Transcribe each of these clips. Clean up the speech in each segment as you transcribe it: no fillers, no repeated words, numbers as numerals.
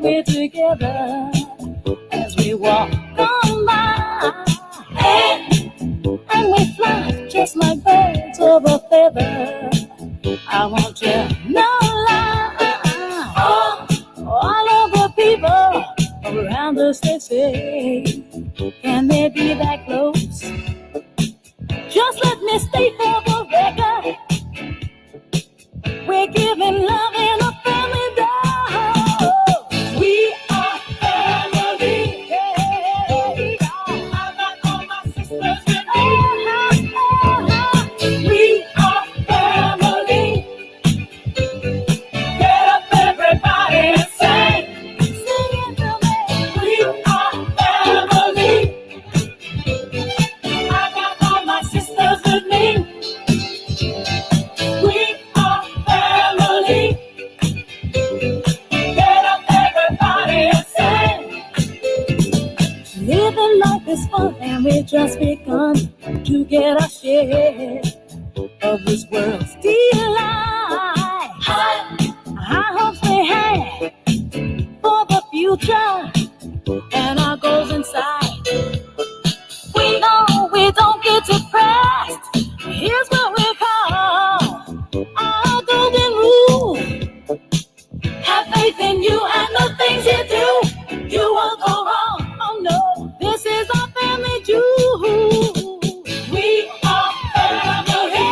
we're together as we walk on by. And we fly just like birds of a feather. I want you no lie. All of the people around us, they say, can they be that close? Just let me state for the record, we're giving love in a family dose. We are family. Yeah. I got all my sisters with me. We are family. Get up, everybody, and sing. Sing it to me. We are family. I got all my sisters with me. We are family. Get up, everybody, and sing. Living life is fun, and we just begun to get our share of this world's delight. High hopes we have for the future, and our goals inside. We know we don't get depressed. Here's what we call our golden rule. Have faith in you and the things you do. You won't go wrong. Oh no, this is our family jewel. We are family.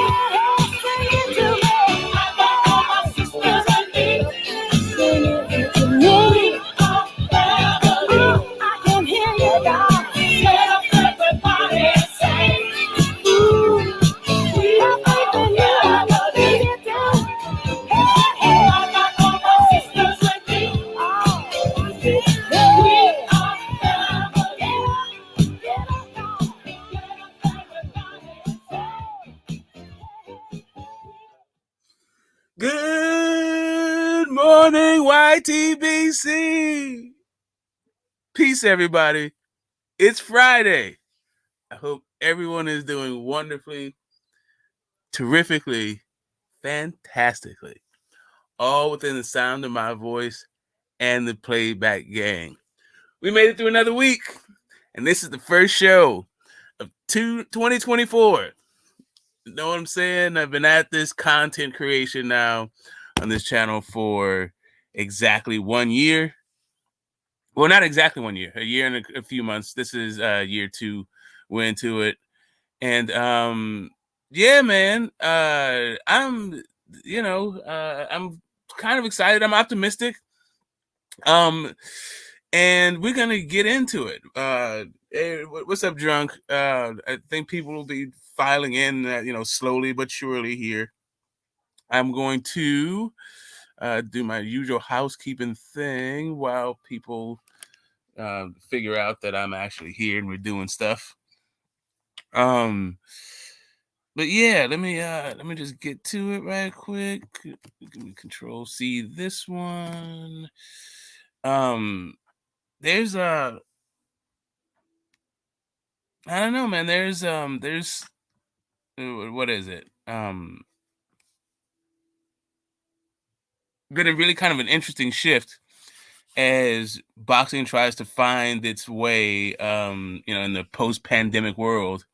Sing it to me. I got all my sisters with me. Sing it to me. We are family. I can hear you, God. Get up, everybody, and sing. We have faith in you and the things you do. Hey, I got all my sisters with me. We are family. Get up, God. Get up, everybody, and sing. Good morning, YTBC. Peace, everybody. It's Friday. I hope everyone is doing wonderfully, terrifically, fantastically, all within the sound of my voice and the playback gang. We made it through another week, and this is the first show of 2024. You know what I'm saying? I've been at this content creation now on this channel for exactly 1 year. Well, not exactly 1 year, a year and a few months. This is year 2. We're into it. And yeah, man, I'm kind of excited. I'm optimistic. And we're gonna get into it. Hey, what's up, drunk? I think people will be filing in, slowly but surely here. I'm going to do my usual housekeeping thing while people figure out that I'm actually here and we're doing stuff. But yeah, let me just get to it right quick. Give me Control C this one. There's I don't know, man. There's what is it? Been a really kind of an interesting shift as boxing tries to find its way, in the post-pandemic world,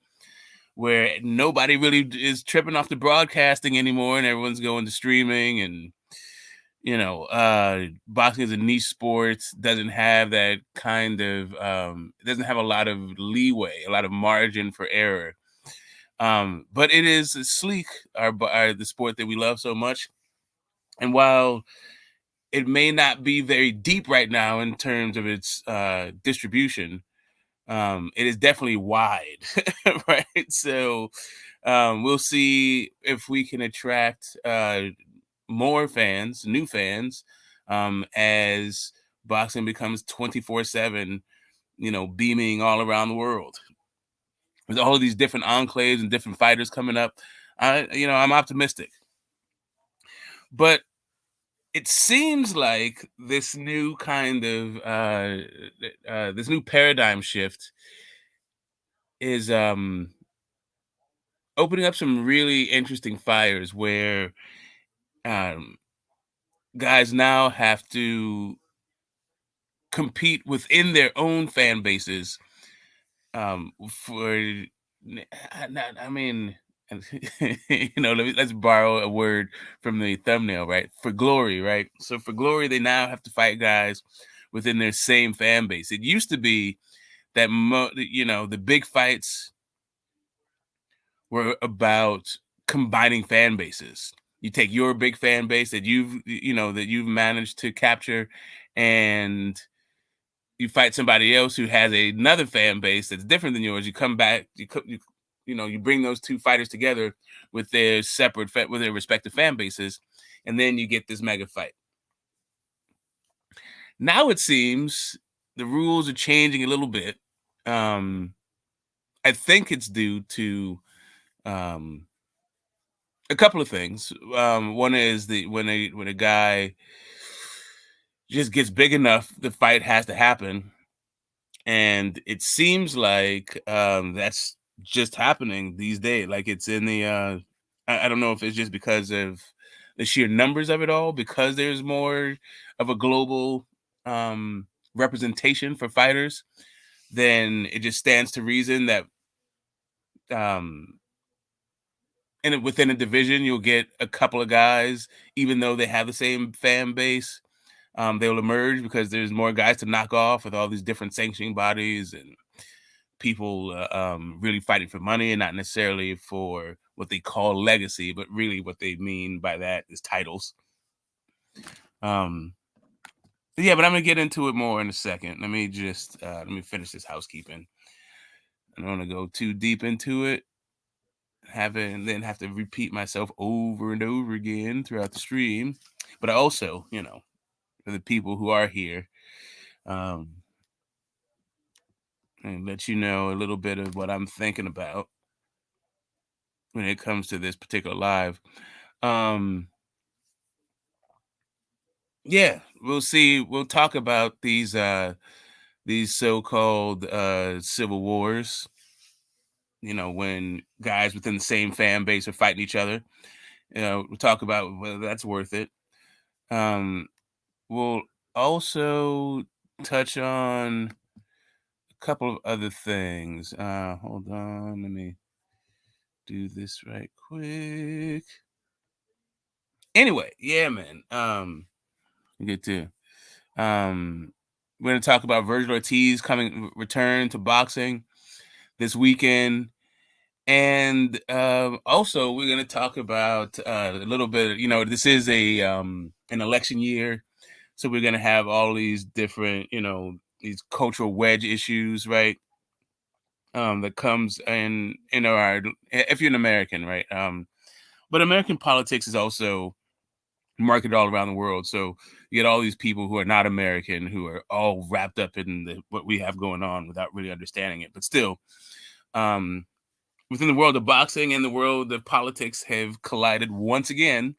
where nobody really is tripping off the broadcasting anymore, and everyone's going to streaming, and boxing is a niche sport, doesn't have that kind of doesn't have a lot of leeway, a lot of margin for error. But it is sleek, the sport that we love so much. And while it may not be very deep right now in terms of its distribution, it is definitely wide, right? So we'll see if we can attract more fans, new fans, as boxing becomes 24/7, beaming all around the world. With all of these different enclaves and different fighters coming up, I'm optimistic. But it seems like this new kind of this new paradigm shift is opening up some really interesting fires where guys now have to compete within their own fan bases for I mean let's borrow a word from the thumbnail, right? For glory, right? So for glory, they now have to fight guys within their same fan base. It used to be that the big fights were about combining fan bases. You take your big fan base that you've managed to capture, and you fight somebody else who has another fan base that's different than yours. You come back, you bring those two fighters together with their with their respective fan bases, and then you get this mega fight. Now it seems the rules are changing a little bit. I think it's due to a couple of things. One is when a guy just gets big enough, the fight has to happen, and it seems like that's just happening these days. Like it's in the I don't know if it's just because of the sheer numbers of it all, because there's more of a global representation for fighters, then it just stands to reason that and within a division you'll get a couple of guys, even though they have the same fan base. They'll emerge because there's more guys to knock off with all these different sanctioning bodies and people really fighting for money and not necessarily for what they call legacy, but really what they mean by that is titles. Yeah, but I'm gonna get into it more in a second. Let me just let me finish this housekeeping. I don't want to go too deep into it, and then have to repeat myself over and over again throughout the stream. But I also, for the people who are here, and let you know a little bit of what I'm thinking about when it comes to this particular live. Yeah, we'll see. We'll talk about these so-called civil wars. When guys within the same fan base are fighting each other. We'll talk about whether that's worth it. We'll also touch on a couple of other things. Hold on, let me do this right quick. Anyway, yeah, man. Get to we're going to talk about Vergil'S return to boxing this weekend. And also we're going to talk about a little bit, this is an election year. So we're going to have all these different, these cultural wedge issues, right? That comes in our, if you're an American, right? But American politics is also marketed all around the world. So you get all these people who are not American, who are all wrapped up in what we have going on without really understanding it. But still, within the world of boxing and the world of politics have collided once again.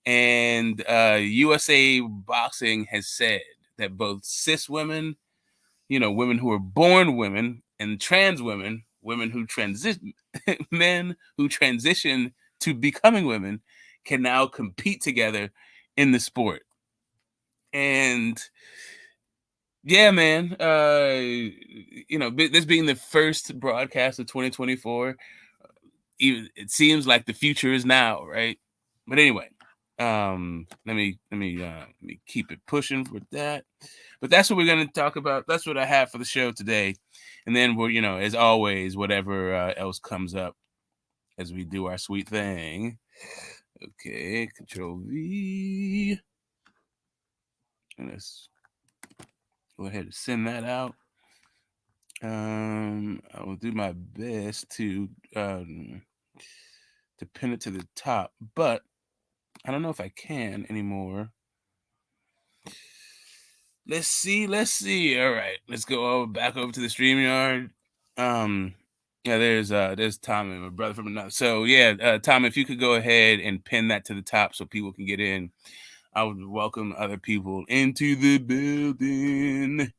And USA Boxing has said that both cis women, women who are born women, and trans women, women who transition, men who transition to becoming women, can now compete together in the sport. And yeah, man, this being the first broadcast of 2024, it seems like the future is now, right? But anyway, let me keep it pushing with that. But that's what we're going to talk about. That's what I have for the show today. And then we're, as always, whatever else comes up as we do our sweet thing. Okay, Control V. And let's go ahead and send that out. I will do my best to pin it to the top, but I don't know if I can anymore. Let's see. All right, let's go back over to the StreamYard. Yeah, there's Tom and my brother from another. So yeah, Tom, if you could go ahead and pin that to the top so people can get in, I would welcome other people into the building.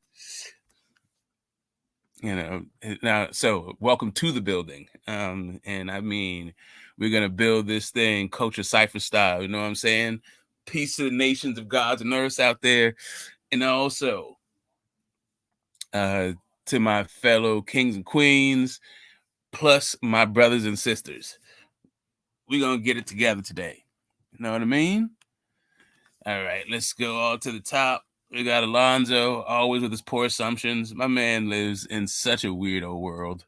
Now, so welcome to the building. And I mean, we're gonna build this thing culture cipher style. You know what I'm saying? Peace to the nations of gods and earths out there. And also, to my fellow kings and queens, plus my brothers and sisters. We're going to get it together today. You know what I mean? All right, let's go all to the top. We got Alonzo, always with his poor assumptions. My man lives in such a weirdo world.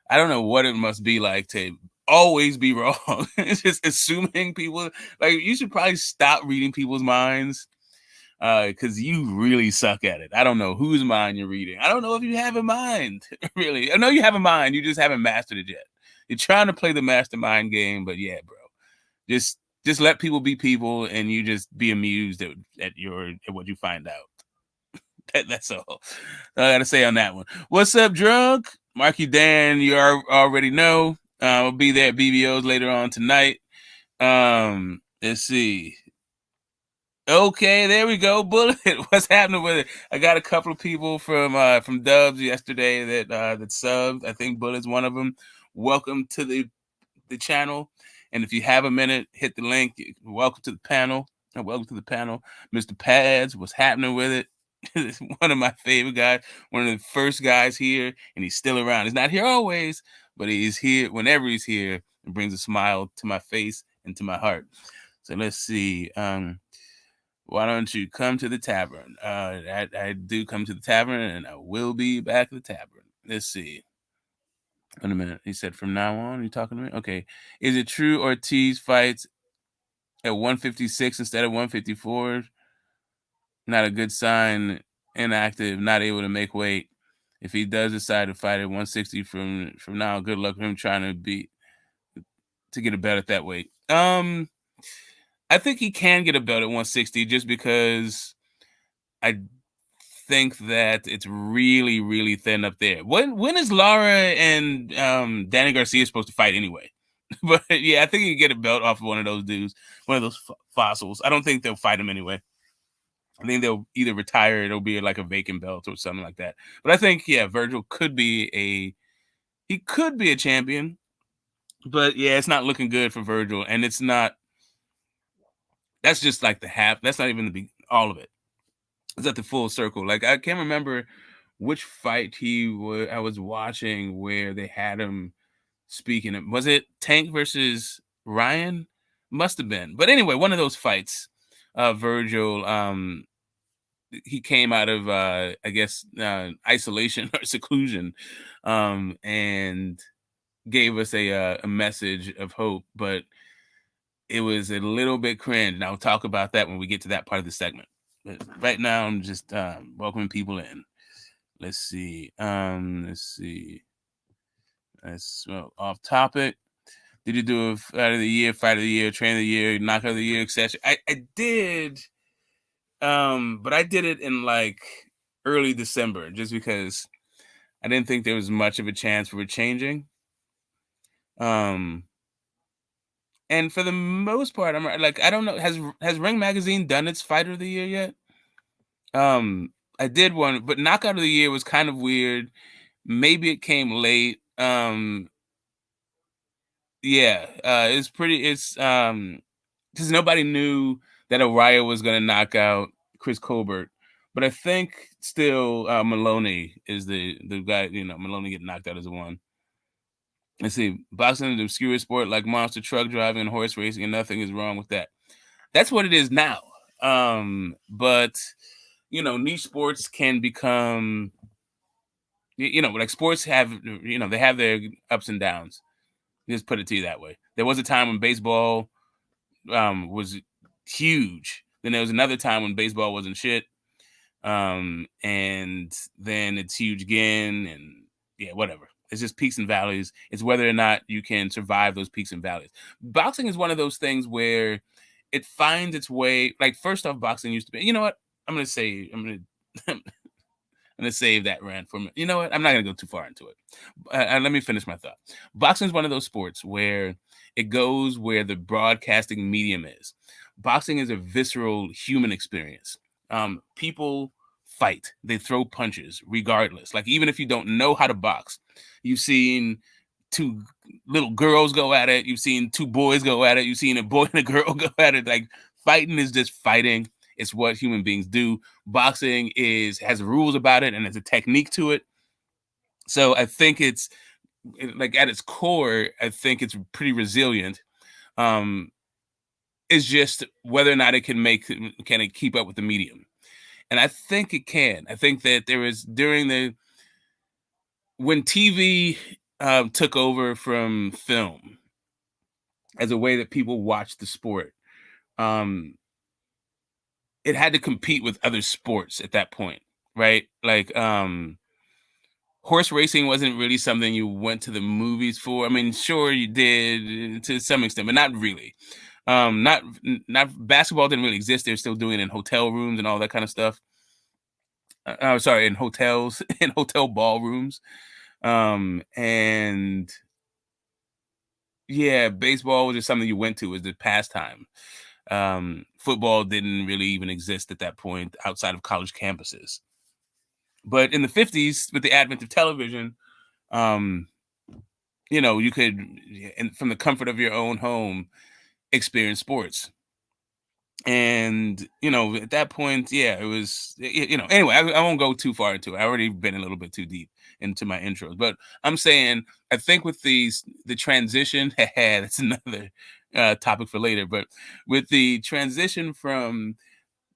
I don't know what it must be like to always be wrong. It's just assuming people. Like, you should probably stop reading people's minds because you really suck at it. I don't know whose mind you're reading. I don't know if you have a mind, really. I know you have a mind. You just haven't mastered it yet. You're trying to play the mastermind game, but yeah, bro. Just let people be people, and you just be amused at what you find out. That's all I gotta say on that one. What's up, drunk? Marky Dan, you already know. I'll be there at BBO's later on tonight. Let's see. Okay, there we go. Bullet. What's happening with it? I got a couple of people from Dubs yesterday that subbed. I think Bullet's one of them. Welcome to the channel. And if you have a minute, hit the link. Welcome to the panel. Welcome to the panel. Mr. Pads, what's happening with it? One of my favorite guys, one of the first guys here, and he's still around. He's not here always, but he's here whenever he's here and brings a smile to my face and to my heart. So let's see. Why don't you come to the tavern? I do come to the tavern, and I will be back at the tavern. Let's see. Wait a minute. He said, from now on, you talking to me? Okay. Is it true Ortiz fights at 156 instead of 154? Not a good sign. Inactive, not able to make weight. If he does decide to fight at 160 from now, good luck with him trying to get a belt at that weight. I think he can get a belt at 160 just because I think that it's really, really thin up there. When is Lara and Danny Garcia supposed to fight anyway? But yeah, I think he can get a belt off of one of those dudes, one of those fossils. I don't think they'll fight him anyway. I think they'll either retire, it'll be like a vacant belt or something like that. But I think, yeah, Vergil could be a champion. But yeah, it's not looking good for Vergil, and it's not. That's just like the half. That's not even all of it. It's at the full circle. Like, I can't remember which fight I was watching where they had him speaking. Was it Tank versus Ryan? Must have been. But anyway, one of those fights, Vergil, he came out of I guess isolation or seclusion, and gave us a message of hope. But it was a little bit cringe, and I'll talk about that when we get to that part of the segment. But right now, I'm just welcoming people in. Let's see. That's off topic. Did you do a fight of the year, train of the year, knockout of the year, etc.? I did, but I did it in like early December just because I didn't think there was much of a chance for it changing. And for the most part, I'm like, I don't know. Has Ring Magazine done its fighter of the year yet? I did one, but knockout of the year was kind of weird. Maybe it came late. Yeah, it's because nobody knew that Araya was going to knock out Chris Colbert, but I think still Maloney is the guy. Maloney getting knocked out as the one. Let's see, boxing is an obscure sport like monster truck driving and horse racing, and nothing is wrong with that. That's what it is now. But niche sports can become, like sports have, they have their ups and downs. Just put it to you that way. There was a time when baseball was huge. Then there was another time when baseball wasn't shit. And then it's huge again. And yeah, whatever. It's just peaks and valleys. It's whether or not you can survive those peaks and valleys. Boxing is one of those things where it finds its way. Like, first off, boxing used to be, you know what? I'm going to save that rant for me. You know what? I'm not going to go too far into it. Let me finish my thought. Boxing is one of those sports where it goes where the broadcasting medium is. Boxing is a visceral human experience. People fight. They throw punches regardless. Like, even if you don't know how to box, you've seen two little girls go at it. You've seen two boys go at it. You've seen a boy and a girl go at it. Like, fighting is just fighting. It's what human beings do. Boxing has rules about it and there's a technique to it. So I think it's like at its core, I think it's pretty resilient. Um, it's just whether or not can it keep up with the medium. And I think it can. I think that there was when TV took over from film as a way that people watched the sport, um, it had to compete with other sports at that point, right? Like horse racing wasn't really something you went to the movies for. I mean, sure you did to some extent, but not really. Not basketball didn't really exist. They're still doing it in hotel rooms and all that kind of stuff. Sorry, in hotels, in hotel ballrooms. And yeah, baseball was just something you went to as the pastime. Football didn't really even exist at that point outside of college campuses. But in the 50s, with the advent of television, you could, from the comfort of your own home, experience sports. And, at that point, yeah, it was, anyway, I won't go too far into it. I already been a little bit too deep into my intros, but I'm saying, I think with the transition, that's another topic for later, but with the transition from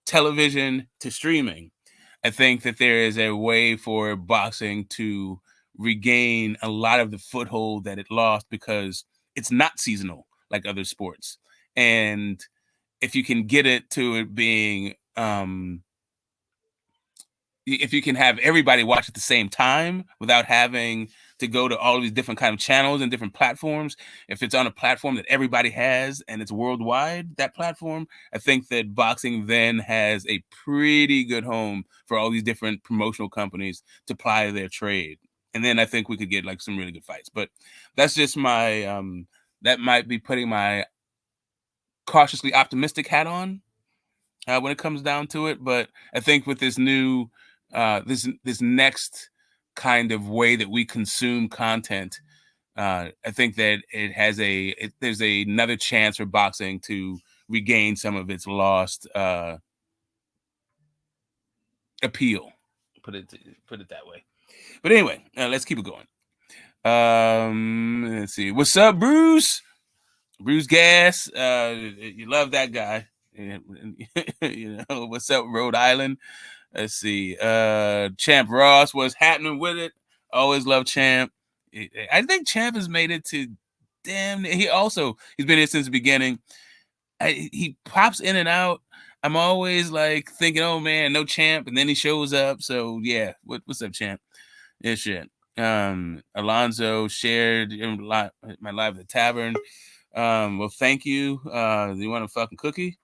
television to streaming, I think that there is a way for boxing to regain a lot of the foothold that it lost because it's not seasonal like other sports. And if you can get it to it being, if you can have everybody watch at the same time without having to go to all these different kind of channels and different platforms, if it's on a platform that everybody has and it's worldwide, that platform, I think that boxing then has a pretty good home for all these different promotional companies to ply their trade. And then I think we could get like some really good fights. But that's just my, that might be putting my cautiously optimistic hat on when it comes down to it. But I think with this new, this next kind of way that we consume content, I think that there's another chance for boxing to regain some of its lost appeal. Put it that way. But anyway, let's keep it going. Let's see. What's up, Bruce? Bruce Gas. You love that guy. What's up, Rhode Island? Let's see. Champ Ross, what's happening with it? Always love Champ. I think Champ has made it to he's been here since the beginning. He pops in and out. I'm always like thinking, oh man, no Champ, and then he shows up. So yeah, what's up, Champ? Yeah, shit. Alonzo shared my live at the tavern. Well, thank you. Do you want a fucking cookie?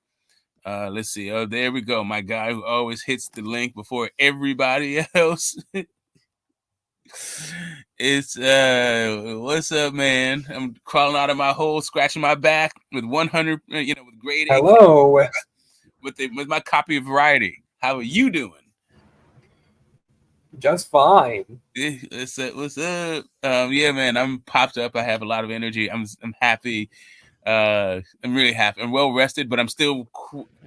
Let's see. Oh, there we go. My guy who always hits the link before everybody else. It's what's up, man? I'm crawling out of my hole, scratching my back with 100, with grade A. Hello. With my copy of Variety. How are you doing? Just fine. What's up? Yeah, man, I'm popped up. I have a lot of energy. I'm happy. I'm really happy. I'm well rested, but I'm still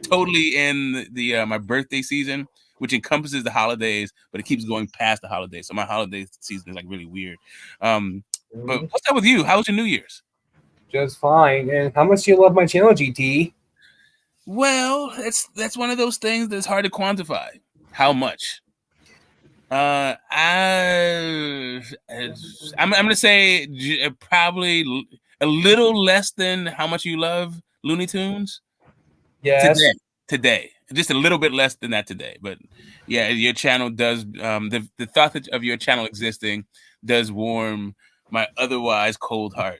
totally in the my birthday season, which encompasses the holidays, but it keeps going past the holidays. So my holiday season is like really weird. But what's up with you? How was your New Year's? Just fine. And how much do you love my channel, GT? Well, that's one of those things that's hard to quantify. How much? I'm gonna say probably a little less than how much you love Looney Tunes. Yes. Today, just a little bit less than that today. But yeah, your channel does. The thought of your channel existing does warm my otherwise cold heart.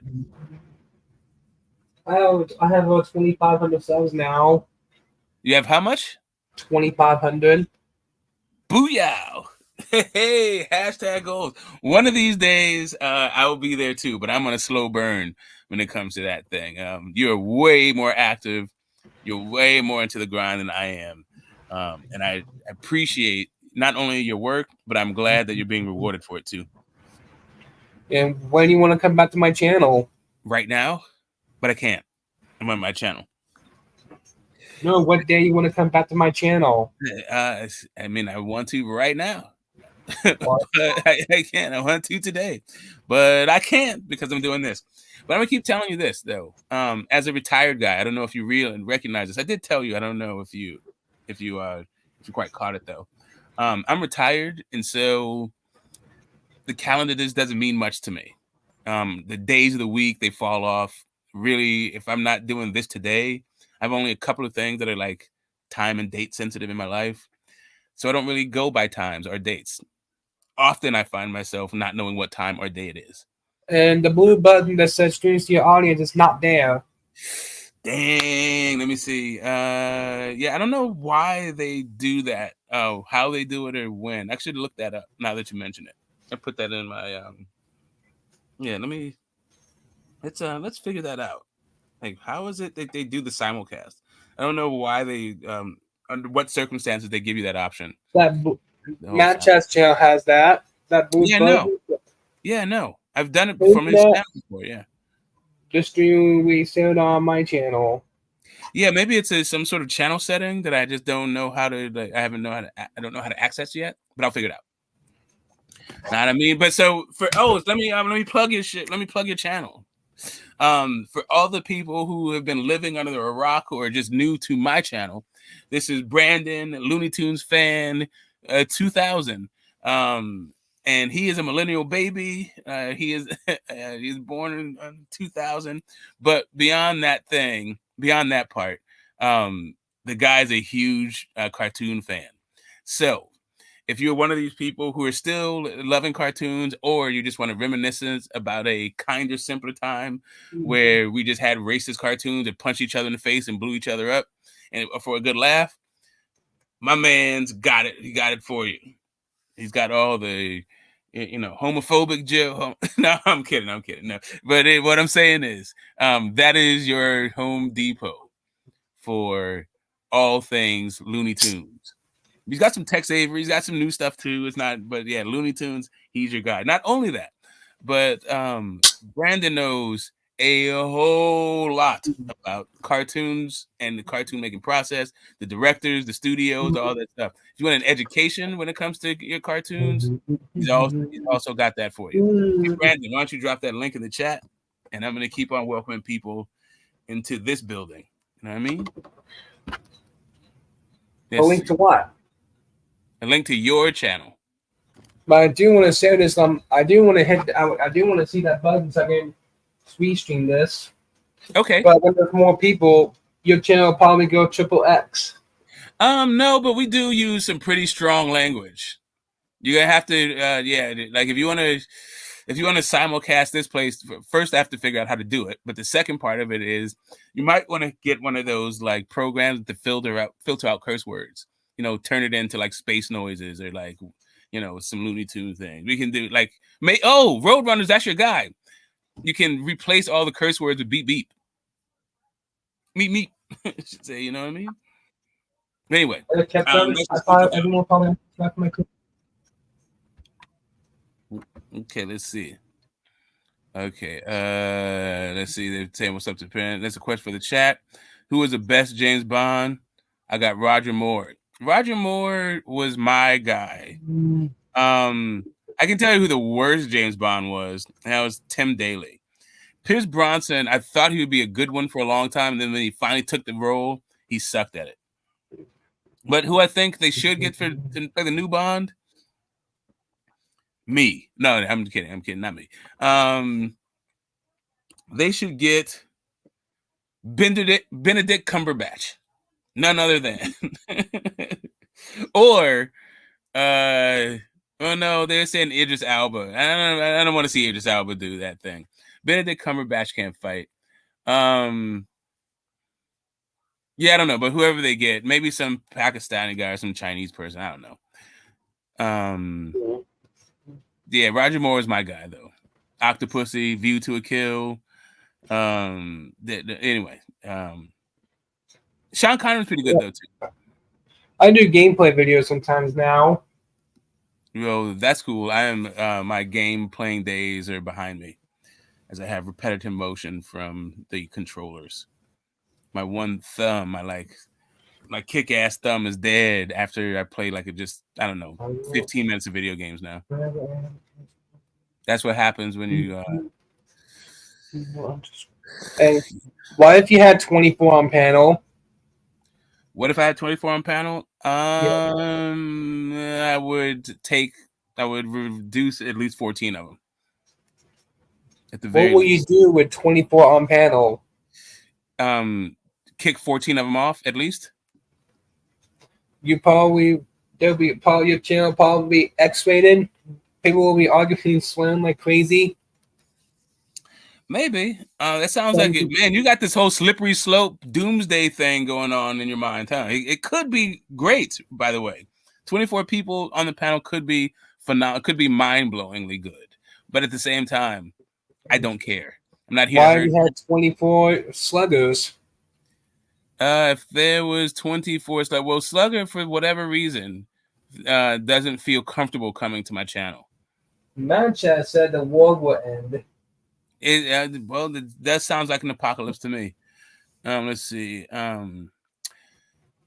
I have about 2,500 subs now. You have how much? 2,500. Booyah! Hey, hashtag goals. One of these days, I will be there too, but I'm on a slow burn when it comes to that thing. You're way more active. You're way more into the grind than I am. And I appreciate not only your work, but I'm glad that you're being rewarded for it too. And when do you want to come back to my channel? Right now, but I can't. I'm on my channel. No, what day you want to come back to my channel? I mean, I want to right now. What? But I can't. I want to today, but I can't because I'm doing this. But I'm gonna keep telling you this though. As a retired guy, I don't know if you really recognize this. I did tell you. I don't know if you quite caught it though. I'm retired, and so the calendar just doesn't mean much to me. The days of the week they fall off. Really, if I'm not doing this today, I have only a couple of things that are like time and date sensitive in my life, so I don't really go by times or dates. Often I find myself not knowing what time or day it is. And the blue button that says streams to your audience is not there. Dang, let me see. Yeah, I don't know why they do that. Oh, how they do it or when. I should look that up now that you mention it. I put that in my yeah, let's figure that out. Like how is it that they do the simulcast? I don't know why they under what circumstances they give you that option That the whole Matt time. Chess channel has that. That blue Yeah, no. button. Yeah, no. I've done it Isn't from his that channel before, yeah. the stream we said on my channel? Yeah, maybe it's some sort of channel setting that I just don't know how to. Like, I don't know how to access yet, but I'll figure it out. Know what I mean? But so for let me plug your shit. Let me plug your channel. For all the people who have been living under a rock or are just new to my channel, this is Brandon, Looney Tunes fan, 2000. And he is a millennial baby. He is he's born in 2000. But beyond that part, the guy's a huge cartoon fan. So if you're one of these people who are still loving cartoons, or you just want to reminiscence about a kinder, simpler time where we just had racist cartoons that punched each other in the face and blew each other up, and for a good laugh, my man's got it. He got it for you. He's got all the homophobic joke. No, I'm kidding. No, but what I'm saying is, that is your Home Depot for all things Looney Tunes. He's got some Tex Avery. He's got some new stuff too. It's not, but yeah, Looney Tunes. He's your guy. Not only that, but Brandon knows a whole lot about cartoons and the cartoon making process, the directors, the studios, all that stuff. If you want an education when it comes to your cartoons, he's also got that for you. Hey, Brandon, why don't you drop that link in the chat, and I'm going to keep on welcoming people into this building. You know what I mean? A link to what? A link to your channel. But I do want to say this. I do want to hit. I do want to see that button so I can sweet stream this. Okay. But when there's more people, your channel will probably go triple X. No, but we do use some pretty strong language. You're gonna have to, like if you want to simulcast this place, first I have to figure out how to do it. But the second part of it is you might want to get one of those like programs to filter out curse words. Turn it into like space noises or like some Looney Tunes thing. We can do like Roadrunners. That's your guy. You can replace all the curse words with beep beep, meep. I should say, you know what I mean? Anyway, I thought everyone probably left my. Okay, let's see. Okay, let's see. They're saying what's up to parent. That's a question for the chat. Who is the best James Bond? I got Roger Moore. Roger Moore was my guy. I can tell you who the worst James Bond was, and that was Tim Daly. Pierce Bronson, I thought he would be a good one for a long time, and then when he finally took the role, he sucked at it. But who I think they should get to play the new Bond? Me. No, I'm kidding. Not me. They should get Benedict Cumberbatch. None other than. Or, oh no, they're saying Idris Elba. I don't want to see Idris Elba do that thing. Benedict Cumberbatch can't fight. Yeah, I don't know, but whoever they get, maybe some Pakistani guy or some Chinese person. I don't know. Yeah, Roger Moore is my guy though. Octopussy, View to a Kill. Anyway, Sean Connery's pretty good though too. I do gameplay videos sometimes now. That's cool. I am my game playing days are behind me, as I have repetitive motion from the controllers. My one thumb, I like my kick-ass thumb is dead after I play like 15 minutes of video games now. That's what happens when you. Hey, what if you had 24 on panel? What if I had 24 on panel? I would reduce at least 14 of them. At the very What will you do with 24 on panel? Kick 14 of them off at least. There'll be part of your channel probably X-rated. People will be arguing swim like crazy. Maybe. That sounds like it. Man, you got this whole slippery slope doomsday thing going on in your mind, huh? It could be great, by the way. 24 people on the panel could be phenomenal, could be mind-blowingly good. But at the same time, I don't care. I'm not here. Why have you had 24 sluggers? If there was 24 slugger, well, slugger for whatever reason doesn't feel comfortable coming to my channel. Manchester said the war will end. That sounds like an apocalypse to me. Let's see.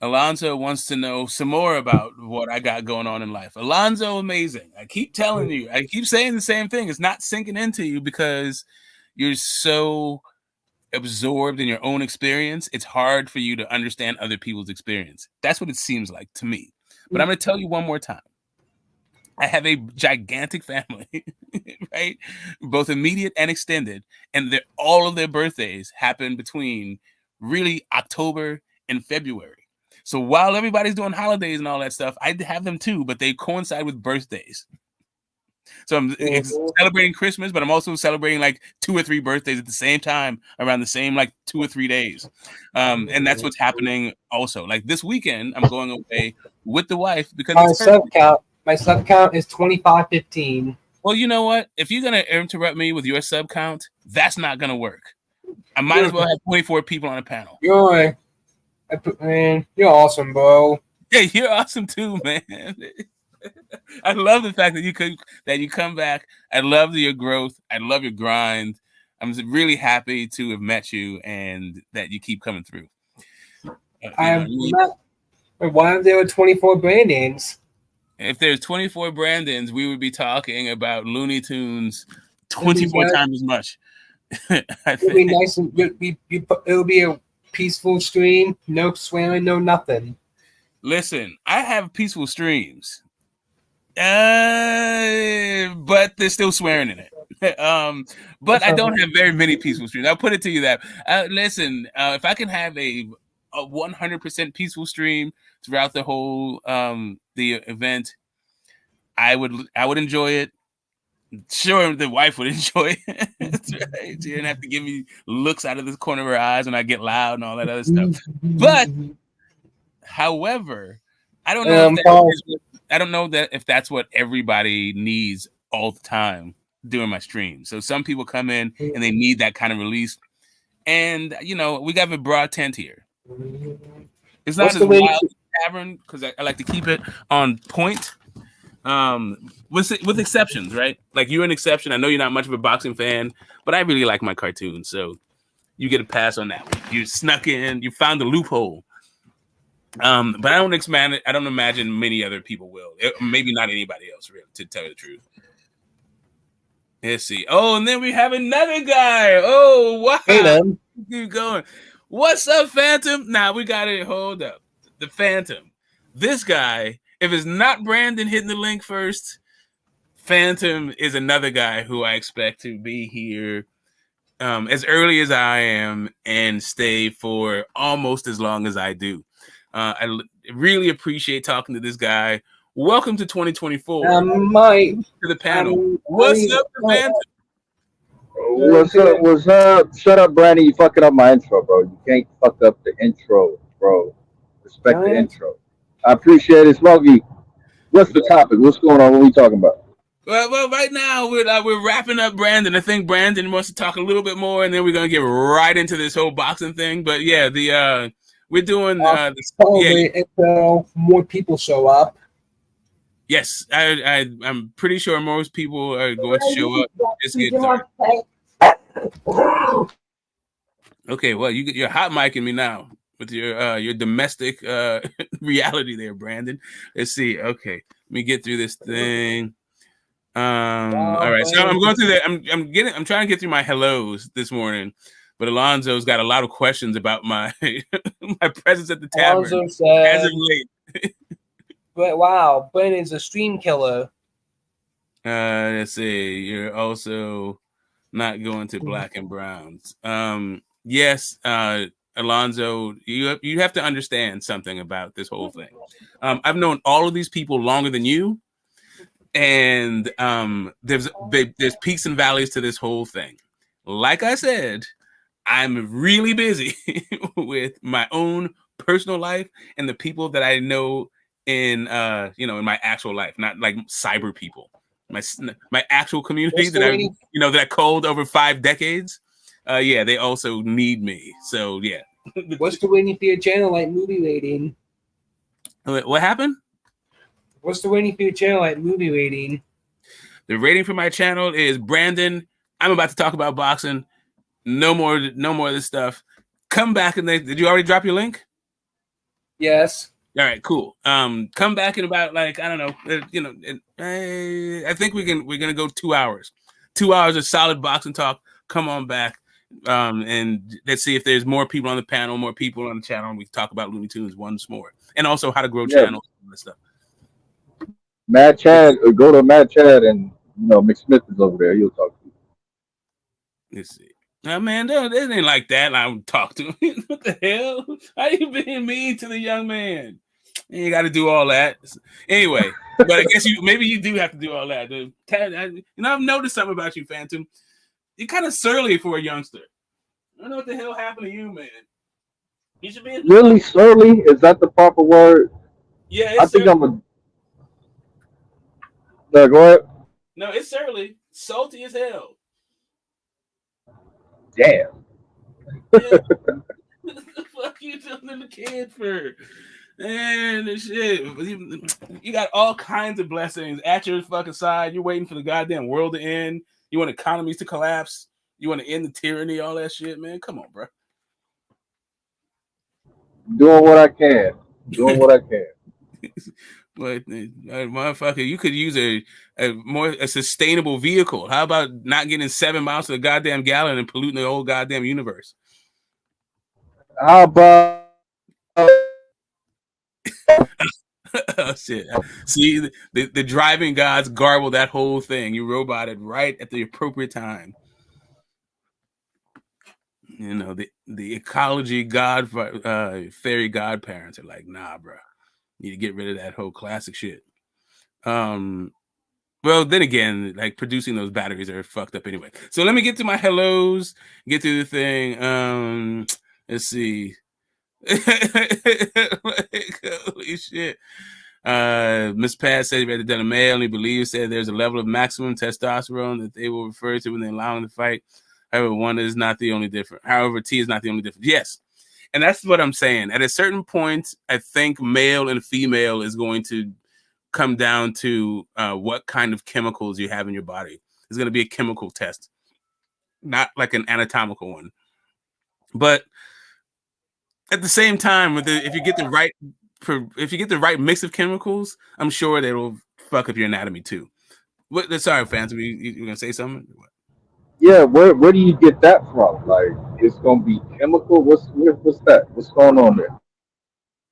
Alonzo wants to know some more about what I got going on in life. Alonzo, amazing. I keep telling you. I keep saying the same thing. It's not sinking into you because you're so absorbed in your own experience. It's hard for you to understand other people's experience. That's what it seems like to me. But I'm going to tell you one more time. I have a gigantic family, right? Both immediate and extended. And all of their birthdays happen between really October and February. So while everybody's doing holidays and all that stuff, I have them too, but they coincide with birthdays. So I'm celebrating Christmas, but I'm also celebrating like 2 or 3 birthdays at the same time around the same like 2 or 3 days. And that's what's happening also. Like this weekend, I'm going away with the wife because my sub count is 2515. Well, you know what? If you're going to interrupt me with your sub count, that's not going to work. I might as well have 24 people on a panel. Man, you're awesome, bro. Yeah, you're awesome too, man. I love the fact that you come back. I love your growth. I love your grind. I'm really happy to have met you and that you keep coming through. Why are there 24 Brandons? If there's 24 Brandons, we would be talking about Looney Tunes 24 times as much. It'll be nice and it'll be a peaceful stream. No swearing, no nothing. Listen, I have peaceful streams. But there's still swearing in it. But I don't have very many peaceful streams. I'll put it to you that. Listen, if I can have a 100% peaceful stream throughout the whole the event, I would enjoy it. Sure, the wife would enjoy it. Right? She didn't have to give me looks out of the corner of her eyes when I get loud and all that other stuff. But, however, I don't know if that's what everybody needs all the time during my stream. So some people come in and they need that kind of release. And, we got a broad tent here. It's not as wild as the tavern because I like to keep it on point. With exceptions, right? Like you're an exception. I know you're not much of a boxing fan, but I really like my cartoons. So you get a pass on that one. You snuck in, you found the loophole. But I don't imagine many other people will. Maybe not anybody else, really, to tell you the truth. Let's see. Oh, and then we have another guy. Oh, wow. Hey, man. Keep going. What's up, Phantom? Nah, we got it. Hold up. The Phantom. This guy, if it's not Brandon hitting the link first, Phantom is another guy who I expect to be here as early as I am and stay for almost as long as I do. I really appreciate talking to this guy. Welcome to 2024. To the panel. What's up, Phantom? What's up? Shut up, Brandon. You fucking up my intro, bro. You can't fuck up the intro, bro. Respect the intro. I appreciate it, Smokey. What's the topic? What's going on? What are we talking about? Well, right now we're wrapping up Brandon. I think Brandon wants to talk a little bit more, and then we're gonna get right into this whole boxing thing. But yeah, we're doing until more people show up. Yes, I'm pretty sure most people are going to show up. Just get started. Okay, well, you're hot micing me now. with your domestic reality there, Brandon. Let's see. Okay, let me get through this thing. All right, so I'm going through that. I'm trying to get through my hellos this morning, but Alonzo's got a lot of questions about my my presence at the tavern. Alonzo said, as of late. But wow, Brandon's a stream killer. Let's see. You're also not going to Black and Browns. Yes, Alonzo, you have to understand something about this whole thing. I've known all of these people longer than you, and there's peaks and valleys to this whole thing. Like I said, I'm really busy with my own personal life and the people that I know in in my actual life, not like cyber people. My actual community that I culled over 5 decades. Yeah, they also need me. So yeah. What's the rating for your channel like movie rating? What happened? What's the rating for your channel like movie rating? The rating for my channel is Brandon. I'm about to talk about boxing. No more of this stuff. Come back and did you already drop your link? Yes. All right, cool. Come back in about like I don't know. I think we're gonna go 2 hours. 2 hours of solid boxing talk. Come on back, and let's see if there's more people on the panel, more people on the channel. And we can talk about Looney Tunes once more, and also how to grow channels and that stuff. Mad Chad, go to Mad Chad, and McSmith is over there. He'll talk to you. Let's see. Oh, man, it ain't like that. I would talk to him. What the hell? How you being mean to the young man? You got to do all that. Anyway, but I guess maybe you do have to do all that. I've noticed something about you, Phantom. You're kind of surly for a youngster. I don't know what the hell happened to you, man. You should be really surly. Is that the proper word? Yeah, I think I'm a. No, go ahead. No, it's surly. Salty as hell. Damn. Yeah. What the fuck you telling the kid for? Man, this shit. You got all kinds of blessings at your fucking side. You're waiting for the goddamn world to end. You want economies to collapse. You want to end the tyranny, all that shit, man. Come on, bro. Doing what I can. Doing what I can. But motherfucker, you could use a sustainable vehicle. How about not getting 7 miles to the goddamn gallon and polluting the whole goddamn universe? How about oh shit! See, the driving gods garble that whole thing. You roboted right at the appropriate time. You know, the ecology god fairy godparents are like, nah, bro. You need to get rid of that whole classic shit. Well, then again, like producing those batteries are fucked up anyway. So let me get to my hellos, get to the thing. Let's see. Holy shit. Miss Pat said he done a male and he believes said there's a level of maximum testosterone that they will refer to when they allow him to fight. However, one is not the only difference. However, T is not the only difference. Yes. And that's what I'm saying. At a certain point, I think male and female is going to come down to what kind of chemicals you have in your body. It's going to be a chemical test, not like an anatomical one. But at the same time, if you get the right mix of chemicals, I'm sure they will fuck up your anatomy too. Sorry, fans, you gonna say something? Yeah, where do you get that from? Like, it's gonna be chemical. What's that? What's going on there?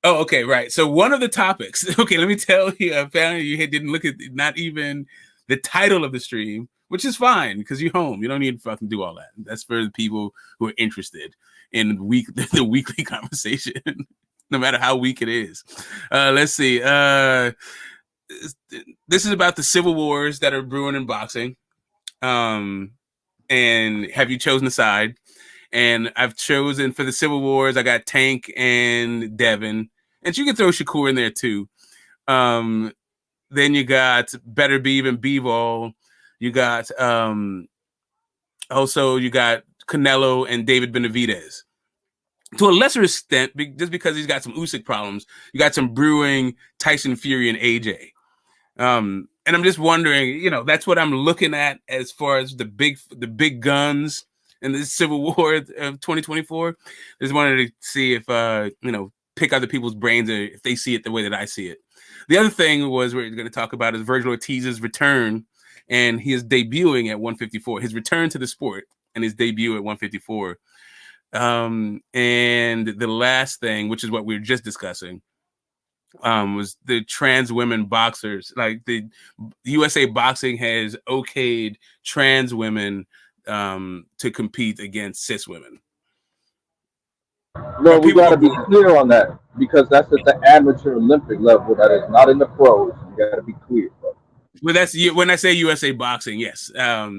Oh, okay, right. So one of the topics. Okay, let me tell you. Apparently, you didn't look at not even the title of the stream, which is fine because you're home. You don't need to fucking do all that. That's for the people who are interested in the weekly conversation, no matter how weak it is. Let's see. This is about the civil wars that are brewing in boxing. And have you chosen a side? And I've chosen for the civil wars. I got Tank and Devin, and you can throw Shakur in there too. Then you got Better Beeve and Bivol. You got also you got Canelo and David Benavidez. To a lesser extent, just because he's got some Usyk problems, you got some brewing Tyson Fury and AJ. And I'm just wondering, that's what I'm looking at as far as the big guns in this Civil War of 2024. Just wanted to see if pick other people's brains if they see it the way that I see it. The other thing we're going to talk about is Vergil Ortiz's return, and he is debuting at 154. His return to the sport and his debut at 154. And the last thing, which is what we were just discussing, was the trans women boxers. Like the USA Boxing has okayed trans women to compete against cis women. Well, we got to be clear on that because that's at the amateur Olympic level. That is not in the pros. You got to be clear, bro. Well, that's when I say USA Boxing. Yes,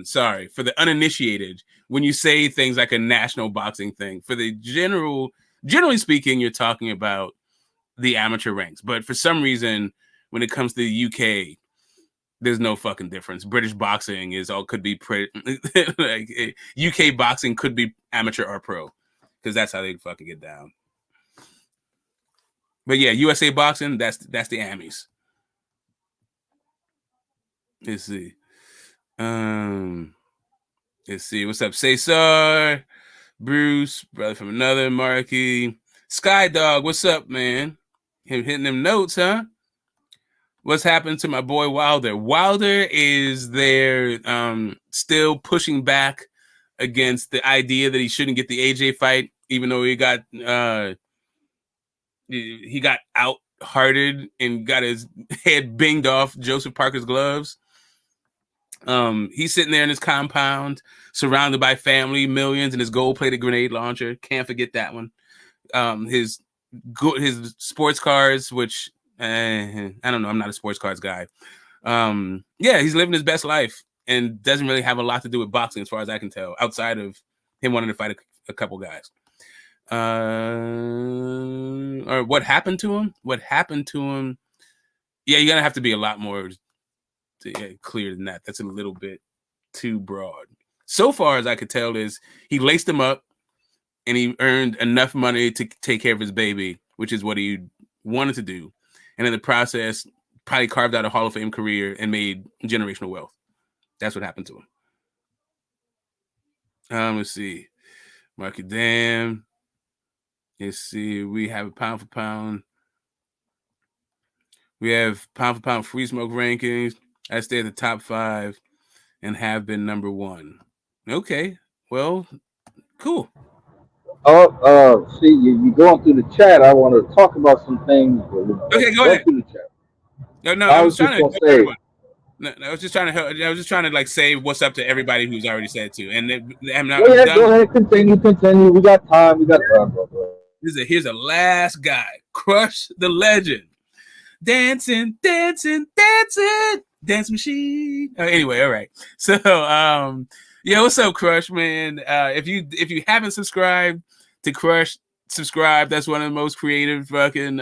sorry for the uninitiated. When you say things like a national boxing thing, for the generally speaking, you're talking about the amateur ranks. But for some reason, when it comes to the UK, there's no fucking difference. British boxing could be like UK boxing could be amateur or pro because that's how they fucking get down. But yeah, USA Boxing, that's the Amis. Let's see. Let's see. What's up, Cesar? Bruce, brother from another Marky. Sky Dog, what's up, man? Him hitting them notes, huh? What's happened to my boy Wilder? Wilder is there still pushing back against the idea that he shouldn't get the AJ fight, even though he got out-hearted and got his head binged off Joseph Parker's gloves. He's sitting there in his compound, surrounded by family, millions, and his gold-plated grenade launcher. Can't forget that one. His sports cars, which I don't know. I'm not a sports cars guy. Yeah, he's living his best life and doesn't really have a lot to do with boxing, as far as I can tell, outside of him wanting to fight a couple guys. Or what happened to him? What happened to him? Yeah, you're gonna have to be a lot more clear than that. That's a little bit too broad. So far as I could tell is he laced him up and he earned enough money to take care of his baby, which is what he wanted to do. And in the process, probably carved out a Hall of Fame career and made generational wealth. That's what happened to him. Let's see. Mark it down. Let's see. We have a pound for pound. We have pound for pound free smoke rankings. I stay at the top 5 and have been number 1. Okay. Well, cool. See, you going through the chat. I want to talk about some things. Okay, go ahead. Through the chat. No, I was trying to say. No, I was just trying to help. I was just trying to like say what's up to everybody who's already said to, and I'm not. Go ahead. Continue. We got time, bro. Here's a last guy, Crush the Legend, dancing, dance machine. Anyway, all right. So, yeah, what's up, Crush, man? If you haven't subscribed to Crush, subscribe. That's one of the most creative fucking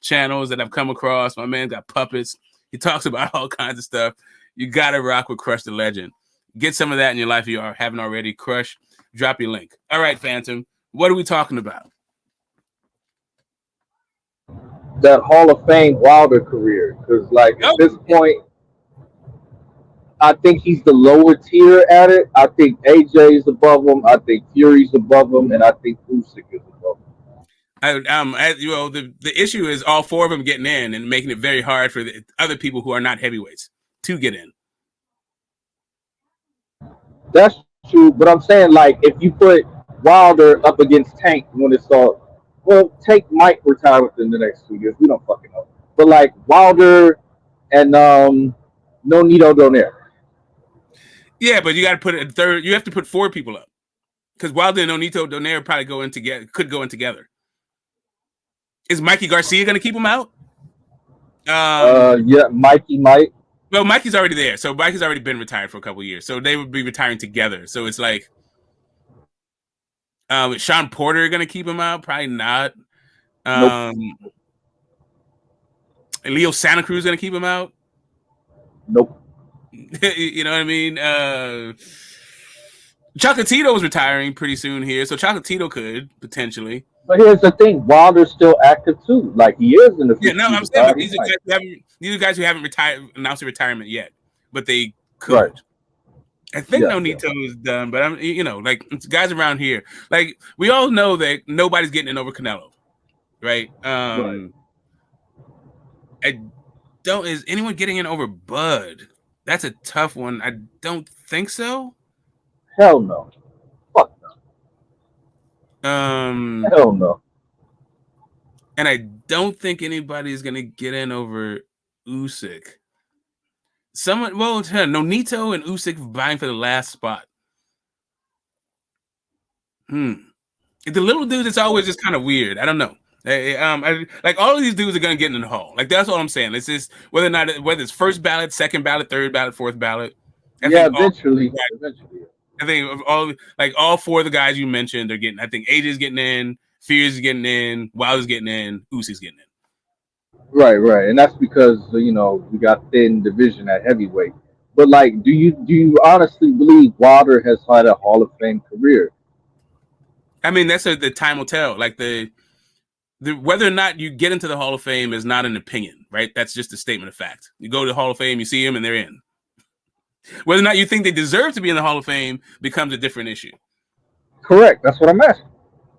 channels that I've come across. My man got puppets. He talks about all kinds of stuff. You gotta rock with Crush the Legend. Get some of that in your life if you haven't already. Crush, drop your link. All right, Phantom, what are we talking about? That Hall of Fame Wilder career, because at this point, I think he's the lower tier at it. I think AJ is above him. I think Fury's above him, and I think Usyk is above him. The issue is all 4 of them getting in and making it very hard for the other people who are not heavyweights to get in. That's true, but I'm saying if you put Wilder up against Tank when it's all, well, Tank might retire within the next 2 years. We don't fucking know. But Wilder and Nonito Donaire. Yeah, but you got to put a third. You have to put 4 people up because Wilder and Nonito Donaire probably could go in together. Is Mikey Garcia going to keep him out? Yeah, Mikey might. Well, Mikey's already there, so Mikey's already been retired for a couple of years, so they would be retiring together. So it's like, is Sean Porter going to keep him out? Probably not. Nope. Leo Santa Cruz going to keep him out? Nope. You know what I mean? Chocolatito is retiring pretty soon here, so Chocolatito could potentially. But here's the thing: Wilder's still active too. He is in the. Yeah, no, I'm saying these are guys who haven't announced a retirement yet, but they could. Right. I think Nonito is done, but I'm, like it's guys around here, like we all know that nobody's getting in over Canelo, right? Right. Is anyone getting in over Bud? That's a tough one. I don't think so. Hell no. Fuck no. Hell no. And I don't think anybody's gonna get in over Usyk. Nonito and Usyk vying for the last spot. The little dudes, it's always just kind of weird. I don't know. Like all of these dudes are gonna get in the hall. Like that's all I'm saying. It's just whether it's first ballot, second ballot, third ballot, fourth ballot. Eventually. I think all four of the guys you mentioned are getting. I think AJ's getting in, Fears is getting in, Wilder's getting in, Usyk's getting in. Right, and that's because we got thin division at heavyweight. But like, do you honestly believe Wilder has had a Hall of Fame career? I mean, that's the time will tell. Like the whether or not you get into the Hall of Fame is not an opinion, right? That's just a statement of fact. You go to the Hall of Fame, you see them, and they're in. Whether or not you think they deserve to be in the Hall of Fame becomes a different issue. Correct. That's what I'm asking.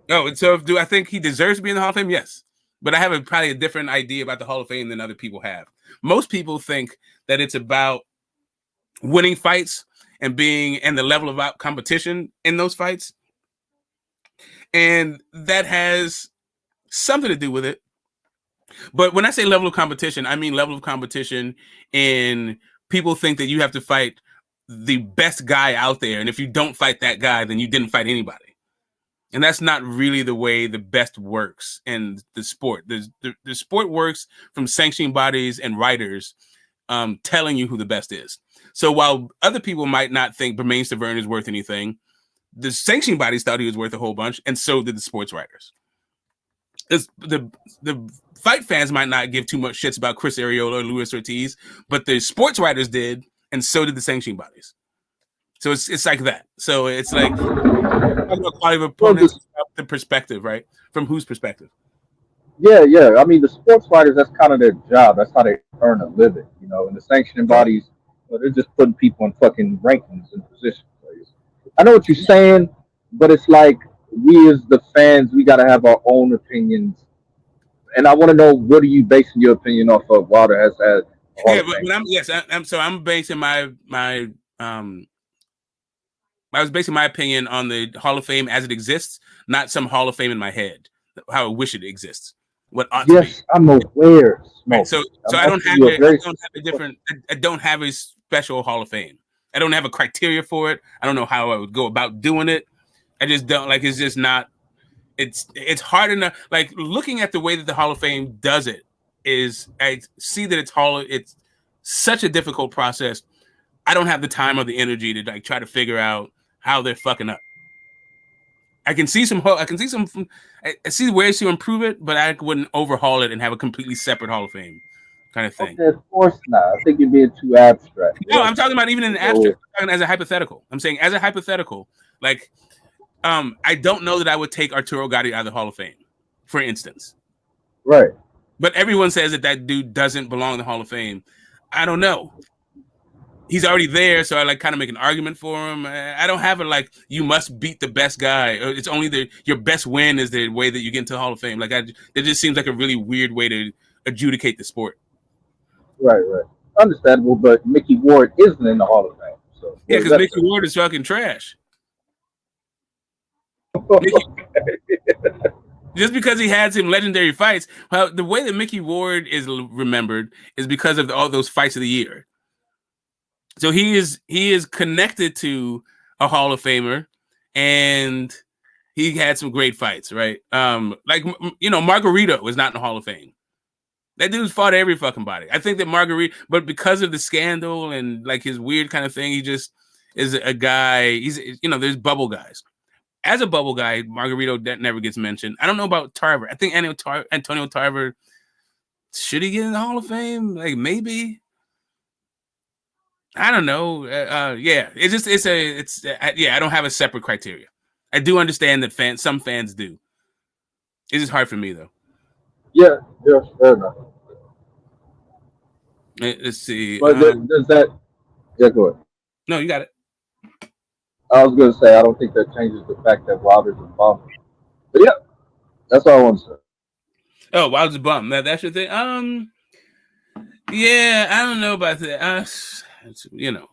Oh, and so do I think he deserves to be in the Hall of Fame? Yes. But I have probably a different idea about the Hall of Fame than other people have. Most people think that it's about winning fights and the level of competition in those fights. And that has something to do with it. But when I say level of competition, I mean level of competition in people think that you have to fight the best guy out there. And if you don't fight that guy, then you didn't fight anybody. And that's not really the way the best works in the sport. The sport works from sanctioning bodies and writers telling you who the best is. So while other people might not think Bermain Stavern is worth anything, the sanctioning bodies thought he was worth a whole bunch, and so did the sports writers. The fight fans might not give too much shits about Chris Arreola or Luis Ortiz, but the sports writers did, and so did the sanctioning bodies. So it's like that. So it's like quality of opponents, the perspective, right? From whose perspective? Yeah. I mean, the sports writers, that's kind of their job. That's how they earn a living, And the sanctioning bodies, they're just putting people in fucking rankings and positions. I know what you're saying, but it's like we as the fans, we got to have our own opinions. And I want to know, what are you basing your opinion off of? Wilder has had. I'm basing I was basing my opinion on the Hall of Fame as it exists, not some Hall of Fame in my head, how I wish it exists. What ought to be. Yes, I'm aware. Right, so I don't have a special Hall of Fame. I don't have a criteria for it. I don't know how I would go about doing it. I just don't it's just not. It's hard enough. Like looking at the way that the Hall of Fame does it I see that it's such a difficult process. I don't have the time or the energy to try to figure out how they're fucking up. I see ways to improve it, but I wouldn't overhaul it and have a completely separate Hall of Fame kind of thing. Okay, of course not. I think you're being too abstract. No, I'm talking about even in abstract. I'm talking as a hypothetical. I'm saying as a hypothetical, like I don't know that I would take Arturo Gatti out of the Hall of Fame, for instance. Right. But everyone says that dude doesn't belong in the Hall of Fame. I don't know. He's already there, so I kind of make an argument for him. I don't have it you must beat the best guy. It's only your best win is the way that you get into the Hall of Fame. It just seems like a really weird way to adjudicate the sport. Right. Understandable, but Mickey Ward isn't in the Hall of Fame. So yeah, because Mickey Ward is fucking trash. Just because he had some legendary fights, well, the way that Mickey Ward is remembered is because of all those fights of the year. So he is connected to a Hall of Famer, and he had some great fights, right? Margarito is not in the Hall of Fame. That dude's fought every fucking body. I think that Margarito, but because of the scandal and his weird kind of thing, he just is a guy. There's bubble guys. As a bubble guy, Margarito that never gets mentioned. I don't know about Tarver. I think Antonio Tarver, should he get in the Hall of Fame? Maybe. I don't know. I don't have a separate criteria. I do understand that some fans do. It's just hard for me though. Yeah, fair enough. Let's see. But does that? Yeah, go ahead. No, you got it. I was gonna say I don't think that changes the fact that Wilder's a bum. But yeah, that's all I want to say. Oh, Wilder's a bum. That's your thing. Yeah, I don't know about that. You know,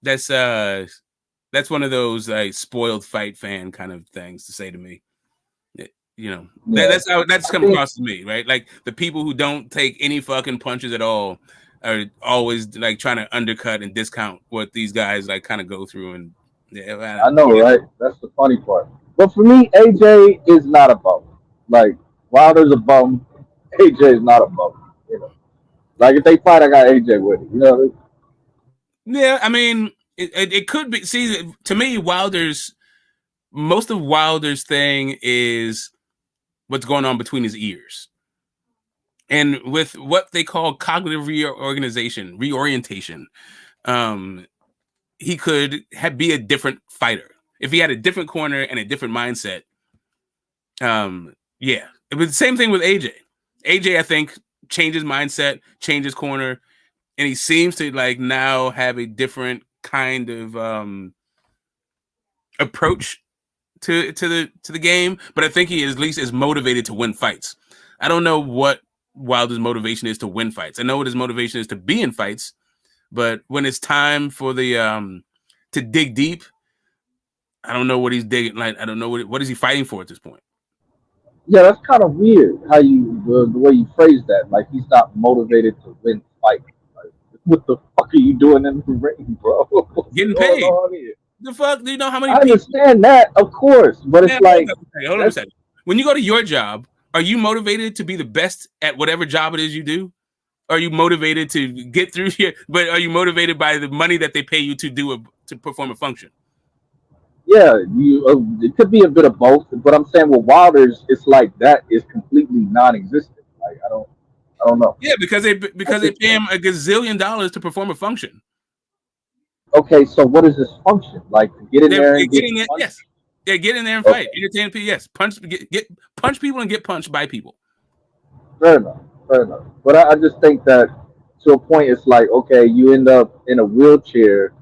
that's that's one of those like spoiled fight fan kind of things to say to me. You know, Yeah, that's how that's I come think across to me, right? Like the people who don't take any fucking punches at all are always like trying to undercut and discount what these guys like kind of go through. And yeah, I don't I know. know, right? That's the funny part. But for me, AJ is not a bum. Like Wilder's a bum. AJ is not a bum. You know, like if they fight, I got AJ with it. You know, Yeah, I mean, it could be. See, to me, most of Wilder's thing is what's going on between his ears. And with what they call cognitive reorientation, um, he could be a different fighter if he had a different corner and a different mindset. Yeah, it was the same thing with AJ. AJ, I think, changed his mindset, changed his corner, and he seems to like now have a different kind of approach to the game. But I think he at least is motivated to win fights. I don't know what Wilder's motivation is to win fights. I know what his motivation is to be in fights, but when it's time for the to dig deep, I don't know what he's digging. Like I don't know what is he fighting for at this point. yeah, that's kind of weird how the way you phrase that. Like he's not motivated to win fight. Like, what the fuck are you doing in the ring, bro? What's Getting going paid. on here? The fuck? Do you know how many I people? understand that, of course, but Man, it's like hold on a that's second. When you go to your job, are you motivated to be the best at whatever job it is you do? Are you motivated to get through here? But are you motivated by the money that they pay you to perform a function? yeah. You it could be a bit of both, but I'm saying with Wilder's, it's like that is completely non-existent. Like I don't know. Yeah, because That's they pay him interesting. a gazillion dollars to perform a function. Okay, so what is this function? Like to get in there They're and get getting it. punched? Yes, they get in there and fight. Okay, Entertain people. Yes, punch people and get punched by people. fair enough, fair enough. But I just think that to a point, it's like okay, you end up in a wheelchair,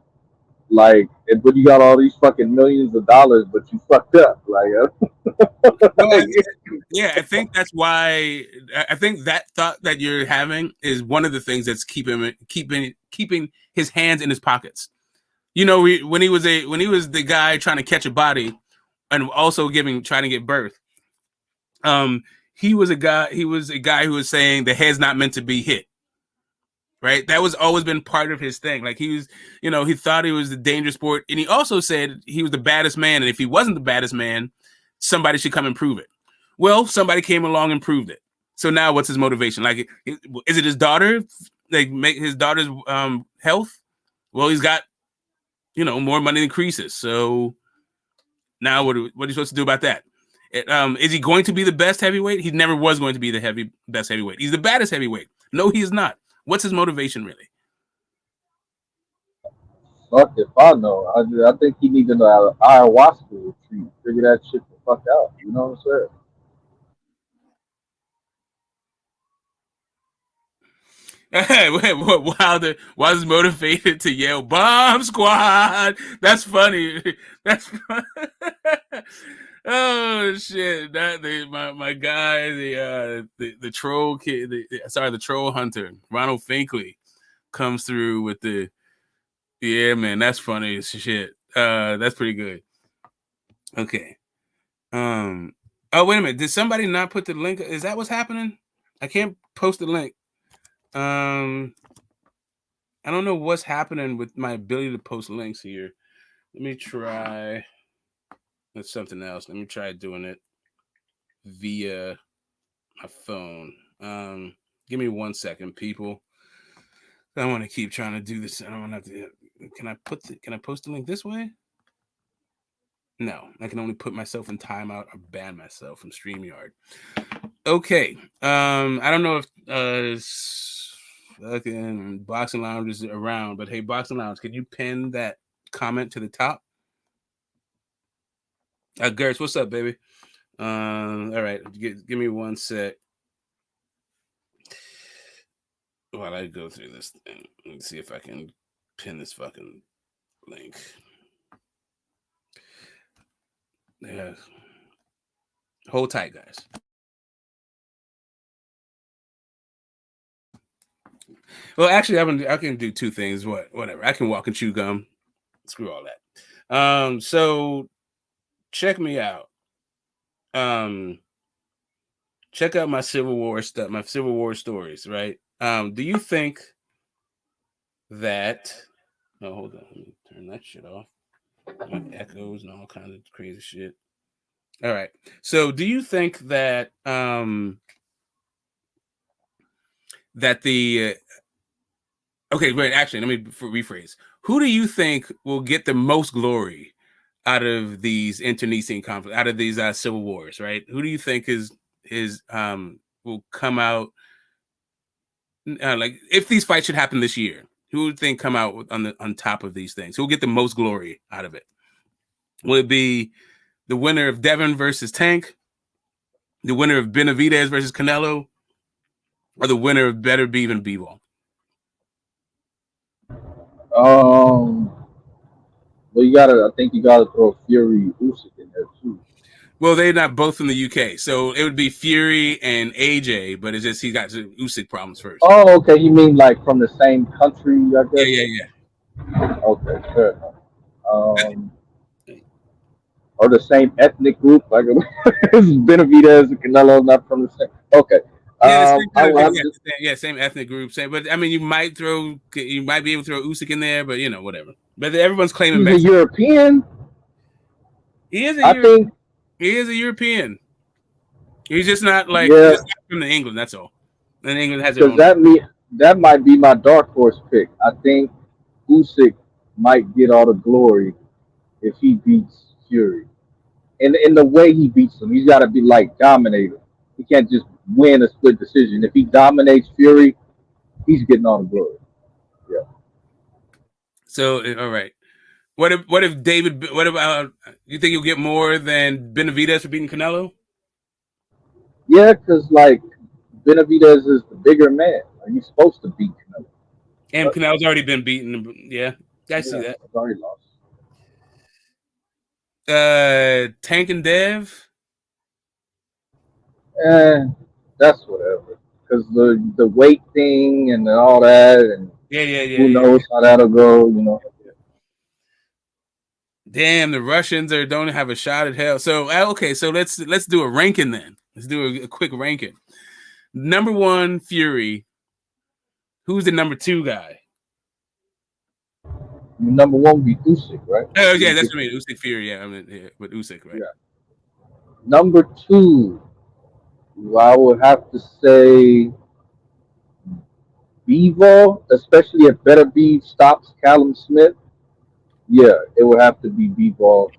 like, but you got all these fucking millions of dollars, but you fucked up. Well, Like yeah, I think that's why. I think that thought that you're having is one of the things that's keeping his hands in his pockets. You know, when he was the guy trying to catch a body and also trying to give birth. Um, he was a guy who was saying the head's not meant to be hit. Right, that was always been part of his thing. Like he was, he thought he was the dangerous sport, and he also said he was the baddest man. And if he wasn't the baddest man, somebody should come and prove it. Well, somebody came along and proved it. So now, what's his motivation? Like, is it his daughter? Like, make his daughter's health? Well, he's got more money than Croesus. So now, what are you supposed to do about that? Is he going to be the best heavyweight? He never was going to be the best heavyweight. He's the baddest heavyweight. No, he is not. What's his motivation really? fuck if I know. I think he needs an ayahuasca retreat. Figure that shit the fuck out. You know what I'm saying? Wilder's motivated to yell "Bomb Squad." That's funny. That's fun. Oh shit! My guy, the troll kid, the troll hunter, Ronald Finkley comes through with the yeah man. That's funny as shit. That's pretty good. Okay. Oh wait a minute. Did somebody not put the link? Is that what's happening? I can't post the link. Um. I don't know what's happening with my ability to post links here. Let me try. That's something else. Let me try doing it via my phone. Give me 1 second, people. I want to keep trying to do this. I don't want to have to. Can I post the link this way? No, I can only put myself in timeout or ban myself from StreamYard. Okay. I don't know if fucking Boxing Lounge is around, but hey, Boxing Lounge, can you pin that comment to the top? Gertz, what's up, baby? All right, give me 1 sec while I go through this thing. Let's see if I can pin this fucking link. Yeah. Hold tight, guys. Well, actually, I can do two things. Whatever. I can walk and chew gum. Screw all that. So check me out. Check out my Civil War stuff, my Civil War stories, right? Do you think that? No, hold on. Let me turn that shit off. My echoes and all kinds of crazy shit. All right. So, do you think that that the okay, wait, actually, let me rephrase. Who do you think will get the most glory out of these internecine conflicts, out of these civil wars, right? Who do you think is will come out like if these fights should happen this year? Who would think come out on top of these things? Who will get the most glory out of it? Will it be the winner of Devin versus Tank, the winner of Benavidez versus Canelo, or the winner of Better Beef and B-Ball? Well, I think you gotta throw Fury Usyk in there too. Well, they're not both from the UK, so it would be Fury and AJ, but it's just he got Usyk problems first. Oh, okay. You mean like from the same country? I guess. Yeah. Okay, fair enough. Or the same ethnic group, like Benavidez and Canelo, not from the same. Okay. Yeah, the same kind of, Just, same ethnic group, same. But I mean, you might be able to throw Usyk in there, but whatever. But everyone's claiming he's Mexico. a European. He is I think he is a European. He's just not like yeah, he's just not from England. That's all. And England has their because own. that might be my dark horse pick. I think Usyk might get all the glory if he beats Fury. And in the way he beats him, he's got to be like dominator. He can't just win a split decision. If he dominates Fury, he's getting all the glory. Yeah. So all right. What if David? What about you? Think you'll get more than Benavidez for beating Canelo? Yeah, because like Benavidez is the bigger man. He's supposed to beat Canelo. And Canelo's already been beaten. Yeah, I see that. He's already lost. Tank and Dev. That's whatever. Because the weight thing and all that, and who knows how that'll go. Damn, the Russians don't have a shot at hell. So okay, so let's do a ranking then. Let's do a quick ranking. Number 1, Fury. Who's the number 2 guy? Number 1 would be Usyk, right? Oh yeah, that's what I mean. Usyk Fury, yeah, with Usyk, right? Yeah. Number 2, I would have to say Bevo, especially if Better Beef stops Callum Smith. Yeah, it would have to be Bevo.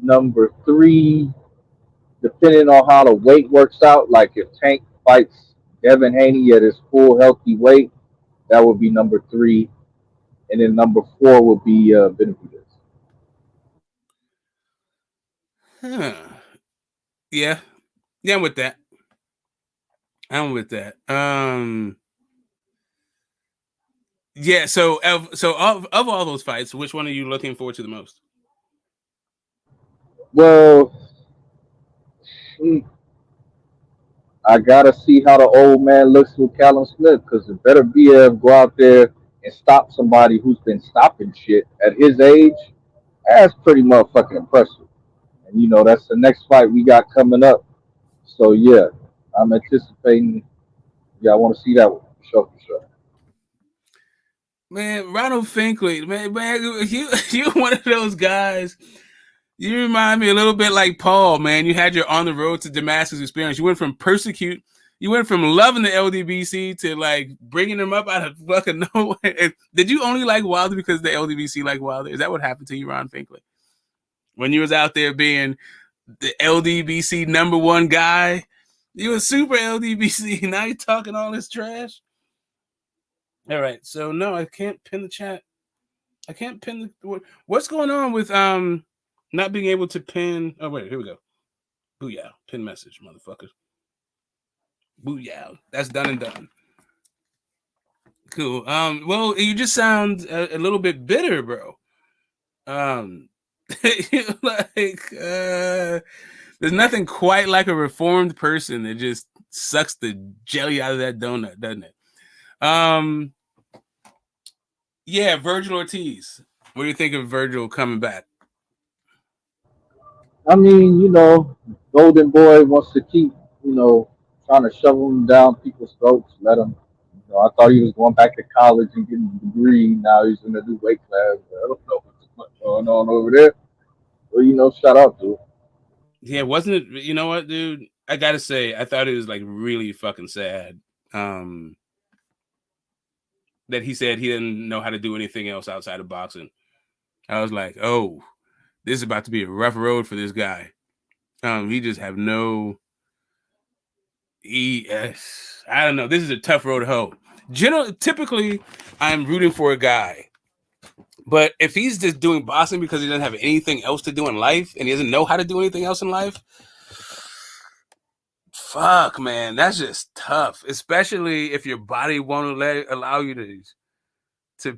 Number 3, depending on how the weight works out, like if Tank fights Devin Haney at his full healthy weight, that would be number 3. And then number 4 would be Benavidez. Huh. Yeah, I'm with that. Yeah. So of all those fights, which one are you looking forward to the most? Well, I gotta see how the old man looks with Callum Smith because it better be go out there and stop somebody who's been stopping shit at his age. That's pretty motherfucking impressive. And that's the next fight we got coming up. So yeah, I'm anticipating. Yeah, I want to see that one for sure. Man, Ronald Finkley, man, you one of those guys. You remind me a little bit like Paul, man. You had your on the road to Damascus experience. You went from loving the LDBC to like bringing them up out of fucking nowhere. Did you only like Wilder because the LDBC like Wilder? Is that what happened to you, Ron Finkley? When you was out there being the LDBC number 1 guy, you were super LDBC. Now you're talking all this trash. All right, so no, I can't pin the chat. I can't pin the. What's going on with not being able to pin? Oh wait, here we go. Booyah, pin message, motherfuckers. Booyah, that's done and done. Cool. Well, you just sound a little bit bitter, bro. There's nothing quite like a reformed person that just sucks the jelly out of that donut, doesn't it? Yeah, Virgil Ortiz. What do you think of Virgil coming back? I mean, Golden Boy wants to keep, trying to shove him down people's throats. Let him. I thought he was going back to college and getting a degree. Now he's in a new weight class. I don't know what's going on over there. Well, shout out to him. Yeah, wasn't it? You know what, dude? I gotta say, I thought it was like really fucking sad. That he said he didn't know how to do anything else outside of boxing. I was like, oh, this is about to be a rough road for this guy. He just have no. I don't know. This is a tough road to hoe. Typically, I'm rooting for a guy, but if he's just doing boxing because he doesn't have anything else to do in life and he doesn't know how to do anything else in life, fuck, man, that's just tough. Especially if your body won't allow you to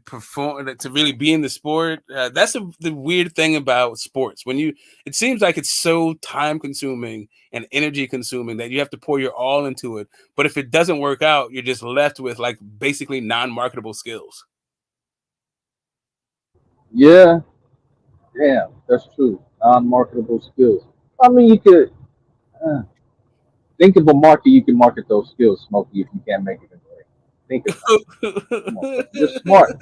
perform, to really be in the sport. That's the weird thing about sports. It seems like it's so time consuming and energy consuming that you have to pour your all into it. But if it doesn't work out, you're just left with like basically non-marketable skills. Yeah, that's true. Non-marketable skills. I mean, you could think of a market you can market those skills, Smokey, if you can't make it in the ring. Think about it. Come on, you're smart.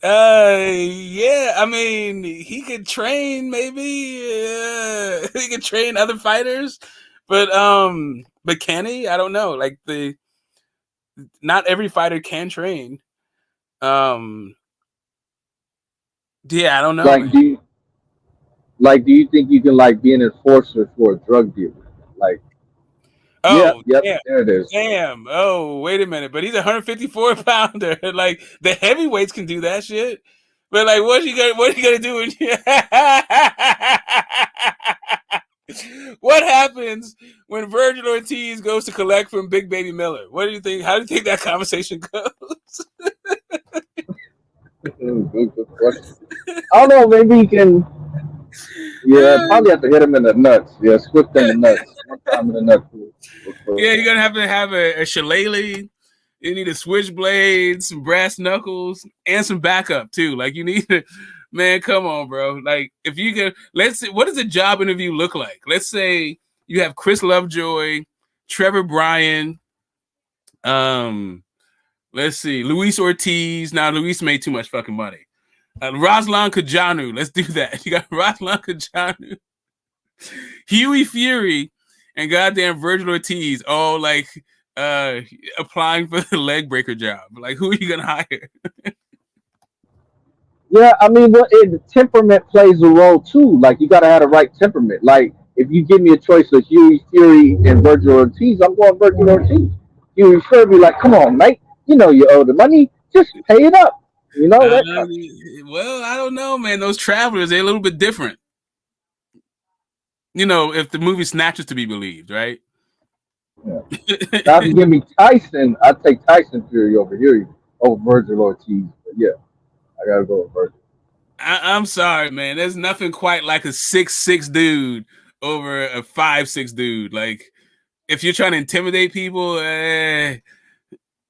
Yeah, I mean, he could train maybe. He could train other fighters, but can he? I don't know. Like not every fighter can train. Yeah, I don't know. Like, do you think you can like be an enforcer for a drug dealer? Like, oh, yep, damn, there it is. damn. Oh, wait a minute, but he's a 154 pounder. Like the heavyweights can do that shit. But like, what are you gonna do when you... What happens when Vergil Ortiz goes to collect from Big Baby Miller? What do you think? How do you think that conversation goes? Good question. I don't know. Maybe he can. Yeah, probably have to hit him in the nuts. Yeah, swift in the nuts. One time in the nuts. Yeah, you're gonna have to have a shillelagh. You need a switchblade, some brass knuckles, and some backup too. Like you need to, man, come on, bro. Like if you can, let's see, what does a job interview look like? Let's say you have Chris Lovejoy, Trevor Bryan, let's see, Luis Ortiz. Now Luis made too much fucking money. Ruslan Kajanu, let's do that. You got Ruslan Kajanu, Huey Fury, and goddamn Vergil Ortiz all like applying for the leg breaker job. Like, who are you gonna hire? Yeah, I mean, temperament plays a role too. Like, you gotta have the right temperament. Like, if you give me a choice of Huey Fury and Vergil Ortiz, I'm going Vergil Ortiz. Huey Fury be like, "Come on, mate. You know you owe the money. Just pay it up." You know that. Well, I don't know, man. Those travelers, they're a little bit different. You know, if the movie Snatch is to be believed, right? Yeah. Now, if you give me Tyson, I'd take Tyson Fury over here over Vergil Ortiz. But yeah, I gotta go with Vergil. I'm sorry, man. There's nothing quite like a 6'6" dude over a 5'6" dude. Like, if you're trying to intimidate people,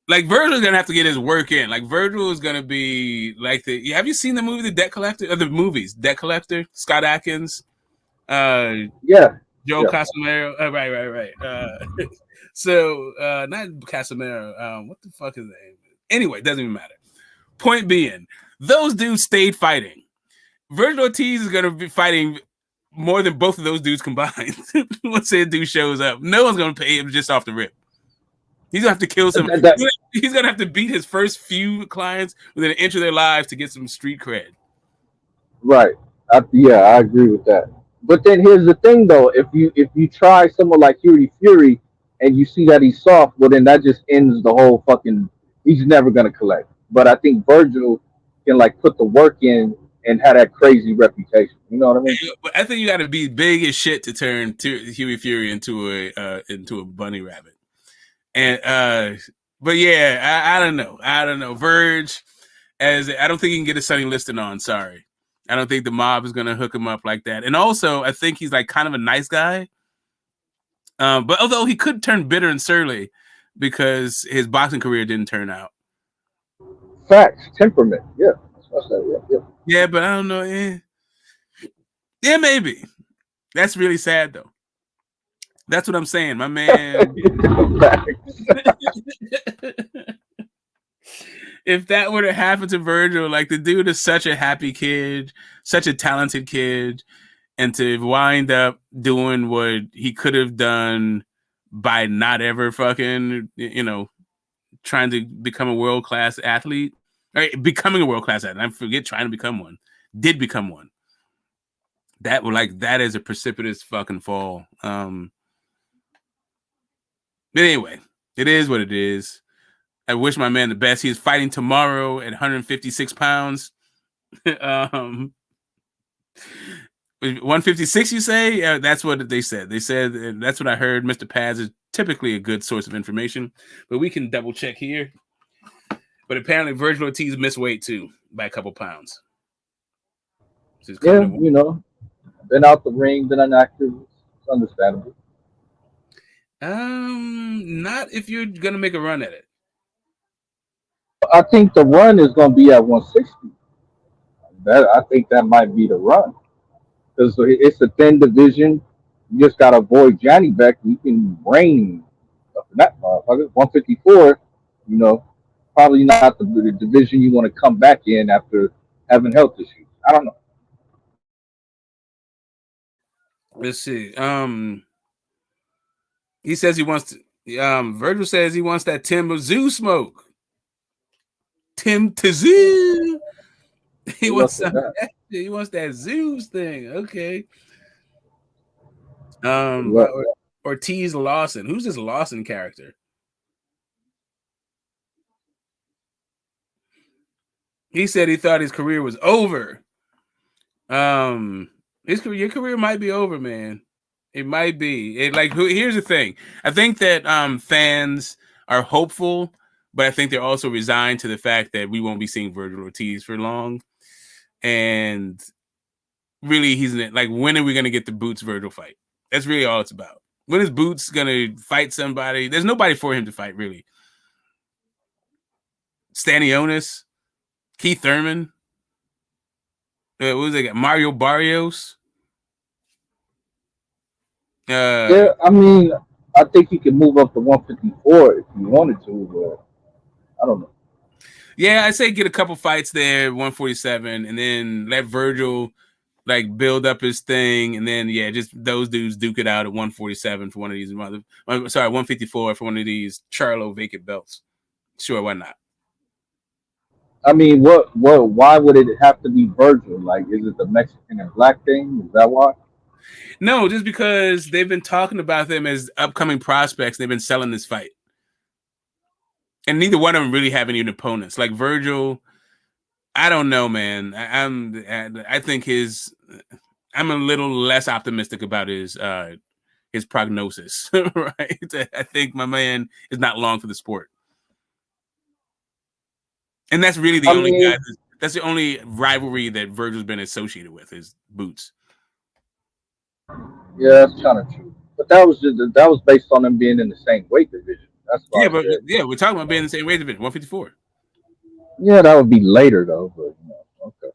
like Vergil's gonna have to get his work in. Like Vergil is gonna be like have you seen the movie The Debt Collector? Or the movies Debt Collector? Scott Adkins, Yeah. Joe Casimiro. Right. So not Casimiro. What the fuck is the name? Anyway, doesn't even matter. Point being, those dudes stayed fighting. Vergil Ortiz is gonna be fighting more than both of those dudes combined. Let's say a dude shows up, no one's gonna pay him just off the rip. He's gonna have to kill some. He's gonna have to beat his first few clients within an inch of their lives to get some street cred. Right. I agree with that. But then here's the thing, though: if you try someone like Huey Fury and you see that he's soft, well, then that just ends the whole fucking. He's never gonna collect. But I think Vergil can like put the work in and have that crazy reputation. You know what I mean? I think you got to be big as shit to turn Huey Fury into a bunny rabbit. And but yeah, I don't know. Verge, I don't think he can get a Sonny Liston on. Sorry. I don't think the mob is gonna hook him up like that. And also, I think he's like kind of a nice guy. But although he could turn bitter and surly because his boxing career didn't turn out. Facts, temperament. Yeah, that's what I said. Yeah. Yeah, but I don't know. Yeah, maybe. That's really sad though. That's what I'm saying, my man. If that were to happen to Vergil, like the dude is such a happy kid, such a talented kid, and to wind up doing what he could have done by not ever fucking, trying to become a world-class athlete, or becoming a world-class athlete. I forget trying to become one. Did become one. That is a precipitous fucking fall. But anyway, it is what it is. I wish my man the best. He's fighting tomorrow at 156 pounds. 156, you say? Yeah, that's what they said. They said, and that's what I heard. Mr. Paz is typically a good source of information, but we can double check here. But apparently, Vergil Ortiz missed weight too by a couple pounds. So yeah, been out the ring, been inactive. It's understandable. Not if you're gonna make a run at it. I think the run is going to be at 160. I think that might be the run because it's a thin division. You just got to avoid Johnny Beck. You can reign up in that motherfucker. 154, probably not the division you want to come back in after having health issues. I don't know. Let's see. He says he wants to. Vergil says he wants that Tim Zoo smoke. Tim Tazoo. He wants some. He wants that Zeus thing. Okay. Ortiz Lawson. Who's this Lawson character? He said he thought his career was over. Your career might be over, man. It might be. Here's the thing. I think that fans are hopeful, but I think they're also resigned to the fact that we won't be seeing Vergil Ortiz for long. And really, he's like, when are we going to get the Boots Vergil fight? That's really all it's about. When is Boots going to fight somebody? There's nobody for him to fight, really. Stanionis, Keith Thurman, what was it? Mario Barrios. Yeah, I mean, I think he can move up to 154 if he wanted to, but I don't know. Yeah, I say get a couple fights there, 147, and then let Vergil build up his thing, and then just those dudes duke it out at 147 for one of these 154 for one of these Charlo vacant belts. Sure, why not? I mean, why would it have to be Vergil? Like, is it the Mexican and black thing? Is that why? No, just because they've been talking about them as upcoming prospects. They've been selling this fight. And neither one of them really have any opponents. Like Vergil, I don't know, man. I think I'm a little less optimistic about his prognosis, right? I think my man is not long for the sport. And that's really the only guy. That's the only rivalry that Vergil's been associated with is Boots. Yeah, that's kind of true. But that was based on them being in the same weight division. That's why. We're talking about being in the same weight division, 154. Yeah, that would be later though. But okay.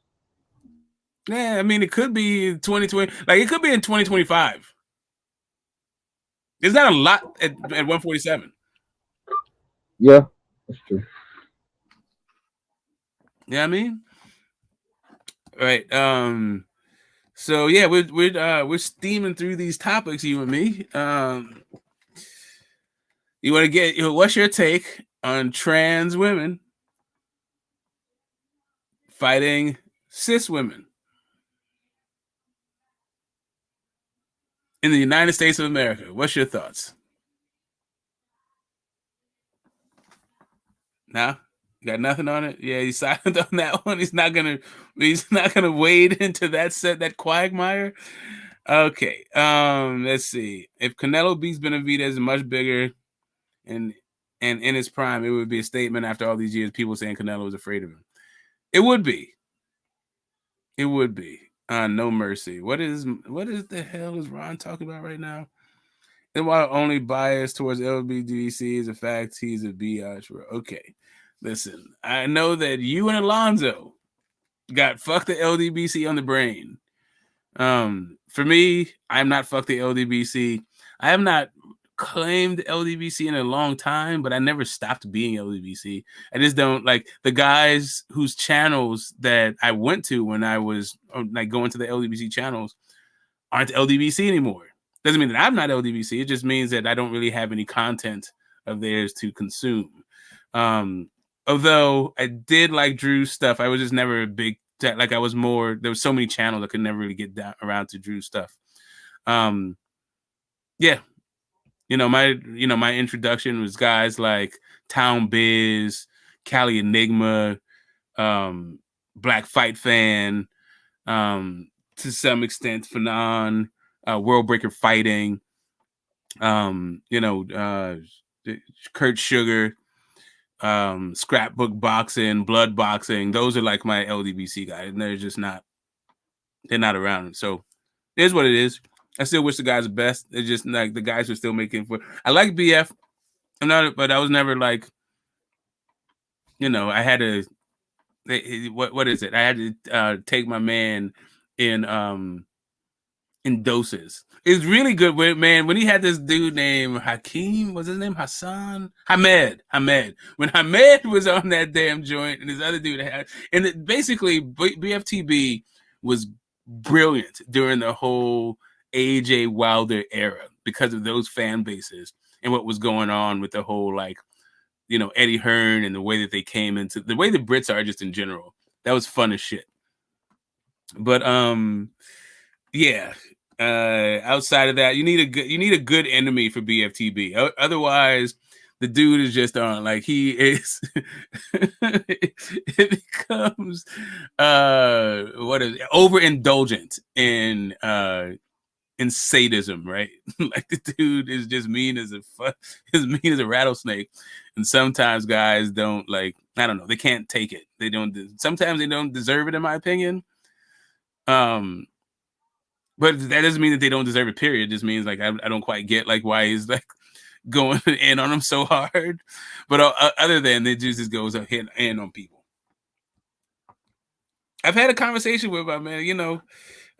Yeah, I mean, it could be 2020. It could be in 2025. There's not a lot at 147. Yeah, that's true. Yeah, I mean, right. So yeah, we're steaming through these topics, you and me. You want to get what's your take on trans women fighting cis women in the United States of America? What's your thoughts? Nah, you got nothing on it. Yeah, he's silent on that one. He's not gonna wade into that quagmire. Okay. Let's see. If Canelo beats Benavidez much bigger and in his prime, it would be a statement after all these years, people saying Canelo is afraid of him. It would be. It would be. No mercy. What is the hell is Ron talking about right now? And while only bias towards LBDC is a fact, he's a biatch. Okay, listen. I know that you and Alonzo got fuck the LDBC on the brain. For me, I'm not fuck the LDBC. I have not claimed LDBC in a long time, but I never stopped being LDBC. I just don't like the guys whose channels that I went to when I was like going to the LDBC channels aren't LDBC anymore. Doesn't mean that I'm not LDBC. It just means that I don't really have any content of theirs to consume. Although I did like Drew's stuff, I was just never a big like I was more. There was so many channels I could never really get around to Drew's stuff. Yeah, my introduction was guys like Town Biz, Cali Enigma, Black Fight Fan, to some extent Fanon, World Breaker Fighting, Kurt Sugar, Scrapbook Boxing, Blood Boxing. Those are like my LDBC guys, and they're not around. So it is what it is. I still wish the guys the best. It's just like the guys are still making for. I like BF. But I was never like, I had to. What is it? I had to take my man in doses. It's really good, man. When he had this dude named Hakeem, was his name Hassan? Hamed. When Hamed was on that damn joint, and this other dude had, and basically BFTB was brilliant during the whole AJ Wilder era because of those fan bases and what was going on with the whole Eddie Hearn and the way that they came into the way the Brits are just in general. That was fun as shit. But yeah. Outside of that, you need a good enemy for BFTB. Otherwise, the dude is just on he is. It becomes overindulgent in sadism, right? Like the dude is just mean as a rattlesnake, and sometimes guys don't I don't know, they can't take it. Sometimes they don't deserve it, in my opinion. But that doesn't mean that they don't deserve it, period. It just means I don't quite get why he's going in on them so hard. But other than it just goes in on people. I've had a conversation with my man,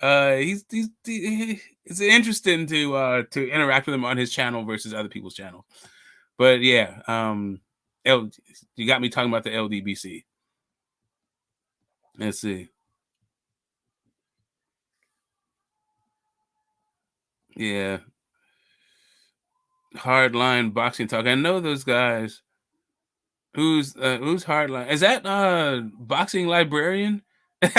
it's interesting to interact with him on his channel versus other people's channel. But yeah, you got me talking about the LDBC. Let's see. Yeah. Hardline boxing talk. I know those guys. Who's hardline? Is that boxing librarian? You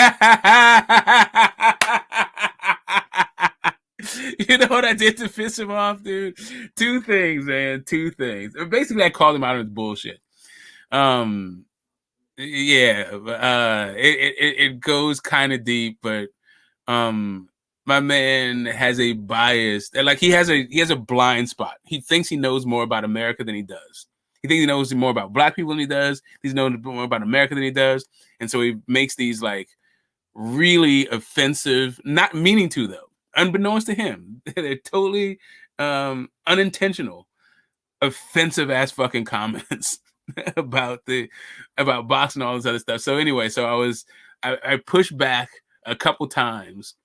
know what I did to piss him off, dude? Two things, man. Two things. Basically, I called him out on his bullshit. Yeah. It goes kind of deep, but my man has a bias. He has a blind spot. He thinks he knows more about America than he does. He thinks he knows more about Black people than he does. He's known more about America than he does, and so he makes these really offensive, not meaning to though, unbeknownst to him, they're totally unintentional, offensive ass fucking comments about boxing and all this other stuff. So anyway, I pushed back a couple times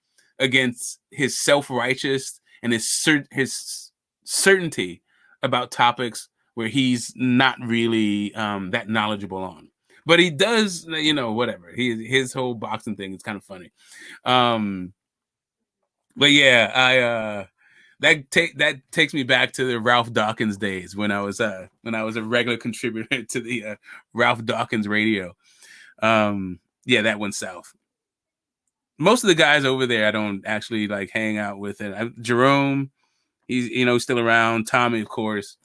against his self-righteous and his certainty about topics where he's not really that knowledgeable on. But he does, whatever. His whole boxing thing is kind of funny. But yeah, that takes me back to the Ralph Dawkins days when I was a regular contributor to the Ralph Dawkins radio. Yeah, that went south. Most of the guys over there I don't actually hang out with. And Jerome, he's still around. Tommy, of course.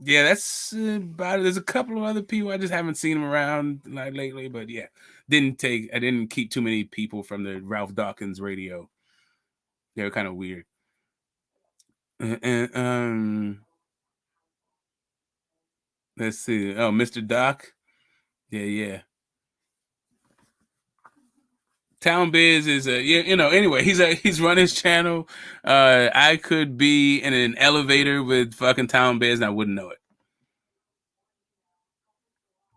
Yeah, that's about it. There's a couple of other people I just haven't seen them around lately, but yeah, I didn't keep too many people from the Ralph Dawkins radio. They were kind of weird. Let's see. Oh, Mr. Doc. Yeah. Town Biz is anyway, he's run his channel. I could be in an elevator with fucking Town Biz and I wouldn't know it.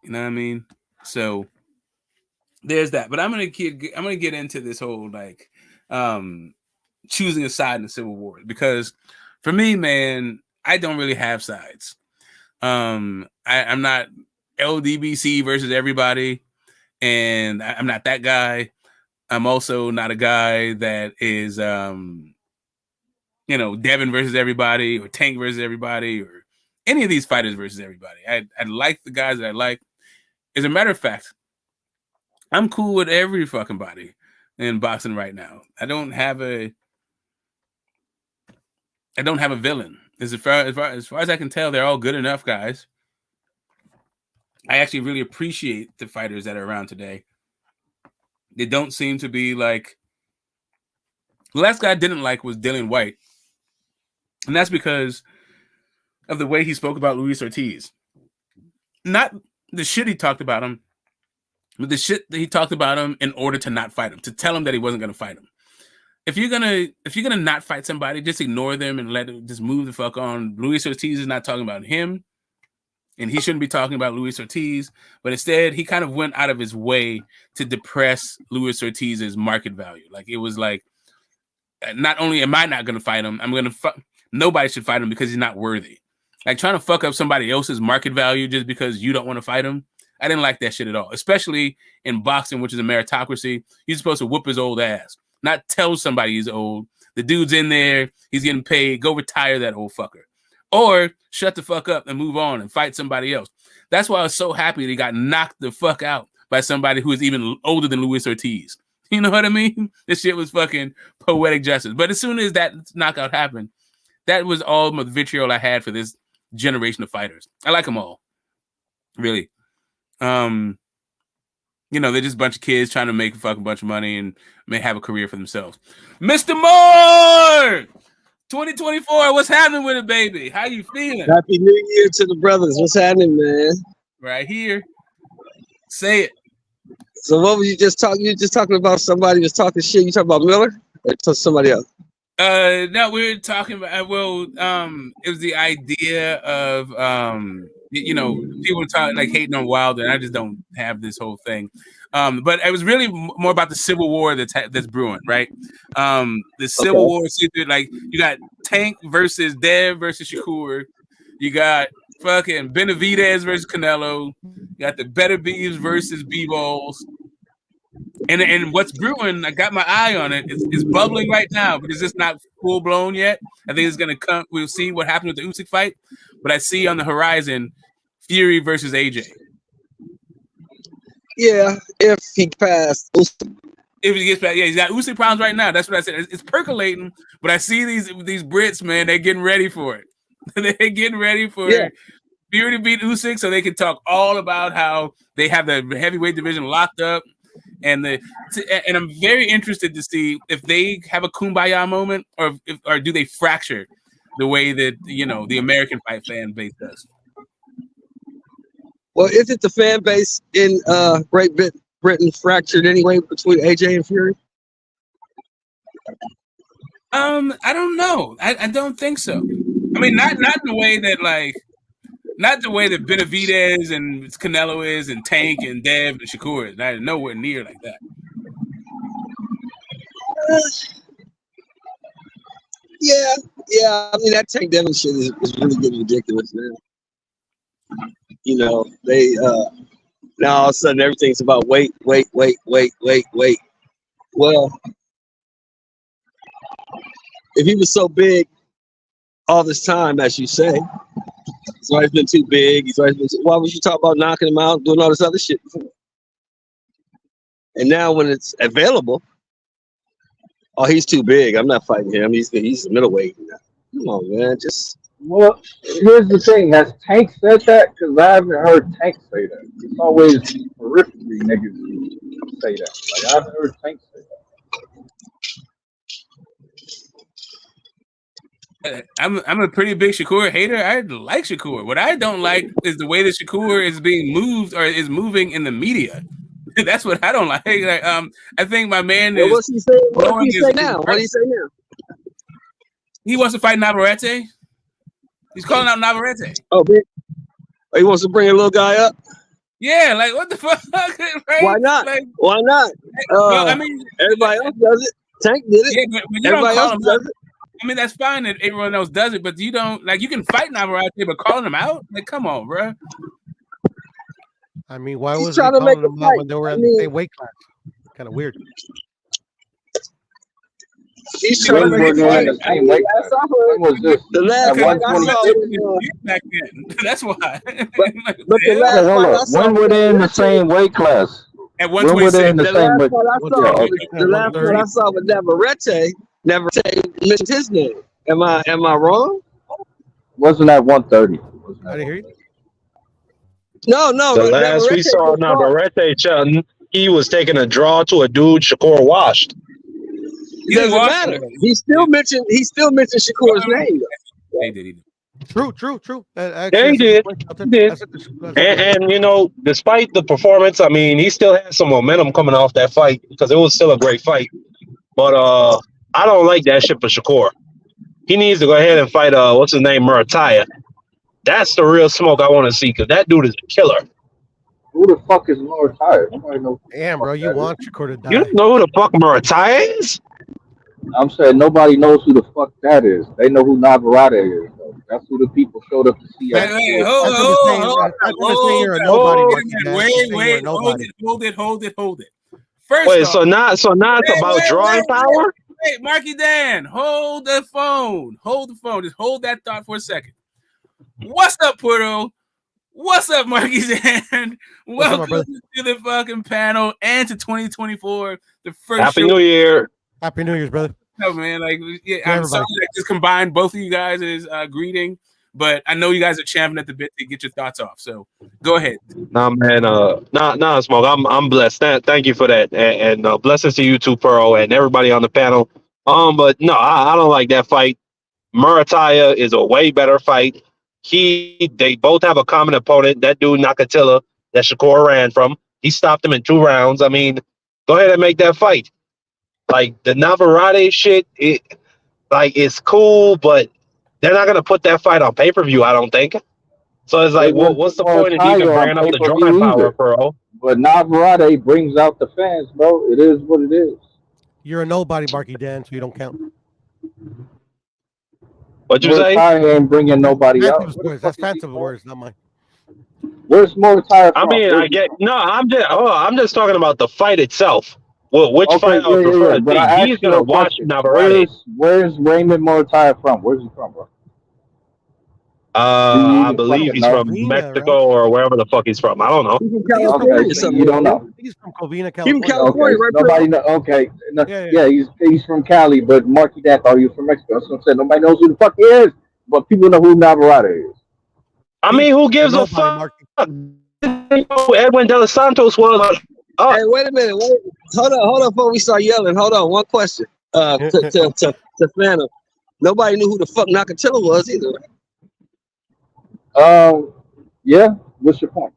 You know what I mean? So there's that. But I'm gonna get into this whole like choosing a side in the Civil War, because for me, man, I don't really have sides. I'm not LDBC versus everybody, and I'm not that guy. I'm also not a guy that is Devin versus everybody, or Tank versus everybody, or any of these fighters versus everybody. I like the guys that I like. As a matter of fact, I'm cool with every fucking body in boxing right now. I don't have a villain. As far as I can tell, they're all good enough guys. I actually really appreciate the fighters that are around today. They don't seem to be like... The last guy I didn't like was Dillian White. And that's because of the way he spoke about Luis Ortiz. Not the shit he talked about him, but the shit that he talked about him in order to not fight him, to tell him that he wasn't going to fight him. If you're gonna not fight somebody, just ignore them and let it just move the fuck on. Luis Ortiz is not talking about him, and he shouldn't be talking about Luis Ortiz. But instead, he kind of went out of his way to depress Luis Ortiz's market value. Like, it was like, not only am I not gonna fight him, nobody should fight him because he's not worthy. Like, trying to fuck up somebody else's market value just because you don't want to fight him. I didn't like that shit at all, especially in boxing, which is a meritocracy. You're supposed to whoop his old ass, not tell somebody he's old. The dude's in there, he's getting paid. Go retire that old fucker. Or shut the fuck up and move on and fight somebody else. That's why I was so happy that he got knocked the fuck out by somebody who is even older than Luis Ortiz. You know what I mean? This shit was fucking poetic justice. But as soon as that knockout happened, that was all the vitriol I had for this generation of fighters. I like them all. Really. They're just a bunch of kids trying to make a fucking bunch of money and may have a career for themselves. Mr. Moore! 2024, what's happening with it, baby? How you feeling? Happy New Year to the brothers. What's happening, man? Right here. Say it. So what were you just talking? You were just talking about somebody was talking shit. You talking about Miller or to somebody else? No, we were talking about, it was the idea of, people talk like hating on Wilder, and I just don't have this whole thing. But it was really more about the Civil War that's brewing, right? The Civil War, like, you got Tank versus Dev versus Shakur. You got fucking Benavidez versus Canelo. You got the Better Beeves versus B-Balls. And what's brewing, I got my eye on it. It's bubbling right now, but it's just not full blown yet. I think it's gonna come. We'll see what happens with the Usyk fight. But I see on the horizon Fury versus AJ. Yeah, if he passed. If he gets back, yeah, he's got Usyk problems right now. That's what I said. It's percolating, but I see these Brits, man. They're getting ready for it. They're getting ready for Fury to beat Usyk, so they can talk all about how they have the heavyweight division locked up. And I'm very interested to see if they have a kumbaya moment, or do they fracture the way that the American fight fan base does. Well, isn't the fan base in Great Britain fractured anyway between AJ and Fury? I don't know. I don't think so. I mean, not in the way that not the way that Benavidez and Canelo is, and Tank and Dev and Shakur is. Not nowhere near like that. Yeah. I mean, that Tank Devin shit is really getting ridiculous, man. They now all of a sudden everything's about wait. Well, if he was so big all this time, as you say, he's always been too big. Why would you talk about knocking him out, doing all this other shit before? And now when it's available, oh, he's too big. I'm not fighting him. He's a middleweight. Come on, man. Well, here's the thing. Has Tank said that? Because I haven't heard Tank say that. It's always horrifically niggas say that. Like, I haven't heard Tank say that. I'm a pretty big Shakur hater. I like Shakur. What I don't like is the way that Shakur is being moved, or is moving in the media. That's what I don't like. I think my man Well, is. what's he say? What knowing do you say his now? What do you say now? He wants to fight Navarrete. He's calling out Navarrete. Oh, he wants to bring a little guy up. Yeah, like what the fuck? Right? Why not? Like, Why not? well, I mean, Everybody else does it. Tank did it. yeah, but you don't Everybody call else him does out. it. I mean, that's fine that everyone else does it, but you don't like. You can fight Navarrete, but calling him out, like, come on, bro. I mean, why He's was he trying to make calling a them out fight. when they were I at mean- the same weight class? Kind of weird. He's When trying to When make were a they in fight. the same weight class? That's all. When was this? The last At fight I 120. saw was, back then. That's why. But the Yeah. last Hold fight I up. saw When were they in the same weight class? At When were they 126. in the The same last weight? fight I saw, Yeah, was- the last fight I saw with Navarrete mentioned his name. Am I wrong? Wasn't at 130. Wasn't I at didn't hear you. No. The last we Navarrete saw just fought. Navarrete Chutton, he was taking a draw to a dude Shakur washed. He didn't Doesn't watch matter. it. He still mentioned Shakur's name. Though. He did. True. Yeah, he did. He did. And you know, despite the performance, I mean, he still had some momentum coming off that fight because it was still a great fight. But I don't like that shit for Shakur. He needs to go ahead and fight what's his name, Murataya. That's the real smoke I want to see because that dude is a killer. Who the fuck is more tired? Nobody knows. Damn, bro, you want Shakur to die? You don't know who the fuck Murataya is? I'm saying nobody knows who the fuck that is. They know who Navarrete is. Though. That's who the people showed up to see. Wait, hold That's what I'm saying. That's what I'm saying. You're a nobody, on. Marky Dan. You're saying you're a nobody. Hold it. First Wait, off, so now it's about drawing power? Wait, Marky Dan, hold the phone. Just hold that thought for a second. What's up, Puerto? What's up, Marky Dan? Welcome to the fucking panel and to 2024, the first Happy show. New Year. Happy New Year's, brother. No, man, like, yeah, I'm everybody. sorry I just combined both of you guys' greeting, but I know you guys are champing at the bit to get your thoughts off. So go ahead. Nah, man. Nah, Smoke. I'm blessed. Thank you for that, and blessings to you too, Pearl, and everybody on the panel. But no, I don't like that fight. Murataya is a way better fight. They both have a common opponent. That dude Nakatila that Shakur ran from. He stopped him in 2 rounds. I mean, go ahead and make that fight. Like the Navarrete shit, it's cool, but they're not gonna put that fight on pay-per-view, I don't think. So it's like, what's the point of even bringing up the drawing power, bro? But Navarrete brings out the fans, bro. It is what it is. You're a nobody, Marky Dan, so you don't count. What'd you say? Murataya ain't bringing nobody out. That's fanciful words, not mine. Where's Murataya I from? mean, I'm just talking about the fight itself. Well, which fight I would prefer to see? He's gonna watch Navarrete. Where's Raymond Murataya from? Where's he from, bro? I believe he's from Mexico or wherever the fuck he's from. I don't know. He's from California. Okay, so you don't know. He's from Covina, He's from California. California, right? Nobody know. Okay, no, Yeah. he's from Cali, but Marky Dan thought he was from Mexico. That's what I'm saying. Nobody knows who the fuck he is, but people know who Navarrete is. I mean, who gives a fuck? Edwin De Los Santos was. Hey, wait a minute. Hold on before we start yelling. Hold on. One question. To Phantom. Nobody knew who the fuck Nakatila was either, right? Yeah. What's your point?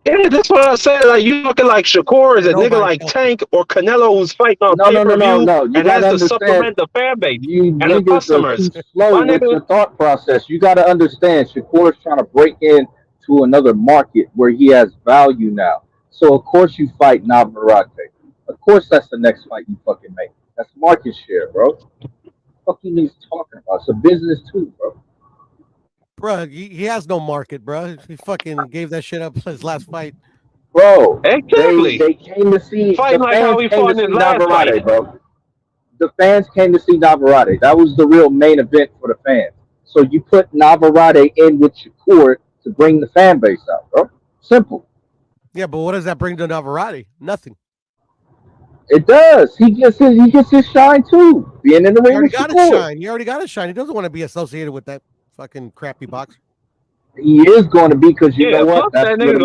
Yeah, that's what I said. Like, you looking like Shakur is a nigga like Tank or Canelo who's fighting on pay-per-view You and has to supplement the fan base you and the customers. Are too slow with your thought process. You got to understand, Shakur is trying to break into another market where he has value now. So of course you fight Navarrete. Of course that's the next fight you fucking make. That's market share, bro. What the fuck you need talking about? It's a business too, bro. Bro, he has no market, bro. He fucking gave that shit up his last fight. Bro, exactly. They came to see fighting like how he fought in his last Navarrete, fight, bro. The fans came to see Navarrete. That was the real main event for the fans. So you put Navarrete in with Shakur to bring the fan base out, bro. Simple. Yeah, but what does that bring to Navarrete? Nothing. It does. He gets his shine too. Being in the ring with Shakur. He already got his shine. He doesn't want to be associated with that fucking crappy boxer. He is going to be because you know what? That's where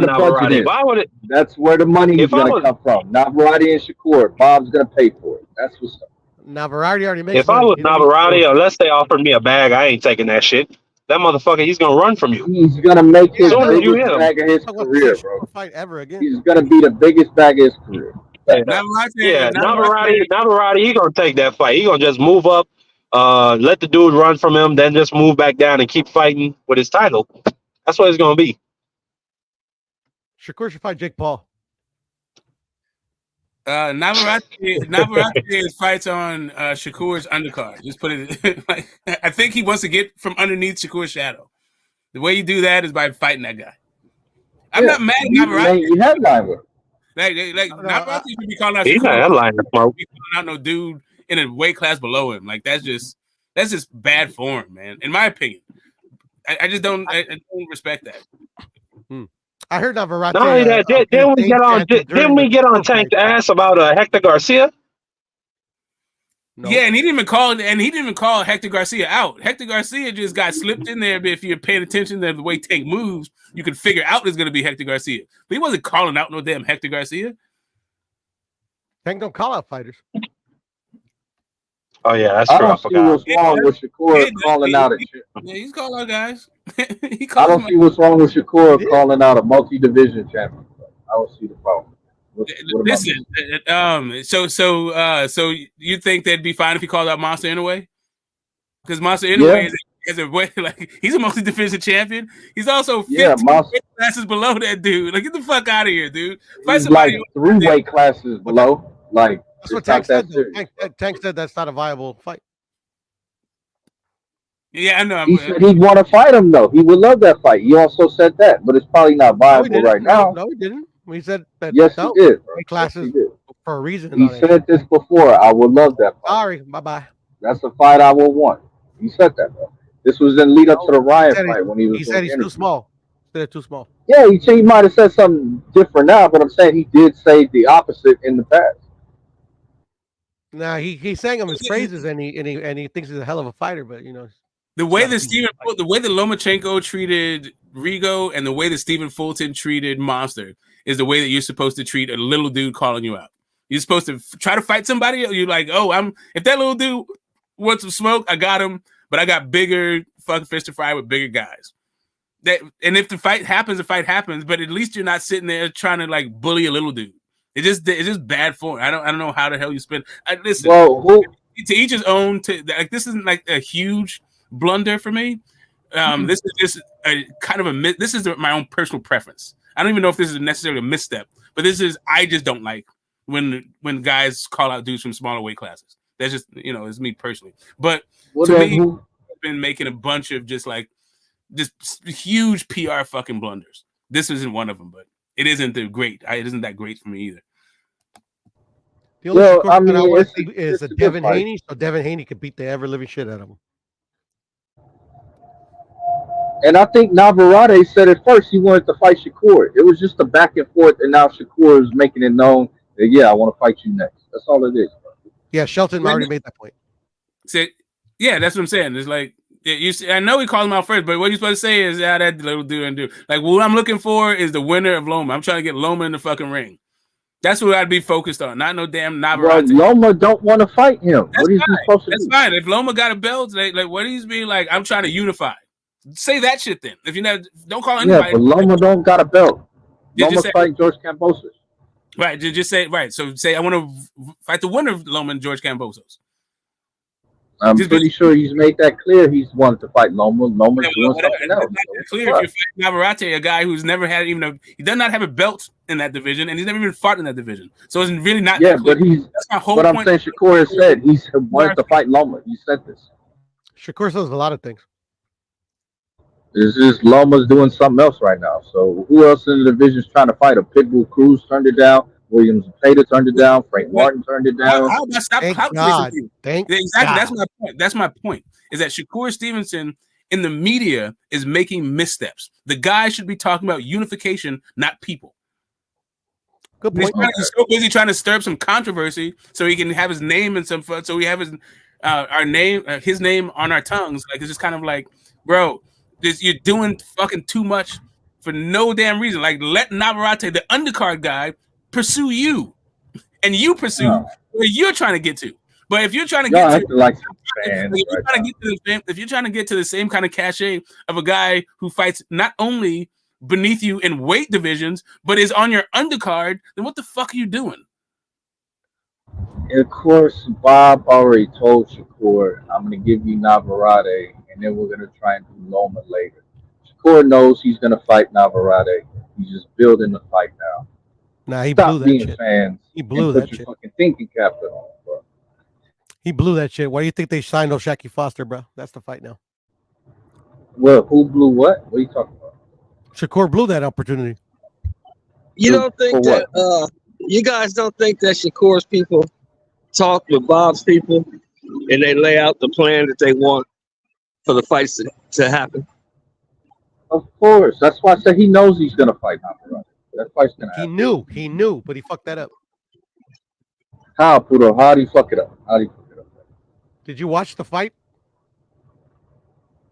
the budget is. Why would it? That's where the money is going to come from. Navarrete and Shakur. Bob's going to pay for it. That's what's up. Navarrete already makes If I was Navarrete, unless they offered me a bag, I ain't taking that shit. that motherfucker, he's gonna run from you. He's gonna make his Soon as you biggest hit him. bag of his I want to see a career, bro. Shakur fight ever again. He's gonna be the biggest bag of his career. Yeah, Navarrete, he gonna take that fight. He gonna just move up, let the dude run from him, then just move back down and keep fighting with his title. That's what it's gonna be. Shakur should fight Jake Paul. Navarrete fights on Shakur's undercard. Just put it like, I think he wants to get from underneath Shakur's shadow. The way you do that is by fighting that guy. I'm not mad at Navarrete. You headline with. Like Navarrete should be calling out He's Shakur. not headlining, smoke. Be calling out no dude in a weight class below him. Like that's just bad form, man. In my opinion, I just don't respect that. I heard Navarrete. Not only that, didn't we get on Tank's ass about Hector Garcia? No. Yeah, and he didn't even call Hector Garcia out. Hector Garcia just got slipped in there. But if you're paying attention to the way Tank moves, you can figure out it's going to be Hector Garcia. But he wasn't calling out no damn Hector Garcia. Tank don't call out fighters. Oh yeah, that's true. I see what's wrong with Shakur calling out a shit. Yeah, he's calling out guys. I don't see what's wrong with Shakur calling out a multi-division champion. I don't see the problem. Listen, so you think that'd be fine if he called out Monster Inoue? Because Monster Inoue is a way, like he's a multi-division champion. He's also 15 weight classes below that dude. Like get the fuck out of here, dude. Fight somebody like 3 weight classes below. Like that's what Tank said. Tank said that's not a viable fight. Yeah, I know. He said he'd want to fight him though. He would love that fight. He also said that, but it's probably not viable right now. No, he didn't. We said that. Yes, he did. Classes for a reason. He said this before. I would love that fight. Sorry, bye. That's a fight I would want. He said that though. This was in lead up to the Ryan fight when he was. He said he's too small. He said too small. Yeah, he might have said something different now, but I'm saying he did say the opposite in the past. Nah, he sang him his praises and he thinks he's a hell of a fighter, but you know. The way that Lomachenko treated Rigo and the way that Stephen Fulton treated Monster is the way that you're supposed to treat a little dude calling you out. You're supposed to try to fight somebody. You're like, if that little dude wants some smoke, I got him, but I got bigger fucking fish to fry with bigger guys. And if the fight happens, but at least you're not sitting there trying to like bully a little dude. It's just bad form. I don't know how the hell you spend. Listen, to each his own. This isn't like a huge blunder for me. This is just a kind of this is my own personal preference. I don't even know if this is necessarily a misstep, but I just don't like when guys call out dudes from smaller weight classes. That's just it's me personally. But to me, I've been making a bunch of just huge PR fucking blunders. This isn't one of them, but it isn't it isn't that great for me either. The only I want to see is a Devin Haney, so Devin Haney could beat the ever living shit out of him. And I think Navarrete said at first he wanted to fight Shakur. It was just a back and forth, and now Shakur is making it known that I want to fight you next. That's all it is. Yeah, Shelton already made that point. Yeah, that's what I'm saying. It's like I know he called him out first, but what you're supposed to say is that little dude and do. Like what I'm looking for is the winner of Loma. I'm trying to get Loma in the fucking ring. That's what I'd be focused on, not no damn Navarrete. Well, Loma don't want to fight him. What is he supposed to do? That's fine. If Loma got a belt, like what he's being like, I'm trying to unify. Say that shit then. If you don't call anybody. Yeah, but Loma don't got a belt. Loma fighting George Kambosos. Right. Just say right. So say I want to fight the winner of Loma and George Kambosos. I'm pretty sure he's made that clear. He's wanted to fight Loma. Loma's doing something else. It's clear if you fight Navarrete, a guy who's never had he does not have a belt in that division, and he's never even fought in that division. So it's really not. Yeah, but that's my whole point. I'm saying Shakur has said he's wanted to fight Loma. He said this. Shakur says a lot of things. It's just Loma's doing something else right now. So who else in the division is trying to fight him? Pitbull Cruz turned it down. Williams Tater turned it down. Frank Martin turned it down. How about stop Thank God. Exactly. God. That's my point. That's my point. Is that Shakur Stevenson in the media is making missteps. The guy should be talking about unification, not people. Good point. He's so busy trying to stir up some controversy so he can have his name and so we have his name on our tongues. Like it's just kind of like, bro, you're doing fucking too much for no damn reason. Like let Navarrete, the undercard guy, pursue you, and you pursue where you're trying to get to. But if you're trying to Y'all get to, acting like some fans if you're right trying now. to get to the same, if you're trying to get to the same kind of cachet of a guy who fights not only beneath you in weight divisions, but is on your undercard, then what the fuck are you doing? And of course, Bob already told Shakur, I'm going to give you Navarrete, and then we're going to try and do Loma later. Shakur knows he's going to fight Navarrete. He's just building the fight now. Nah, he Stop blew that being shit. fans He blew and put that your shit. fucking thinking cap on, bro. He blew that shit. Why do you think they signed O'Shaquie Foster, bro? That's the fight now. Well, who blew what? What are you talking about? Shakur blew that opportunity. You don't think For that you guys don't think that Shakur's people talk with Bob's people and they lay out the plan that they want for the fights to happen? Of course. That's why I said he knows he's going to fight Navarrete. That fight's going to happen. He knew, but he fucked that up. How, Puro? How do you fuck it up? How do you fuck it up? Did you watch the fight?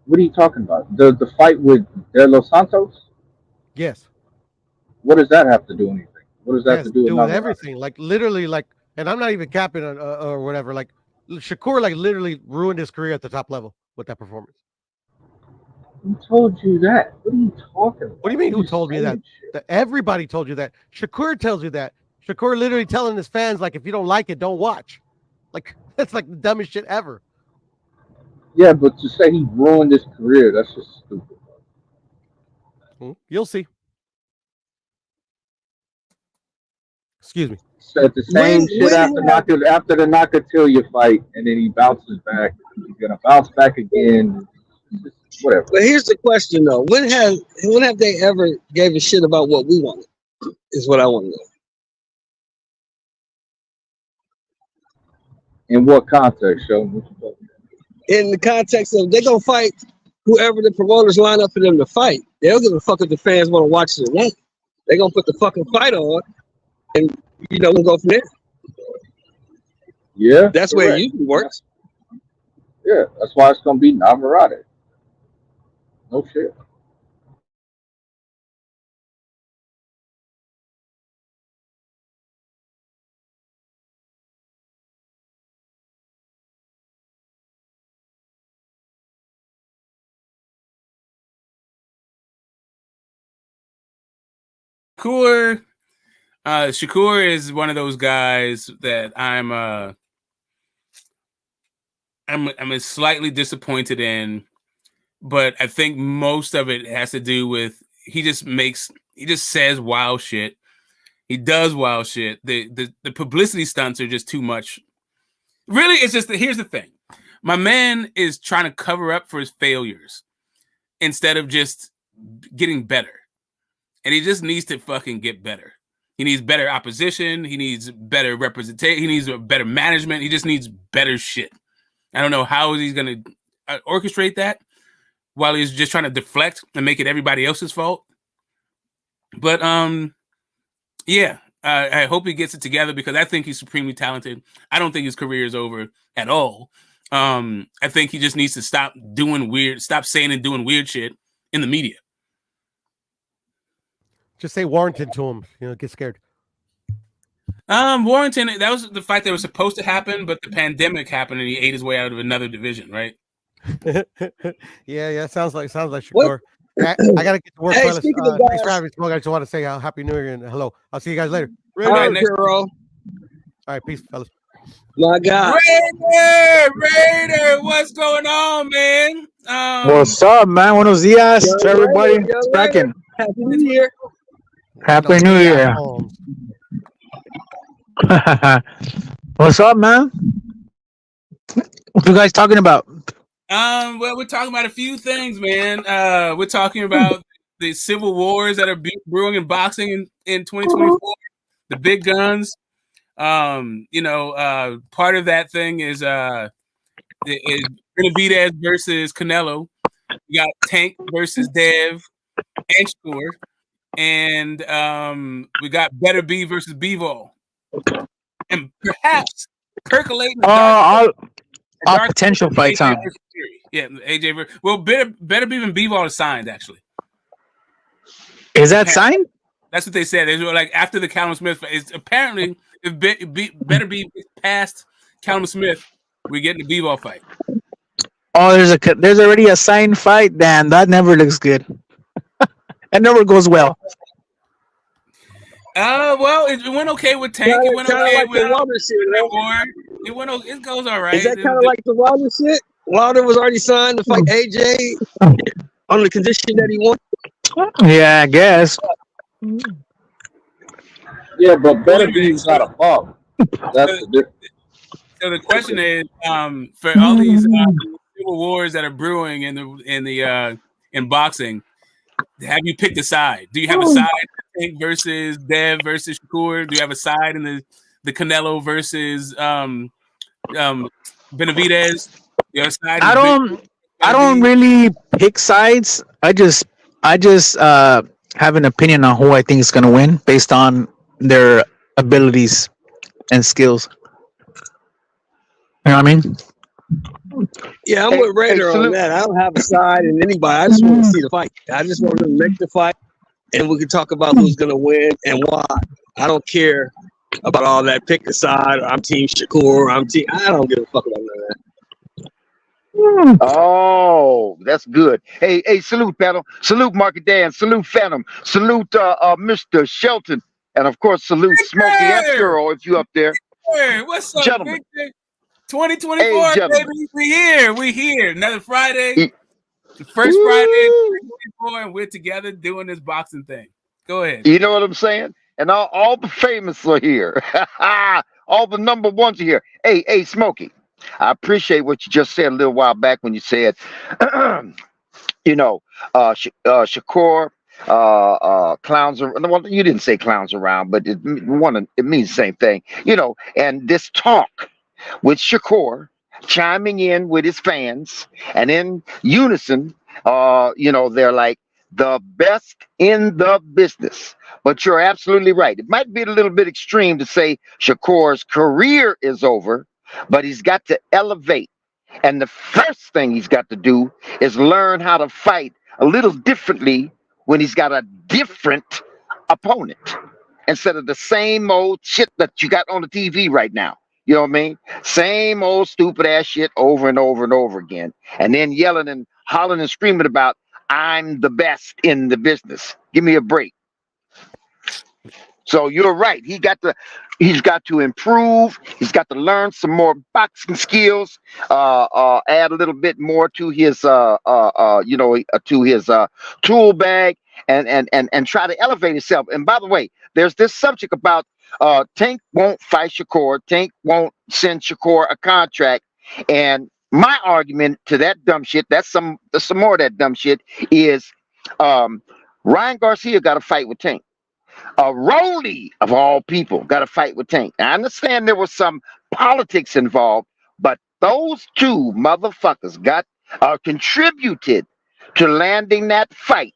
What are you talking about? The fight with De Los Santos? Yes. What does that have to do anything? What does that have to do with Navarrete? everything? Like literally, like, and I'm not even capping or whatever. Like Shakur, like literally ruined his career at the top level with that performance. Who told you that? What are you talking about? What do you mean? Who told me that? Everybody told you that. Shakur tells you that. Shakur literally telling his fans, like, if you don't like it, don't watch. Like, that's like the dumbest shit ever. Yeah, but to say he ruined his career, that's just stupid. You'll see. Excuse me. Said the same shit after the Nakatilia fight, and then he bounces back. He's gonna bounce back again. Whatever. But here's the question though: when have they ever gave a shit about what we wanted? Is what I want to know. In what context, Sheldon? What you talking about? In the context of they're gonna fight whoever the promoters line up for them to fight. They don't give a fuck if the fans want to watch it or not. They're gonna put the fucking fight on, and we'll go from there. Yeah, that's correct. where it usually works. Yeah, that's why it's gonna be Navarrete. No shit. Shakur is one of those guys that I'm slightly disappointed in, but I think most of it has to do with he just says wild shit. He does wild shit. The publicity stunts are just too much. Really, it's just here's the thing. My man is trying to cover up for his failures instead of just getting better. And he just needs to fucking get better. He needs better opposition. He needs better representation. He needs better management. He just needs better shit. I don't know how he's going to orchestrate that while he's just trying to deflect and make it everybody else's fault. But yeah, I hope he gets it together because I think he's supremely talented. I don't think his career is over at all. I think he just needs to stop saying and doing weird shit in the media. Just say Warrington to him. Get scared. Warrington, that was the fight that was supposed to happen, but the pandemic happened and he ate his way out of another division, right? yeah. Sounds like Shakur. I gotta get to work, fellas. Thanks for having me, Smoke. I just want to say happy New Year and hello. I'll see you guys later. All right, peace, fellas. My God, Raider, what's going on, man? What's up, man? Buenos dias to everybody. Second. Happy New Year. Happy New Year. What's up, man? What you guys talking about? Well, we're talking about a few things, man. We're talking about the civil wars that are brewing in boxing in 2024. The big guns. Part of that thing is Benavidez versus Canelo. You got Tank versus Dev and Shakur. And we got Better B versus Bivol. And perhaps percolating all potential fights on. Yeah, AJ. Well, Better Be than Bivol is signed, actually. Is that signed? That's what they said. They were like after the Callum Smith. It's apparently if Better Be past Callum Smith, we getting a b-ball fight. Oh, there's already a signed fight. Damn, that never looks good. That never goes well. Well, it went okay with Tank. It went Kind of okay like with the Wilder shit, right? Ward. It goes all right. Is that kind of like the Wilder shit? Wilder was already signed to fight AJ on the condition that he won. Yeah, I guess. Yeah, but Benavidez's not a bum. That's the difference. So the question is, for all these civil wars that are brewing in boxing, have you picked a side? Do you have a side, Tank versus Dev versus Shakur? Do you have a side in the Canelo versus Benavidez? You have a side I don't really pick sides. I just have an opinion on who I think is gonna win based on their abilities and skills. You know what I mean? Yeah, I'm with Raider on that. I don't have a side in anybody. I just want to see the fight. I just want to make the fight, and we can talk about who's going to win and why. I don't care about all that. Pick a side. I'm Team Shakur. I don't give a fuck about none of that. Oh, that's good. Hey, salute panel. Salute Market Dan. Salute Phantom. Salute Mr. Shelton. And of course, salute Smokey and Skirl if you up there. Hey, what's up, Gentlemen. Victor? 2024, Hey, gentlemen. baby. We here. Another Friday. The first Friday of 2024, and we're together doing this boxing thing. Go ahead. You know what I'm saying? And all the famous are here. All the number ones are here. Hey, Smokey. I appreciate what you just said a little while back when you said, Shakur, clowns around. Well, you didn't say clowns around, but it means the same thing. And this talk with Shakur chiming in with his fans, and in unison, they're like the best in the business. But you're absolutely right. It might be a little bit extreme to say Shakur's career is over, but he's got to elevate. And the first thing he's got to do is learn how to fight a little differently when he's got a different opponent instead of the same old shit that you got on the TV right now. You know what I mean? Same old stupid ass shit over and over and over again. And then yelling and hollering and screaming about, I'm the best in the business. Give me a break. So you're right. He's got to improve. He's got to learn some more boxing skills. Add a little bit more to his tool bag, and try to elevate himself. And by the way, there's this subject about Tank won't fight Shakur. Tank won't send Shakur a contract. And my argument to that dumb shit, that's some more of that dumb shit, is Ryan Garcia got to fight with Tank. Rolly, of all people, got to fight with Tank. I understand there was some politics involved, but those two motherfuckers contributed to landing that fight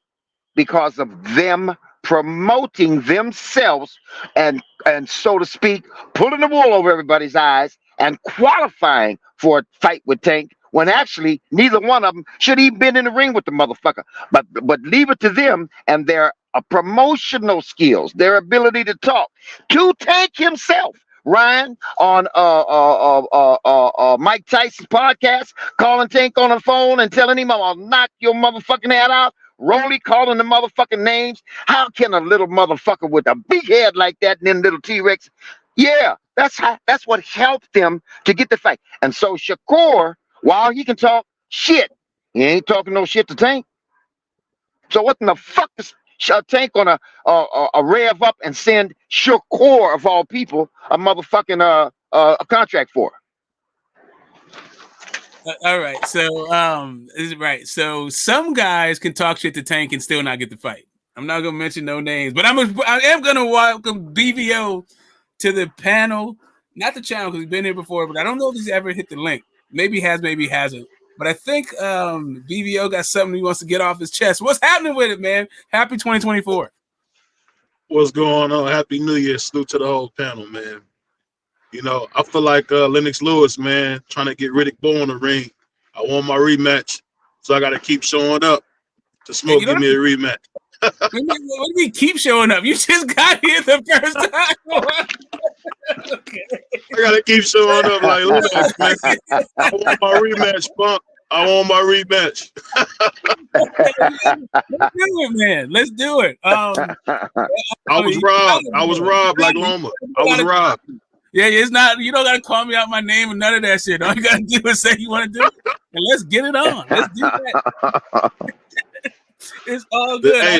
because of them promoting themselves and so to speak, pulling the wool over everybody's eyes and qualifying for a fight with Tank, when actually neither one of them should even been in the ring with the motherfucker. But leave it to them and their promotional skills, their ability to talk to Tank himself. Ryan on Mike Tyson's podcast, calling Tank on the phone and telling him, I'll knock your motherfucking head out. Rolly calling the motherfucking names. How can a little motherfucker with a big head like that and then little T-Rex? Yeah, that's what helped them to get the fight. And so Shakur, while he can talk shit, he ain't talking no shit to Tank. So what in the fuck is Tank gonna rev up and send Shakur, of all people, a motherfucking a contract for? All right, so some guys can talk shit to Tank and still not get the fight. I'm not gonna mention no names, but I am gonna welcome BVO to the panel, not the channel because he's been here before, but I don't know if he's ever hit the link. Maybe he has, maybe he hasn't. But I think BVO got something he wants to get off his chest. What's happening with it, man? Happy 2024. What's going on? Happy New Year. Salute to the whole panel, man. I feel like Lennox Lewis, man, trying to get Riddick Bowe in the ring. I want my rematch, so I got to keep showing up to Smoke. Give me a rematch. What do you keep showing up? You just got here the first time. Okay. I gotta keep showing up like, look, man, I want my rematch, Punk. I want my rematch. Let's do it, man. Let's do it. I was robbed. I was robbed like Loma. I was robbed. Yeah, it's not. You don't gotta call me out my name and none of that shit. All you gotta do is say you want to do it, and let's get it on. Let's do that. It's all good. Hey,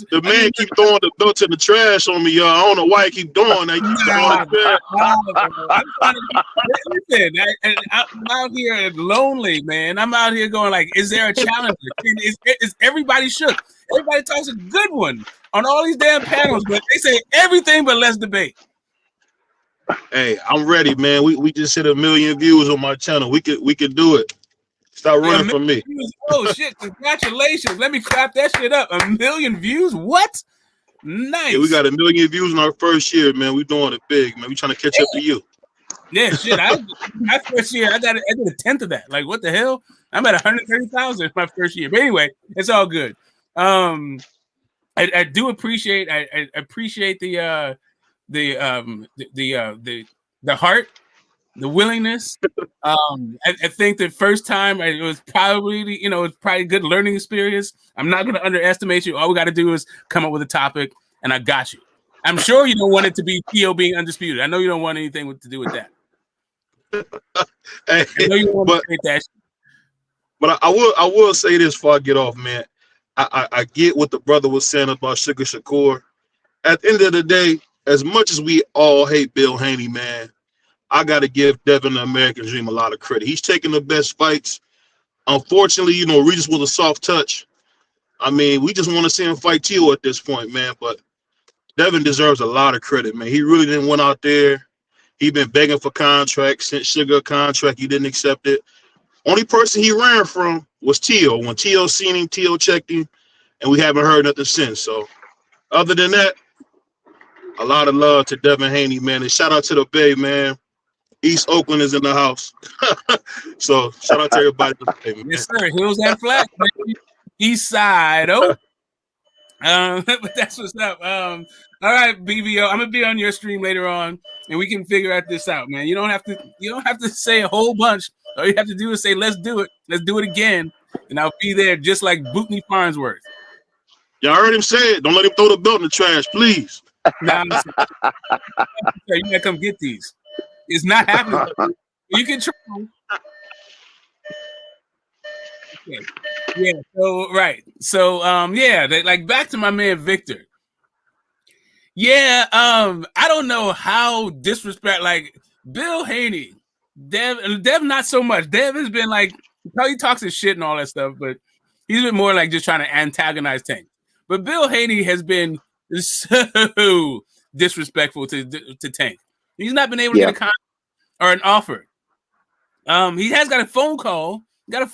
the man keep throwing the belt in the trash on me, y'all. I don't know why he keep doing that. Listen, I'm out here lonely, man. I'm out here going like, is there a challenger? Is everybody shook? Everybody talks a good one on all these damn panels, but they say everything but let's debate. Hey, I'm ready, man. We just hit 1 million views on my channel. We could do it. Stop running from me. Oh shit! Congratulations. Let me clap that shit up. 1 million views. What? Nice. Yeah, we got 1 million views in our first year, man. We doing it big, man. We trying to catch up to you. Yeah, shit. My first year, I did 1/10 of that. Like, what the hell? I'm at 130,000 my first year. But anyway, it's all good. I do appreciate. I appreciate the heart, the willingness. I think the first time it was probably, it's probably a good learning experience. I'm not going to underestimate you. All we got to do is come up with a topic, and I got you. I'm sure you don't want it to be Theo being undisputed. I know you don't want anything to do with that. Hey, I know you don't want to create that. But I will say this before I get off, man. I get what the brother was saying about Sugar Shakur. At the end of the day, as much as we all hate Bill Haney, man, I got to give Devin the American Dream a lot of credit. He's taking the best fights. Unfortunately, Regis was a soft touch. I mean, we just want to see him fight Tio at this point, man. But Devin deserves a lot of credit, man. He really didn't went out there. He been begging for contracts, sent Sugar a contract. He didn't accept it. Only person he ran from was Tio. When Tio seen him, Tio checked him, and we haven't heard nothing since. So other than that, a lot of love to Devin Haney, man. And shout out to the Bay, man. East Oakland is in the house. So shout out to everybody. Yes, sir. Hills and Flat, baby. East side. Oh. But that's what's up. All right, BBO. I'm gonna be on your stream later on, and we can figure out this out, man. You don't have to say a whole bunch. All you have to do is say, let's do it. Let's do it again. And I'll be there just like Bootney Farnsworth. Y'all heard him say it. Don't let him throw the belt in the trash, please. Nah, you gotta come get these. It's not happening. You can try. Okay. Yeah. So right. So back to my man Victor. Yeah. I don't know how disrespect like Bill Haney, Dev not so much. Dev has been like he talks his shit and all that stuff, but he's been more like just trying to antagonize Tank. But Bill Haney has been so disrespectful to Tank. He's not been able to get a contract or an offer. He has got a phone call. They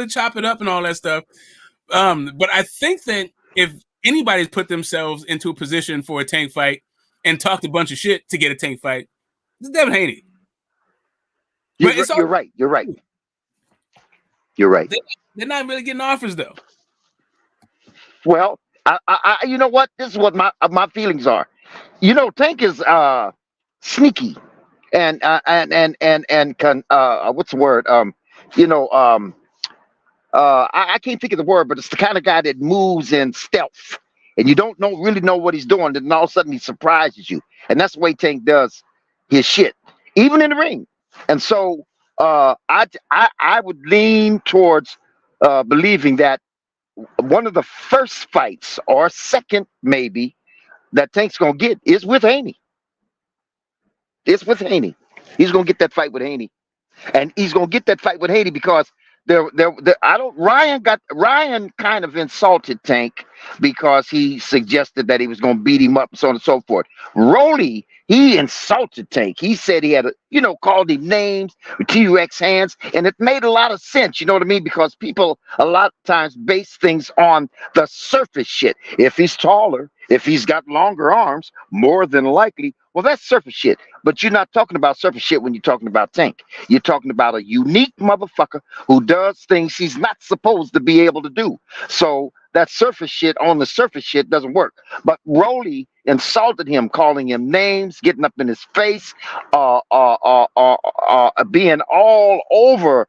chop it up and all that stuff. But I think that if anybody's put themselves into a position for a Tank fight and talked a bunch of shit to get a Tank fight, it's Devin Haney. You're right. They're not really getting offers though. Well, I you know what? This is what my feelings are. Tank is sneaky, and what's the word? I can't think of the word, but it's the kind of guy that moves in stealth, and you don't really know what he's doing. Then all of a sudden he surprises you, and that's the way Tank does his shit, even in the ring. And so I would lean towards believing that one of the first fights, or second maybe, that Tank's gonna get is with Haney. It's with Haney. He's gonna get that fight with Haney, and he's gonna get that fight with Haney because Ryan kind of insulted Tank because he suggested that he was gonna beat him up and so on and so forth. Rolly, he insulted Tank. He said he had called him names with T-Rex hands, and it made a lot of sense, you know what I mean? Because people a lot of times base things on the surface shit. If he's taller, if he's got longer arms, more than likely, well, that's surface shit. But you're not talking about surface shit when you're talking about Tank. You're talking about a unique motherfucker who does things he's not supposed to be able to do. So that surface shit on the surface shit doesn't work. But Rowley insulted him, calling him names, getting up in his face, being all over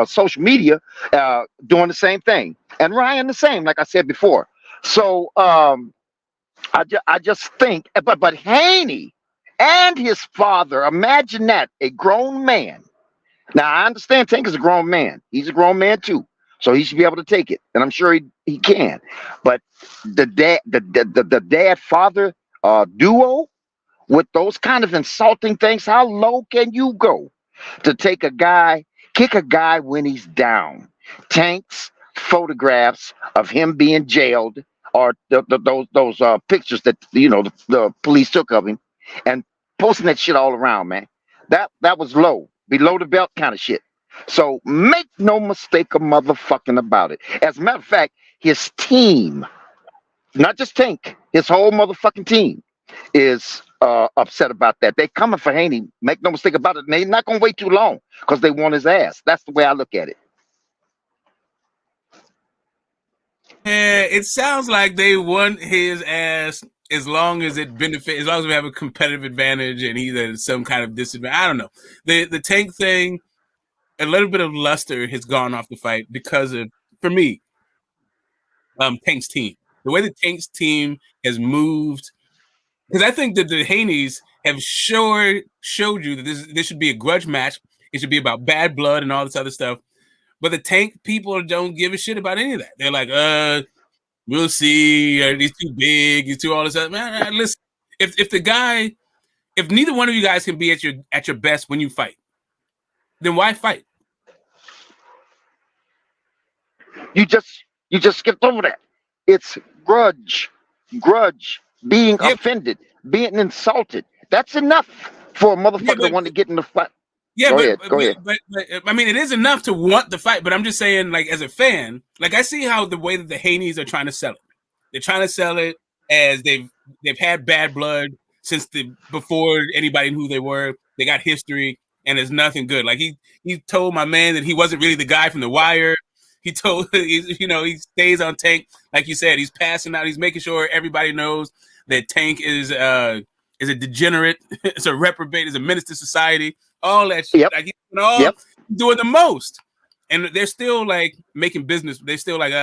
social media, doing the same thing. And Ryan the same, like I said before. So I just think, but Haney and his father, imagine that, a grown man. Now I understand Tank is a grown man. He's a grown man too, so he should be able to take it, and I'm sure he can. But the dad father duo with those kind of insulting things, how low can you go to take a guy, kick a guy when he's down? Tank's photographs of him being jailed, or those pictures that the police took of him, and posting that shit all around, man. That was low, below the belt kind of shit. So make no mistake of motherfucking about it. As a matter of fact, his team, not just Tank, his whole motherfucking team is upset about that. They coming for Haney. Make no mistake about it. And they're not gonna wait too long because they want his ass. That's the way I look at it. Yeah, it sounds like they want his ass as long as it benefits, as long as we have a competitive advantage and he's at some kind of disadvantage. I don't know. The Tank thing, a little bit of luster has gone off the fight because of, for me, Tank's team. The way the Tank's team has moved, because I think that the Haneys have showed you that this should be a grudge match. It should be about bad blood and all this other stuff. But the Tank people don't give a shit about any of that. They're like, we'll see. He's too big. He's too all this other. Man, listen, if neither one of you guys can be at your best when you fight, then why fight? You just skipped over that. It's grudge, being offended, being insulted. That's enough for a motherfucker to want to get in the fight. Yeah, Go ahead. But I mean, it is enough to want the fight. But I'm just saying, like, as a fan, like, I see how the way that the Haneys are trying to sell it. They're trying to sell it as they've had bad blood since before anybody knew who they were. They got history, and there's nothing good. Like he told my man that he wasn't really the guy from The Wire. He told he stays on Tank, like you said. He's passing out. He's making sure everybody knows that Tank is a degenerate, is a reprobate, is a menace to society. All that shit. Yep. Like doing the most, and they're still like making business. They're still like,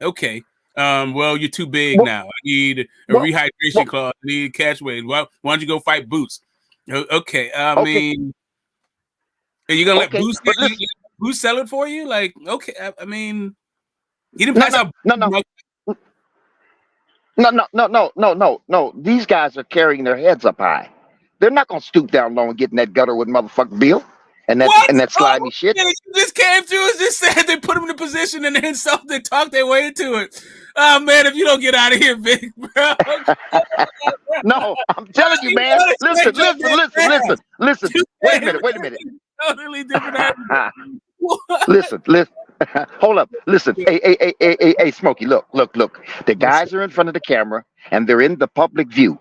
okay. Well, you're too big now. I need a rehydration clause. I need catch weight. Well, why don't you go fight Boots? Okay. I mean, are you gonna let Boots sell it for you? Like, okay. I mean, he didn't pass out. No. These guys are carrying their heads up high. They're not gonna stoop down low and get in that gutter with motherfucking Bill and that slimy shit. You just came through and just said they put him in a position and then they talk their way into it. Oh man, if you don't get out of here, big bro. No, I'm telling you, man. Listen. Wait a minute. Totally different. Listen. Hold up. Listen. Hey, Smokey, look. The guys are in front of the camera and they're in the public view.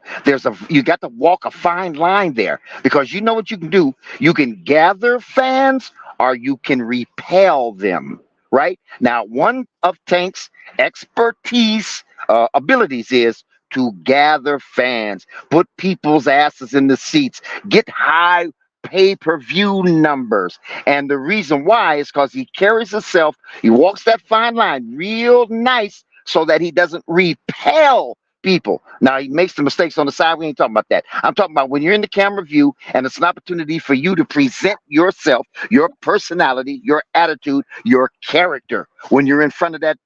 You got to walk a fine line there because you know what you can do. You can gather fans or you can repel them. Right now, one of Tank's expertise abilities is to gather fans, put people's asses in the seats, get high pay-per-view numbers. And the reason why is because he carries himself, he walks that fine line real nice so that he doesn't repel people. Now he makes the mistakes on the side. We ain't talking about that. I'm talking about when you're in the camera view and it's an opportunity for you to present yourself, your personality, your attitude, your character when you're in front of that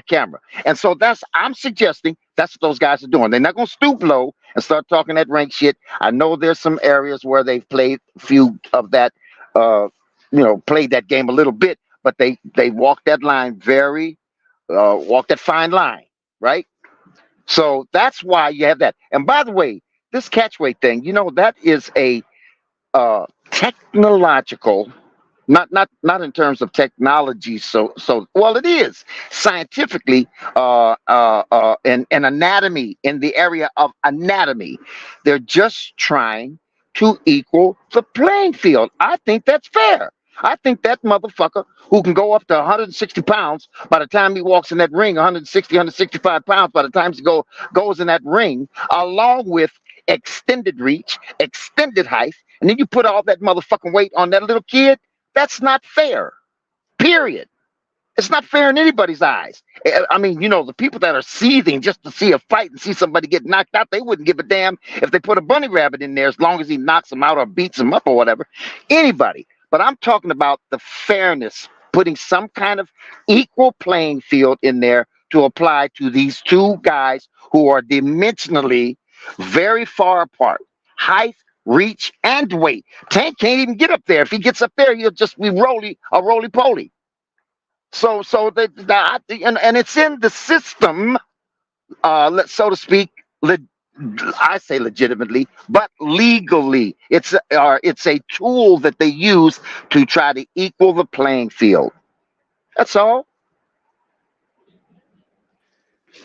camera. And so I'm suggesting that's what those guys are doing. They're not going to stoop low and start talking that rank shit. I know there's some areas where they've played a few of that, played that game a little bit, but they walk that line walk that fine line, right? So that's why you have that. And by the way, this catchweight thing, that is a technological, not in terms of technology. So well, it is scientifically in anatomy, in the area of anatomy. They're just trying to equal the playing field. I think that's fair. I think that motherfucker who can go up to 160 pounds by the time he walks in that ring, 160, 165 pounds by the time he goes in that ring, along with extended reach, extended height, and then you put all that motherfucking weight on that little kid, that's not fair. Period. It's not fair in anybody's eyes. I mean, the people that are seething just to see a fight and see somebody get knocked out, they wouldn't give a damn if they put a bunny rabbit in there as long as he knocks them out or beats them up or whatever. Anybody. But I'm talking about the fairness, putting some kind of equal playing field in there to apply to these two guys who are dimensionally very far apart. Height, reach, and weight. Tank can't even get up there. If he gets up there, he'll just be roly-poly. So and it's in the system, so to speak. I say legitimately, but legally, it's a tool that they use to try to equal the playing field. That's all.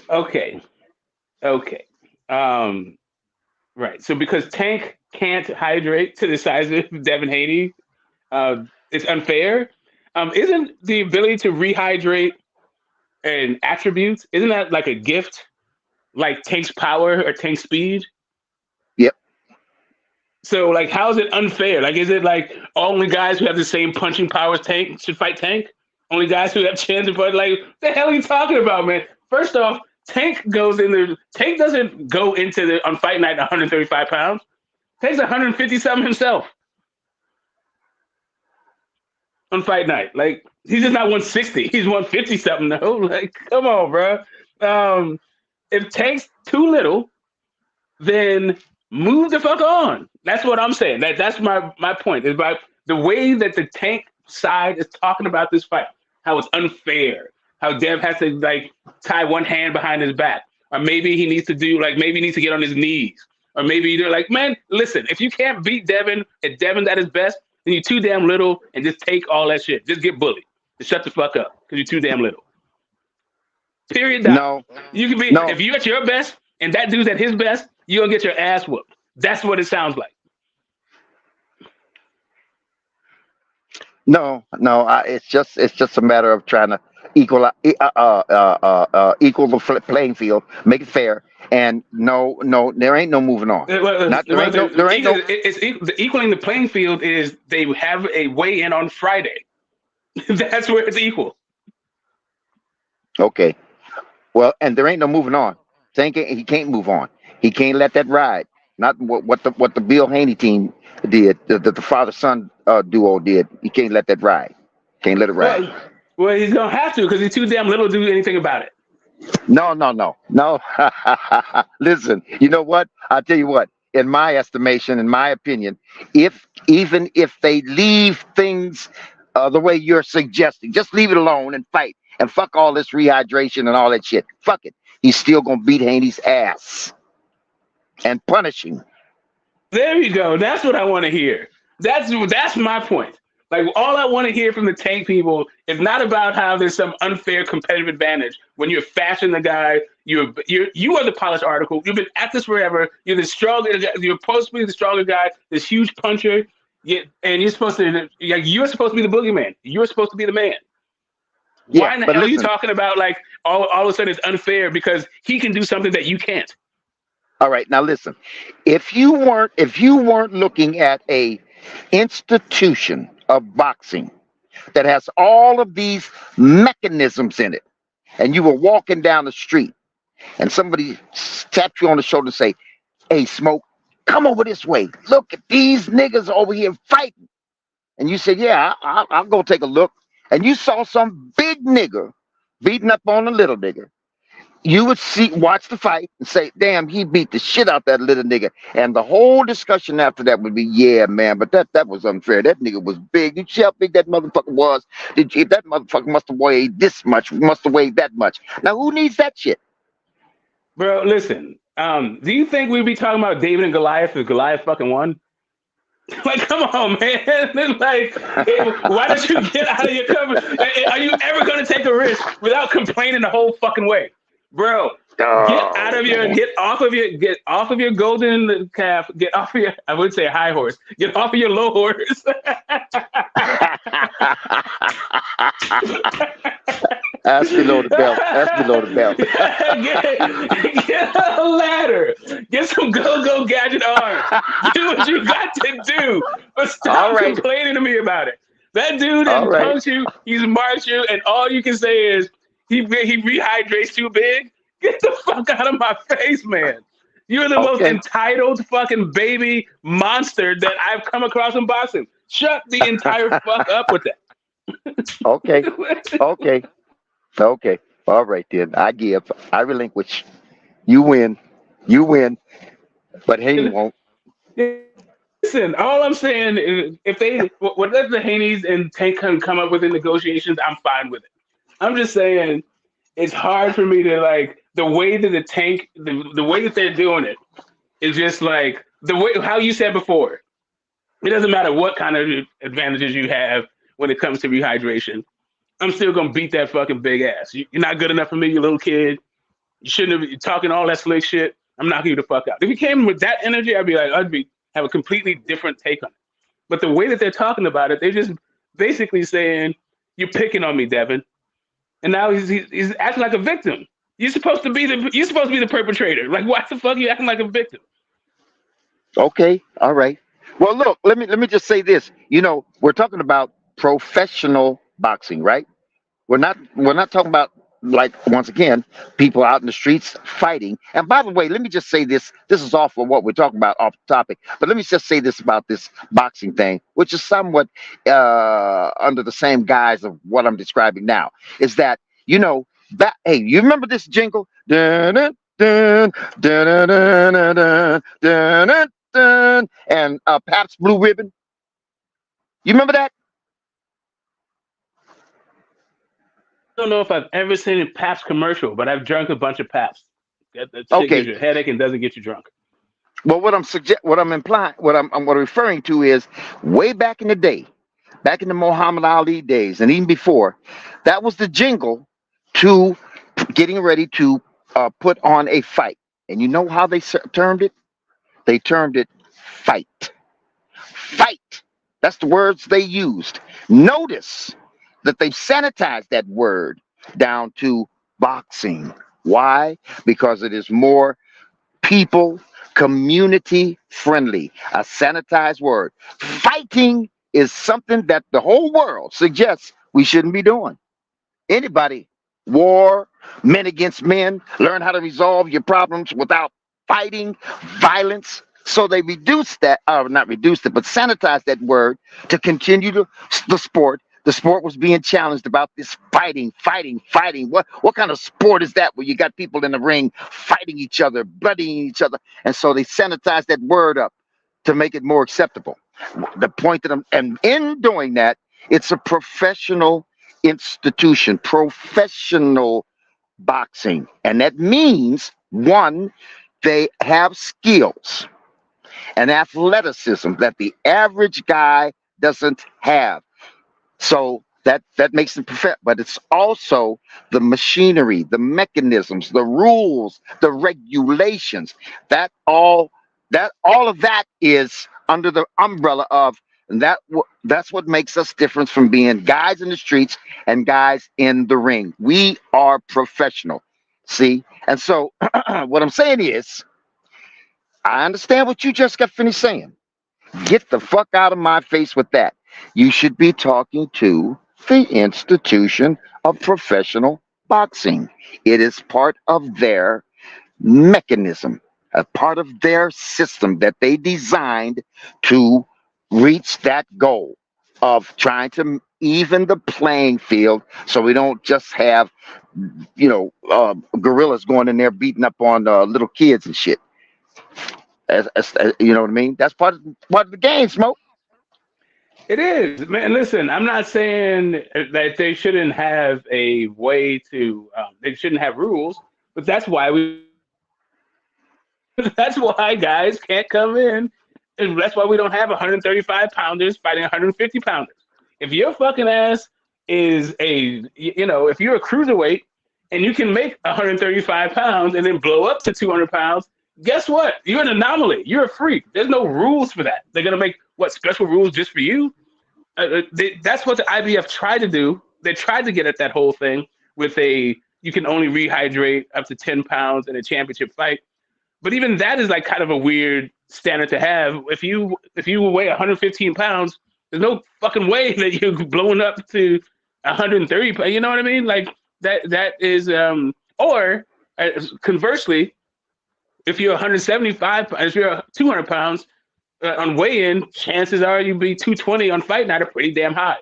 Okay. Right. So because Tank can't hydrate to the size of Devin Haney, it's unfair. Isn't the ability to rehydrate an attribute? Isn't that like a gift, like Tank's power or Tank's speed? Yep. So, like, how is it unfair? Like, is it like only guys who have the same punching power as Tank should fight Tank? Only guys who have chance to fight? Like, what the hell are you talking about, man? First off, Tank doesn't go into on fight night 135 pounds. Tank's 150 something himself on fight night. Like, he's just not 160. He's 150 something though. Like, come on, bro. If Tank's too little, then move the fuck on. That's what I'm saying. That's my point. Is about the way that the Tank side is talking about this fight, how it's unfair, how Dev has to like tie one hand behind his back, or maybe he needs to get on his knees, or maybe they're like, man, listen, if you can't beat Devin, if Devin's at his best, then you're too damn little, and just take all that shit. Just get bullied. Just shut the fuck up, because you're too damn little. Period. No. You can be if you're at your best and that dude's at his best, you're gonna get your ass whooped. That's what it sounds like. No. It's just a matter of trying to equal the playing field, make it fair, and no, there ain't no moving on. Equaling the playing field is they have a weigh-in on Friday. That's where it's equal. Okay. Well, and there ain't no moving on. Tank, he can't move on. He can't let that ride. Not what the Bill Haney team did, the father-son duo did. He can't let that ride. Can't let it ride. Well, he's gonna have to because he's too damn little to do anything about it. No. Listen, you know what? I'll tell you what. In my estimation, in my opinion, even if they leave things the way you're suggesting, just leave it alone and fight and fuck all this rehydration and all that shit. Fuck it. He's still gonna beat Haney's ass and punish him. There you go. That's what I want to hear. That's my point. Like, all I want to hear from the Tank people is not about how there's some unfair competitive advantage when you're faster than the guy. You are the polished article. You've been at this forever. You're the stronger. You're supposed to be the stronger guy. This huge puncher. And you're supposed to be the boogeyman. You're supposed to be the man. Why in the hell are you talking about like all of a sudden it's unfair because he can do something that you can't? All right, now listen. If you weren't looking at a institution of boxing that has all of these mechanisms in it, and you were walking down the street and somebody tapped you on the shoulder and say, "Hey, Smoke, come over this way. Look at these niggas over here fighting." And you said, "Yeah, I'll go take a look." And you saw some big nigga beating up on a little nigga. You would watch the fight and say, "Damn, he beat the shit out that little nigga." And the whole discussion after that would be, "Yeah, man, but that was unfair. That nigga was big. You see how big that motherfucker was? That motherfucker must have weighed this much, must have weighed that much." Now, who needs that shit? Bro, listen. Do you think we'd be talking about David and Goliath if Goliath fucking won? Like, come on, man. Like, why don't you get out of your cover? Are you ever going to take a risk without complaining the whole fucking way? bro. Oh, man. Get off of your golden calf. Get off of your, I would say high horse. Get off of your low horse. That's below the belt. That's below the belt. Get a ladder. Get some go-go gadget arms. Do what you got to do. But All stop right. complaining to me about it. That dude has All right. punked you. He's marked you. And all you can say is he rehydrates too big. Get the fuck out of my face, man. You're the most Okay. entitled fucking baby monster that I've come across in boxing. Shut the entire fuck up with that. Okay. Okay. Okay. All right then. I give. I relinquish. You win. You win. But Haney won't. Listen, all I'm saying is if they whatever the Haney's and Tank can come up with in negotiations, I'm fine with it. I'm just saying it's hard for me to like the way that the way that they're doing it is just like the way how you said before. It doesn't matter what kind of advantages you have when it comes to rehydration. I'm still gonna beat that fucking big ass. You're not good enough for me, you little kid. You shouldn't have been talking all that slick shit. I'm knocking you the fuck out. If you came with that energy, I'd have a completely different take on it. But the way that they're talking about it, they're just basically saying, "You're picking on me, Devin," and now he's acting like a victim. You're supposed to be the perpetrator. Like, why the fuck are you acting like a victim? Okay. All right. Well, look. Let me just say this. You know, we're talking about professional boxing, right? We're not talking about like once again people out in the streets fighting. And by the way, let me just say this. This is off of what we're talking about, off the topic. But let me just say this about this boxing thing, which is somewhat under the same guise of what I'm describing now. Is that you know hey, you remember this jingle? Dun, dun, dun, dun, dun, dun, dun, dun, dun, dun, and Pabst Blue Ribbon. You remember that? I don't know if I've ever seen a Pabst commercial, but I've drunk a bunch of Pabst. That shit gives Okay. you a headache and doesn't get you drunk. Well, what I'm implying, what I'm referring to is way back in the day, back in the Muhammad Ali days, and even before, that was the jingle to getting ready to put on a fight. And you know how they termed it? They termed it fight. Fight. That's the words they used. Notice that they've sanitized that word down to boxing. Why? Because it is more people, community friendly, a sanitized word. Fighting is something that the whole world suggests we shouldn't be doing. Anybody, war, men against men, learn how to resolve your problems without fighting, violence. So they reduced that, or not reduced it, but sanitized that word to continue the sport. The sport was being challenged about this fighting, fighting, fighting. What kind of sport is that where you got people in the ring fighting each other, bloodying each other? And so they sanitized that word up to make it more acceptable. The point that and in doing that, it's a professional institution, professional boxing. And that means, one, they have skills and athleticism that the average guy doesn't have. So that makes them perfect, but it's also the machinery, the mechanisms, the rules, the regulations. That all all of that is under the umbrella of that's what makes us different from being guys in the streets and guys in the ring. We are professional. See? And so what I'm saying is I understand what you just got finished saying. Get the fuck out of my face with that. You should be talking to the institution of professional boxing. It is part of their mechanism, a part of their system that they designed to reach that goal of trying to even the playing field so we don't just have, gorillas going in there beating up on little kids and shit. You know what I mean? That's part of the game, Smoke. It is, man. Listen, I'm not saying that they shouldn't have a way to, they shouldn't have rules, but that's why guys can't come in, and that's why we don't have 135 pounders fighting 150 pounders. If your fucking ass is if you're a cruiserweight and you can make 135 pounds and then blow up to 200 pounds, guess what? You're an anomaly. You're a freak. There's no rules for that. They're gonna make what special rules just for you? That's what the IBF tried to do. They tried to get at that whole thing with you can only rehydrate up to 10 pounds in a championship fight. But even that is like kind of a weird standard to have. If you weigh 115 pounds, there's no fucking way that you're blowing up to 130. You know what I mean? Like that is or conversely, if you're 175, if you're 200 pounds on weigh-in, chances are you'd be 220 on fight night are pretty damn high,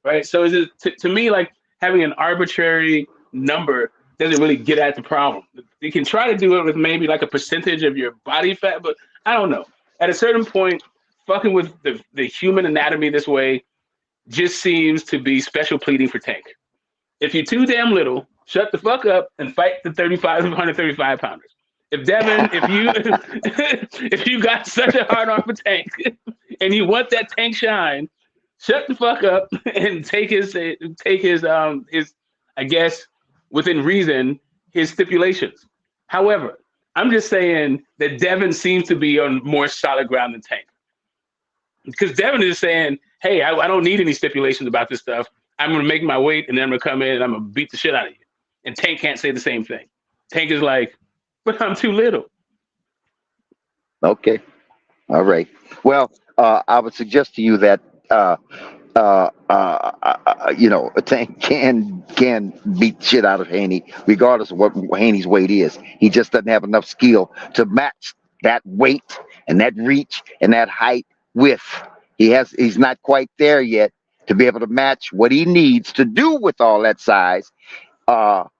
right? So is it to me like having an arbitrary number doesn't really get at the problem. You can try to do it with maybe like a percentage of your body fat, but I don't know. At a certain point, fucking with the human anatomy this way just seems to be special pleading for Tank. If you're too damn little, shut the fuck up and fight the 135 pounders. If Devin, if you got such a hard on for Tank and you want that Tank shine, shut the fuck up and take his I guess within reason his stipulations. However, I'm just saying that Devin seems to be on more solid ground than Tank. Because Devin is saying, hey, I don't need any stipulations about this stuff. I'm going to make my weight, and then I'm going to come in, and I'm going to beat the shit out of you. And Tank can't say the same thing. Tank is like, but I'm too little. Okay. All right. Well, I would suggest to you that Tank can beat the shit out of Haney, regardless of what Haney's weight is. He just doesn't have enough skill to match that weight and that reach and that height with. He's not quite there yet to be able to match what he needs to do with all that size up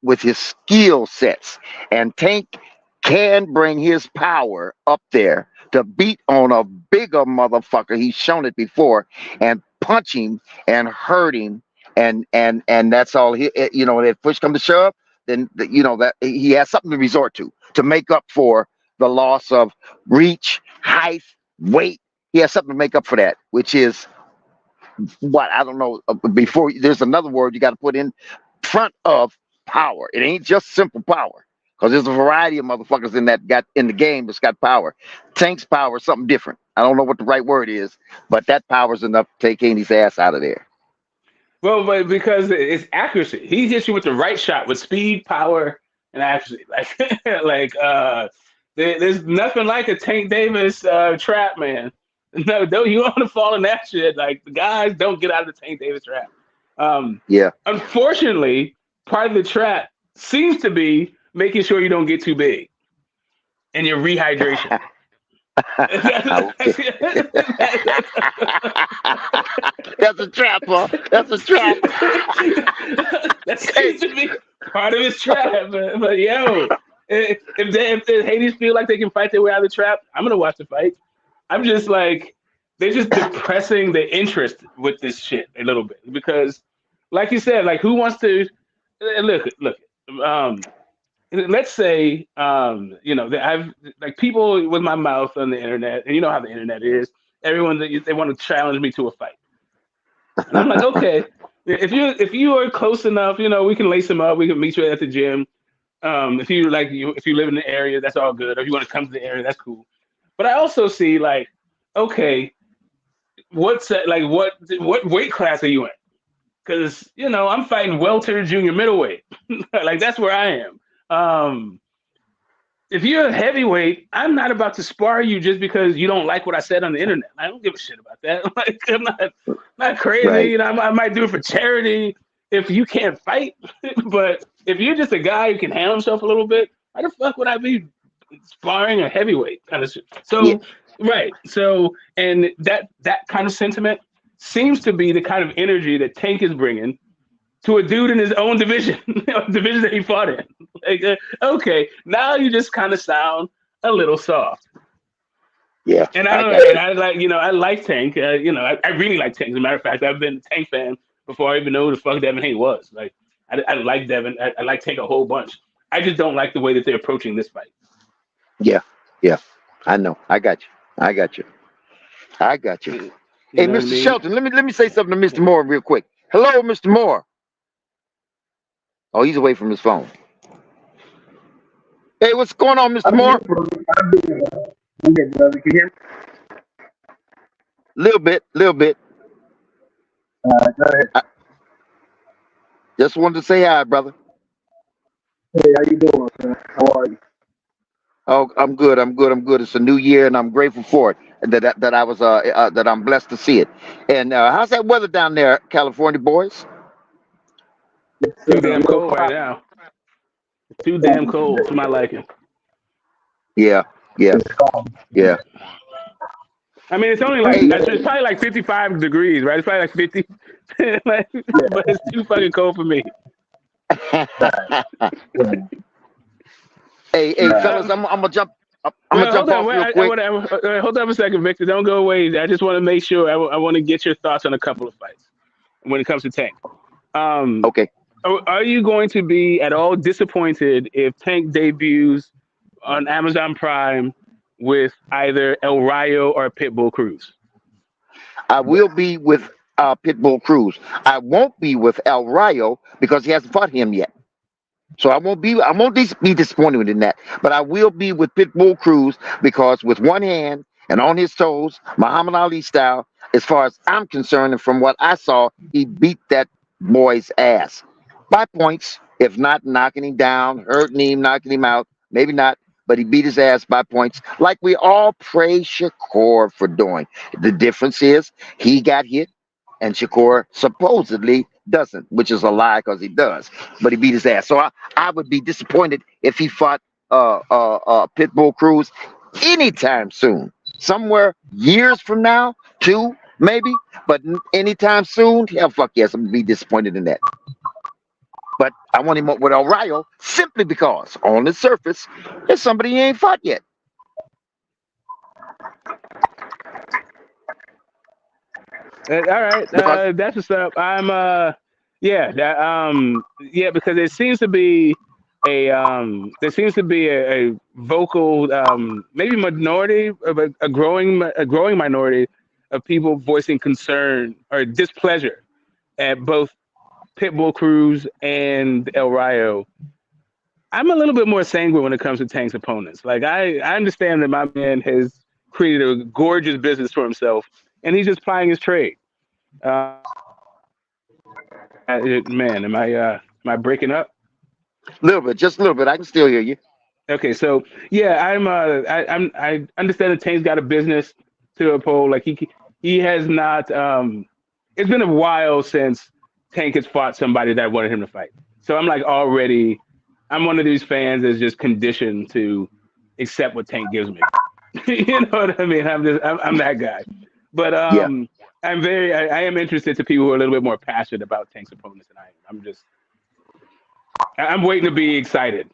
with his skill sets. And Tank can bring his power up there to beat on a bigger motherfucker. He's shown it before, and punch him and hurt him, and that's all. If push comes to shove, then that he has something to resort to make up for the loss of reach, height, weight. He has something to make up for that, which is what I don't know. Before there's another word you got to put in front of power. It ain't just simple power. Because there's a variety of motherfuckers in the game that's got power. Tank's power is something different. I don't know what the right word is, but that power's enough to take Haney's ass out of there. Well, but because it's accuracy. He hits you with the right shot with speed, power, and accuracy. There's nothing like a Tank Davis trap, man. No, you want to fall in that shit. Like, the guys don't get out of the Tank Davis trap. Yeah. Unfortunately, part of the trap seems to be making sure you don't get too big and your rehydration. That's a trap, huh? That's a trap. That seems to be part of his trap. But yo, if the Hades feel like they can fight their way out of the trap, I'm gonna watch the fight. I'm just like, they're just depressing the interest with this shit a little bit, because, like you said, like, who wants to look? Let's say, that I've, like, people with my mouth on the internet, and you know how the internet is. Everyone, they want to challenge me to a fight, and I'm like, okay, if you are close enough, we can lace them up. We can meet you at the gym. If you live in the area, that's all good. Or if you want to come to the area, that's cool. But I also see, like, okay, what weight class are you in? Because I'm fighting welter, junior middleweight. Like, that's where I am. If you're a heavyweight, I'm not about to spar you just because you don't like what I said on the internet. I don't give a shit about that. Like, I'm not crazy. Right. I might do it for charity if you can't fight. But if you're just a guy who can handle himself a little bit, why the fuck would I be sparring a heavyweight kind of shit? So, yeah. Right. So, and that kind of sentiment seems to be the kind of energy that Tank is bringing to a dude in his own division, division that he fought in. Like, okay, now you just kind of sound a little soft. Yeah. And I like Tank. I really like Tank. As a matter of fact, I've been a Tank fan before I even know who the fuck Devin Haney was. Like, I like Devin. I like Tank a whole bunch. I just don't like the way that they're approaching this fight. Yeah. I know. I got you. Hey, Mr. Shelton, let me say something to Mr. Moore real quick. Hello, Mr. Moore. Oh, he's away from his phone. Hey, what's going on, Mr. Moore? I'm here, brother. Can you hear me? Little bit. Go ahead. I just wanted to say hi, brother. Hey, how you doing, man? How are you? Oh, I'm good. It's a new year, and I'm grateful for it. That I'm blessed to see it. And how's that weather down there, California boys? It's Too a damn little cold right cloudy. now. Too damn cold for my liking. Yeah, yeah, It's calm. yeah. I mean, it's only But like Hey, it's probably like 55 degrees, right? It's probably like 50, like, but it's too fucking cold for me. yeah, hey, nah. fellas, I'm gonna jump. I'm gonna Well, hold jump on. off Wait, real quick. hold on a second, Victor. Don't go away. I just want to make sure. I want to get your thoughts on a couple of fights when it comes to Tank. Um, Okay. are you going to be at all disappointed if Tank debuts on Amazon Prime with either El Rayo or Pitbull Cruz? I will be with Pitbull Cruz. I won't be with El Rayo because he hasn't fought him yet. So I won't be disappointed in that. But I will be with Pitbull Cruz because with one hand and on his toes, Muhammad Ali style, as far as I'm concerned, and from what I saw, he beat that boy's ass by points, if not knocking him down, hurting him, knocking him out, maybe not. But he beat his ass by points, like we all praise Shakur for doing. The difference is he got hit, and Shakur supposedly doesn't, which is a lie because he does. But he beat his ass. So I would be disappointed if he fought Pitbull Cruz anytime soon. Somewhere years from now, two maybe, but anytime soon, hell, fuck yes, I'm gonna be disappointed in that. But I want him up with El Rayo simply because on the surface, there's somebody he ain't fought yet. All right, Because that's what's up. Yeah, yeah, because it seems to be there seems to be a vocal, maybe minority of a growing minority of people voicing concern or displeasure at both Pitbull Cruz and El Rayo. I'm a little bit more sanguine when it comes to Tank's opponents. Like I understand that my man has created a gorgeous business for himself, and he's just plying his trade. Uh, Man, am I breaking up? a little bit, just a little bit, I can still hear you. Okay, so yeah, I understand that Tank's got a business to uphold. Like he has not. It's been a while since Tank has fought somebody that wanted him to fight. So I'm like already. I'm one of these fans that's just conditioned to accept what Tank gives me. You know what I mean? I'm that guy. But Yeah, I am interested to people who are a little bit more passionate about Tank's opponents than I am. I'm waiting to be excited.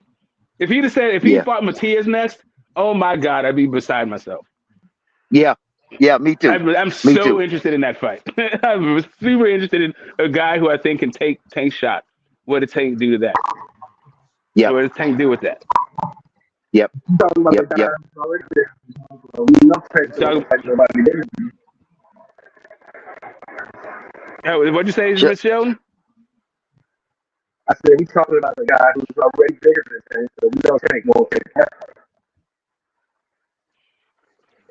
If he'd have said if he yeah, fought Matias next, oh my God, I'd be beside myself. yeah, yeah. Me too. I'm Me so too. interested in that fight. I'm super interested in a guy who I think can take Tank shot. What did Tank do to that? Yep, What does Tank do with that? yep, I'm talking about the yep, guy yep. who's already there. We love Tank to So, like nobody there. what'd you say, Sh- Rich Sheldon? I said we talking about the guy who's already bigger than Tank, so we know Tank won't take that.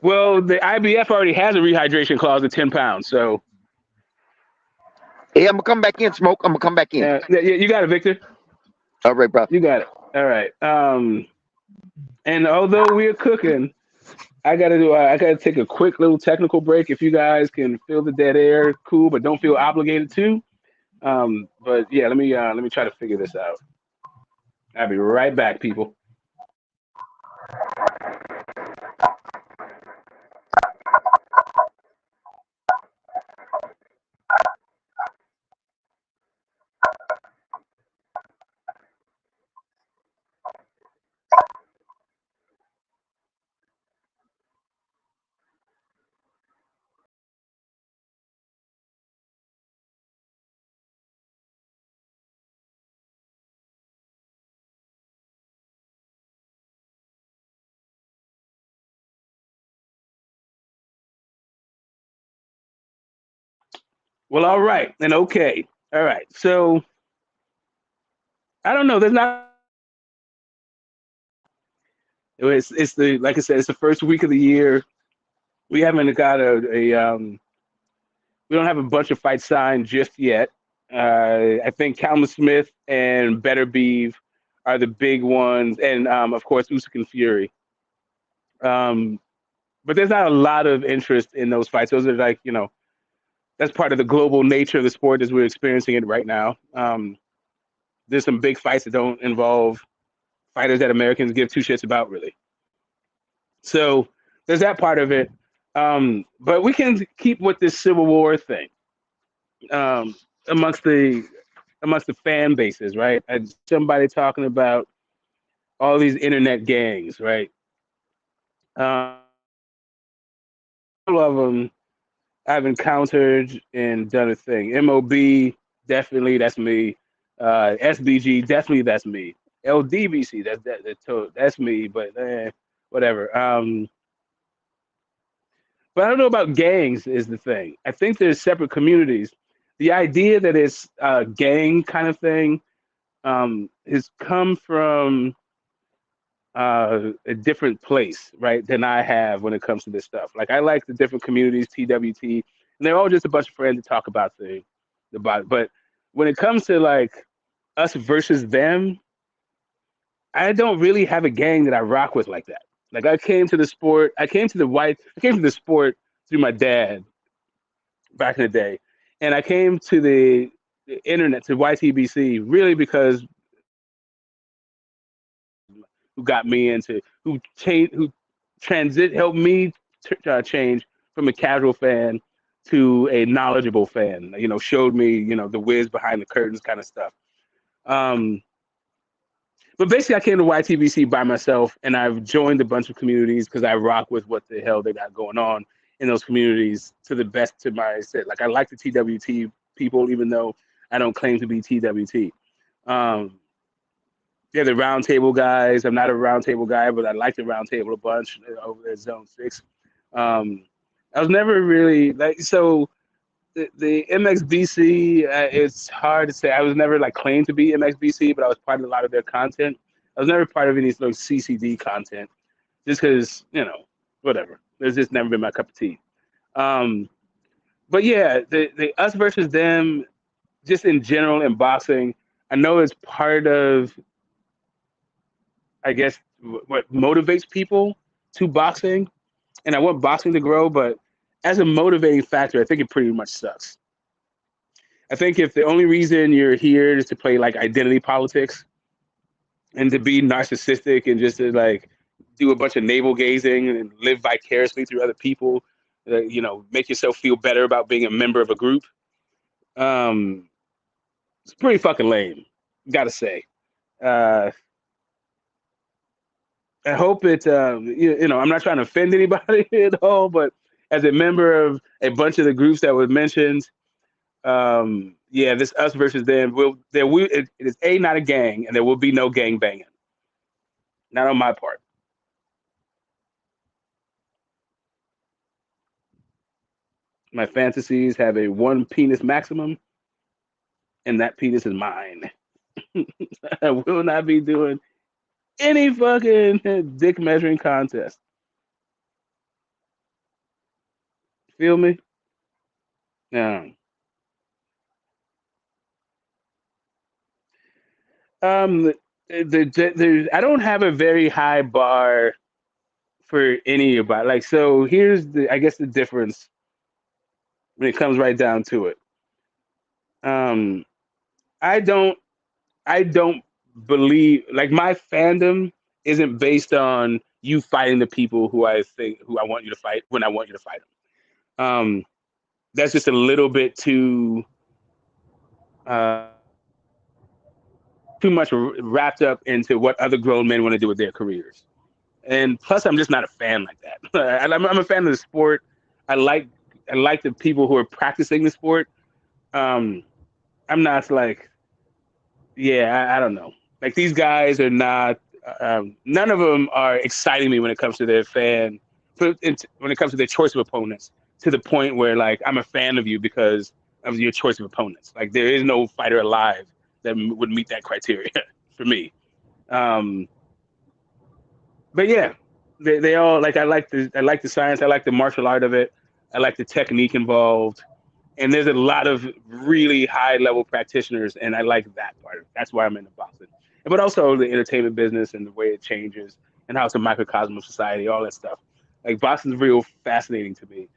Well, the IBF already has a rehydration clause of 10 pounds. So, Hey, I'm gonna come back in, smoke. I'm gonna come back in. you got it, Victor. All right, bro. You got it. All right. And although we're cooking, I gotta take a quick little technical break. If you guys can feel the dead air, cool, but don't feel obligated to. But yeah, let me try to figure this out. I'll be right back, people. Well, all right, and okay, all right. So I don't know. There's not. It's the like I said. It's the first week of the year. We haven't got we don't have a bunch of fights signed just yet. I think Calvin Smith and Better Beeve are the big ones, and of course Usyk and Fury. Um, but there's not a lot of interest in those fights. Those are like that's part of the global nature of the sport as we're experiencing it right now. There's some big fights that don't involve fighters that Americans give two shits about, really. So there's that part of it. But we can keep with this Civil War thing um, amongst the fan bases, right? And somebody talking about all these internet gangs, right? All of them I've encountered and done a thing. MOB, definitely that's me. SBG, definitely that's me. LDBC, that's me. But whatever. But I don't know about gangs is the thing. I think there's separate communities. The idea that it's a gang kind of thing has come from a different place, right, than I have when it comes to this stuff. Like I like the different communities, TWT, and they're all just a bunch of friends to talk about about. But when it comes to like us versus them, I don't really have a gang that I rock with like that. Like I came to the sport through my dad back in the day, and I came to the internet to YTBC really because who got me into who helped me change from a casual fan to a knowledgeable fan. Showed me the whiz behind the curtains kind of stuff. But basically, I came to YTBC by myself, and I've joined a bunch of communities because I rock with what the hell they got going on in those communities to the best to my set. Like I like the TWT people, even though I don't claim to be TWT. They're the round table guys. I'm not a round table guy, but I like the round table a bunch over at Zone 6. I was never really like so. The MXBC, it's hard to say. I was never like claimed to be MXBC, but I was part of a lot of their content. I was never part of any sort of CCD content, just because whatever. It's just never been my cup of tea. But yeah, the us versus them, just in general in boxing, I know it's part of, I guess, what motivates people to boxing, and I want boxing to grow, but as a motivating factor, I think it pretty much sucks. I think if the only reason you're here is to play like identity politics and to be narcissistic and just to like do a bunch of navel gazing and live vicariously through other people, make yourself feel better about being a member of a group, it's pretty fucking lame, gotta say. Uh, I hope it, I'm not trying to offend anybody at all, but as a member of a bunch of the groups that were mentioned, yeah, this us versus them. It is not a gang, and there will be no gang banging. Not on my part. My fantasies have a one penis maximum, and that penis is mine. I will not be doing any fucking dick measuring contest. Feel me? No. Um, I don't have a very high bar for anybody. Like, so here's I guess the difference when it comes right down to it. Um, I don't, I don't believe like my fandom isn't based on you fighting the people who I want you to fight when I want you to fight them. That's just a little bit uh, too much wrapped up into what other grown men want to do with their careers. And plus, I'm just not a fan like that. I'm a fan of the sport. I like the people who are practicing the sport. Um, I'm not like, yeah, I don't know. Like these guys are not. None of them are exciting me when it comes to their when it comes to their choice of opponents. To the point where like I'm a fan of you because of your choice of opponents. Like there is no fighter alive that would meet that criteria. for me. Um, but yeah, they all like. I like the science. I like the martial art of it. I like the technique involved. And there's a lot of really high level practitioners, and I like that part of it. That's why I'm into boxing. But also the entertainment business and the way it changes and how it's a microcosm of society, all that stuff. Like boxing's real fascinating to me.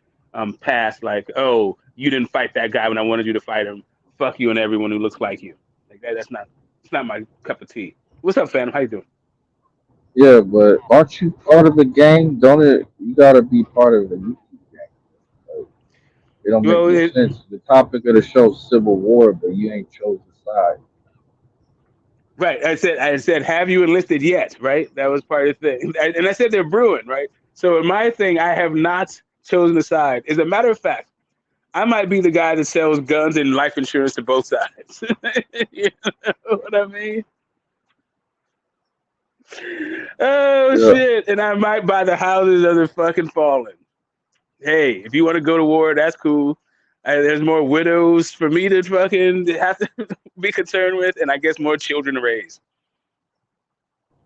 Past like, oh, you didn't fight that guy when I wanted you to fight him. Fuck you and everyone who looks like you. Like that's not it's not my cup of tea. What's up, fam? How you doing? Yeah, but aren't you part of the gang? Don't it? You gotta be part of the YouTube gang. Like, it don't make Well, no sense. The topic of the show is Civil War, but you ain't chose the side. right. I said, have you enlisted yet? Right. That was part of the thing. And I said they're brewing. Right. So in my thing, I have not chosen a side. As a matter of fact, I might be the guy that sells guns and life insurance to both sides. You know what I mean? Oh Yeah. shit! And I might buy the houses of the fucking fallen. Hey, if you want to go to war, that's cool. There's more widows for me to fucking have to be concerned with, and I guess more children to raise.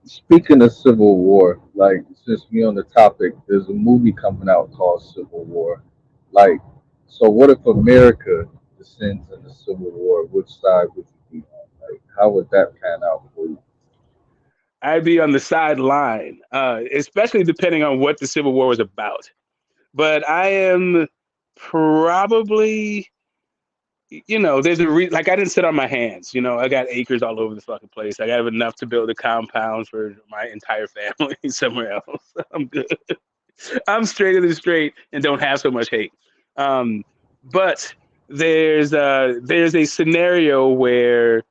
Speaking of Civil War, like since we on the topic, there's a movie coming out called Civil War. Like, so what if America descends in the Civil War? Which side would you be on? Like, how would that pan out for you? I'd be on the sideline, especially depending on what the Civil War was about. But I am probably, there's like I didn't sit on my hands. I got acres all over the fucking place. I got enough to build a compound for my entire family somewhere else. I'm good. I'm straight of the straight and don't have so much hate. Um, but there's a scenario where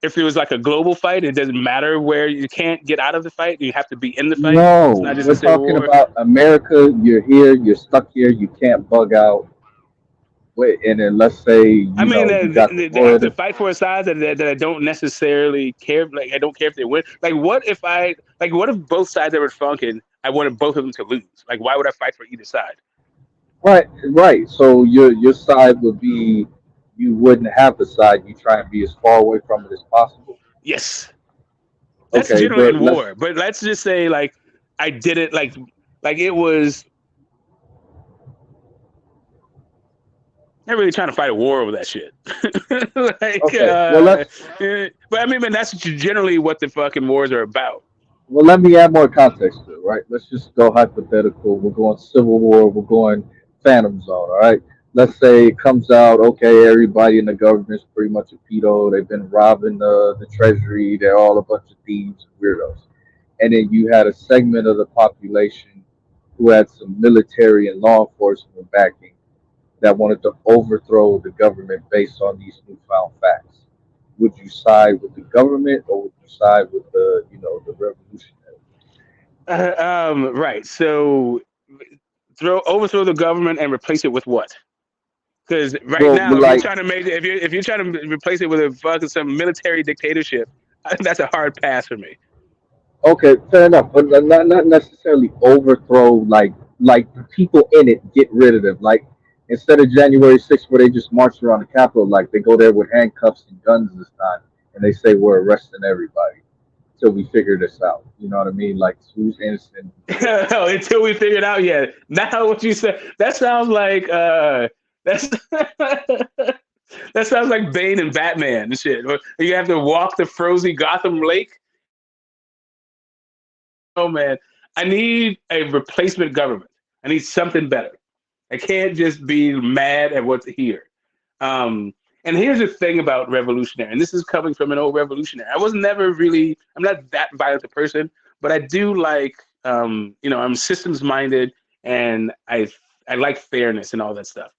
if it was like a global fight, it doesn't matter where you can't get out of the fight. You have to be in the fight. No, It's not just a we're civil talking war. about America. You're here. You're stuck here. You can't bug out. Wait, and then let's say I mean, you got the they have to Florida. fight for a side that I don't necessarily care. Like I don't care if they win. What if both sides ever funking? I wanted both of them to lose. Like why would I fight for either side? Right, right. So your side would be you wouldn't have the side. You try and be as far away from it as possible. Yes, that's Okay, generally but in war. But let's just say like I did it like it was not really trying to fight a war over that shit. like, okay. Well, but I mean, that's generally what the fucking wars are about. let me add more context to it. Right. Let's just go hypothetical. We're going Civil War. We're going Phantom Zone. All right. Let's say it comes out. Okay, everybody in the government's pretty much a pedo. They've been robbing the treasury. They're all a bunch of thieves, weirdos. And then you had a segment of the population who had some military and law enforcement backing that wanted to overthrow the government based on these newfound facts. Would you side with the government or would you side with the revolutionary? Right. So overthrow the government and replace it with what? Because right Well, now, if you're like, trying to if you're trying to replace it with a fucking some military dictatorship, that's a hard pass for me. okay, fair enough, but not necessarily overthrow. Like the people in it, get rid of them. Like instead of January 6th, where they just march around the Capitol, like they go there with handcuffs and guns this time, and they say we're arresting everybody till we figure this out. You know what I mean? Like who's innocent, who's guilty. Until we figure it out yet. Now what you said that sounds like that's that sounds like Bane and Batman and shit. You have to walk the frozen Gotham Lake. Oh man, I need a replacement government. I need something better. I can't just be mad at what's here. Um, and here's the thing about revolutionary, and this is coming from an old revolutionary. I'm not that violent a person, but I do like, I'm systems minded, and I like fairness and all that stuff.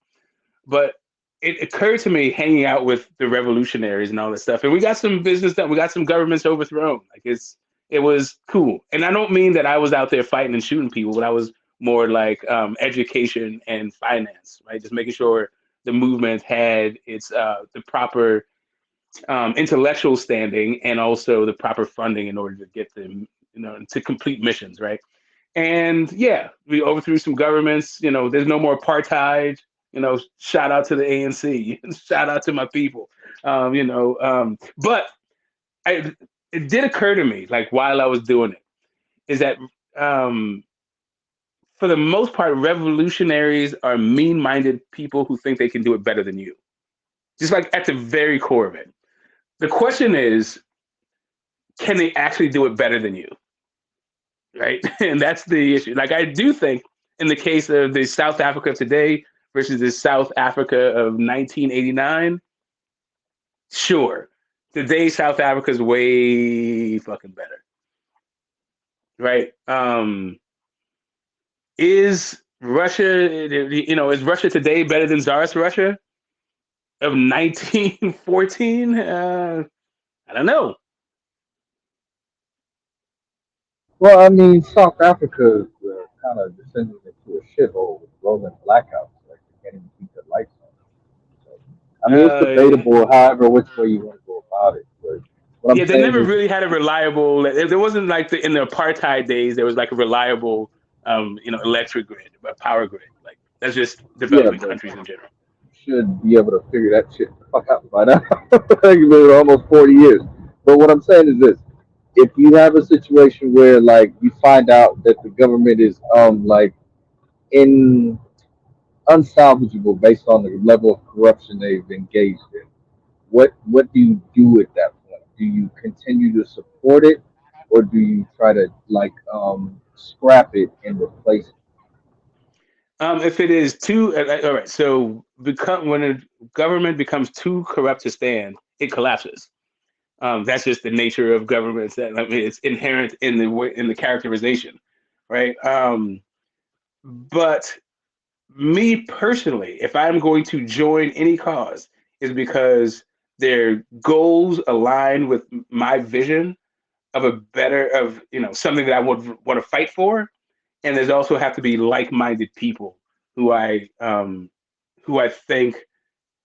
But it occurred to me hanging out with the revolutionaries and all that stuff, and we got some business done. We got some governments overthrown. It was cool, and I don't mean that I was out there fighting and shooting people, but I was more like education and finance, right? Just making sure the movement had its the proper intellectual standing and also the proper funding in order to get them, to complete missions, right? And yeah, we overthrew some governments. There's no more apartheid. Shout out to the ANC. Shout out to my people. But I it did occur to me, like while I was doing it, is that um, for the most part, revolutionaries are mean-minded people who think they can do it better than you. Just like at the very core of it. The question is, can they actually do it better than you? Right? And that's the issue. Like I do think in the case of the South Africa of today versus the South Africa of 1989, sure. Today South Africa is way fucking better. Right? Is Russia, is Russia today better than Tsarist Russia of 1914? I don't know. Well, I mean, South Africa is kind of descending into a shithole with rolling blackouts. Like they can't even keep the lights on. So, I mean, it's Uh, debatable, however, which way you want to go about it. But what I'm yeah, they saying never is, really had a reliable. There wasn't like in the apartheid days. There was like a reliable, electric grid, a power grid. Like that's just yeah, developing but countries in general. should be able to figure that shit the fuck out by now. You've been almost 40 years. But what I'm saying is this: if you have a situation where like you find out that the government is like in unsalvageable based on the level of corruption they've engaged in, what do you do at that point? Do you continue to support it, or do you try to like scrap it and replace it? If it is too, all right. So when a government becomes too corrupt to stand, it collapses. That's just the nature of governments. That I mean, it's inherent in the characterization, right? But me personally, if I'm going to join any cause, is because their goals align with my vision of something that I would want to fight for, and there's also have to be like-minded people who I think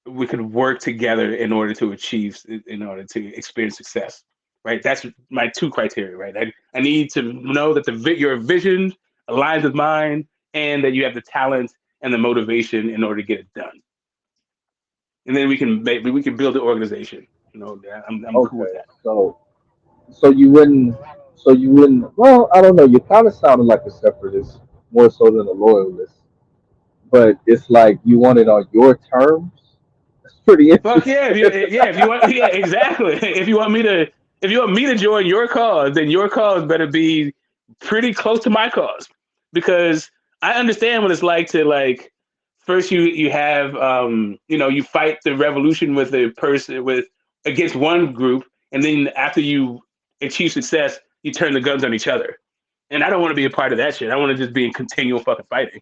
we could work together in order to experience success. Right, that's my two criteria. Right, I need to know that your vision aligns with mine, and that you have the talent and the motivation in order to get it done. And then we can build the organization. I'm cool with Okay, that. so you wouldn't. Well, I don't know. You kind of sounded like a separatist more so than a loyalist, but it's like you want it on your terms. It's pretty Fuck yeah! interesting. If you want, yeah, exactly. If you want me to join your cause, then your cause better be pretty close to my cause, because I understand what it's like to like. First, you have you fight the revolution with a person with against one group, and then after you achieve success, you turn the guns on each other. And I don't want to be a part of that shit. I want to just be in continual fucking fighting.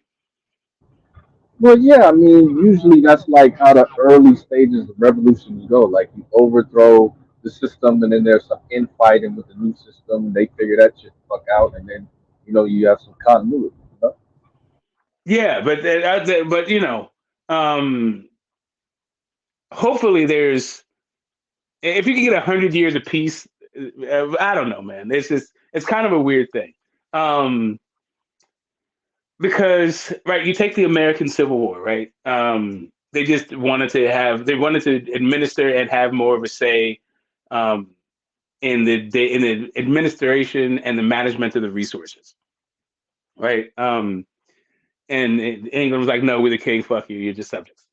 Well, yeah, I mean, usually that's like how the early stages of revolutions go. Like you overthrow the system, and then there's some infighting with the new system, and they figure that shit the fuck out, and then you have some continuity. Yeah, but um, hopefully there's if you can get 100 years of peace, I don't know, man. It's kind of a weird thing, um, because right, you take the American Civil War, right? They wanted to administer and have more of a say um, in the administration and the management of the resources, right? And England was like, no, we're the king. Fuck you. You're just subjects.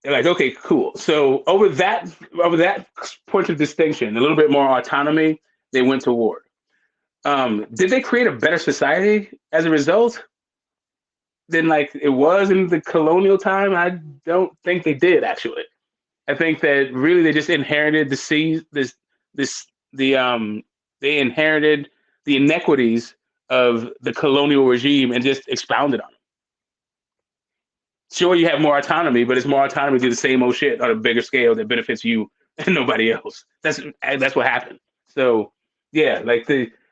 They're like, okay, cool. So over that point of distinction, a little bit more autonomy, they went to war. Did they create a better society as a result than like it was in the colonial time? I don't think they did actually. I think that really they just inherited this the they inherited the inequities of the colonial regime and just expounded on them. Sure, you have more autonomy, but it's more autonomy to do the same old shit on a bigger scale that benefits you and nobody else. That's what happened. So yeah, like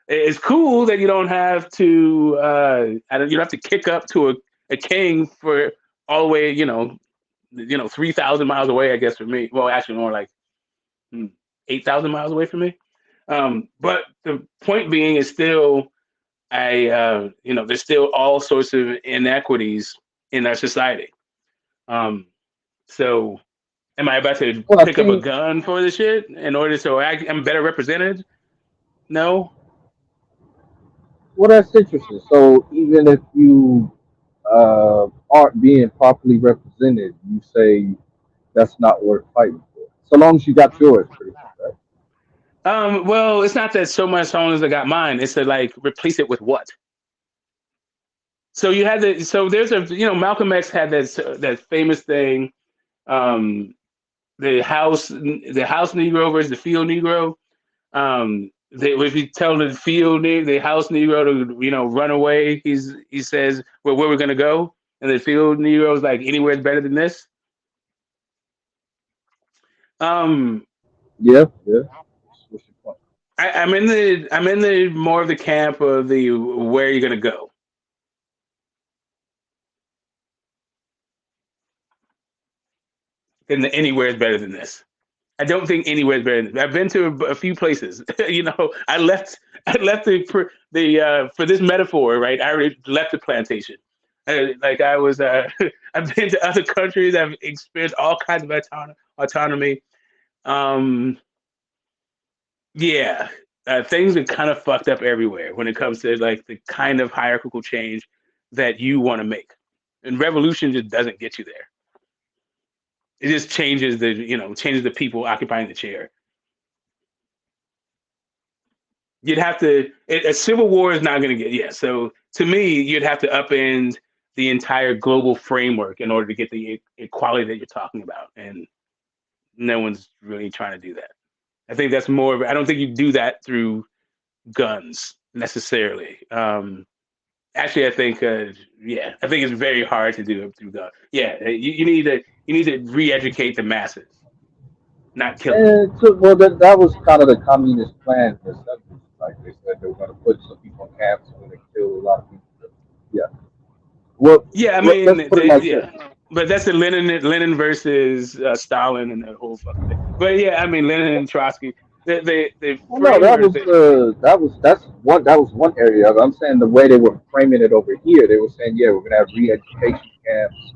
it's cool that you don't have to you don't have to kick up to a king for all the way 3,000 miles away. I guess for me, well, actually more like 8,000 miles away from me. But the point being is still there's still all sorts of inequities in our society. Um, so Am I about to Well, I pick up a think gun for the shit in order so I'm better represented? No. well that's interesting. So even if you aren't being properly represented, you say that's not worth fighting for. So long as you got yours, pretty much, right? Well, it's not that so much long as I got mine. It's to like replace it with what? So you had the so there's a Malcolm X had that famous thing, um, the house Negro versus the field Negro. If you tell the house Negro to run away, he says, well, where we're gonna go, and the field Negro is like, anywhere's better than this. Um, Yeah, yeah. What's your point? I'm in the more of the camp of the where you're gonna go, and the anywhere is better than this. I don't think anywhere is better than this. I've been to a few places. I left for this metaphor, right? I already left the plantation. Like I was, I've been to other countries. I've experienced all kinds of autonomy. Um, yeah, things are kind of fucked up everywhere when it comes to like the kind of hierarchical change that you want to make, and revolution just doesn't get you there. It just changes the people occupying the chair. You'd have to a civil war is not going to get, yeah. So to me, you'd have to upend the entire global framework in order to get the equality that you're talking about, and no one's really trying to do that. I think that's more of, I don't think you do that through guns necessarily. Actually, I think yeah, I think it's very hard to do it through guns. Yeah, you need to re-educate the masses, not kill them. And so, well, that was kind of the communist plan for settlers. Like they said, they were going to put some people in camps where they kill a lot of people. Yeah. Well, Yeah, I mean, let's put it like this. yeah, but that's the Lenin versus Stalin and that whole fucking thing. But yeah, I mean, Lenin and Trotsky, the Well, no, framers. That, that was one area of it. I'm saying the way they were framing it over here, they were saying, yeah, we're going to have re-education camps,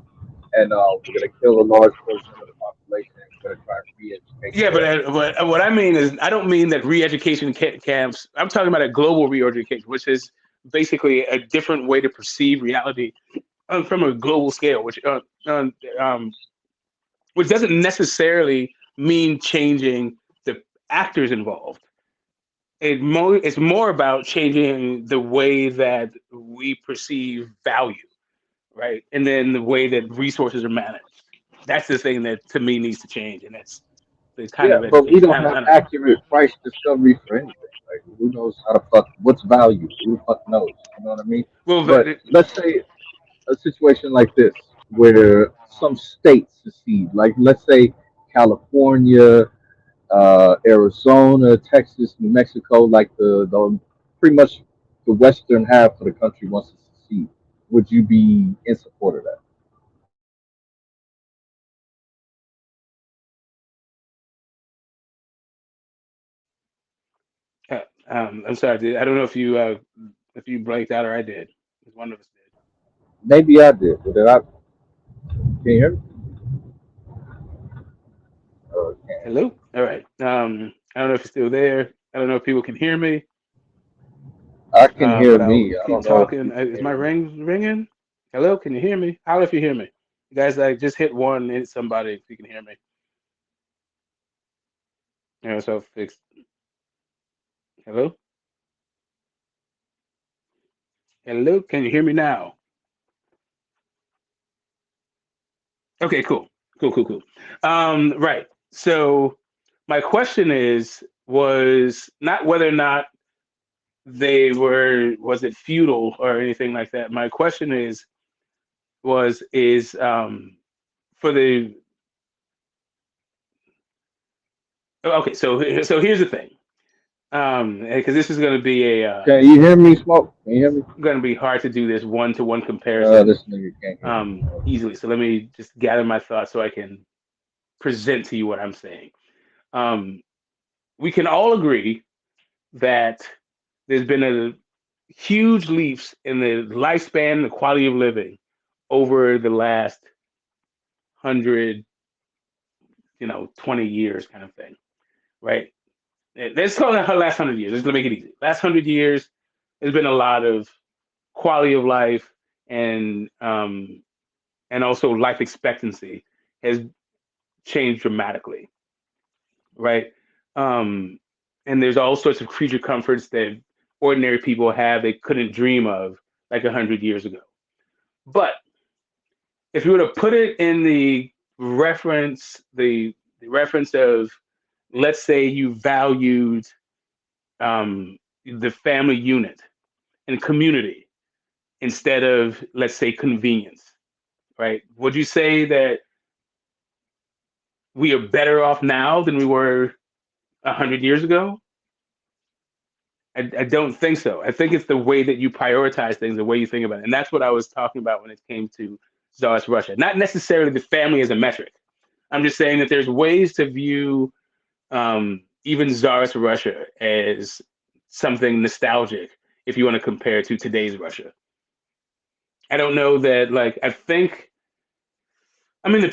and we're going to kill a large portion of the population, and we're going to try and re-educate yeah, but, them. what I mean is, I don't mean that re-education camps. I'm talking about a global re-education, which is basically a different way to perceive reality from a global scale, um, which doesn't necessarily mean changing the actors involved. It's more about changing the way that we perceive value, right? And then the way that resources are managed. That's the thing that to me needs to change, and that's the kind Yeah, of but we education. don't I have don't know. accurate price discovery for anything. Like, who knows how to fuck, what's value? Who the fuck knows? You know what I mean? Well, But let's say a situation like this where some states secede, like let's say California, Arizona, Texas, New Mexico, like the pretty much the western half of the country wants to secede. Would you be in support of that? I'm sorry, dude. I don't know if you blanked out or I did. One of us did. Maybe I did, but then can you hear me? Can't. Hello. All right. I don't know if you're still there. I don't know if people can hear me. I can hear But I'll me. I keep don't know if talking. you can Is my hear me. ring ringing? Hello, can you hear me? Holler if you hear me. You guys, like, just hit one, hit somebody if you can hear me. So fix. Hello, hello. Can you hear me now? Okay, cool, cool, cool, cool. Right. So my question was not whether or not was it feudal or anything like that. My question is for the okay. So here's the thing. Because this is going to be Can you hear me, Smoke? Can you hear me? going to be hard to do this one-to-one comparison This nigga can't hear me. easily. So let me just gather my thoughts so I can present to you what I'm saying. Um, we can all agree that there's been a huge leaps in the lifespan, the quality of living over the last 100, 20 years kind of thing, right? Let's call it her last 100 years. Let's make it easy. Last 100 years, there's been a lot of quality of life and also life expectancy has changed dramatically, right? Um, and there's all sorts of creature comforts that ordinary people have they couldn't dream of like 100 years ago. But if you were to put it in the reference of, let's say you valued the family unit and community instead of, let's say, convenience, right? Would you say that we are better off now than we were 100 years ago? I don't think so. I think it's the way that you prioritize things, the way you think about it. And that's what I was talking about when it came to Tsarist Russia. Not necessarily the family as a metric. I'm just saying that there's ways to view even Tsarist Russia as something nostalgic if you want to compare to today's Russia. I don't know that, like, the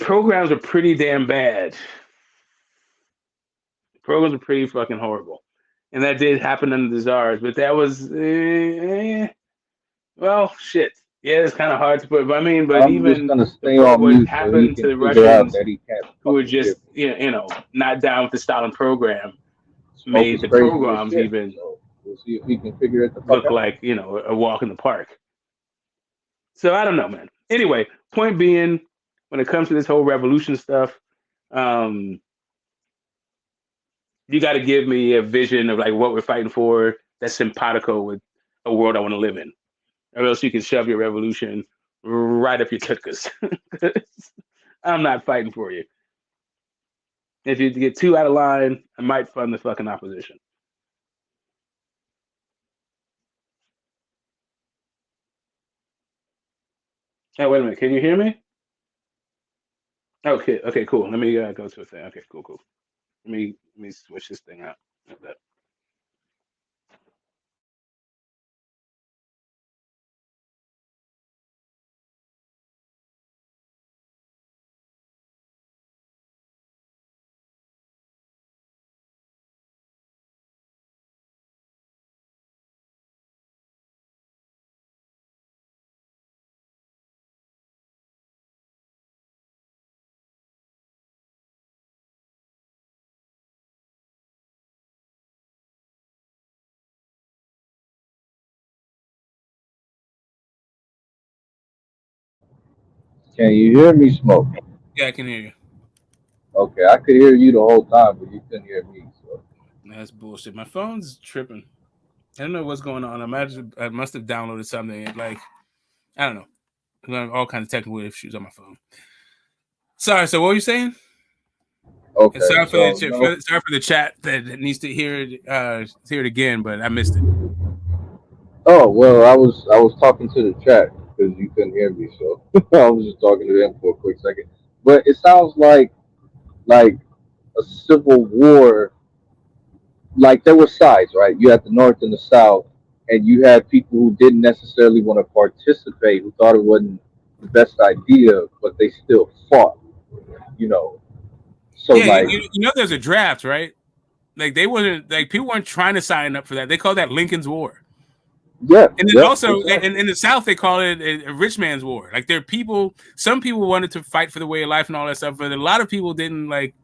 programs are pretty damn bad. The programs are pretty fucking horrible. And that did happen under the Tsars, but that was, well, shit. Yeah, it's kind of hard to put. But I'm just even gonna stay on what mute so he happened to can the figure out Russians that he can't who were fucking hear just, me. not down with the Stalin program Smoke made is the crazy as pogroms shit. even So we'll see if he can figure it the fuck look out. like, a walk in the park. So I don't know, man. Anyway, point being, when it comes to this whole revolution stuff, um, you got to give me a vision of like what we're fighting for that's simpatico with a world I want to live in, or else you can shove your revolution right up your tuchus. I'm not fighting for you. If you get too out of line, I might fund the fucking opposition. Hey, wait a minute. Can you hear me? Okay. Okay. Cool. Let me go to a thing. Okay. Cool. Cool. Let me switch this thing out. Like that. Can you hear me, Smoke? Yeah, I can hear you. Okay, I could hear you the whole time, but you couldn't hear me. So That's bullshit. My phone's tripping. I don't know what's going on. I must have downloaded something. Like, I don't know. I have all kinds of technical issues on my phone. Sorry. So what were you saying? And okay, so no. sorry for the chat that needs to hear it again, but I missed it. Oh well, I was talking to the chat because you couldn't hear me, so I was just talking to them for a quick second. But it sounds like a civil war. Like there were sides, right? You had the North and the South, and you had people who didn't necessarily want to participate, who thought it wasn't the best idea, but they still fought. You know, so Yeah, like, there's a draft, right? Like they wasn't like people weren't trying to sign up for that. They call that Lincoln's War. yeah, And then yep, also exactly. in the South, they call it a rich man's war. Like there are people, some people wanted to fight for the way of life and all that stuff, but a lot of people didn't like,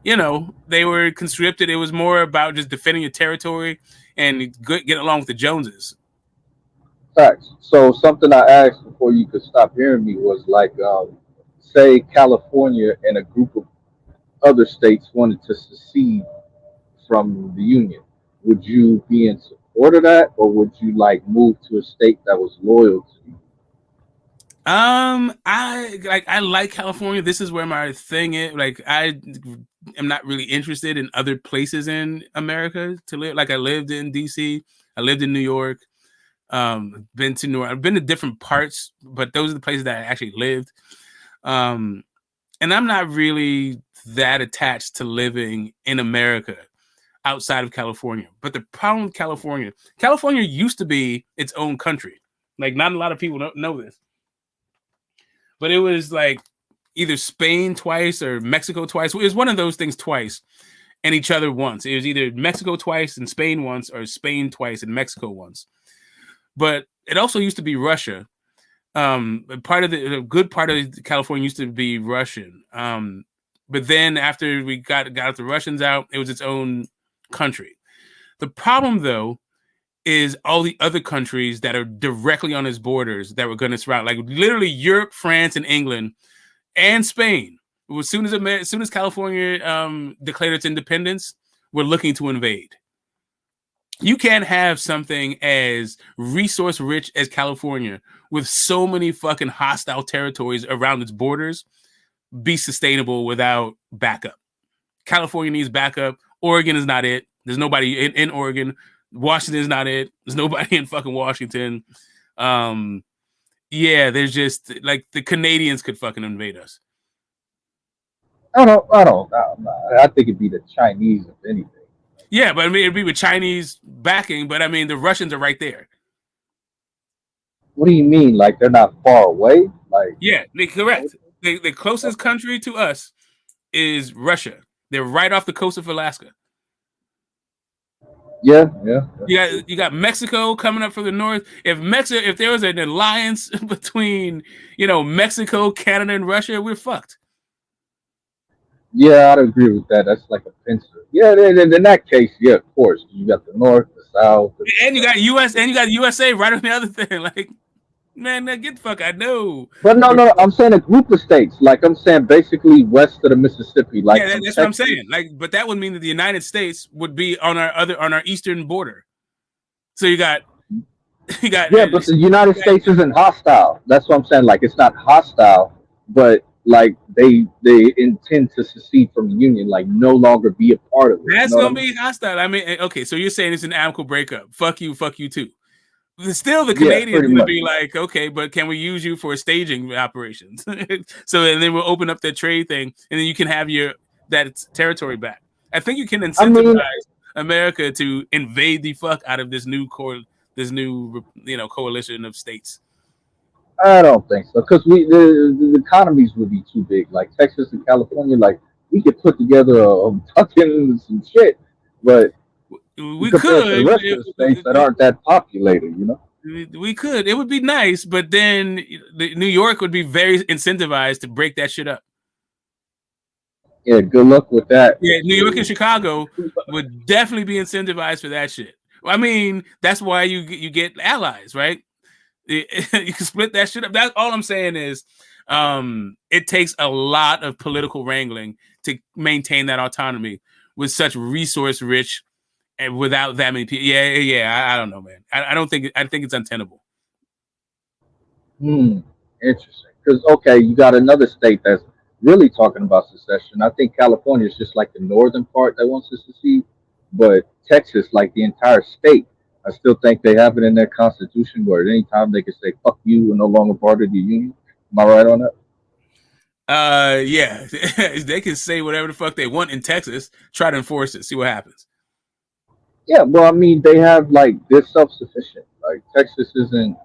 they were conscripted. It was more about just defending your territory and get along with the Joneses. Facts. So something I asked before you could stop hearing me was like, say California and a group of other states wanted to secede from the Union. Would you be in support of that, or would you like move to a state that was loyal to you? I like California. This is where my thing is. Like I am not really interested in other places in America to live. Like I lived in DC, I lived in New York. Been to New York. I've been to different parts, but those are the places that I actually lived. And I'm not really that attached to living in America outside of California. But the problem with California used to be its own country. Like not a lot of people don't know this, but it was like, either Spain twice or Mexico twice. It was one of those things twice and each other once. It was either Mexico twice and Spain once, or Spain twice and Mexico once. But it also used to be Russia. Part of the good part of California used to be Russian. But then after we got the Russians out, it was its own country. The problem, though, is all the other countries that are directly on its borders that were going to surround, like literally Europe, France, and England, and Spain. As soon as California declared its independence, we're looking to invade. You can't have something as resource rich as California with so many fucking hostile territories around its borders be sustainable without backup. California needs backup. Oregon is not it. There's nobody in Oregon. Washington is not it. There's nobody in fucking Washington. Yeah, there's just like the Canadians could fucking invade us. I think it'd be the Chinese, if anything. Yeah, but I mean, it'd be with Chinese backing, but I mean, the Russians are right there. What do you mean? Like they're not far away? Like yeah, correct. The closest country to us is Russia. They're right off the coast of Alaska. Yeah. You got Mexico coming up from the north. If there was an alliance between Mexico, Canada, and Russia, we're fucked. Yeah, I'd agree with that. That's like a pincer. Yeah, in that case, yeah, of course. You got the north, the south, and you got US, and you got USA right on the other thing. Like, man, get the fuck. I know. But no. I'm saying a group of states. Like I'm saying, basically west of the Mississippi. Like yeah, that's what I'm saying. Like, but that would mean that the United States would be on our eastern border. So you got. Yeah, but the United States isn't hostile. That's what I'm saying. Like, it's not hostile, but like they intend to secede from the union, like no longer be a part of it. That's gonna be hostile. I mean, okay, so you're saying it's an amicable breakup. Fuck you too. Still, the Canadians would be like, okay, but can we use you for staging operations? So and then we'll open up that trade thing, and then you can have that territory back. I think you can incentivize America to invade the fuck out of this new coalition of states. I don't think so, because the economies would be too big. Like Texas and California, like we could put together a fucking some shit, but we could. The rest of the states that aren't that populated, we could. It would be nice, but then New York would be very incentivized to break that shit up. Yeah, good luck with that. Yeah, New York and Chicago would definitely be incentivized for that shit. I mean, that's why you get allies, right? You can split that shit up. That's all I'm saying is it takes a lot of political wrangling to maintain that autonomy with such resource rich and without that many people. Yeah. I don't know, man. I think it's untenable. Interesting. Because you got another state that's really talking about secession. I think California is just like the northern part that wants to secede, but Texas, like the entire state, I still think they have it in their constitution where at any time they can say "fuck you" and no longer part of the union. Am I right on that? Yeah, they can say whatever the fuck they want in Texas. Try to enforce it. See what happens. Yeah, well, I mean, they have they're self-sufficient. Like Texas isn't.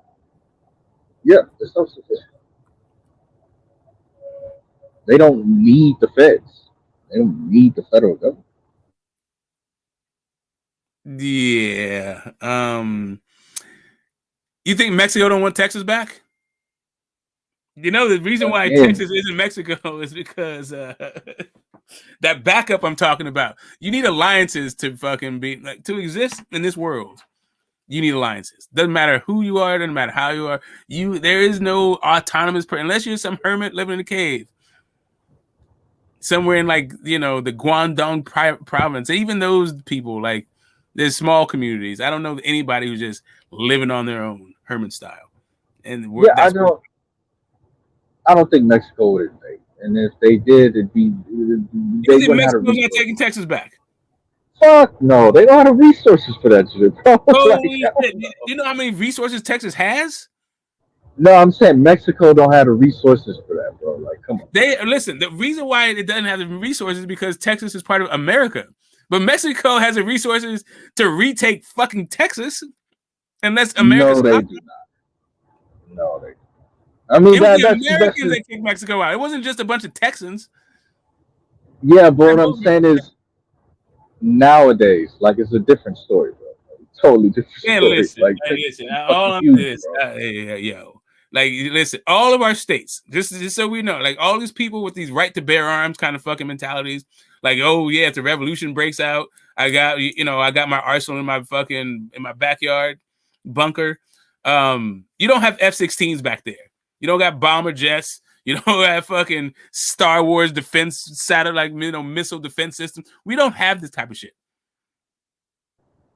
Yeah, they're self-sufficient. They don't need the feds. They don't need the federal government. Yeah. You think Mexico don't want Texas back? The reason why Texas isn't Mexico is because that backup I'm talking about. You need alliances to fucking be to exist in this world. You need alliances. Doesn't matter who you are. Doesn't matter how you are. There is no autonomous person unless you're some hermit living in a cave somewhere in the Guangdong province. Even those people there's small communities. I don't know anybody who's just living on their own hermit style. And I don't think Mexico would invade. And if they did, it'd be. You think Mexico's not taking Texas back? Fuck no, they don't have resources for that shit, bro. You know how many resources Texas has? No, I'm saying Mexico don't have the resources for that, bro. Like, come on. Listen. The reason why it doesn't have the resources is because Texas is part of America. But Mexico has the resources to retake fucking Texas, and that's America's. No, they do not. No, they. I mean It was the that's Americans that kicked Mexico out. It wasn't just a bunch of Texans. yeah. But what I'm saying is nowadays, like it's a different story, bro. Totally different Man, story. listen, Like Texas listen. is All fucking I'm huge, this, bro. yo, like listen. All of our states, just so we know, like all these people with these right to bear arms kind of fucking mentalities. Like, oh yeah, if the revolution breaks out, I got I got my arsenal in my backyard bunker. You don't have F-16s back there. You don't got bomber jets. You don't have fucking Star Wars defense satellite, missile defense systems. We don't have this type of shit.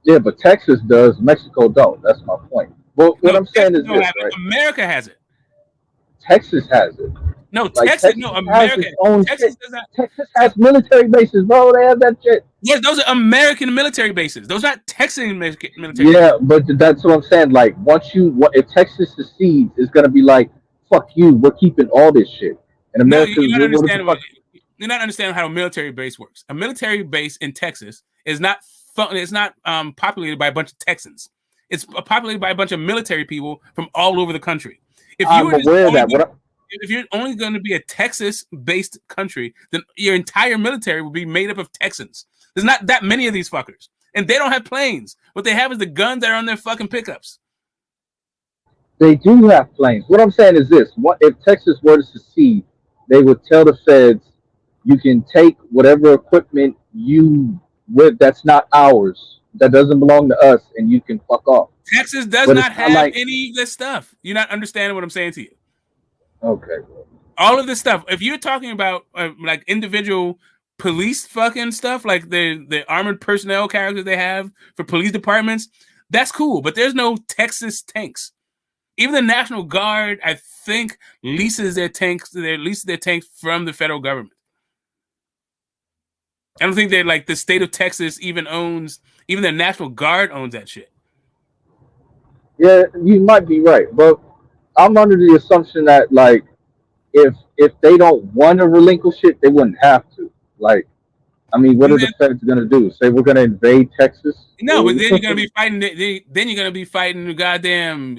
Yeah, but Texas does. Mexico don't. That's my point. But what No, I'm saying Texas is don't this, have right? it. America has it. Texas has it. No, Like Texas. No, Texas has America. its own Texas shit. does not. Texas has military bases, bro. They have that shit. Yes, those are American military bases. Those are not Texan military Yeah, bases. but that's what I'm saying. Like, if Texas secedes, it's gonna be like, fuck you. We're keeping all this shit. And No, America's, you're not what the understanding fuck? you're not understanding how a military base works. A military base in Texas is not populated by a bunch of Texans. It's populated by a bunch of military people from all over the country. If you I'm were just aware of that. if you're only going to be a Texas-based country, then your entire military would be made up of Texans. There's not that many of these fuckers, and they don't have planes. What they have is the guns that are on their fucking pickups. They do have planes. What I'm saying is this: what if Texas were to secede? They would tell the feds, "You can take whatever equipment you with that's not ours, that doesn't belong to us, and you can fuck off." Texas does But it's not not have like any of this stuff. You're not understanding what I'm saying to you. okay. All of this stuff. If you're talking about like individual police fucking stuff, like the armored personnel characters they have for police departments, that's cool. But there's no Texas tanks. Even the National Guard, I think, leases their tanks from the federal government. I don't think that like the state of Texas even the National Guard owns that shit. Yeah, you might be right, but I'm under the assumption that like if they don't want to relinquish it, they wouldn't have to. Like, I mean, what And are the then, feds gonna do? Say we're gonna invade Texas? no, but then you're gonna be fighting. Then you're gonna be fighting goddamn,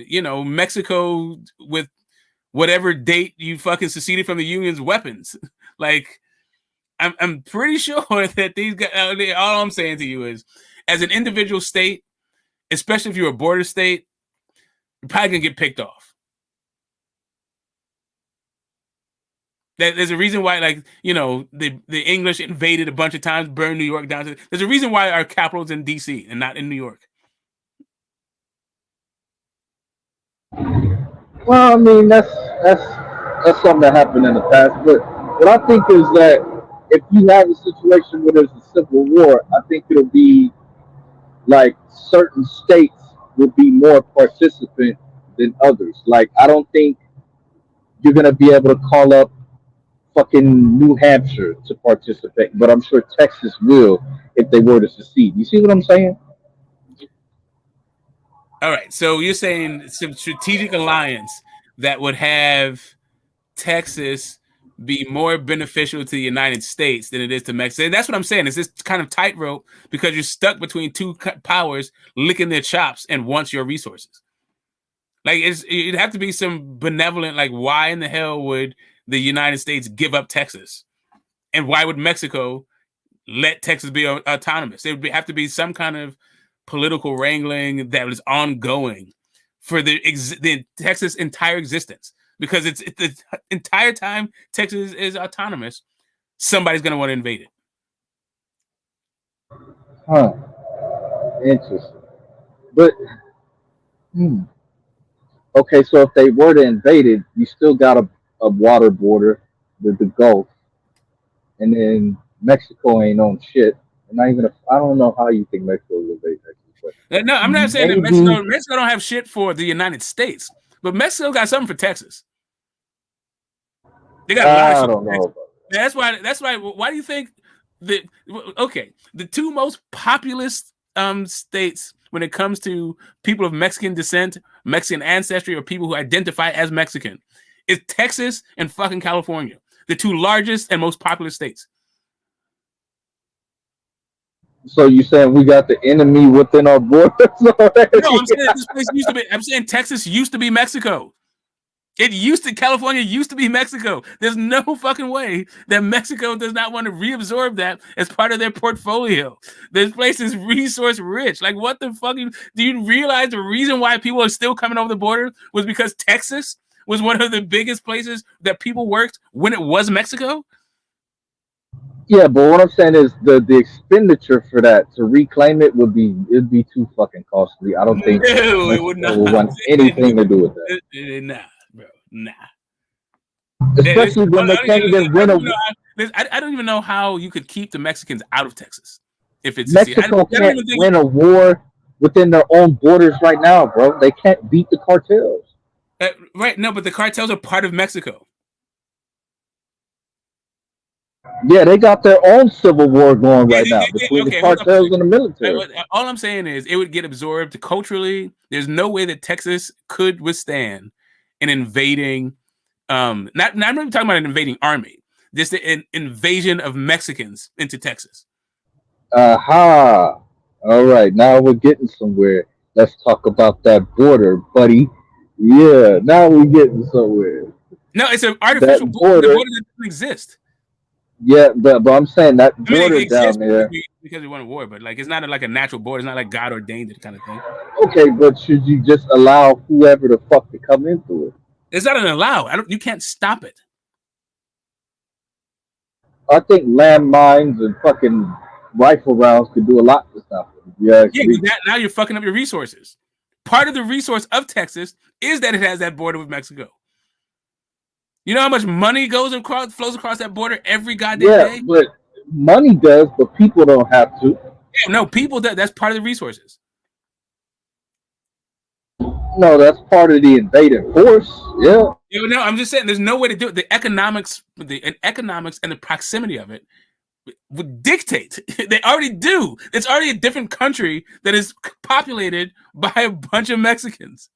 Mexico with whatever date you fucking seceded from the Union's weapons. Like, I'm pretty sure that these guys. All I'm saying to you is, as an individual state, especially if you're a border state, you're probably gonna get picked off. There's a reason why, like, the English invaded a bunch of times, burned New York down. There's a reason why our capital's in D.C. and not in New York. Well, I mean, that's something that happened in the past. But what I think is that if you have a situation where there's a civil war, I think it'll be like certain states will be more participant than others. Like, I don't think you're gonna be able to call up fucking New Hampshire to participate, but I'm sure Texas will if they were to secede. You see what I'm saying? All right, so you're saying some strategic alliance that would have Texas be more beneficial to the United States than it is to Mexico. And that's what I'm saying. It's this kind of tightrope because you're stuck between two powers licking their chops and wants your resources. Like, it'd have to be some benevolent, like, why in the hell would the United States give up Texas? And why would Mexico let Texas be autonomous? There would have to be some kind of political wrangling that was ongoing for the Texas' entire existence. Because it's the entire time Texas is autonomous, somebody's going to want to invade it. Huh. Interesting. But, okay, so if they were to invade it, you still got a water border with the Gulf. And then Mexico ain't on shit. And not even I don't know how you think Mexico will invade Texas. But No, I'm not saying that maybe Mexico don't have shit for the United States, but Mexico got something for Texas. They got a lot of I shit. don't know about that. That's why. Why do you think the two most populous states when it comes to people of Mexican descent, Mexican ancestry, or people who identify as Mexican is Texas and fucking California, the two largest and most populous states. So you saying we got the enemy within our borders already? No, I'm saying this place used to be. I'm saying Texas used to be Mexico. California used to be Mexico. There's no fucking way that Mexico does not want to reabsorb that as part of their portfolio. This place is resource rich. Like, what the fuck? Do you realize the reason why people are still coming over the border was because Texas was one of the biggest places that people worked when it was Mexico? Yeah, but what I'm saying is the expenditure for that to reclaim it it'd be too fucking costly. I don't think No, it would Mexico not. will want anything to do with that. Nah, bro, nah. Especially when they can't even win a I don't even know how you could keep the Mexicans out of Texas if it's Mexico can't win a war within their own borders right now, bro. They can't beat the cartels. Right? No, but the cartels are part of Mexico. Yeah, they got their own civil war going right now between the cartels and the military. All I'm saying is it would get absorbed culturally. There's no way that Texas could withstand an invading. I'm not even talking about an invading army. Just an invasion of Mexicans into Texas. Aha! All right, now we're getting somewhere. Let's talk about that border, buddy. Yeah, now we're getting somewhere. No, it's an artificial border. The border that doesn't exist. Yeah, but I'm saying that border down there because we want a war, but like it's not like a natural border. It's not like God ordained it kind of thing. Okay, but should you just allow whoever the fuck to come into it? It's not an allow. You can't stop it. I think landmines and fucking rifle rounds could do a lot to stop it. Yeah, now you're fucking up your resources. Part of the resource of Texas is that it has that border with Mexico. You know how much money flows across that border every goddamn day? Yeah, but money does, but people don't have to. Yeah, no, people that's part of the resources. No, that's part of the invading force. Yeah. No, I'm just saying there's no way to do it. The economics and the proximity of it would dictate. They already do. It's already a different country that is populated by a bunch of Mexicans.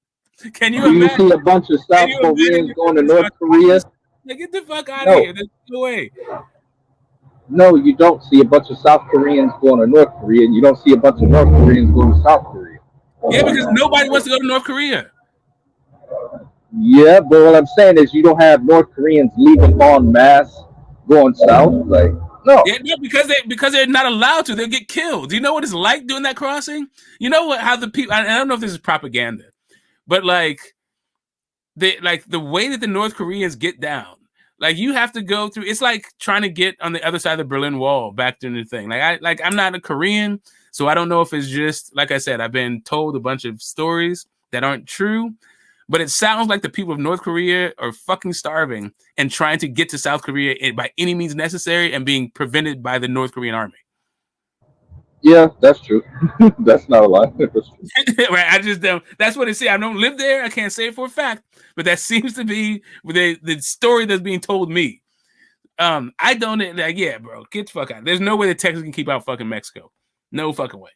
Can you imagine? You see a bunch of South Koreans going to North Korea? Like, get the fuck out of here. There's no way. No, you don't see a bunch of South Koreans going to North Korea, and you don't see a bunch of North Koreans going to South Korea. Yeah, because nobody wants to go to North Korea. Yeah, but what I'm saying is you don't have North Koreans leaving en masse going south. Like, no. Yeah, because they're not allowed to. They'll get killed. Do you know what it's like doing that crossing? You know how the people. I don't know if this is propaganda, but like the way that the North Koreans get down, like you have to go through. It's like trying to get on the other side of the Berlin Wall back to the thing. I'm not a Korean, so I don't know if it's just like I said. I've been told a bunch of stories that aren't true. But it sounds like the people of North Korea are fucking starving and trying to get to South Korea by any means necessary and being prevented by the North Korean army. Yeah, that's true. That's not a lie. That's true. Right? I just don't. That's what it says. I don't live there. I can't say it for a fact, but that seems to be the story that's being told me. I don't like. Yeah, bro, get the fuck out. There's no way that Texas can keep out fucking Mexico. No fucking way.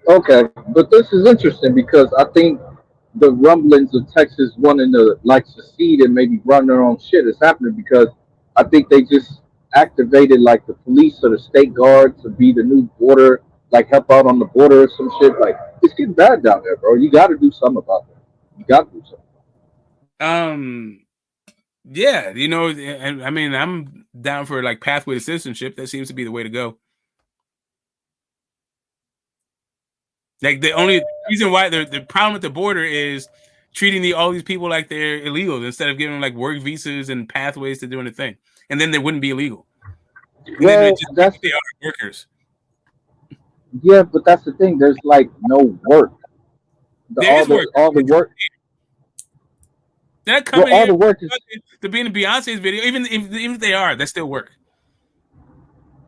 Okay, but this is interesting because I think the rumblings of Texas wanting to like secede and maybe run their own shit is happening because I think they just activated like the police or the state guard to be the new border, like help out on the border or some shit. Like it's getting bad down there, bro. You got to do something about that. You got to do something. Yeah, you know, I mean, I'm down for like pathway to citizenship. That seems to be the way to go. Like the only reason why the problem with the border is treating all these people like they're illegals instead of giving them like work visas and pathways to doing the thing, and then they wouldn't be illegal. Well, they are workers. Yeah, but that's the thing. There's like no work. All the work. They're not coming all the work is to be in Beyonce's video. Even if they are, that's still work.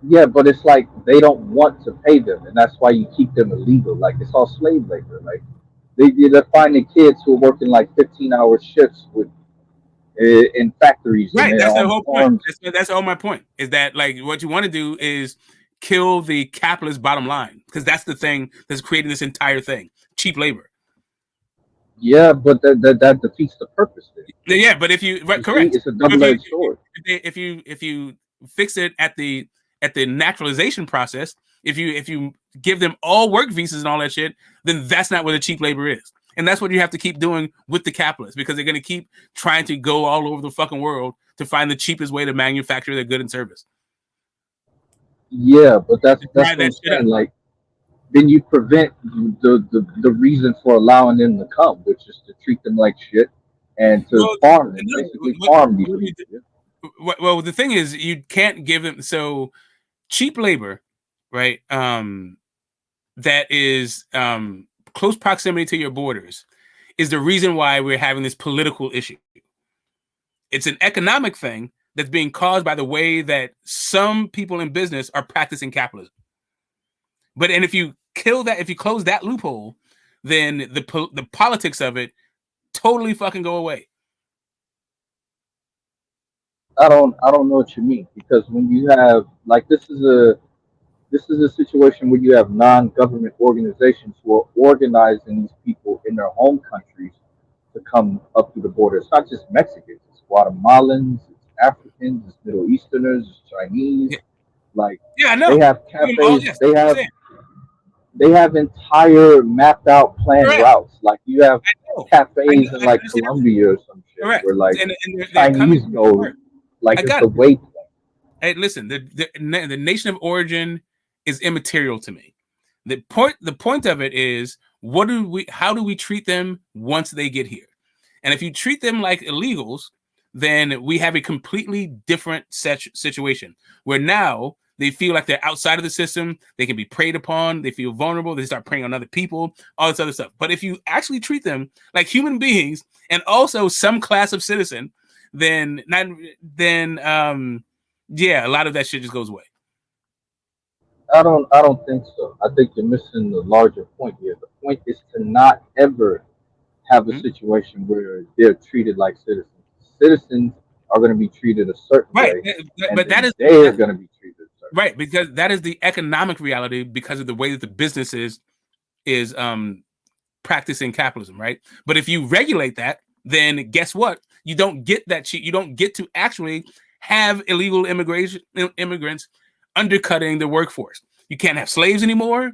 Yeah, but it's like they don't want to pay them, and that's why you keep them illegal. Like it's all slave labor. Like they're finding kids who are working like 15-hour shifts in factories. Right, that's the whole point. That's all my point. Is that like what you want to do is kill the capitalist bottom line because that's the thing that's creating this entire thing: cheap labor. Yeah, but that defeats the purpose. Then. Yeah, but if you correct, it's a double-edged sword. If you fix it at the naturalization process, if you give them all work visas and all that shit, then that's not where the cheap labor is. And that's what you have to keep doing with the capitalists, because they're going to keep trying to go all over the fucking world to find the cheapest way to manufacture their good and service. Yeah, but that's what I'm That shit up. saying. Like, then you prevent the reason for allowing them to come, which is to treat them like shit and to farm them, basically farm these people. Well, the thing is, you can't give them cheap labor, right? That is close proximity to your borders is the reason why we're having this political issue. It's an economic thing that's being caused by the way that some people in business are practicing capitalism. But if you close that loophole, then the politics of it totally fucking go away. I don't know what you mean, because when you have, like, this is a situation where you have non-government organizations who are organizing these people in their home countries to come up to the border. It's not just Mexicans; it's Guatemalans, it's Africans, it's Middle Easterners, it's Chinese. Yeah. Like, yeah, I know. They have cafes. Yes, they have entire mapped out planned Correct. routes. Like, you have cafes in like Colombia or some shit, Correct. where like and Chinese go, like, it's the waypoint. Hey, listen, the nation of origin is immaterial to me. The point of it is, how do we treat them once they get here? And if you treat them like illegals, then we have a completely different situation where now they feel like they're outside of the system. They can be preyed upon. They feel vulnerable. They start preying on other people, all this other stuff. But if you actually treat them like human beings and also some class of citizen, then yeah, a lot of that shit just goes away. I don't think so. I think you're missing the larger point here. The point is to not ever have a situation where they're treated like citizens. Citizens are going to be treated a certain way, but they're going to be treated a certain way. Because that is the economic reality, because of the way that the business is practicing capitalism, right? But if you regulate that, then guess what? You don't get that cheap. You don't get to actually have illegal immigrants undercutting the workforce. You can't have slaves anymore.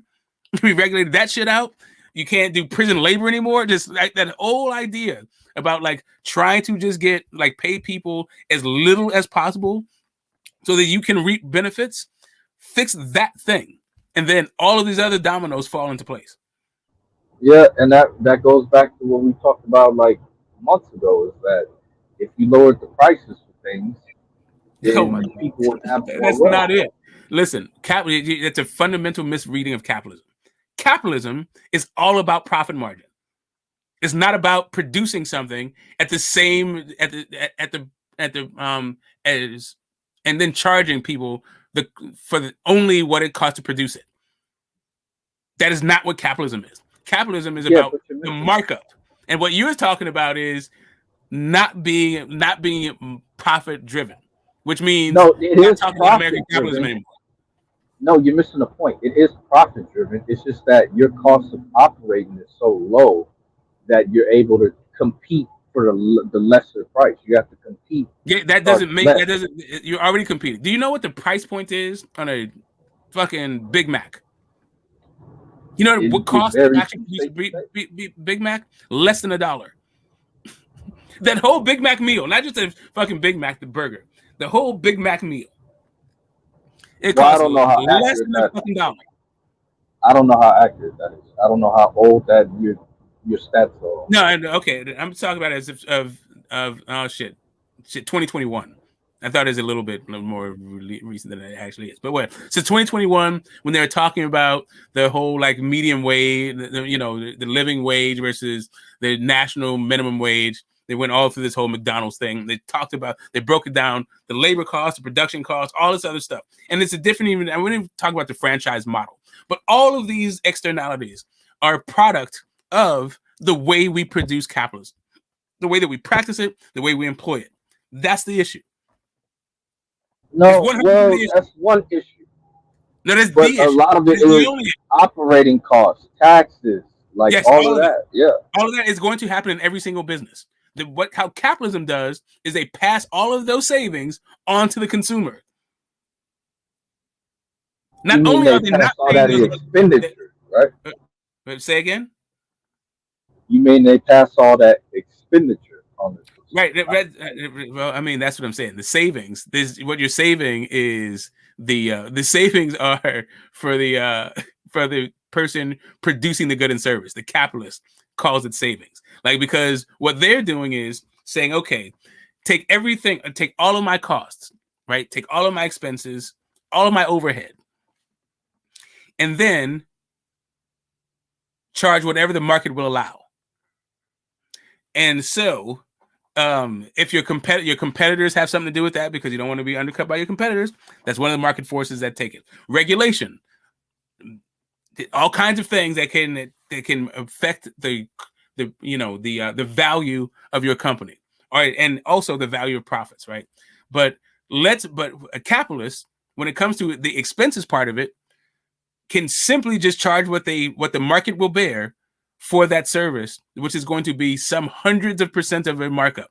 We regulated that shit out. You can't do prison labor anymore. Just like that whole idea about like trying to just get like pay people as little as possible so that you can reap benefits. Fix that thing, and then all of these other dominoes fall into place. Yeah, and that goes back to what we talked about like months ago, is that if you lowered the prices for things, then people would have more That's wealth. not it. Listen, it's a fundamental misreading of capitalism. Capitalism is all about profit margin. It's not about producing something at the same as and then charging people only what it costs to produce it. That is not what capitalism is. Capitalism is about the markup, and what you're talking about is not being profit driven, which means no, it not is talking about American capitalism anymore. No, you're missing the point. It is profit driven. It's just that your cost of operating is so low that you're able to compete for the lesser price. You have to compete. Yeah, that doesn't make that doesn't. You're already competing. Do you know what the price point is on a fucking Big Mac? You know what cost to actually produce a Big Mac? Less than $1. That whole Big Mac meal, not just a fucking Big Mac, the burger, the whole Big Mac meal. It costs I don't know how less accurate than a fucking $1. I don't know how accurate that is. I don't know how old that your stats are. No, okay. I'm talking about it as of oh shit, 2021. I thought it was a little more recent than it actually is. But what? So 2021, when they were talking about the whole like medium wage, the living wage versus the national minimum wage, they went all through this whole McDonald's thing. They broke it down, the labor costs, the production costs, all this other stuff. And it's a different I wouldn't even talk about the franchise model, but all of these externalities are a product of the way we produce capitalism, the way that we practice it, the way we employ it. That's the issue. No, well, that's one issue. No, that's but the issue. A lot of it is operating costs, taxes, like yes, all of that. Yeah, all of that is going to happen in every single business. How capitalism does is they pass all of those savings on to the consumer. Not only are they not paying those expenditure, right? Say again. You mean they pass all that expenditure on the Right. consumer? Well, I mean, that's what I'm saying. The savings. This what you're saving is the savings are for for the person producing the good and service. The capitalist calls it savings. Like, because what they're doing is saying, okay, take everything, take all of my costs, right? Take all of my expenses, all of my overhead, and then charge whatever the market will allow. And so if your competitors have something to do with that, because you don't want to be undercut by your competitors, that's one of the market forces that take it. Regulation, all kinds of things that can affect the value of your company, all right, and also the value of profits, right? But a capitalist, when it comes to the expenses part of it, can simply just charge what the market will bear for that service, which is going to be some hundreds of % of a markup,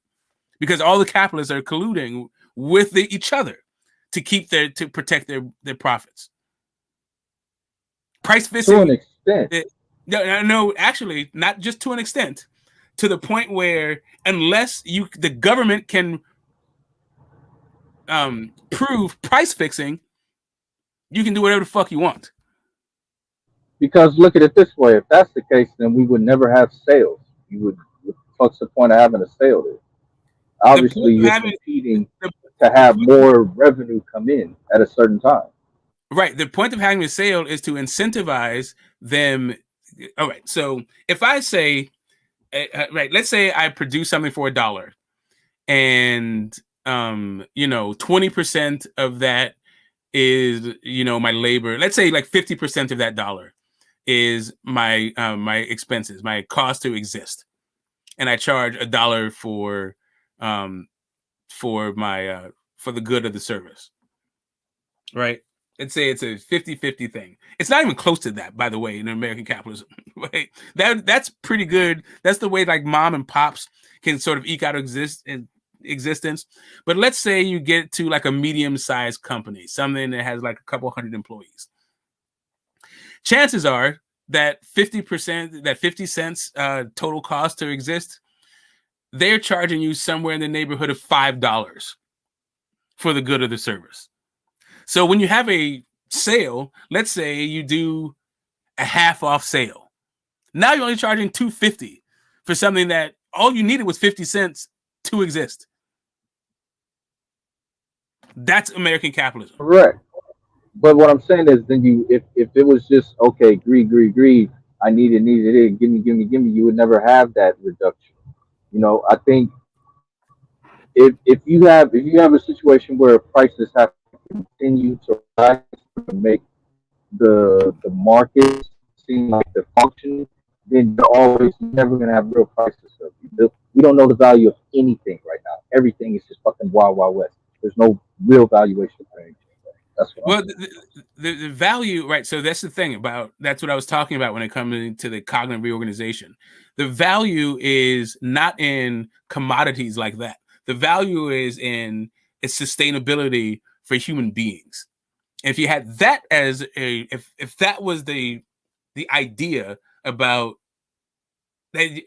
because all the capitalists are colluding with each other to protect their profits. Price fixing, to an extent. No, actually, not just to an extent, to the point where unless the government can prove price fixing, you can do whatever the fuck you want. Because look at it this way: if that's the case, then we would never have sales. You would. What the fuck's the point of having a sale there? The point Obviously, of you're having competing the, to have more revenue come in at a certain time. right. The point of having a sale is to incentivize them. All right. So if I say, right, let's say I produce something for $1, and 20% of that is my labor. Let's say like 50% of that dollar is my my expenses, my cost to exist, and I charge $1 for my for the good of the service, right? Let's say it's a 50-50 thing. It's not even close to that, by the way, in American capitalism. Right? That's pretty good. That's the way like mom and pops can sort of eke out existence. But let's say you get to like a medium-sized company, something that has like a couple hundred employees. Chances are that 50%, that 50 cents total cost to exist, they're charging you somewhere in the neighborhood of $5 for the good of the service. So when you have a sale, let's say you do a half off sale. Now you're only charging $2.50 for something that all you needed was 50 cents to exist. That's American capitalism. Correct. But what I'm saying is, then if it was just okay, greed, I need it, give me, you would never have that reduction. I think if you have a situation where prices have to continue to rise to make the market seem like they're functioning, then you're never gonna have real prices. We don't know the value of anything right now. Everything is just fucking wild west. There's no real valuation for anything. That's what Well, the value, right? So that's the thing that's what I was talking about when it comes to the cognitive reorganization. The value is not in commodities like that. The value is in its sustainability for human beings. If you had that as if that was the idea about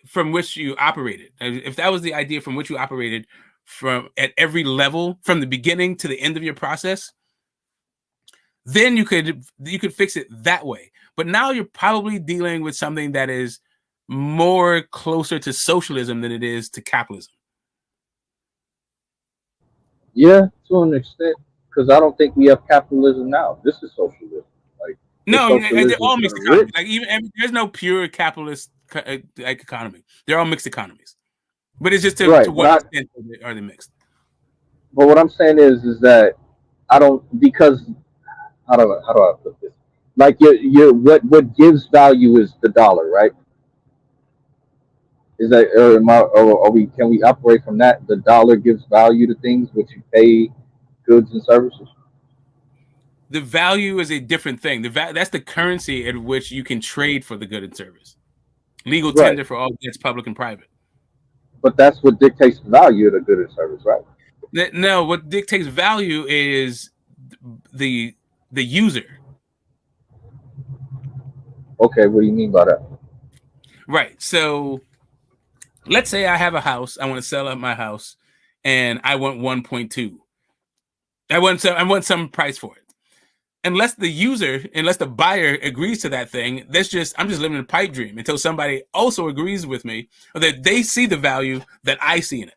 from which you operated, if that was the idea from which you operated from at every level, from the beginning to the end of your process, then you could fix it that way. But now you're probably dealing with something that is more closer to socialism than it is to capitalism. Yeah, to an extent, because I don't think we have capitalism now. This is socialism. Like No, they're socialism all for mixed the economies. rich. Like there's no pure capitalist like economy. They're all mixed economies. But it's just to Right, what extent are they mixed? but what I'm saying is that I don't, because how do I put this? Like what gives value is the dollar, right? Is that or are we, can we operate from that? The dollar gives value to things which you pay goods and services. The value is a different thing. That's the currency at which you can trade for the good and service. Legal Right. tender for all debts, public and private. But that's what dictates the value of the good and service, right? No, what dictates value is the user. Okay, what do you mean by that? Right. So let's say I have a house, I want to sell up my house, and I want 1.2. I want some price for it. Unless the buyer agrees to that thing, I'm just living in a pipe dream until somebody also agrees with me, or that they see the value that I see in it.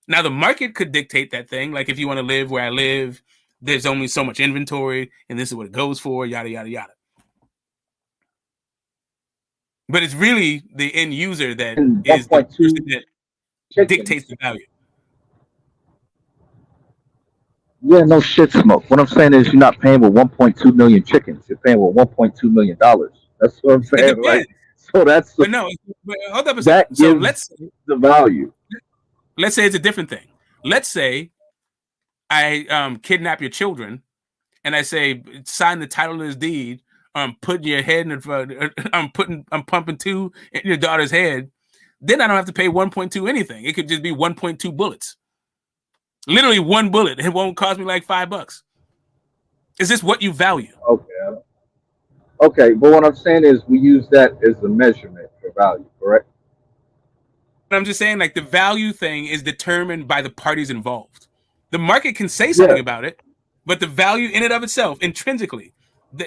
Now the market could dictate that thing. Like if you want to live where I live, there's only so much inventory, and this is what it goes for, yada yada yada. But it's really the end user that And is the person 1.2 that dictates chickens. the value. Yeah, no shit, smoke. What I'm saying is, you're not paying with 1.2 million chickens. You're paying with 1.2 million dollars. That's what I'm It saying. Like, depends. so But no, hold up a second. that So gives the value. let's say it's a different thing. Let's say I kidnap your children, and I say sign the title of this deed. I'm putting your head in. I'm pumping 2 in your daughter's head. Then I don't have to pay 1.2 anything. It could just be 1.2 bullets. Literally one bullet. It won't cost me like $5. Is this what you value? Okay. Okay, but what I'm saying is, we use that as a measurement for value, correct? I'm just saying, like, the value thing is determined by the parties involved. The market can say something Yeah, about it, but the value in and of itself, intrinsically,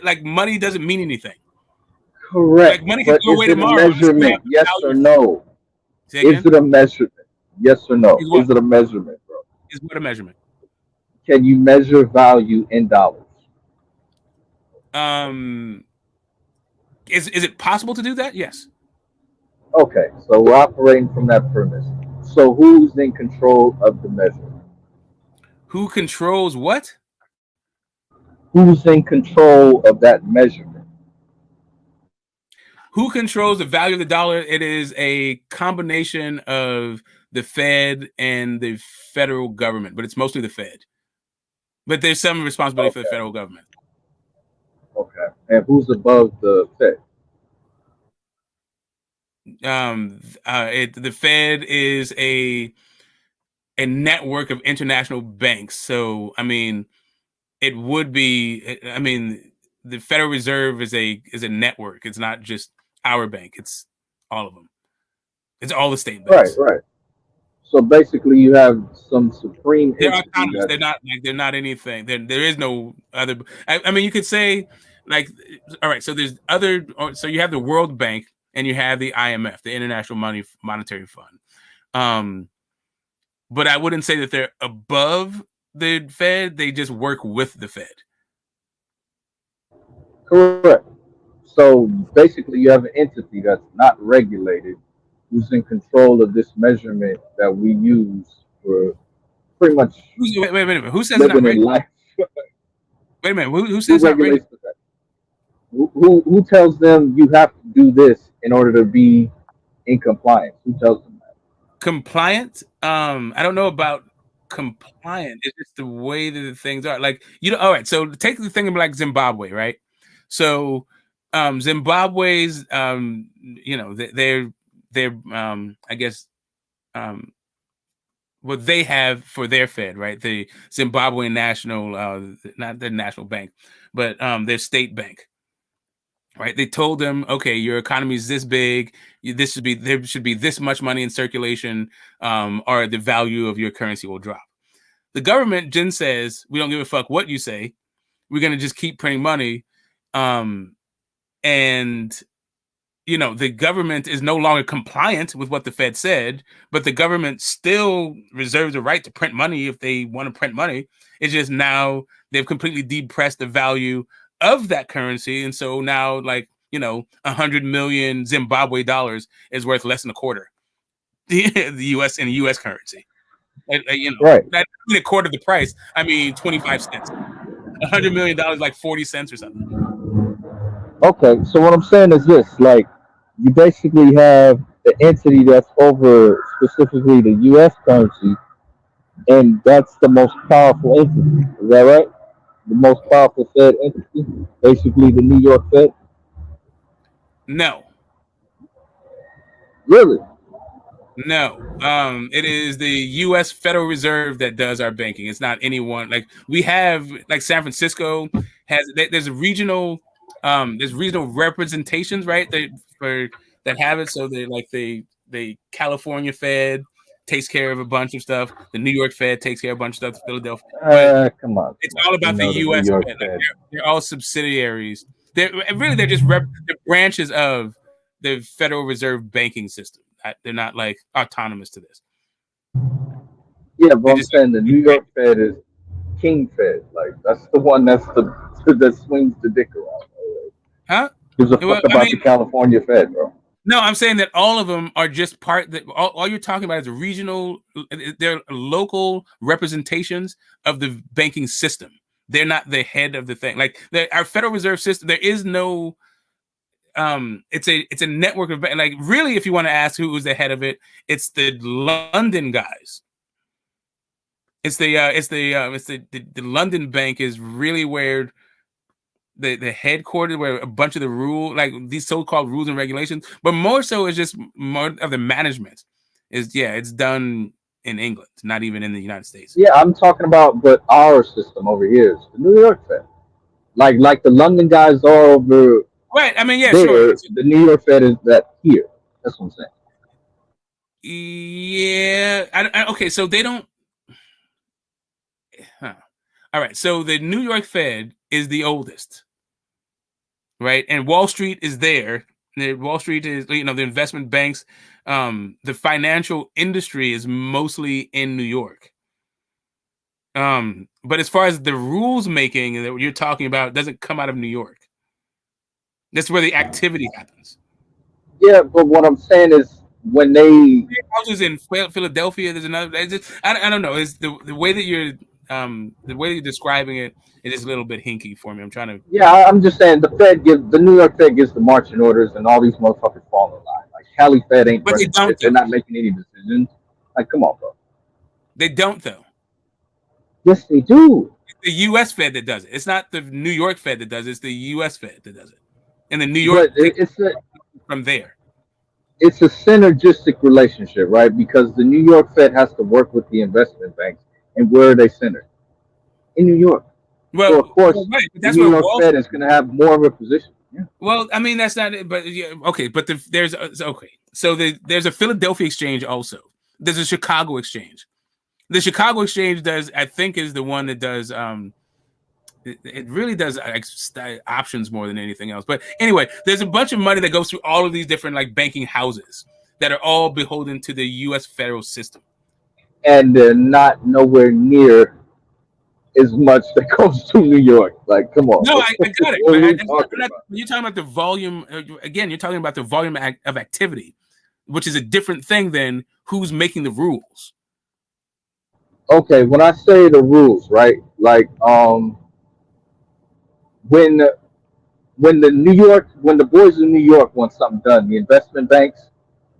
like money doesn't mean anything. correct. Like money can But go away is it a tomorrow and still have measurement? the Yes or value. no? Say Is again? it a measurement? Yes or no? Is what? Is it a measurement, bro? Is what a measurement? Can you measure value in dollars? Is it possible to do that? Yes. Okay, so we're operating from that premise. So who's in control of the measurement? Who controls what? Who's in control of that measurement? Who controls the value of the dollar? It is a combination of the Fed and the federal government, but it's mostly the Fed. But there's some responsibility for the Okay, federal government. okay. And who's above the Fed? The Fed is a network of international banks. So I mean, it would be. I mean, the Federal Reserve is a network. It's not just our bank. It's all of them. It's all the state Right, banks. right. So basically, you have some supreme They're entity autonomous. that's They're not anything. There is no other. I mean, you could say, like, all right. So there's other. So you have the World Bank and you have the IMF, the International Monetary Fund. But I wouldn't say that they're above the Fed. They just work with the Fed. correct. So basically, you have an entity that's not regulated, who's in control of this measurement that we use for pretty much Wait a minute. Who says it's not living in regulated? life. Wait a minute. Who says Who it's not regulated? regulates the Fed? Who tells them you have to do this in order to be in compliance? Who tells them that? Compliant? I don't know about compliant. It's just the way that the things are. Like, you know, all right. So take the thing of like Zimbabwe, right? So Zimbabwe's you know, they're I guess what they have for their Fed, right? The Zimbabwean National, not the national bank, but their state bank, right? They told them, okay, your economy is this big. There should be this much money in circulation, or the value of your currency will drop. The government then says, we don't give a fuck what you say. We're gonna just keep printing money, and you know, the government is no longer compliant with what the Fed said, but the government still reserves the right to print money if they want to print money. It's just now they've completely depressed the value of that currency. And so now, like, you know, 100 million Zimbabwe dollars is worth less than a quarter. The US in US currency. You know, Right. not even a quarter of the price. I mean, 25 cents. $100 million, like 40 cents or something. Okay, so what I'm saying is this: like, you basically have the entity that's over specifically the U.S. currency, and that's the most powerful entity. Is that right? The most powerful Fed entity, basically the New York Fed. No. Really? No, it is the U.S. Federal Reserve that does our banking. It's not anyone. Like we have, like San Francisco has. There's there's regional representations, right? That have it. So they the California Fed takes care of a bunch of stuff. The New York Fed takes care of a bunch of stuff. Philadelphia, but it's all You about the know the New U.S. York Fed. Like Fed. they're all subsidiaries. They're just they're branches of the Federal Reserve banking system. They're not like autonomous to this. Yeah, but They I'm just saying the New York Fed is King Fed. Like that's the one that's the that swings the dick around. huh? Gives a Well, fuck I about the mean, California Fed, bro. no, I'm saying that all of them are just part. That all you're talking about is regional. They're local representations of the banking system. They're not the head of the thing. Like our Federal Reserve System, there is no. It's a network of like really. If you want to ask who was the head of it, it's the London guys. The London Bank is really where the headquarters, where a bunch of the like these so-called rules and regulations, but more so is just more of the management it's done in England, not even in the United States. Yeah, I'm talking about, but our system over here is the New York Fed. Like the London guys are over Right. I mean, yeah, sure. there. The New York Fed is that here. That's what I'm saying. Yeah. Okay, so they don't. Huh. All right. So the New York Fed is the oldest, right? And Wall Street is there. Wall Street is, the investment banks, the financial industry is mostly in New York. But as far as the rules making that you're talking about, doesn't come out of New York. That's where the activity happens. Yeah, but what I'm saying is when they Houses in Philadelphia, there's another. I don't know. It's the way that you're describing it. It is a little bit hinky for me. I'm trying to. yeah, I'm just saying the New York Fed gives the marching orders and all these motherfuckers fall in line. Like Cali Fed ain't But they running don't shit. They're though. not making any decisions. Like, come on, bro. They don't though. Yes, they do. It's the U.S. Fed that does it. It's not the New York Fed that does it. It's the U.S. Fed that does it. And the New York But it's a from there. it's a synergistic relationship, right? Because the New York Fed has to work with the investment banks, and where are they centered? In New York. So of Well, course, right. the That's New where York Wall. Fed is going to have more of a position. Yeah. Well, I mean that's not it, but yeah, okay. But there's okay. So there's a Philadelphia exchange also. There's a Chicago exchange. The Chicago exchange does, I think, is the one that does. It really does options more than anything else. But anyway, there's a bunch of money that goes through all of these different like banking houses that are all beholden to the U.S. federal system. And they're not nowhere near as much that goes to New York. Like, come on. No, I got it. What But are we talking about? you're talking about the volume again. You're talking about the volume of activity, which is a different thing than who's making the rules. Okay, when I say the rules, right? Like, when when the boys in New York want something done, the investment banks,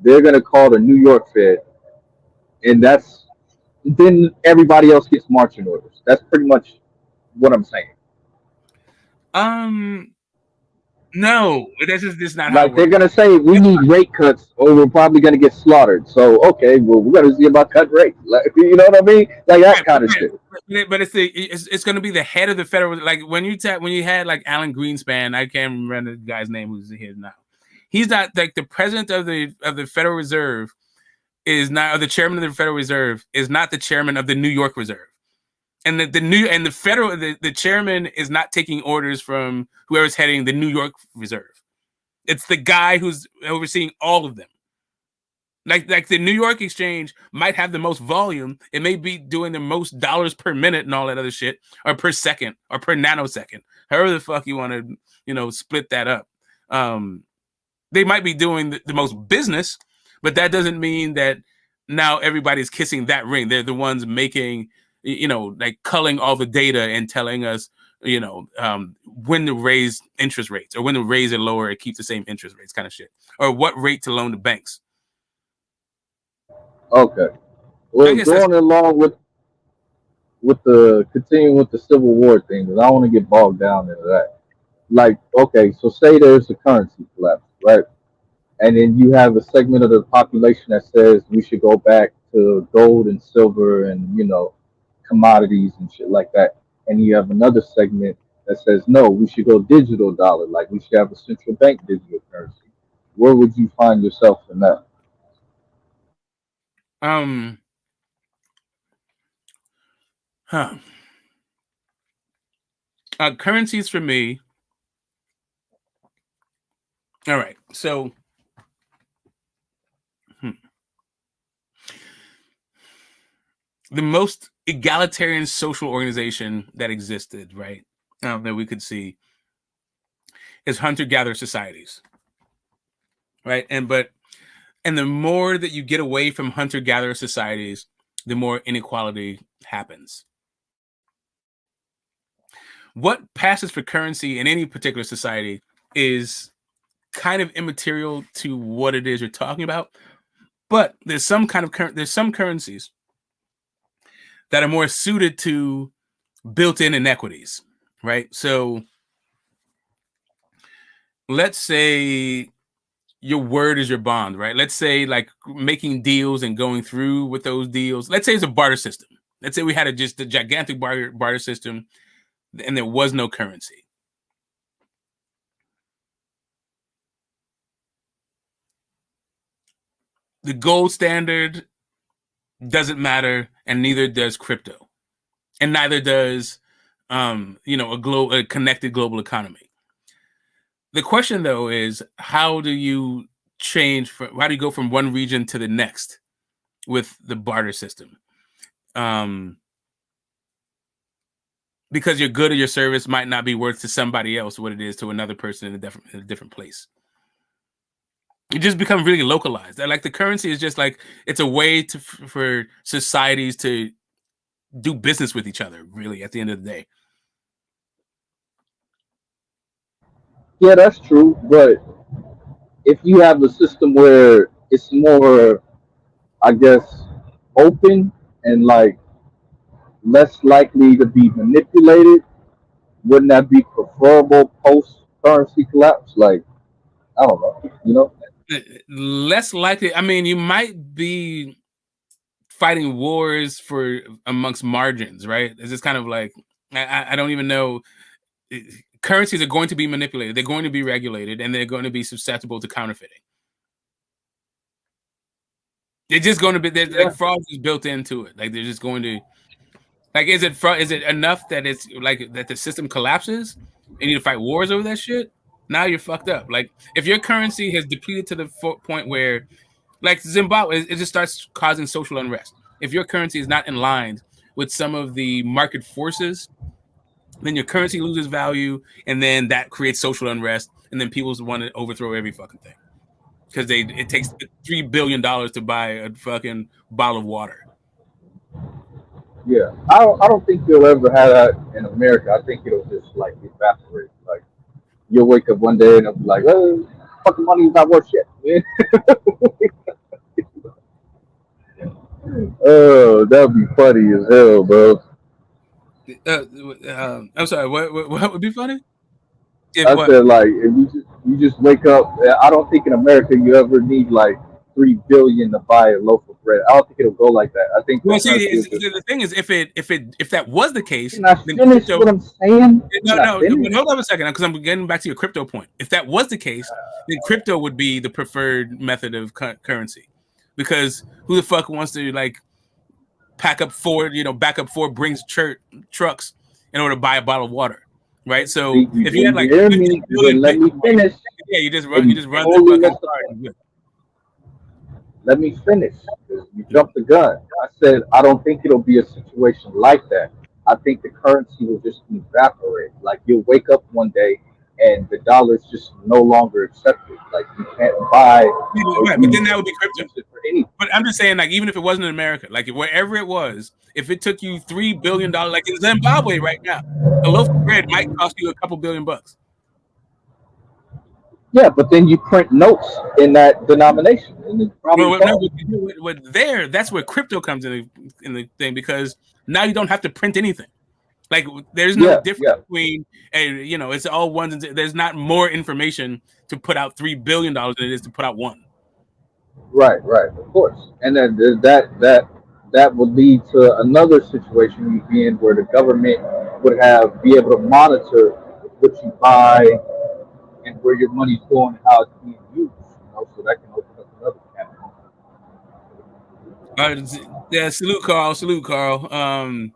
they're gonna call the New York Fed, and that's then everybody else gets marching orders. That's pretty much what I'm saying. No, this is not how it Like they're works. gonna say we need rate cuts, or we're probably gonna get slaughtered. So okay, well we're gonna see about cut rates. Like, you know what I mean? Like that kind of shit. But it's going to be the head of the federal. Like when you had like Alan Greenspan, I can't remember the guy's name who's here now. He's not like the president of the Federal Reserve is not, or the chairman of the Federal Reserve is not the chairman of the New York Reserve. And the chairman is not taking orders from whoever's heading the New York Reserve. It's the guy who's overseeing all of them. Like the New York Exchange might have the most volume. It may be doing the most dollars per minute and all that other shit, or per second, or per nanosecond. However the fuck you want to, split that up. They might be doing the most business, but that doesn't mean that now everybody's kissing that ring. They're the ones making, like culling all the data and telling us, when to raise interest rates, or when to raise it lower and keep the same interest rates, kind of shit, or what rate to loan to banks. Okay. Well, going along with the continuing with the Civil War thing, because I don't want to get bogged down into that. Like, okay, so say there's a currency collapse, right? And then you have a segment of the population that says we should go back to gold and silver and commodities and shit like that. And you have another segment that says no, we should go digital dollar, like we should have a central bank digital currency. Where would you find yourself in that? Um, huh. Currencies for me. All right. So, the most egalitarian social organization that existed, right, that we could see is hunter-gatherer societies, right? And the more that you get away from hunter-gatherer societies, the more inequality happens. What passes for currency in any particular society is kind of immaterial to what it is you're talking about, but there's some currencies that are more suited to built-in inequities, right? So let's say your word is your bond, right? Let's say like making deals and going through with those deals. Let's say it's a barter system. Let's say we had just a gigantic barter system and there was no currency. The gold standard doesn't matter, and neither does crypto, and neither does a connected global economy. The question though is, how do you go from one region to the next with the barter system? Because your good or your service might not be worth to somebody else what it is to another person in a different place. It just becomes really localized. Like the currency is just like, it's a way for societies to do business with each other, really, at the end of the day. Yeah, that's true. But if you have a system where it's more, I guess, open and like less likely to be manipulated, wouldn't that be preferable post currency collapse? Like, I don't know, you know? Less likely. I mean, you might be fighting wars for amongst margins, right? It's just kind of like, I don't even know. Currencies are going to be manipulated. They're going to be regulated, and they're going to be susceptible to counterfeiting. They're just going to be, like fraud is built into it. Like they're just going to, like, is it enough that it's like that the system collapses and you need to fight wars over that shit? Now you're fucked up. Like if your currency has depleted to the point where, like Zimbabwe, it just starts causing social unrest. If your currency is not in line with some of the market forces, then your currency loses value, and then that creates social unrest, and then people want to overthrow every fucking thing because it takes $3 billion to buy a fucking bottle of water. Yeah, I don't think you'll ever have that in America. I think it'll just like evaporate. Like you'll wake up one day and it'll be like, oh, fucking money is not worth shit. Oh, that'd be funny as hell, bro. I'm sorry. What would be funny? I said like if you just wake up. I don't think in America you ever need like 3 billion to buy a loaf of bread. I don't think it'll go like that. I think well, see, the thing is, if that was the case, can I finish what I'm saying? No, hold on a second, because I'm getting back to your crypto point. If that was the case, then crypto would be the preferred method of currency, because who the fuck wants to like back up four brings trucks in order to buy a bottle of water, right? So if you had like hear me, then let me finish. Yeah, you just run the fucking card. Let me finish. You jumped the gun. I said I don't think it'll be a situation like that. I think the currency will just evaporate. Like you'll wake up one day and the dollar is just no longer accepted. Like you can't buy. Right, but then that would be crypto. But I'm just saying, like, even if it wasn't in America, like wherever it was, if it took you $3 billion, like in Zimbabwe right now, a loaf of bread might cost you a couple $1 billion. Yeah, but then you print notes in that denomination, and it's probably that's where crypto comes in the thing, because now you don't have to print anything. Like there's no difference between it's all ones. There's not more information to put out $3 billion than it is to put out one. Right, of course, and then that would lead to another situation you'd be in where the government would be able to monitor what you buy and where your money's going and how it's being used. So that can open up another can. Yeah, salute Carl. Salute Carl.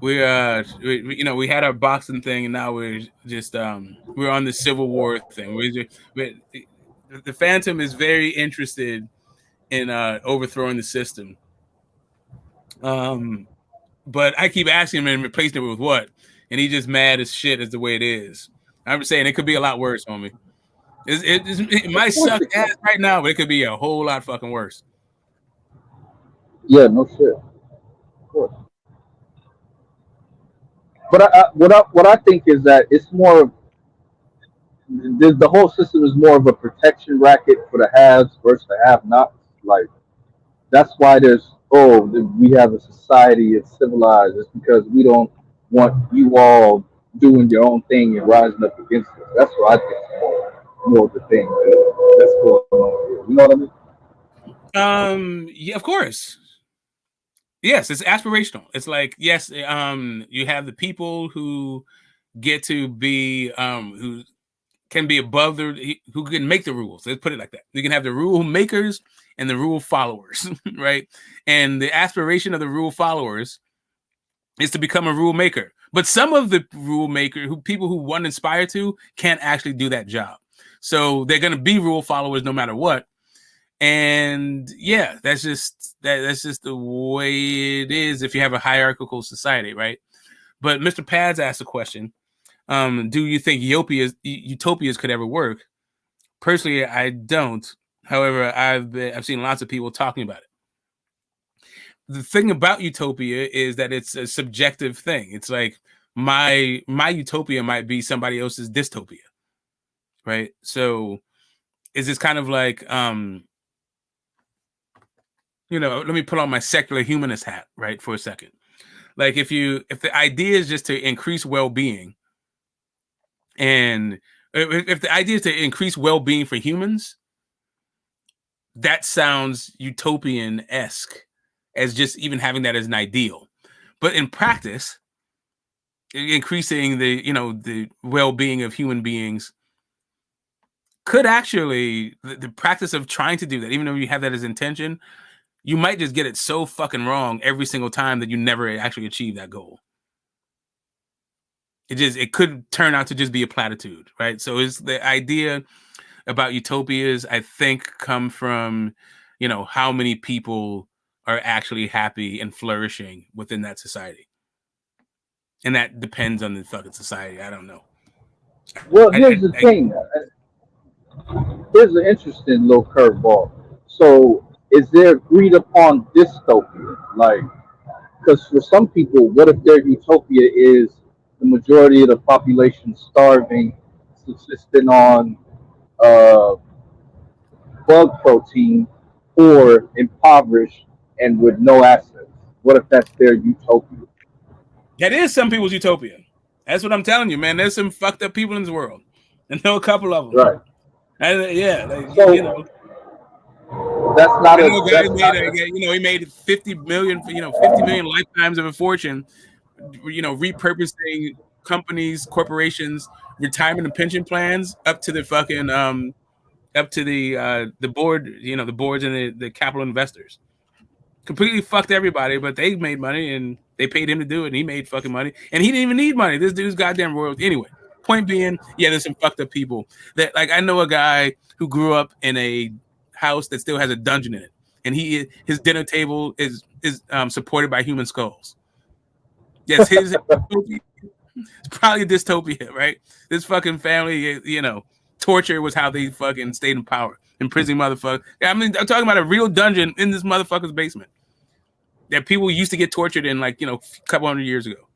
We had our boxing thing, and now we're on the Civil War thing. The Phantom is very interested in overthrowing the system. But I keep asking him and replacing it with what, and he just mad as shit as the way it is. I'm saying it could be a lot worse, homie. It might suck ass right now, but it could be a whole lot fucking worse. Yeah, no shit. Of course. But what I think is that it's more of the whole system is more of a protection racket for the haves versus the have-nots. Like that's why we have a society, it's civilized. It's because we don't want you all doing your own thing and rising up against us. That's what I think is more of the thing that's going on here. You know what I mean? Yeah, of course. Yes, it's aspirational. It's like, yes, you have the people who get to be who can be above who can make the rules. Let's put it like that. You can have the rule makers and the rule followers, right? And the aspiration of the rule followers is to become a rule maker. But some of the rule maker people who one inspire to can't actually do that job. So they're going to be rule followers no matter what. And yeah, that's just the way it is if you have a hierarchical society, right? But Mr. Pads asked a question. Do you think utopias could ever work? Personally, I don't. However, I've seen lots of people talking about it. The thing about utopia is that it's a subjective thing. It's like my utopia might be somebody else's dystopia, right? So is this kind of like let me put on my secular humanist hat, right, for a second. Like if the idea is just to increase well-being, and if the idea is to increase well-being for humans, that sounds utopian-esque as just even having that as an ideal. But in practice, increasing the well-being of human beings could actually, the practice of trying to do that, even though you have that as intention, you might just get it so fucking wrong every single time that you never actually achieve that goal. It could turn out to just be a platitude, right? So it's the idea about utopias, I think, come from, how many people are actually happy and flourishing within that society. And that depends on the fucking society. I don't know. Well, here's the thing. Here's an interesting little curveball. So, is there agreed upon dystopia? Like, because for some people, what if their utopia is the majority of the population starving, subsisting on uh, bug protein, or impoverished and with no assets? What if that's their utopia? That is some people's utopia. That's what I'm telling you, man. There's some fucked up people in this world. I know a couple of them. Right. And, yeah, like, So that's not I a know a guy that's not he made 50 million lifetimes of a fortune, repurposing companies, corporations, retirement and pension plans up to the fucking up to the board, the boards and the capital investors. Completely fucked everybody, but they made money and they paid him to do it, and he made fucking money, and he didn't even need money. This dude's goddamn royalty. Anyway, point being, yeah, there's some fucked up people that, like, I know a guy who grew up in a house that still has a dungeon in it, and his dinner table is supported by human skulls. Yes, his it's probably a dystopia, right? This fucking family, torture was how they fucking stayed in power. Imprisoning motherfuckers. I mean, I'm talking about a real dungeon in this motherfucker's basement that people used to get tortured in, like, a couple hundred years ago.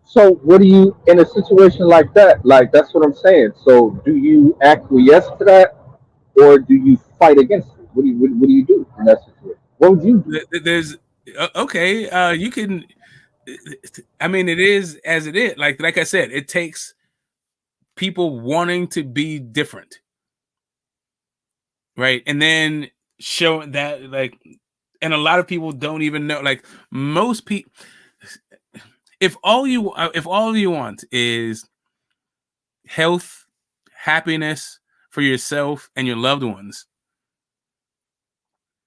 So what do you in a situation like that? Like that's what I'm saying. So do you acquiesce to that, or do you fight against it? What do you do in that situation? What would you do? There's okay. You can. I mean, it is as it is. Like I said, it takes people wanting to be different, right? And then show that, like, and a lot of people don't even know. Like most people, if all you want is health, happiness for yourself and your loved ones,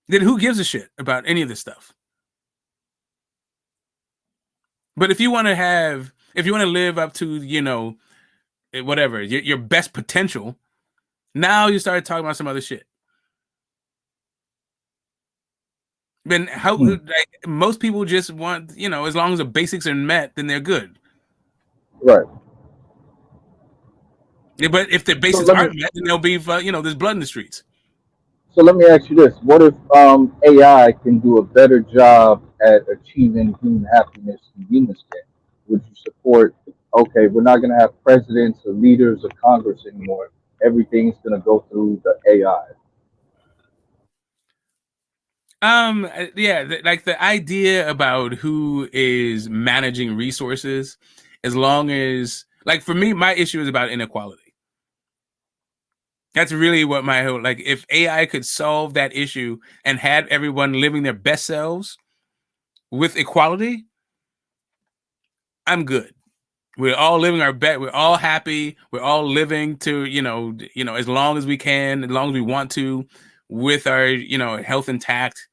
then who gives a shit about any of this stuff? But if you want to live up to, whatever, your best potential, now you start talking about some other shit. Then how like, most people just want, as long as the basics are met, then they're good. Right. Yeah, but if the So basics aren't met, then there'll be, there's blood in the streets. so let me ask you this: what if AI can do a better job at achieving human happiness than humans can? Would you support? Okay, we're not going to have presidents or leaders of Congress anymore. Everything's going to go through the AI. Yeah, like the idea about who is managing resources, as long as, like, for me, my issue is about inequality. That's really what my whole, like, if AI could solve that issue and had everyone living their best selves with equality, I'm good. We're all living our best. We're all happy. We're all living to, as long as we can, as long as we want to, with our, health intact.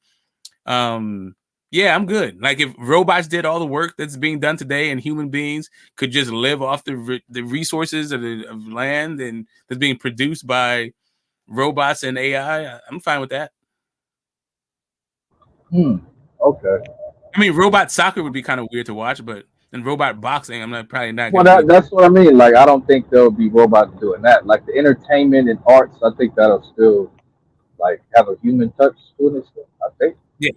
Yeah, I'm good. Like, if robots did all the work that's being done today and human beings could just live off the resources of land and that's being produced by robots and AI, I'm fine with that. Okay. I mean, robot soccer would be kind of weird to watch, but and robot boxing, probably not Well, going to be. that's what I mean. Like, I don't think there'll be robots doing that. Like the entertainment and arts, I think that'll still like have a human touch to it. I think. Yeah.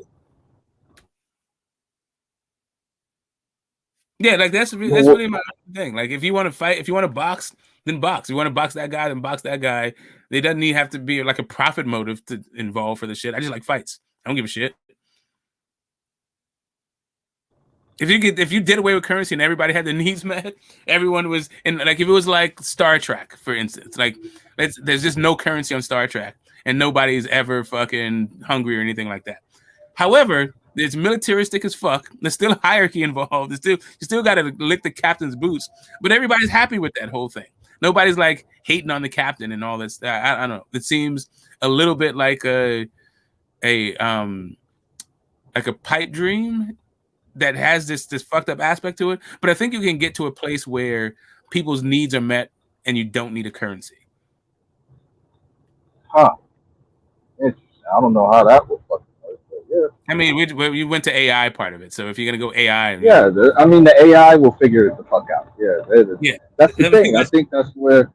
Yeah, like that's Well, really my thing. Like, if you want to fight, if you want to box, then box. If you want to box that guy, then box that guy. There doesn't have to be like a profit motive to involve for the shit. I just like fights. I don't give a shit. If you did away with currency and everybody had their needs met, everyone was in, like, if it was like Star Trek, for instance, like there's just no currency on Star Trek and nobody's ever fucking hungry or anything like that. However, it's militaristic as fuck. There's still hierarchy involved. You still got to lick the captain's boots, but everybody's happy with that whole thing. Nobody's like hating on the captain and all this. I don't know. It seems a little bit like a pipe dream that has this fucked up aspect to it. But I think you can get to a place where people's needs are met and you don't need a currency. huh? Interesting. I don't know how that will fucking work, but yeah. I mean, we went to AI part of it. So if you're gonna go AI, Yeah, I mean, the AI will figure it the fuck out. Yeah, yeah, that's the thing. I think that's where.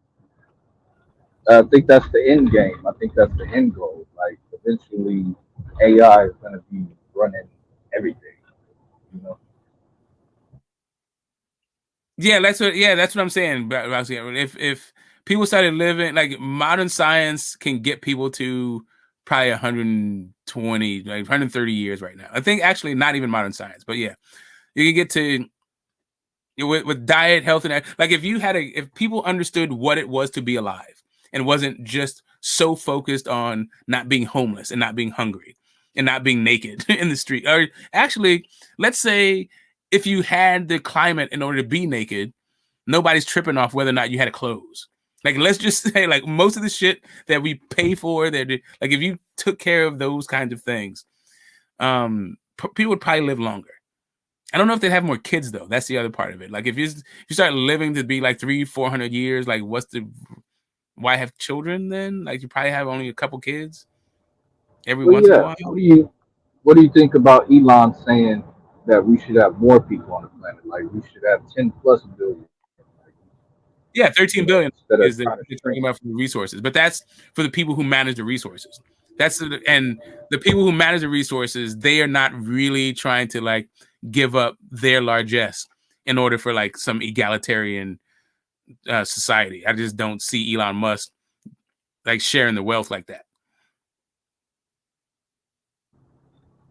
I think that's the end game. I think that's the end goal. Like eventually, AI is going to be running everything. You know. yeah, that's what I'm saying. But if people started living, like, modern science can get people to probably 120, like 130 years right now. I think actually not even modern science, but yeah, you can get to, with diet, health, and like, if people understood what it was to be alive and wasn't just so focused on not being homeless and not being hungry and not being naked in the street. Or actually, let's say if you had the climate in order to be naked, nobody's tripping off whether or not you had clothes. Like, let's just say, like, most of the shit that we pay for, that, like, if you took care of those kinds of things, people would probably live longer. I don't know if they'd have more kids though. That's the other part of it. Like, if you start living to be like 300-400 years, like, why have children then? Like, you probably have only a couple kids every Well, once in a yeah. while. What do you think about Elon saying that we should have more people on the planet? Like we should have 10+ billion. Yeah, 13 billion Instead of is the trying to they're shrink. talking about for the resources, but that's for the people who manage the resources. And the people who manage the resources, they are not really trying to, like, give up their largesse in order for, like, some egalitarian society. I just don't see Elon Musk, like, sharing the wealth like that.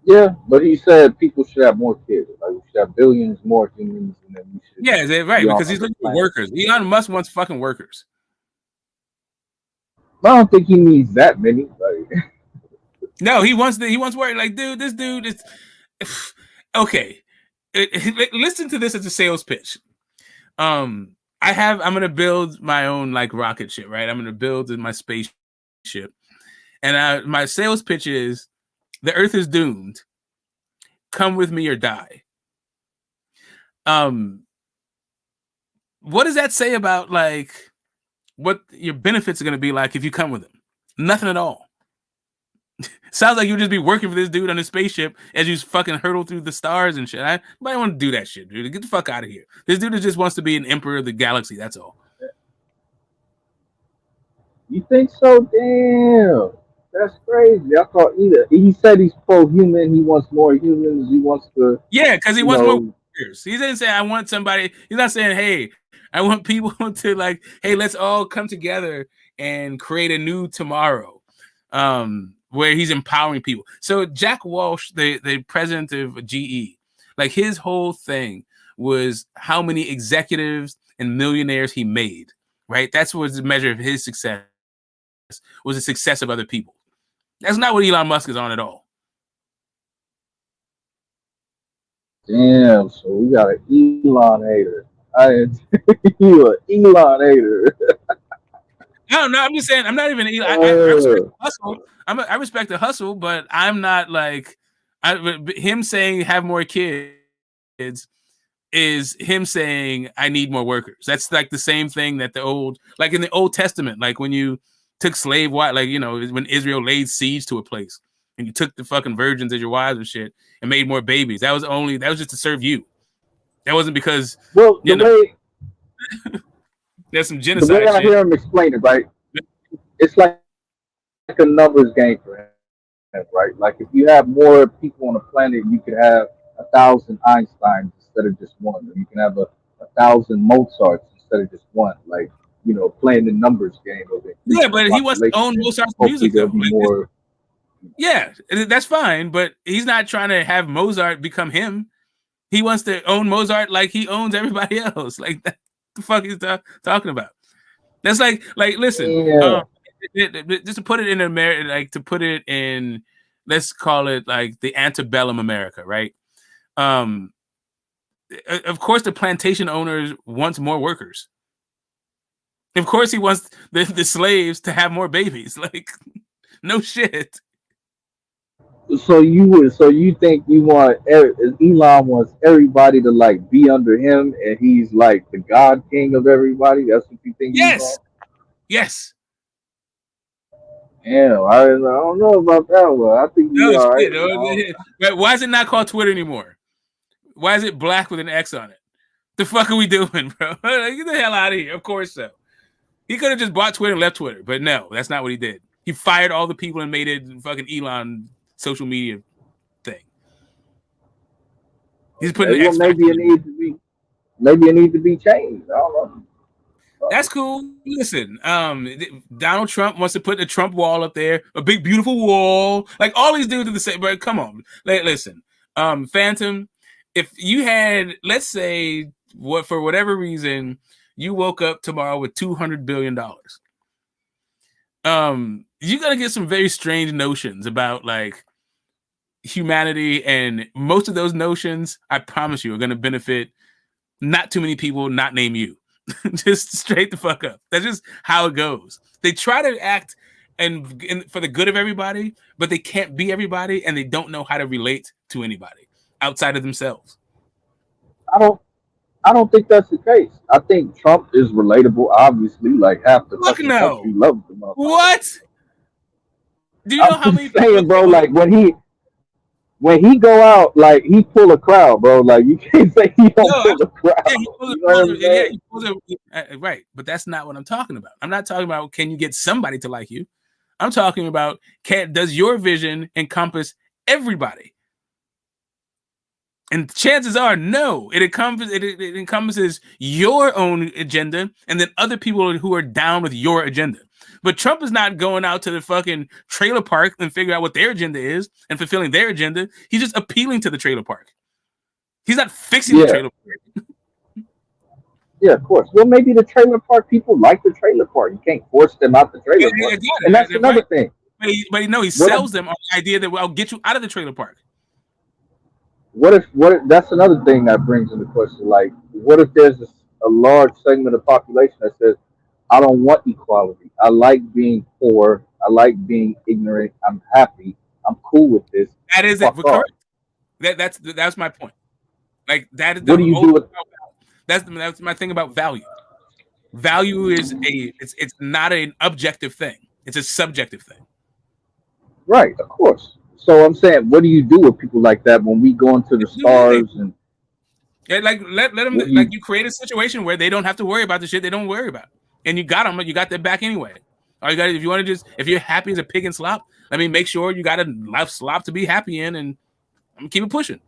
Yeah, but he said people should have more kids. Like we should have billions more humans, and then we should Yeah, right, be on because he's other looking for planets. workers. Elon Musk wants fucking workers. I don't think he needs that many. Like, No, he wants work. Like, dude, this dude is okay. Listen to this as a sales pitch. I'm gonna build my own, like, rocket ship, right? I'm gonna build my spaceship, and my sales pitch is, The Earth is doomed. Come with me or die. Um, what does that say about like what your benefits are going to be like if you come with him? Nothing at all. Sounds like you'd just be working for this dude on his spaceship as you fucking hurtle through the stars and shit. I might want to do that shit, dude. Get the fuck out of here. This dude just wants to be an emperor of the galaxy. That's all. You think so? Damn. That's crazy. I thought either he said he's pro-human. He wants more humans. He wants to, Yeah, because he you wants more know, warriors. He didn't say I want somebody. He's not saying, hey, I want people to like, hey, let's all come together and create a new tomorrow. Where he's empowering people. So Jack Walsh, the president of GE, like his whole thing was how many executives and millionaires he made. Right, that's what the measure of his success was. The success of other people. That's not what Elon Musk is on at all. damn. So we got an Elon hater. You an Elon hater. No, I'm just saying. I'm not even. I respect the hustle. I respect the hustle, but I'm not like him saying have more kids is him saying I need more workers. That's like the same thing that like in the Old Testament, like when you took slave wives, like when Israel laid siege to a place and you took the fucking virgins as your wives and shit and made more babies. That was just to serve you. That wasn't because there's some genocide. The way I hear him explain it, right? It's like a numbers game for him, right? Like if you have more people on the planet, you could have 1,000 Einsteins instead of just one. Or you can have 1,000 Mozarts instead of just one. Like playing the numbers game of it. Yeah, but he wants to own Mozart's music though. Like, more. Yeah, that's fine, but he's not trying to have Mozart become him. He wants to own Mozart like he owns everybody else. Like that, the fuck he's talking about. That's like listen. Yeah. Just to put it in America, like to put it in, let's call it like the antebellum America, right? Of course, the plantation owners wants more workers. Of course, he wants the slaves to have more babies. Like, no shit. So you think Elon wants everybody to like be under him, and he's like the God King of everybody? That's what you think? Yes. Yes. Damn, I don't know about that one. I think he's all right. Why is it not called Twitter anymore? Why is it black with an X on it? The fuck are we doing, bro? Get the hell out of here. Of course so. He could have just bought Twitter and left Twitter, but no, that's not what he did. He fired all the people and made it fucking Elon social media thing. He's putting maybe it needs to be changed. I don't know. That's cool. Listen, Donald Trump wants to put the Trump wall up there, a big beautiful wall. Like all these dudes are the same. But come on, listen, Phantom. If you had, let's say, for whatever reason, you woke up tomorrow with $200 billion, you're gonna get some very strange notions about like humanity, and most of those notions, I promise you, are gonna benefit not too many people, not name you. Just straight the fuck up. That's just how it goes. They try to act and for the good of everybody, but they can't be everybody, and they don't know how to relate to anybody outside of themselves. I don't think that's the case. I think Trump is relatable. Obviously, like half the fucking country loves him. What? Do you know how many saying, bro? Like when he go out, like he pull a crowd, bro. Like you can't say he don't pull a crowd. Right, but that's not what I'm talking about. I'm not talking about can you get somebody to like you. I'm talking about does your vision encompass everybody? And chances are, no. It encompasses your own agenda and then other people who are down with your agenda. But Trump is not going out to the fucking trailer park and figure out what their agenda is and fulfilling their agenda. He's just appealing to the trailer park. He's not fixing the trailer park. Yeah, of course. Well, maybe the trailer park people like the trailer park. You can't force them out the trailer park. And that's another thing. But no, he sells them on the idea that I'll get you out of the trailer park. What if that's another thing that brings into question, like what if there's a large segment of the population that says I don't want equality, I like being poor, I like being ignorant, I'm happy, I'm cool with this. That is it. Fuck off. Correct. That's my point. Like that is What do you do with? that's my thing about value. Value is it's not an objective thing. It's a subjective thing. Right, of course. So I'm saying, what do you do with people like that when we go into the Do anything. stars and? Yeah, like let them What do like you create a situation where they don't have to worry about the shit they don't worry about, and you got them. You got their back anyway. Or you got if you want to if you're happy as a pig in slop, I mean, make sure you got enough slop to be happy in, and keep it pushing.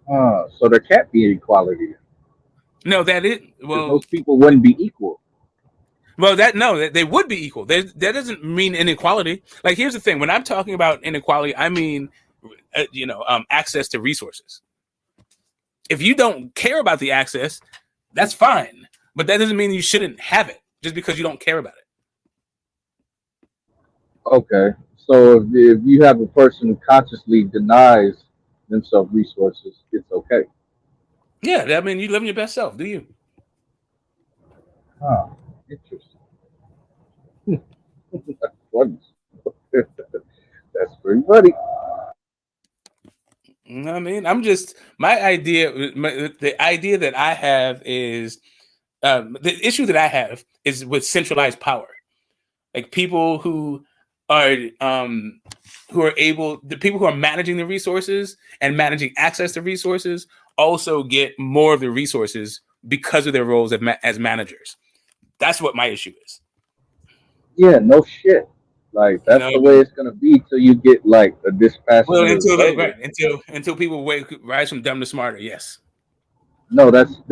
So there can't be equality. No, that is Those people wouldn't be equal. Well, they would be equal. That doesn't mean inequality. Like, here's the thing: when I'm talking about inequality, I mean, access to resources. If you don't care about the access, that's fine, but that doesn't mean you shouldn't have it just because you don't care about it. Okay, so if you have a person who consciously denies themselves resources, it's okay. Yeah, I mean, you living your best self. Do you? Interesting. That's funny. That's pretty funny. I mean, I'm just the idea that I have is the issue that I have is with centralized power, like people who are able, the people who are managing the resources and managing access to resources also get more of the resources because of their roles as managers. That's what my issue is. Yeah, no shit. Like that's the way it's gonna be till you get like a dispassionate. Well, until people rise from dumb to smarter. Yes. No, that's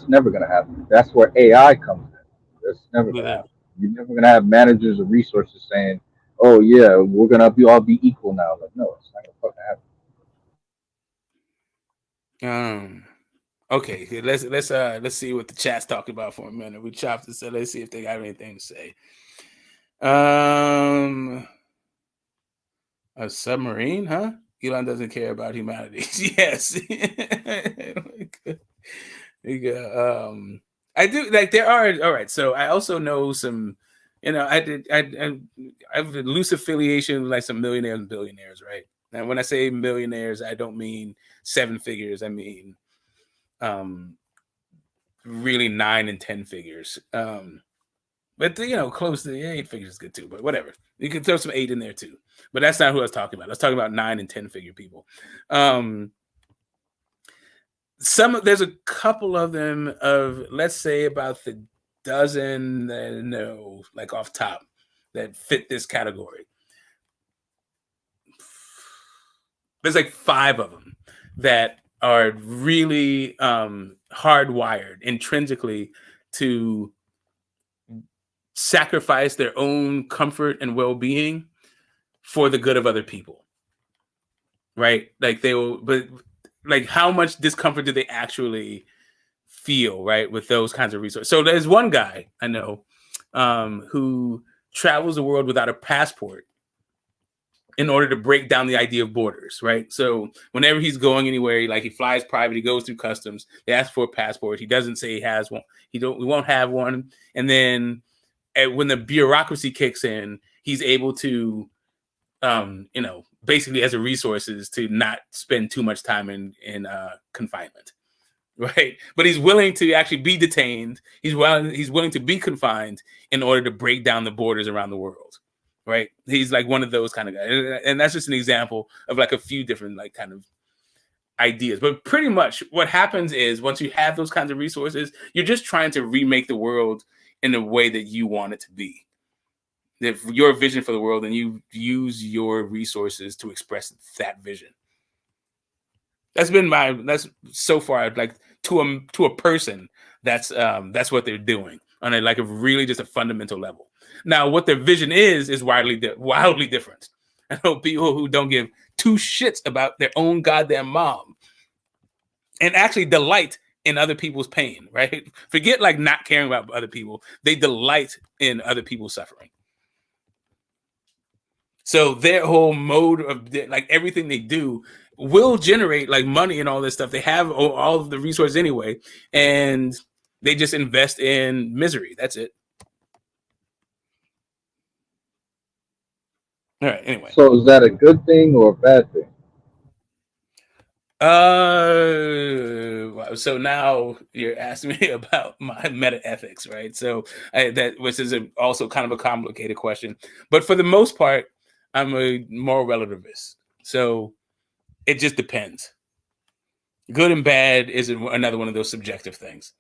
never gonna happen. That's where AI comes in. That's never gonna happen. You're never gonna have managers of resources saying, "Oh yeah, we're gonna all be equal now." Like, no, it's not gonna fucking happen. Okay, let's see what the chat's talking about for a minute. We chopped this, so let's see if they got anything to say. A submarine, huh? Elon doesn't care about humanity. Yes. I do, like, there are, all right, so I also know some, I have a loose affiliation with like some millionaires and billionaires, right? And when I say millionaires, I don't mean seven figures. I mean really 9 and 10 figures. But close to 8 figures is good too. But whatever, you can throw some 8 in there too. But that's not who I was talking about. I was talking about 9 and 10 figure people. There's a couple of them of, let's say, about the dozen that I know, like off top, that fit this category. There's like 5 of them that are really hardwired intrinsically to sacrifice their own comfort and well-being for the good of other people, right? Like they will, but like how much discomfort do they actually feel, right, with those kinds of resources? So there's one guy I know who travels the world without a passport in order to break down the idea of borders, right? So whenever he's going anywhere, he flies private, he goes through customs, they ask for a passport, he doesn't say he has one, we won't have one, and then when the bureaucracy kicks in, he's able to, basically as a resources to not spend too much time in confinement, right? But he's willing to actually be detained. He's willing to be confined in order to break down the borders around the world, right? He's like one of those kind of guys, and that's just an example of like a few different like kind of ideas. But pretty much what happens is once you have those kinds of resources, you're just trying to remake the world in the way that you want it to be. If your vision for the world, and you use your resources to express that vision. That's so far, like to a person, that's what they're doing on a really just a fundamental level. Now, what their vision is wildly different. I know people who don't give 2 shits about their own goddamn mom and actually delight in other people's pain, right? Forget like not caring about other people. They delight in other people's suffering. So their whole mode of like everything they do will generate like money and all this stuff. They have all of the resources anyway, and they just invest in misery. That's it. All right. Anyway. So is that a good thing or a bad thing? So now you're asking me about my meta ethics, right? So which is also kind of a complicated question, but for the most part, I'm a moral relativist. So it just depends. Good and bad is another one of those subjective things.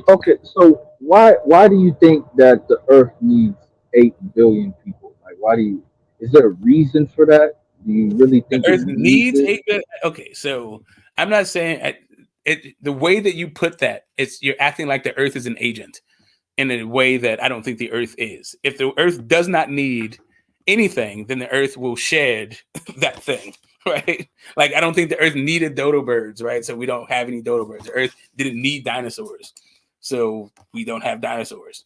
Okay, so why do you think that the Earth needs 8 billion people? Like, why do you? Is there a reason for that? Do you really The think it Earth needs needs it? 8 billion. Okay, so I'm not saying it. The way that you put that, you're acting like the Earth is an agent in a way that I don't think the Earth is. If the Earth does not need anything, then the Earth will shed that thing, right? Like I don't think the Earth needed dodo birds, right? So we don't have any dodo birds. The Earth didn't need dinosaurs, so we don't have dinosaurs.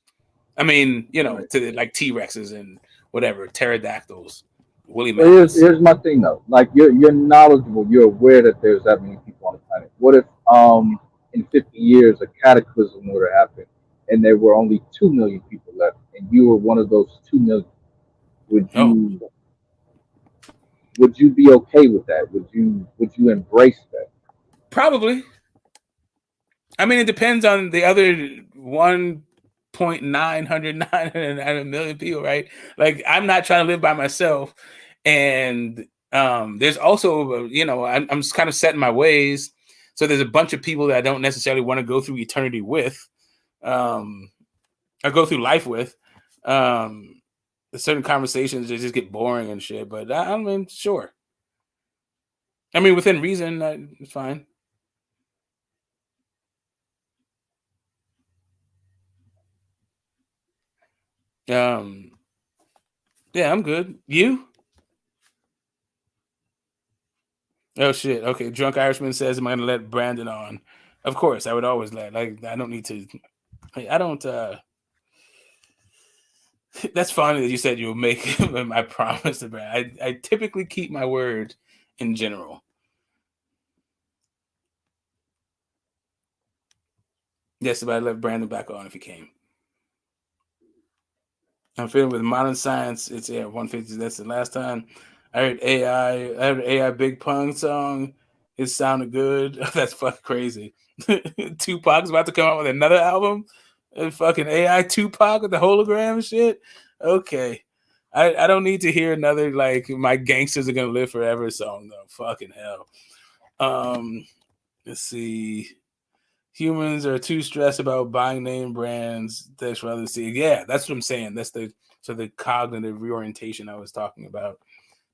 I mean, Right. to like T-Rexes and whatever, pterodactyls, woolly So here's mammoths. here's my thing though. Like you're knowledgeable. You're aware that there's that many people on the planet. What if in 50 years a cataclysm were to happen and there were only 2 million people left and you were one of those 2 million? Would Oh, you would you be okay with that? Would you embrace that? probably. I mean, it depends on the other 1.999 million people, right? Like, I'm not trying to live by myself, and there's also, I'm just kind of set in my ways. So there's a bunch of people that I don't necessarily want to go through eternity with, or go through life with. Certain conversations they just get boring and shit. But I mean, sure. I mean, within reason, it's fine. Um, yeah, I'm good. You? Oh shit. Okay. Drunk Irishman says, "Am I gonna let Brandon on?" Of course, I would always let. Like, I don't need to. I don't. That's funny that you said you'll make my promise to Brandon. I typically keep my word in general. Yes, but I let Brandon back on if he came. I'm feeling with modern science. It's 150. That's the last time I heard AI. I heard AI Big Pun song. It sounded good. That's fucking crazy. Tupac's about to come out with another album. Fucking AI Tupac with the hologram shit. Okay. I don't need to hear another like my gangsters are gonna live forever song though. Fucking hell. Let's see. Humans are too stressed about buying name brands. That's rather see. Yeah, that's what I'm saying. That's the cognitive reorientation I was talking about.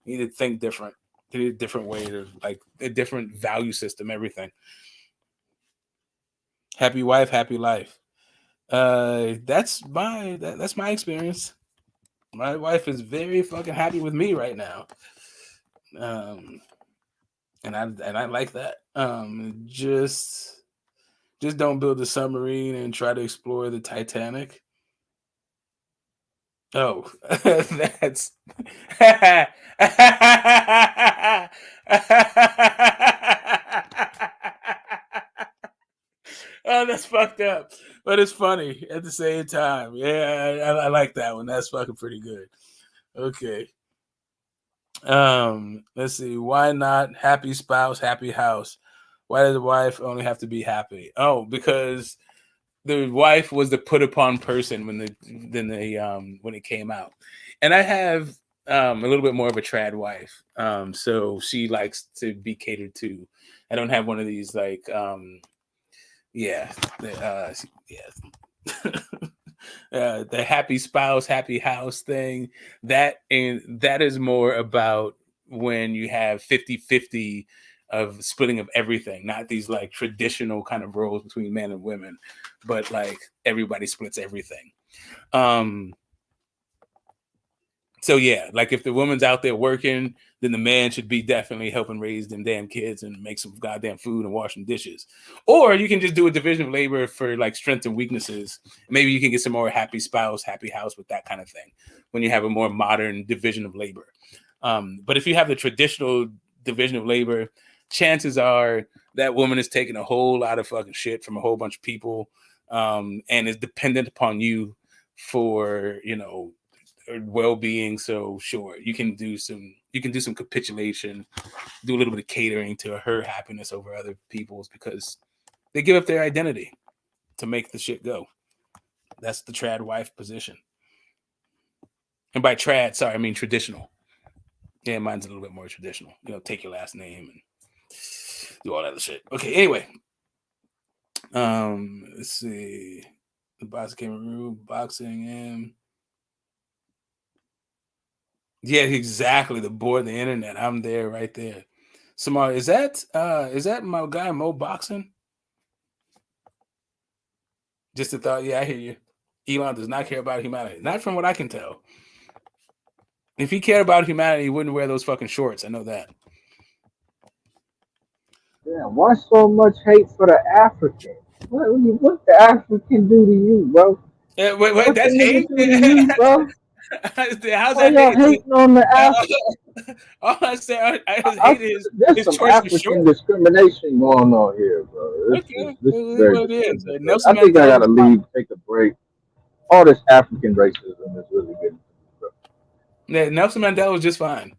You need to think different. You need a different way to like a different value system. Everything. Happy wife, happy life. That's my experience. My wife is very fucking happy with me right now. Um, and I like that. Just don't build a submarine and try to explore the Titanic. Oh, that's oh, that's fucked up, but it's funny at the same time. Yeah, I like that one. That's fucking pretty good. Okay. Let's see. Why not happy spouse, happy house? Why does the wife only have to be happy? Oh, because the wife was the put upon person when it came out, and I have a little bit more of a trad wife, so she likes to be catered to. I don't have one of these like yeah, yeah. The happy spouse, happy house thing. That is more about when you have 50-50 of splitting of everything, not these like traditional kind of roles between men and women, but like everybody splits everything. Um, so yeah, like if the woman's out there working, then the man should be definitely helping raise them damn kids and make some goddamn food and washing dishes. Or you can just do a division of labor for like strengths and weaknesses. Maybe you can get some more happy spouse, happy house with that kind of thing when you have a more modern division of labor. But if you have the traditional division of labor, chances are that woman is taking a whole lot of fucking shit from a whole bunch of people, and is dependent upon you for well-being. So sure, you can do some capitulation, do a little bit of catering to her happiness over other people's, because they give up their identity to make the shit go. That's the trad wife position. And by trad, sorry, I mean traditional. Yeah, mine's a little bit more traditional. You know, take your last name and do all that other shit. Okay, anyway. Let's see. The box came boxing and yeah, exactly. The board, the internet. I'm there, right there. Samar, is that my guy Mo Boxing? Just a thought. Yeah, I hear you. Elon does not care about humanity. Not from what I can tell. If he cared about humanity, he wouldn't wear those fucking shorts. I know that. Yeah, why so much hate for the African? What the African do to you, bro? Wait, What the that's nigga hate? do to you, bro? How's Why that y'all hate? hating on the African? All I said, I just hate There's his some choice for African short. discrimination going on here, bro. Okay, This is well, very what it is. discriminatory. Nelson I think I Mandela gotta was fine. leave, take a break. All this African racism is really getting to me, bro. Yeah, Nelson Mandela was just fine.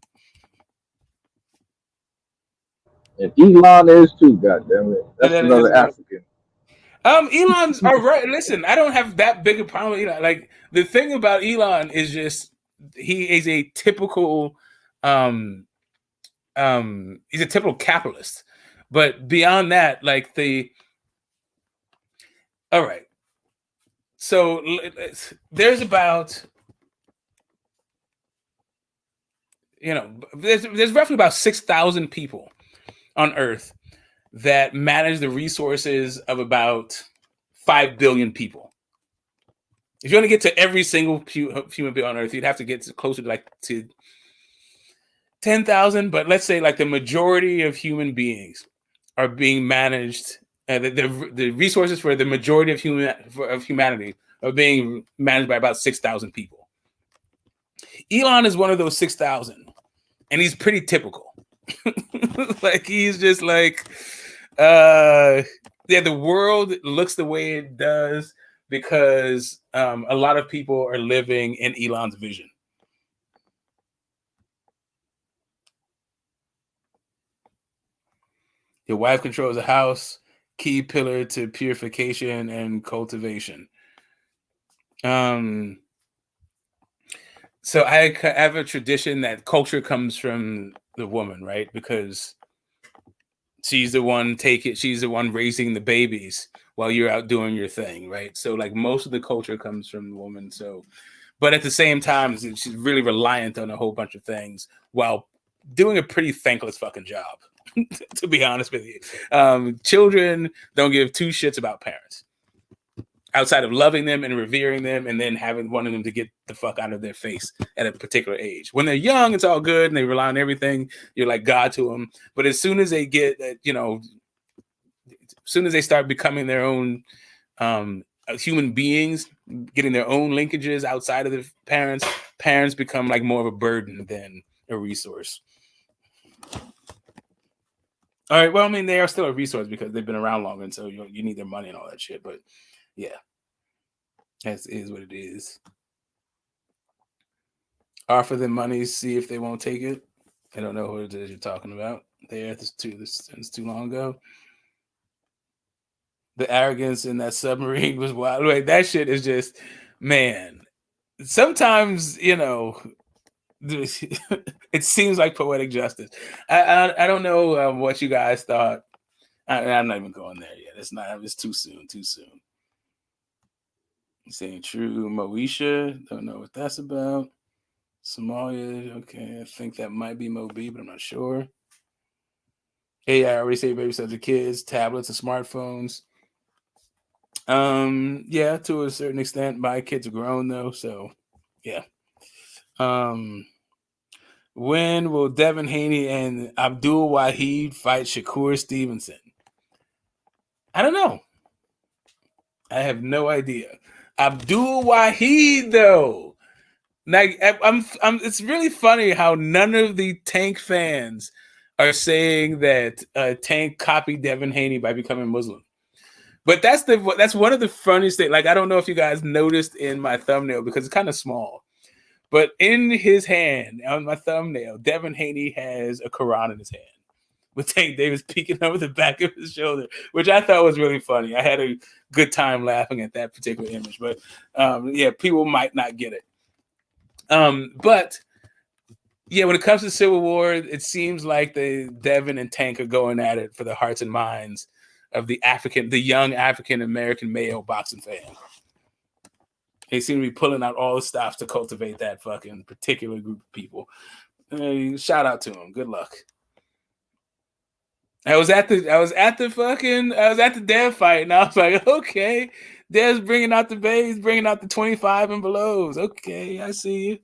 And Elon is too, goddammit. And That's then another African. Elon's all right. Listen, I don't have that big a problem with Elon. Like the thing about Elon is just he is a typical he's a typical capitalist. But beyond that, like all right. So there's about there's roughly about 6,000 people on Earth that manage the resources of about 5 billion people. If you want to get to every single human being on Earth, you'd have to get closer to 10,000. But let's say like the majority of human beings are being managed. The resources for the majority of humanity are being managed by about 6,000 people. Elon is one of those 6,000, and he's pretty typical. Like he's just like, the world looks the way it does because a lot of people are living in Elon's vision. Your wife controls a house, key pillar to purification and cultivation. So I have a tradition that culture comes from the woman, right? Because she's the one she's the one raising the babies while you're out doing your thing, right? So like most of the culture comes from the woman. So, but at the same time, she's really reliant on a whole bunch of things while doing a pretty thankless fucking job. To be honest with you, children don't give two shits about parents outside of loving them and revering them and then wanting them to get the fuck out of their face at a particular age. When they're young, it's all good and they rely on everything. You're like God to them. But as soon as they get, as soon as they start becoming their own human beings, getting their own linkages outside of the parents become like more of a burden than a resource. All right. Well, I mean, they are still a resource because they've been around longer, and so you need their money and all that shit. But yeah, that is what it is. Offer them money, see if they won't take it. I don't know who it is you're talking about. This too long ago. The arrogance in that submarine was wild. Like, that shit is just, man. Sometimes it seems like poetic justice. I don't know what you guys thought. I'm not even going there yet. It's too soon. Saying true, Moesha. Don't know what that's about. Somalia. Okay, I think that might be Moby, but I'm not sure. AI already say baby steps to kids, tablets, and smartphones. Yeah, to a certain extent. My kids are grown though, so yeah. When will Devin Haney and Abdul Wahid fight Shakur Stevenson? I don't know. I have no idea. Abdul Wahid though. Like it's really funny how none of the Tank fans are saying that Tank copied Devin Haney by becoming Muslim. But that's one of the funniest things. Like, I don't know if you guys noticed in my thumbnail because it's kind of small. But in his hand, on my thumbnail, Devin Haney has a Quran in his hand, with Tank Davis peeking over the back of his shoulder, which I thought was really funny. I had a good time laughing at that particular image, but yeah, people might not get it. But yeah, when it comes to Civil War, it seems like Devin and Tank are going at it for the hearts and minds of the young African American male boxing fan. They seem to be pulling out all the stops to cultivate that fucking particular group of people. Shout out to them. Good luck. I was at the Dev fight, and I was like, okay, Dev's bringing out the bays, bringing out the 25 and belows. Okay, I see you.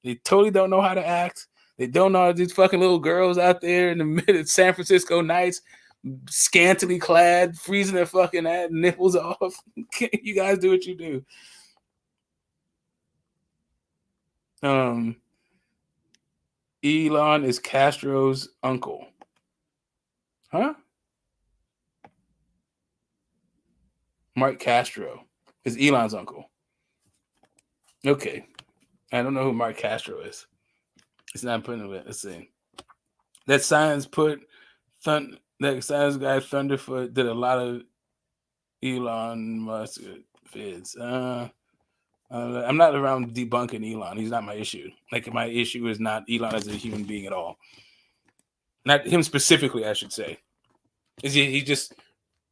They totally don't know how to act. They don't know these fucking little girls out there in the mid San Francisco nights, scantily clad, freezing their fucking nipples off. You guys do what you do. Elon is Castro's uncle. Huh? Mark Castro is Elon's uncle. Okay. I don't know who Mark Castro is. It's not putting it. Let's see. That science guy Thunderfoot did a lot of Elon Musk vids. I'm not around debunking Elon. He's not my issue. Like, my issue is not Elon as a human being at all. Not him specifically, I should say. He just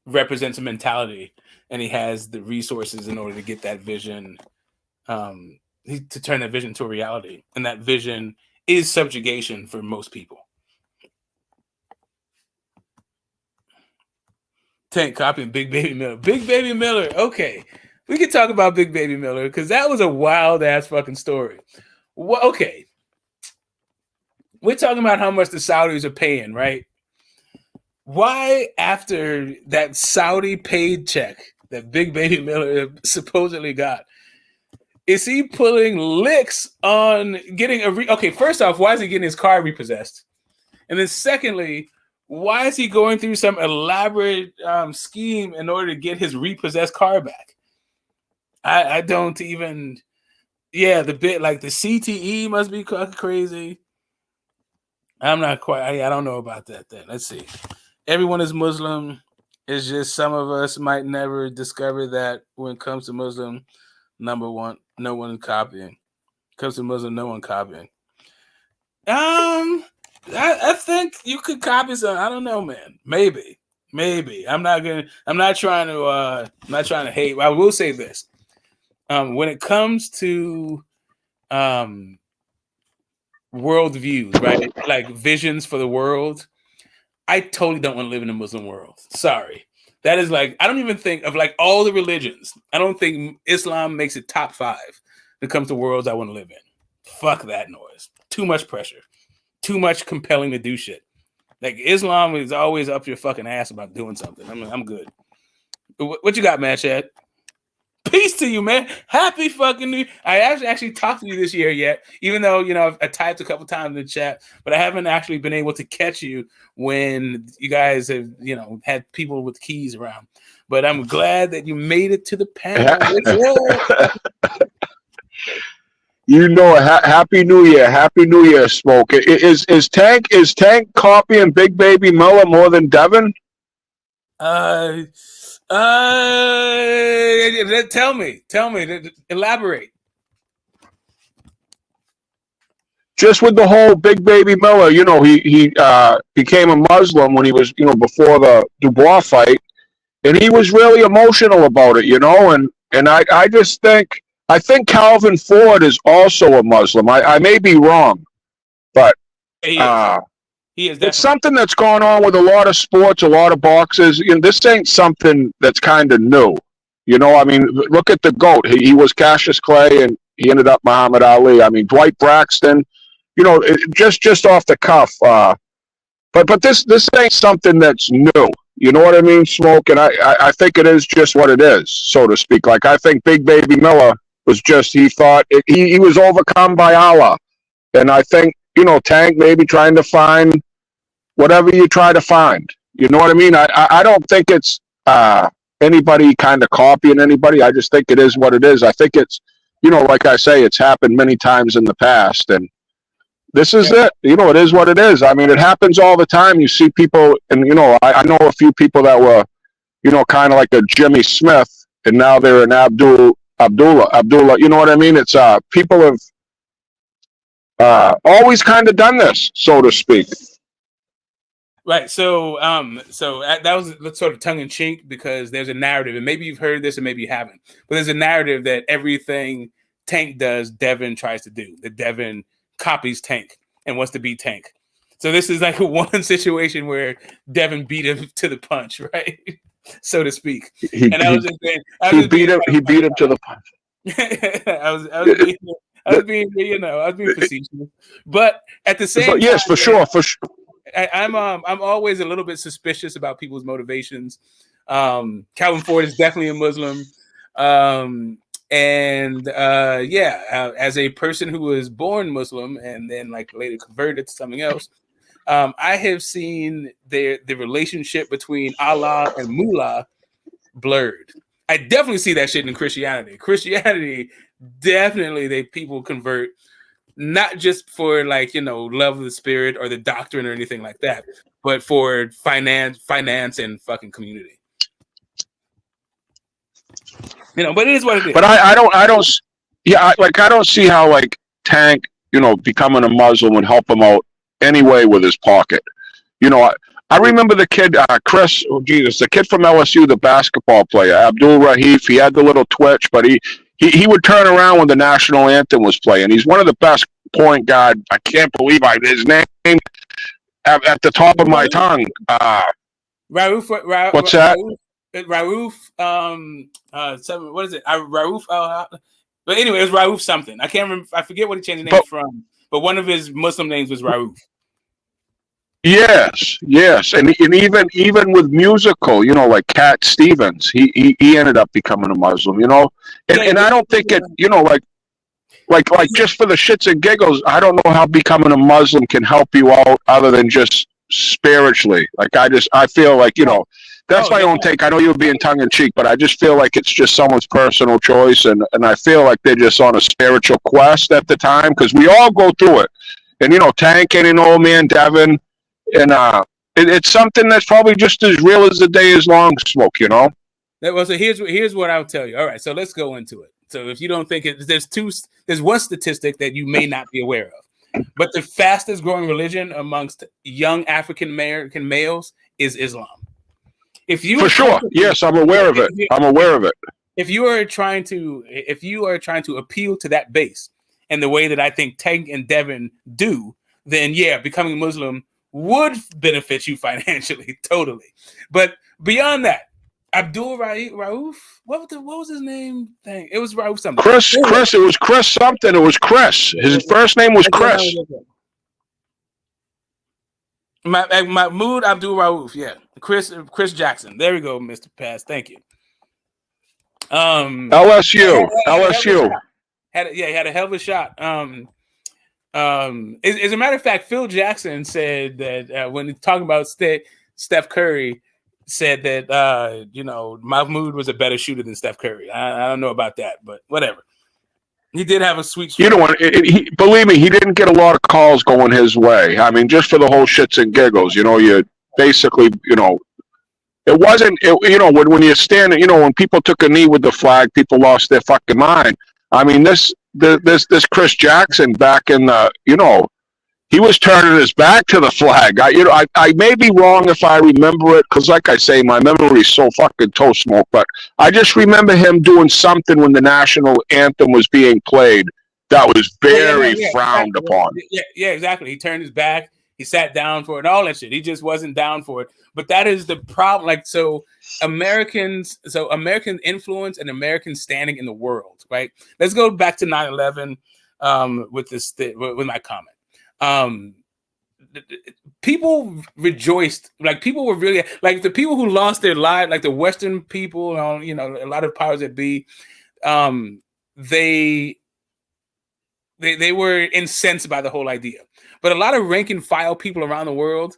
represents a mentality, and he has the resources in order to get that vision, to turn that vision to a reality. And that vision is subjugation for most people. Tank copying Big Baby Miller. Big Baby Miller. Okay. We can talk about Big Baby Miller because that was a wild ass fucking story. Well, okay. We're talking about how much the Saudis are paying, right? Why, after that Saudi paid check that Big Baby Miller supposedly got, is he pulling licks on getting okay, first off, why is he getting his car repossessed? And then secondly, why is he going through some elaborate scheme in order to get his repossessed car back? I don't even. Yeah, the bit like the CTE must be crazy. I'm not quite. I don't know about that. Then let's see. Everyone is Muslim. It's just some of us might never discover that when it comes to Muslim, number one, no one copying. Comes to Muslim, no one copying. I think you could copy some. I don't know, man. Maybe. I'm not trying to hate. I will say this. When it comes to worldviews, right? Like visions for the world, I totally don't want to live in a Muslim world. Sorry. That is like, I don't even think of like all the religions. I don't think Islam makes it top 5 when it comes to worlds I want to live in. Fuck that noise. Too much pressure. Too much compelling to do shit. Like Islam is always up your fucking ass about doing something. I'm good. What you got, man, Chad? Peace to you, man. Happy fucking New Year. I haven't actually talked to you this year yet, even though, I typed a couple times in the chat, but I haven't actually been able to catch you when you guys have, had people with keys around. But I'm glad that you made it to the panel. Happy New Year. Happy New Year, Smoke. Is Tank copying Big Baby Miller more than Devin? Tell me, elaborate. Just with the whole Big Baby Miller, he became a Muslim when he was, before the Dubois fight, and he was really emotional about it, and I just think Calvin Ford is also a Muslim. I may be wrong, but he is it's something that's going on with a lot of sports, a lot of boxes. This ain't something that's kind of new. Look at the GOAT. He was Cassius Clay, and he ended up Muhammad Ali. Dwight Braxton. Just off the cuff. But this ain't something that's new. You know what I mean, Smoke? And I think it is just what it is, so to speak. Like, I think Big Baby Miller was just, he thought he was overcome by Allah. And I think, Tank maybe trying to find whatever you try to find. You know what I mean? I don't think it's anybody kind of copying anybody. I just think it is what it is. I think it's like I say, it's happened many times in the past, and this is it. It is what it is. I mean, it happens all the time. You see people, and I know a few people that were, kind of like a Jimmy Smith, and now they're an Abdullah. You know what I mean? It's people have always kind of done this, so to speak. Right. So that was sort of tongue in cheek because there's a narrative, and maybe you've heard this and maybe you haven't, but there's a narrative that everything Tank does, Devin tries to do. That Devin copies Tank and wants to be Tank. So this is like one situation where Devin beat him to the punch, right, so to speak. He beat him to the punch. I was being facetious, but at the same time, yes, for sure. I'm always a little bit suspicious about people's motivations. Calvin Ford is definitely a Muslim, as a person who was born Muslim and then like later converted to something else, I have seen the relationship between Allah and Mullah blurred. I definitely see that shit in Christianity. Christianity, definitely people convert not just for like, love of the spirit or the doctrine or anything like that, but for finance and fucking community. But it is what it is. But I don't see how like Tank, becoming a Muslim would help him out anyway with his pocket. I remember the kid, Chris, the kid from LSU, the basketball player, Abdul Rahif. He had the little twitch, but he would turn around when the national anthem was playing. He's one of the best point guard. I can't believe his name at the top of my tongue. Rauf. What's that? Rauf. What is it? Rauf. But anyway, it was Rauf something. I can't remember. I forget what he changed his name from. But one of his Muslim names was Rauf. Yes, and even with musical, like Cat Stevens, he ended up becoming a Muslim, and I don't think it, like just for the shits and giggles, I don't know how becoming a Muslim can help you out other than just spiritually. Like I feel like that's my own take. I know you're being tongue in cheek, but I just feel like it's just someone's personal choice, and I feel like they're just on a spiritual quest at the time because we all go through it, and Tank and an old man Devin. And it's something that's probably just as real as the day is long, Smoke. Well, so here's what I'll tell you. All right, so let's go into it. So if you don't think it, there's one statistic that you may not be aware of, but the fastest growing religion amongst young African American males is Islam. For sure, yes, I'm aware of it. If you are trying to appeal to that base, and the way that I think Tank and Devin do, then becoming Muslim would benefit you financially, totally. But beyond that, Abdul Rauf, what was his name? It was Rauf something. Chris. It was Chris something. It was Chris. His first name was Chris. Mahmoud Abdul Rauf. Yeah, Chris Jackson. There we go, Mr. Pass. Thank you. LSU. He had a hell of a shot. As a matter of fact, Phil Jackson said that when talking about Steph Curry, said that Mahmoud was a better shooter than Steph Curry. I don't know about that, but whatever. He did have a sweet. Believe me, he didn't get a lot of calls going his way. I mean, just for the whole shits and giggles, you basically, it wasn't. When you're standing, when people took a knee with the flag, people lost their fucking mind. I mean, this Chris Jackson back in the, he was turning his back to the flag. I may be wrong if I remember it, because like I say, my memory is so fucking toast smoke, but I just remember him doing something when the national anthem was being played that was very frowned upon. Yeah, exactly. He turned his back. He sat down for it, all that shit. He just wasn't down for it. But that is the problem. Like, American influence and American standing in the world, right? Let's go back to 9/11 with my comment. People rejoiced, like people were really like the people who lost their lives, like the Western people, a lot of powers that be, they were incensed by the whole idea. But a lot of rank and file people around the world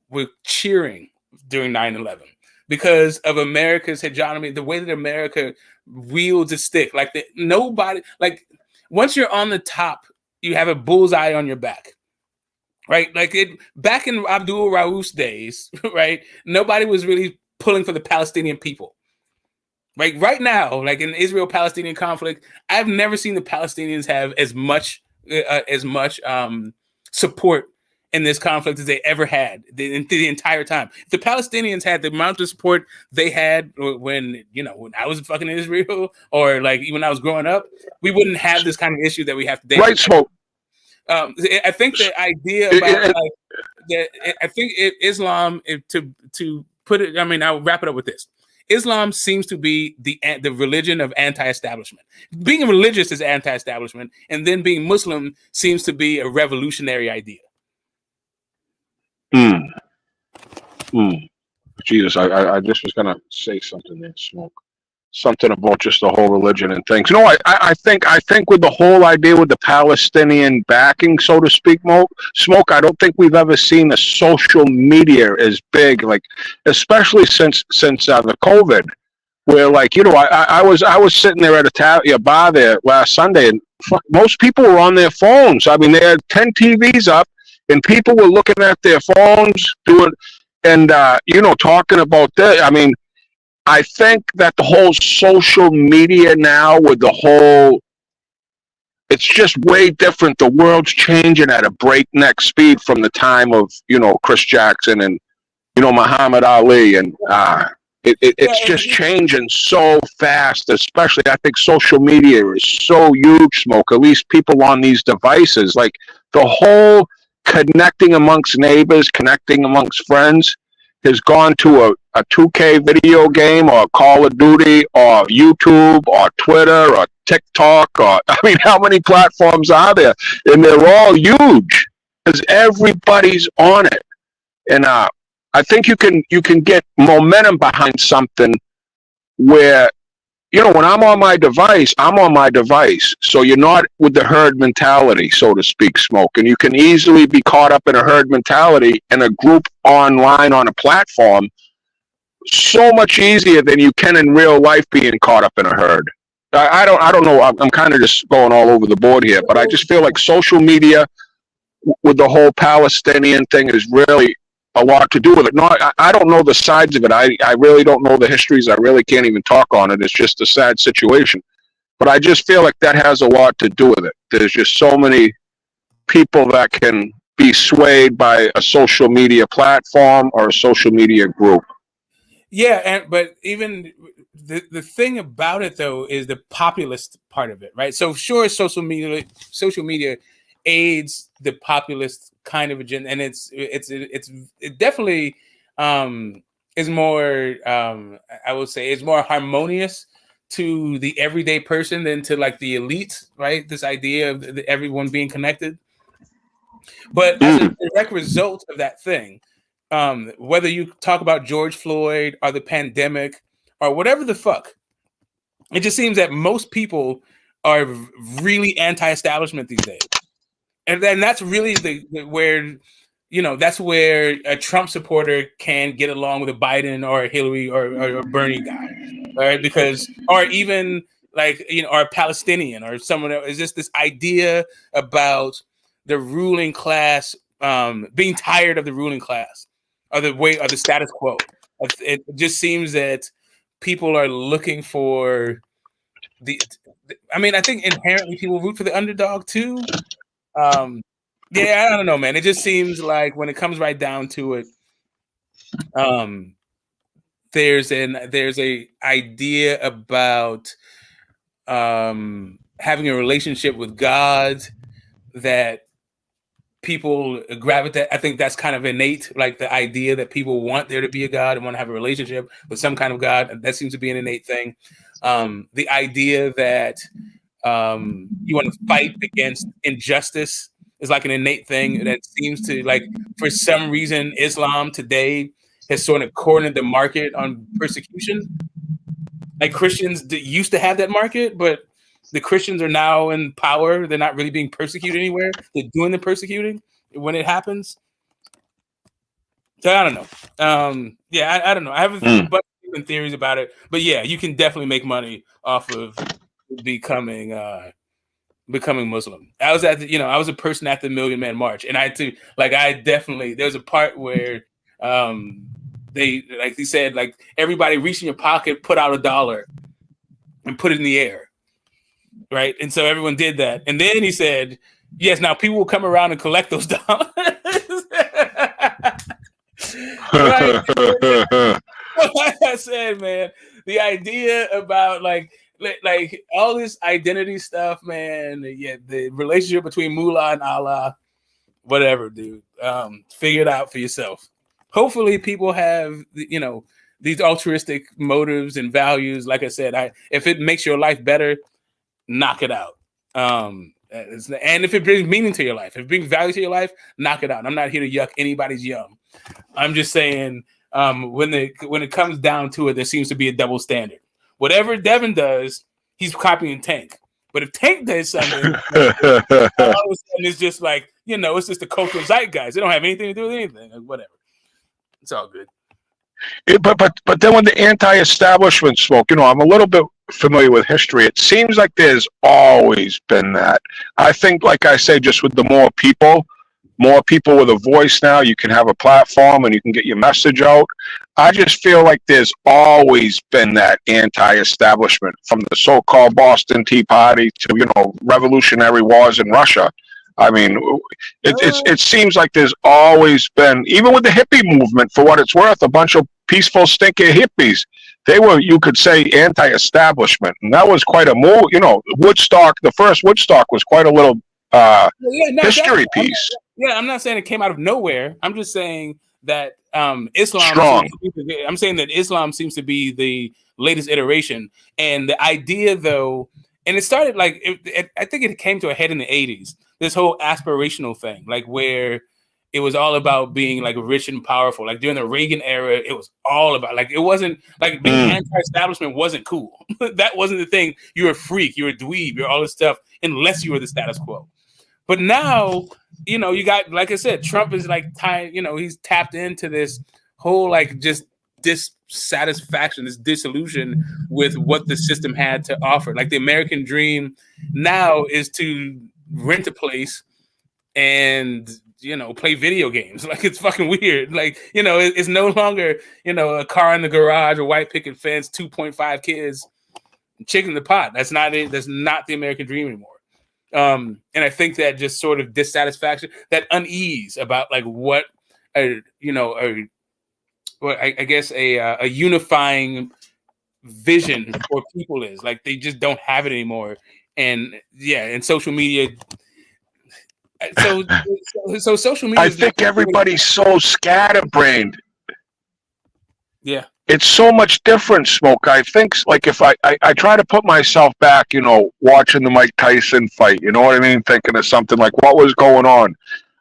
were cheering during 9/11. because of America's hegemony, the way that America wields a stick. Like nobody, like once you're on the top, you have a bullseye on your back. Right, like back in Abdul Rauf's days, right? Nobody was really pulling for the Palestinian people. Right now, like in the Israel-Palestinian conflict, I've never seen the Palestinians have as much support in this conflict as they ever had the entire time. If the Palestinians had the amount of support they had when I was fucking in Israel, or like even when I was growing up, we wouldn't have this kind of issue that we have today. Right, Smoke. I think the idea about I think Islam, to put it, I mean, I'll wrap it up with this. Islam seems to be the religion of anti-establishment. Being religious is anti-establishment, and then being Muslim seems to be a revolutionary idea. Jesus, I just was gonna say something there, Smoke. Something about just the whole religion and things. No, I think with the whole idea with the Palestinian backing, so to speak, Smoke, I don't think we've ever seen a social media as big, like especially since the COVID, where like I was sitting there at a bar there last Sunday, and most people were on their phones. I mean, they had 10 TVs up, and people were looking at their phones doing and talking about that. I mean, I think that the whole social media now with the whole, it's just way different. The world's changing at a breakneck speed from the time of, Chris Jackson and, Muhammad Ali. And it's just changing so fast, especially I think social media is so huge, Smoke, at least people on these devices. Like the whole connecting amongst neighbors, connecting amongst friends has gone to a 2K video game or Call of Duty or YouTube or Twitter or TikTok or, I mean, how many platforms are there? And they're all huge because everybody's on it. And I think you can get momentum behind something where, when I'm on my device, I'm on my device. So you're not with the herd mentality, so to speak, Smoke. And you can easily be caught up in a herd mentality in a group online on a platform so much easier than you can in real life being caught up in a herd. I don't know. I'm kind of just going all over the board here, but I just feel like social media with the whole Palestinian thing is really a lot to do with it. No, I don't know the sides of it. I really don't know the histories. I really can't even talk on it. It's just a sad situation. But I just feel like that has a lot to do with it. There's just so many people that can be swayed by a social media platform or a social media group. Yeah, but even the thing about it though is the populist part of it, right? So sure, social media aids the populist kind of agenda, and it definitely is more I would say it's more harmonious to the everyday person than to like the elite, right? This idea of everyone being connected. But as a direct result of that thing, whether you talk about George Floyd or the pandemic or whatever the fuck, it just seems that most people are really anti-establishment these days. And then that's really where that's where a Trump supporter can get along with a Biden or a Hillary or a Bernie guy, right? Because, or even like, or a Palestinian or someone else. It's just this idea about the ruling class being tired of the ruling class or the status quo. It just seems that people are looking for I mean, I think inherently people root for the underdog too. Yeah, I don't know, man. It just seems like when it comes right down to it, there's a idea about having a relationship with God that people gravitate. I think that's kind of innate, like the idea that people want there to be a God and want to have a relationship with some kind of God. That seems to be an innate thing. The idea that you want to fight against injustice is like an innate thing that seems to, like, for some reason, Islam today has sort of cornered the market on persecution. Like Christians used to have that market, but the Christians are now in power. They're not really being persecuted anywhere. They're doing the persecuting when it happens. So I don't know. Yeah, I don't know. I have a bunch of different theories about it, but yeah, you can definitely make money off of becoming Muslim. I was I was a person at the Million Man March, and I definitely, there's a part where they, like he said, like, everybody reach in your pocket, put out $1 and put it in the air, right? And so everyone did that, and then he said, yes, now people will come around and collect those dollars. Right. Like I said, man, the idea about like all this identity stuff, man. Yeah, the relationship between Mullah and Allah, whatever, dude. Figure it out for yourself. Hopefully, people have these altruistic motives and values. Like I said, if it makes your life better, knock it out. And if it brings meaning to your life, if it brings value to your life, knock it out. I'm not here to yuck anybody's yum. I'm just saying, when it comes down to it, there seems to be a double standard. Whatever Devin does, he's copying Tank. But if Tank does something, all of a sudden it's just like, it's just the cultural zeitgeist. They don't have anything to do with anything. Like, whatever. It's all good. But then when the anti-establishment smoke, I'm a little bit familiar with history. It seems like there's always been that. I think, like I say, just with the more people with a voice now, you can have a platform and you can get your message out. I just feel like there's always been that anti-establishment, from the so-called Boston Tea Party to, revolutionary wars in Russia. I mean, it seems like there's always been, even with the hippie movement, for what it's worth, a bunch of peaceful, stinky hippies. They were, you could say, anti-establishment, and that was quite a move. Woodstock, the first Woodstock, was quite a little history piece. I'm not saying it came out of nowhere. I'm just saying that Islam. Strong. I'm saying that Islam seems to be the latest iteration, and the idea, though, and it started I think it came to a head in the 80s. This whole aspirational thing, like, where it was all about being like rich and powerful. Like during the Reagan era, it was all about, like, it wasn't like being anti-establishment wasn't cool. That wasn't the thing. You're a freak, you're a dweeb, you're all this stuff, unless you were the status quo. But now, you got, like I said, Trump is like he's tapped into this whole like just dissatisfaction, this disillusion with what the system had to offer. Like, the American dream now is to rent a place and play video games. Like, it's fucking weird. Like, it's no longer a car in the garage, a white picket fence, 2.5 kids, chicken in the pot. That's not it. That's not the American dream anymore. And I think that just sort of dissatisfaction, that unease about like what I guess a unifying vision for people is. Like, they just don't have it anymore. And social media. So social media. I think everybody's so scatterbrained. Yeah. It's so much different, Smoke. I think, like, if I try to put myself back, watching the Mike Tyson fight, you know what I mean? Thinking of something like what was going on.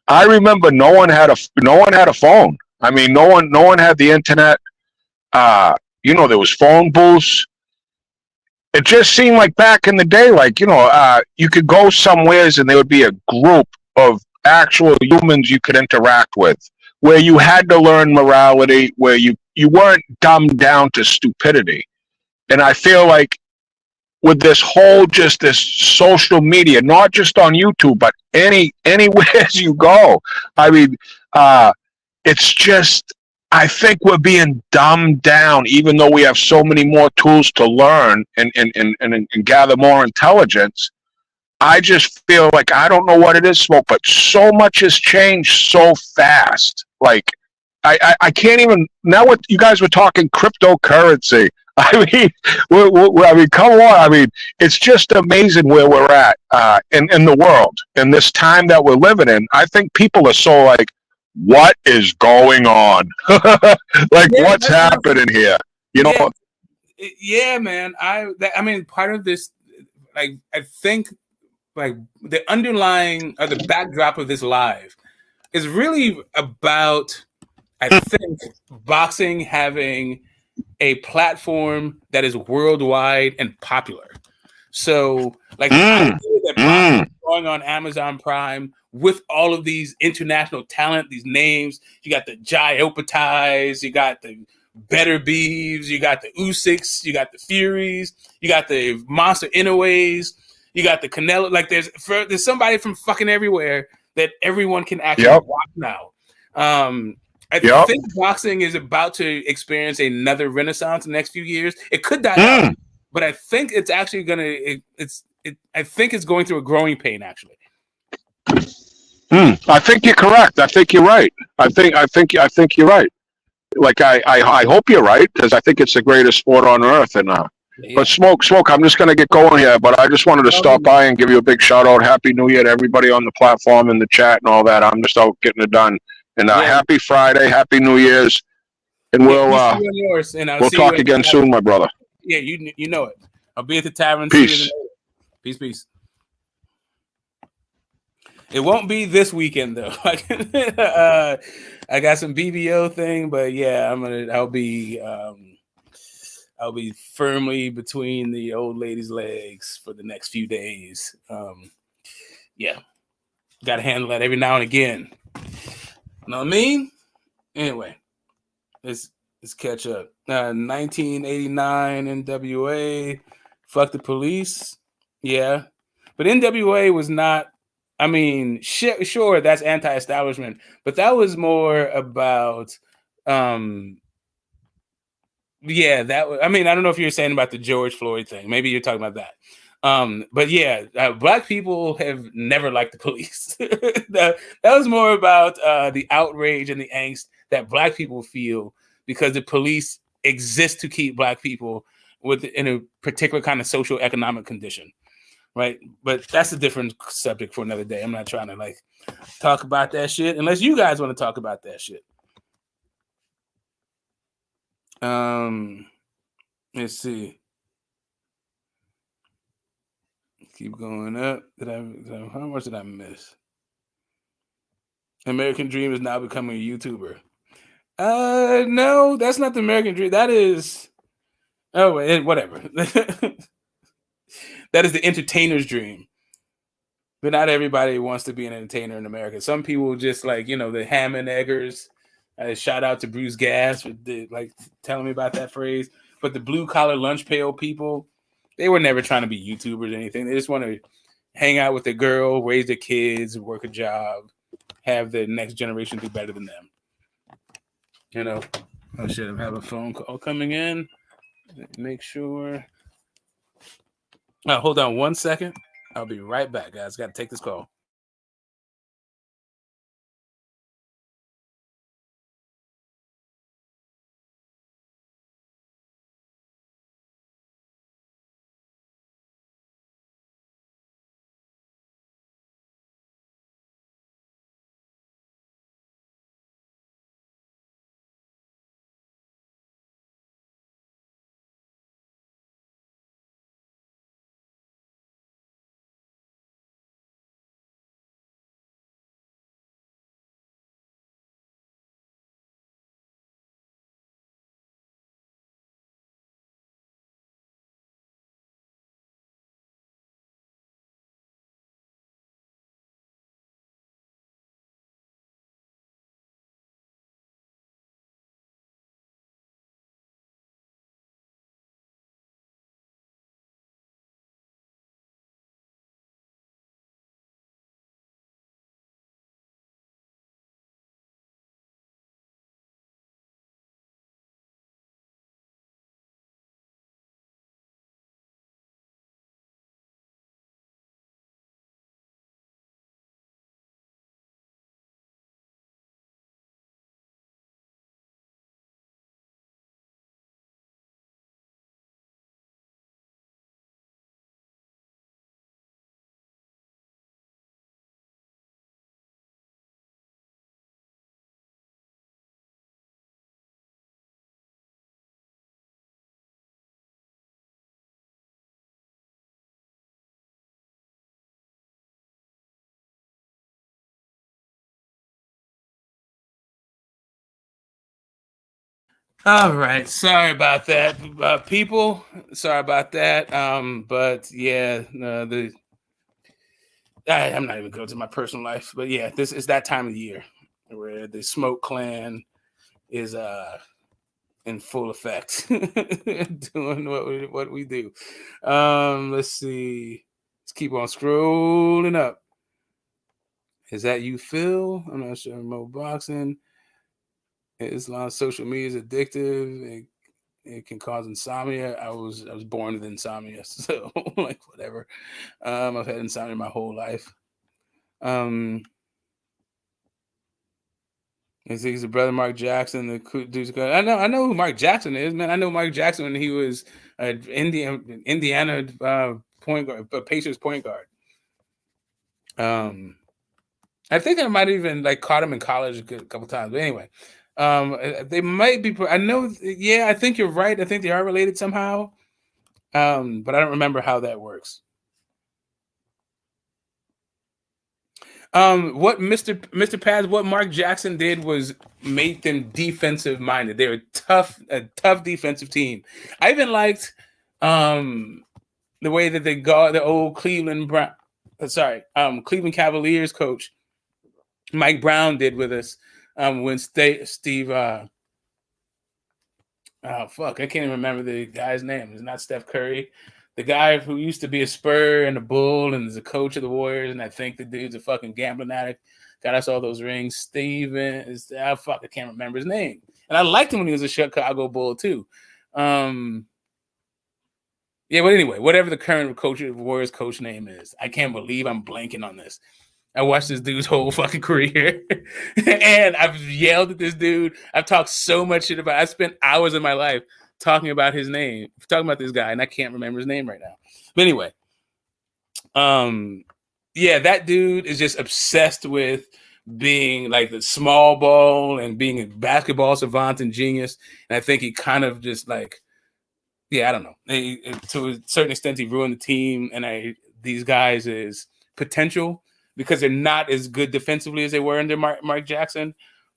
I remember no one had a phone. I mean, no one had the internet. There was phone booths. It just seemed like back in the day, like, you could go somewheres and there would be a group of actual humans you could interact with, where you had to learn morality, where you weren't dumbed down to stupidity. And I feel like with this whole, just this social media, not just on YouTube, but anywhere you go, I mean, it's just, I think we're being dumbed down, even though we have so many more tools to learn and gather more intelligence. I just feel like, I don't know what it is, Smoke, but so much has changed so fast. Like, I can't even, now what you guys were talking cryptocurrency. I mean, come on. I mean, it's just amazing where we're at in the world, in this time that we're living in. I think people are so like, what is going on? Like, what's happening here? Yeah, man. I mean, part of this, like, I think, like, the underlying or the backdrop of this live is really about, I think, boxing having a platform that is worldwide and popular. So, like the idea that boxing is going on Amazon Prime with all of these international talent, these names, you got the Jai Opatais, you got the Better Beeves, you got the Usyks, you got the Furies, you got the Monster Inoue's, you got the Canelo. Like there's somebody from fucking everywhere that everyone can actually watch now. I think boxing is about to experience another renaissance in the next few years. It could die out, but I think it's actually gonna. I think it's going through a growing pain. Actually, I think you're correct. I think you're right. I think you're right. Like I hope you're right because I think it's the greatest sport on earth. And but smoke. I'm just gonna get going here. But I just wanted to stop by and give you a big shout out. Happy New Year to everybody on the platform and the chat and all that. I'm just out getting it done. And happy Friday, happy New Year's, and we'll talk again soon, my brother. Yeah, you know it. I'll be at the tavern. Peace. Peace. It won't be this weekend though. I got some BBO thing, but yeah, I'll be firmly between the old lady's legs for the next few days. Yeah, got to handle that every now and again. You know what I mean? Anyway, let's catch up. 1989 NWA, fuck the police. Yeah, but NWA was not. I mean, sure, that's anti-establishment, but that was more about, yeah, that. I mean, I don't know if you're saying about the George Floyd thing. Maybe you're talking about that. But yeah, black people have never liked the police. that was more about the outrage and the angst that black people feel because the police exist to keep black people in a particular kind of social economic condition. Right, but that's a different subject for another day. I'm not trying to like talk about that shit unless you guys want to talk about that shit. Let's see. Keep going up. How much did I miss? American Dream is now becoming a YouTuber. No, that's not the American Dream. That is. Oh, whatever. That is the entertainer's dream. But not everybody wants to be an entertainer in America. Some people just like, the ham and eggers. Shout out to Bruce Gass for telling me about that phrase. But the blue collar lunch pail people, they were never trying to be YouTubers or anything. They just want to hang out with a girl, raise their kids, work a job, have the next generation do better than them. Oh shit, I have a phone call coming in. Make sure. Hold on 1 second. I'll be right back, guys. Got to take this call. All right, sorry about that, people. Sorry about that. But yeah, I'm not even going to my personal life, but yeah, this is that time of year where the Smoke Clan is in full effect, doing what we do. Let's see. Let's keep on scrolling up. Is that you, Phil? I'm not sure. Mo boxing. Islam social media is addictive. It can cause insomnia. I was born with insomnia, so like whatever. I've had insomnia my whole life. I think he's a brother Mark Jackson. The dude's I know who Mark Jackson is, man. I know Mark Jackson when he was Indiana point guard, Pacers point guard. I think I might even like caught him in college a couple times. But anyway, they might be. I know. Yeah, I think you're right. I think they are related somehow. But I don't remember how that works. What Mr. Paz, what Mark Jackson did was make them defensive minded. They're a tough defensive team. I even liked the way that they got the old Cleveland Cavaliers coach Mike Brown did with us when Steve I can't even remember the guy's name. It's not Steph Curry. The guy who used to be a Spur and a Bull and is a coach of the Warriors, and I think the dude's a fucking gambling addict. Got us all those rings. Steven I can't remember his name. And I liked him when he was a Chicago Bull too. Yeah, but anyway, whatever the current coach of the Warriors coach name is, I can't believe I'm blanking on this. I watched this dude's whole fucking career, and I've yelled at this dude. I've talked so much shit about. I spent hours of my life talking about his name, talking about this guy, and I can't remember his name right now. But anyway, yeah, that dude is just obsessed with being like the small ball and being a basketball savant and genius. And I think he kind of just like, yeah, I don't know. To a certain extent, he ruined the team, and these guys is potential because they're not as good defensively as they were under Mark Jackson.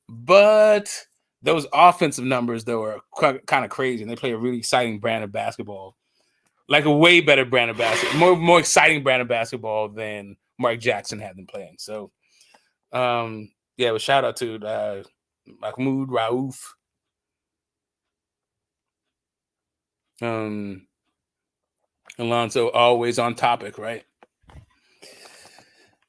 But those offensive numbers, though, are kind of crazy, and they play a really exciting brand of basketball, like a way better brand of basketball, more exciting brand of basketball than Mark Jackson had them playing. So, yeah, but shout out to Mahmoud Rauf. Alonso always on topic, right?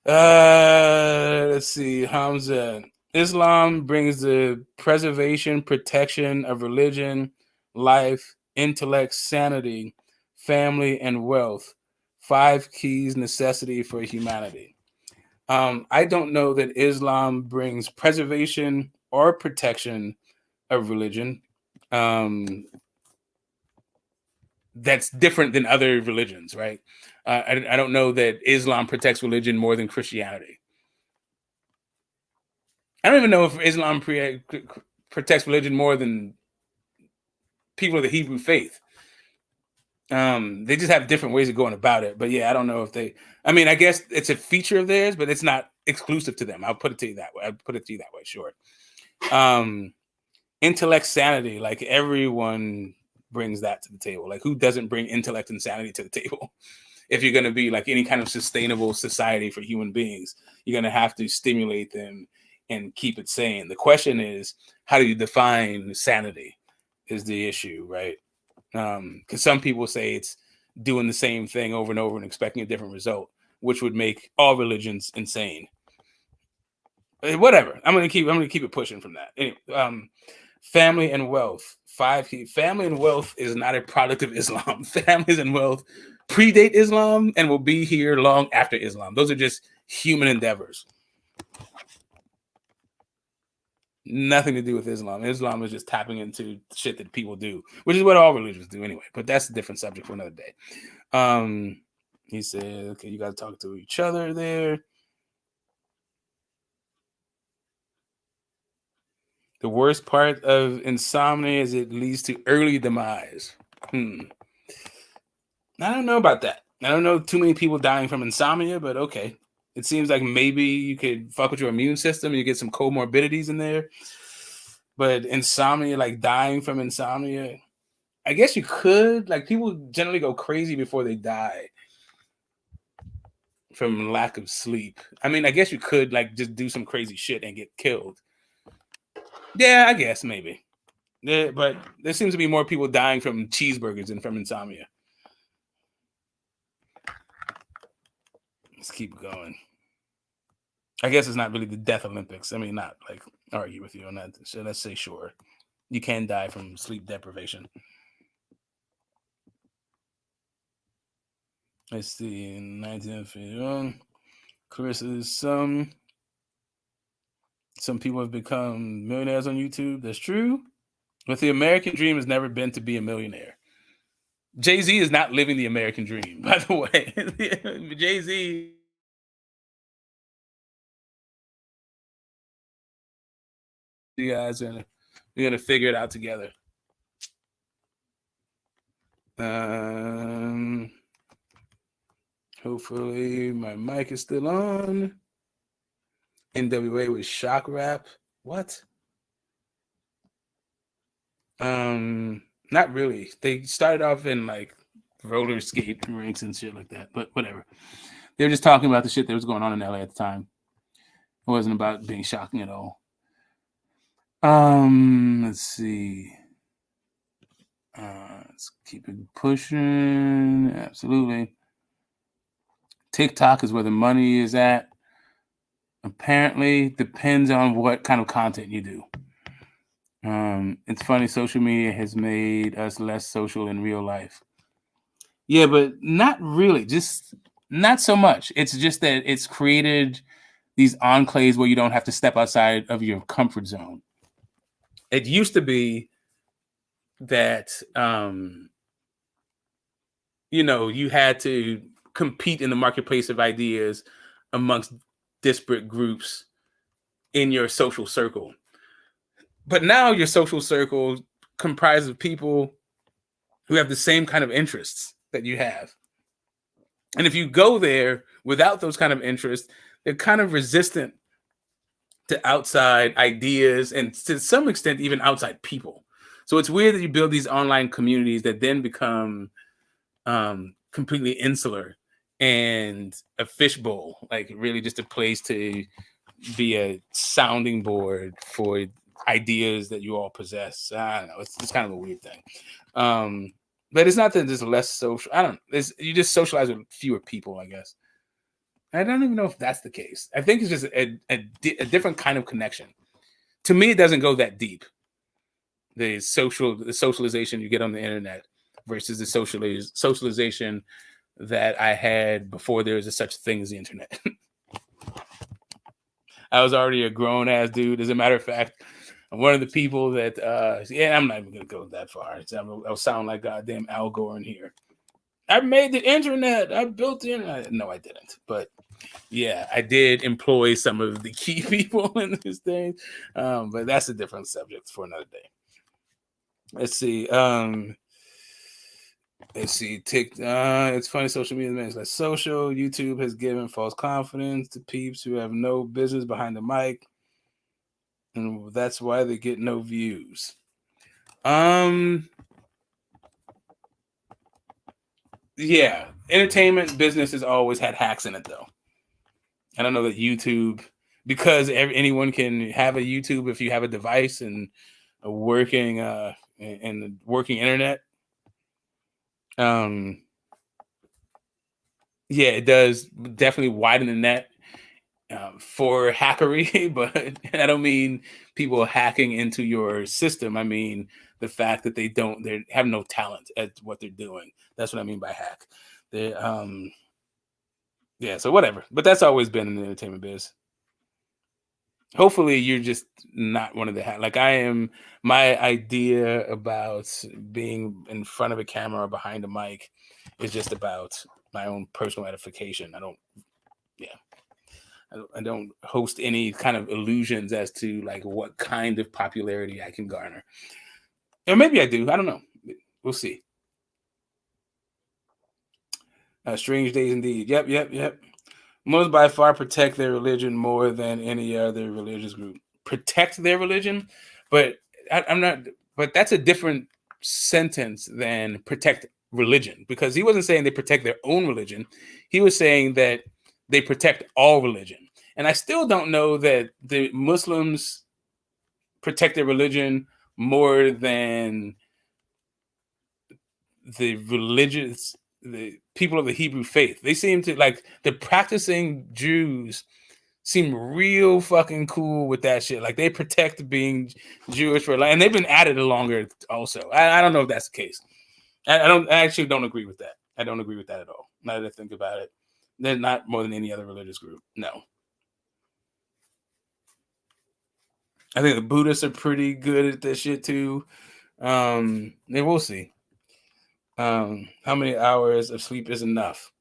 Let's see. Hamza. Islam brings the preservation, protection of religion, life, intellect, sanity, family, and wealth. 5 keys necessity for humanity. I don't know that Islam brings preservation or protection of religion. That's different than other religions, right? I don't know that Islam protects religion more than Christianity. I don't even know if Islam protects religion more than people of the Hebrew faith. They just have different ways of going about it. But yeah, I don't know if I guess it's a feature of theirs, but it's not exclusive to them. I'll put it to you that way. Sure. Intellect, sanity, like everyone brings that to the table. Like who doesn't bring intellect and sanity to the table? If you're going to be like any kind of sustainable society for human beings, you're going to have to stimulate them and keep it sane. The question is, how do you define sanity is the issue, right? Because some people say it's doing the same thing over and over and expecting a different result, which would make all religions insane. Whatever. I'm gonna keep it pushing from that. Anyway, family and wealth. 5 keys. Family and wealth is not a product of Islam. Families and wealth predate Islam and will be here long after Islam. Those are just human endeavors. Nothing to do with Islam. Islam is just tapping into shit that people do, which is what all religions do anyway. But that's a different subject for another day. He said, okay, you got to talk to each other there. The worst part of insomnia is it leads to early demise. I don't know about that. I don't know too many people dying from insomnia, but okay. It seems like maybe you could fuck with your immune system and you get some comorbidities in there. But insomnia, like dying from insomnia, I guess you could. Like people generally go crazy before they die from lack of sleep. I mean, I guess you could like just do some crazy shit and get killed. Yeah, I guess maybe. Yeah, but there seems to be more people dying from cheeseburgers than from insomnia. Let's keep going. I guess it's not really the death Olympics. I mean, not like argue with you on that. So let's say sure. You can die from sleep deprivation. Let's see. In 1951, Clarissa, some people have become millionaires on YouTube. That's true. But the American dream has never been to be a millionaire. Jay-Z is not living the American dream, by the way. Jay-Z. You guys are gonna figure it out together. Hopefully my mic is still on. NWA with shock rap. What? Not really. They started off in like roller skate rinks and shit like that, but whatever. They were just talking about the shit that was going on in LA at the time. It wasn't about being shocking at all. Let's see. Let's keep it pushing. Absolutely. TikTok is where the money is at. Apparently, depends on what kind of content you do. It's funny, social media has made us less social in real life. Yeah, but not really. Just not so much. It's just that it's created these enclaves where you don't have to step outside of your comfort zone. It used to be that you had to compete in the marketplace of ideas amongst disparate groups in your social circle. But now your social circle comprises of people who have the same kind of interests that you have. And if you go there without those kind of interests, they're kind of resistant to outside ideas and to some extent even outside people. So it's weird that you build these online communities that then become completely insular and a fishbowl, like really just a place to be a sounding board for ideas that you all possess. I don't know. It's kind of a weird thing. But it's not that there's less social. I don't know. You just socialize with fewer people, I guess. I don't even know if that's the case. I think it's just a different kind of connection. To me, it doesn't go that deep. The socialization you get on the internet versus the socialization that I had before there was a such thing as the internet. I was already a grown ass dude. As a matter of fact, I'm one of the people that I'm not even gonna go that far. I'll sound like goddamn Al Gore in here. I made the internet. I built the internet. No, I didn't. But yeah, I did employ some of the key people in this thing. But that's a different subject for another day. Let's see. It's funny. Social media man. It's like social. YouTube has given false confidence to peeps who have no business behind the mic, and that's why they get no views. Yeah, entertainment business has always had hacks in it, though. I don't know that YouTube, because anyone can have a YouTube if you have a device and a working internet. Yeah, it does definitely widen the net for hackery, but I don't mean people hacking into your system. I mean the fact that they have no talent at what they're doing. That's what I mean by hack. So whatever. But that's always been in the entertainment biz. Hopefully you're just not one of the like I am. My idea about being in front of a camera or behind a mic is just about my own personal edification. I don't host any kind of illusions as to like what kind of popularity I can garner. Or maybe I do. I don't know. We'll see. Strange days indeed. Yep. Muslims by far protect their religion more than any other religious group. Protect their religion, but I'm not. But that's a different sentence than protect religion, because he wasn't saying they protect their own religion. He was saying that they protect all religion. And I still don't know that the Muslims protect their religion more than the people of the Hebrew faith. They seem to, like, the practicing Jews seem real fucking cool with that shit. Like, they protect being Jewish for life, and they've been at it longer also. I don't know if that's the case. I actually don't agree with that. I don't agree with that at all. Now that I think about it, they're not more than any other religious group. No. I think the Buddhists are pretty good at this shit too. And we'll see. How many hours of sleep is enough?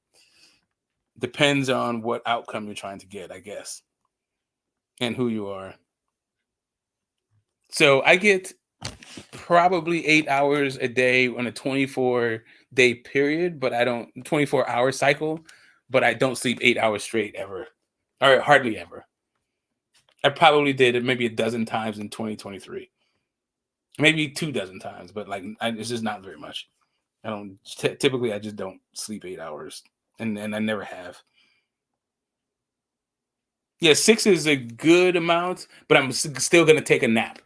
Depends on what outcome you're trying to get, I guess, and who you are. So I get probably 8 hours a day on a 24-day period, but I don't 24-hour cycle, but I don't sleep 8 hours straight ever, or hardly ever. I probably did it maybe a dozen times in 2023, maybe 24 times, but like it's just not very much. I don't typically. I just don't sleep 8 hours, and I never have. Yeah, 6 is a good amount, but I'm still gonna take a nap.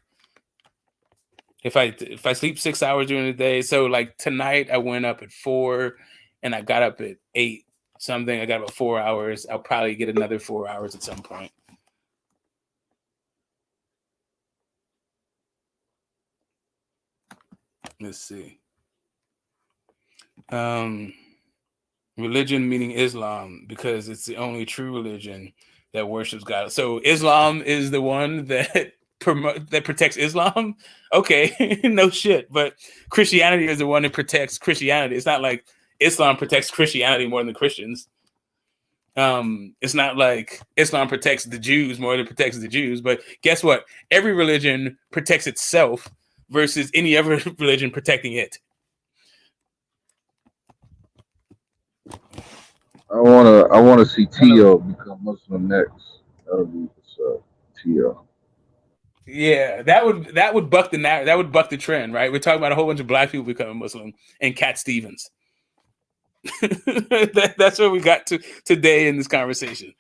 If I sleep 6 hours during the day, so like tonight I went up at 4, and I got up at 8 something. I got about 4 hours. I'll probably get another 4 hours at some point. Let's see. Religion meaning Islam, because it's the only true religion that worships God. So Islam is the one that protects Islam. Okay, no shit. But Christianity is the one that protects Christianity. It's not like Islam protects Christianity more than the Christians. It's not like Islam protects the Jews more than it protects the Jews. But guess what? Every religion protects itself versus any other religion protecting it. I wanna see Tio become Muslim next. That'll be what's up, Tio. Yeah, that would buck the narrative. That would buck the trend, right? We're talking about a whole bunch of black people becoming Muslim and Cat Stevens. That's where we got to today in this conversation.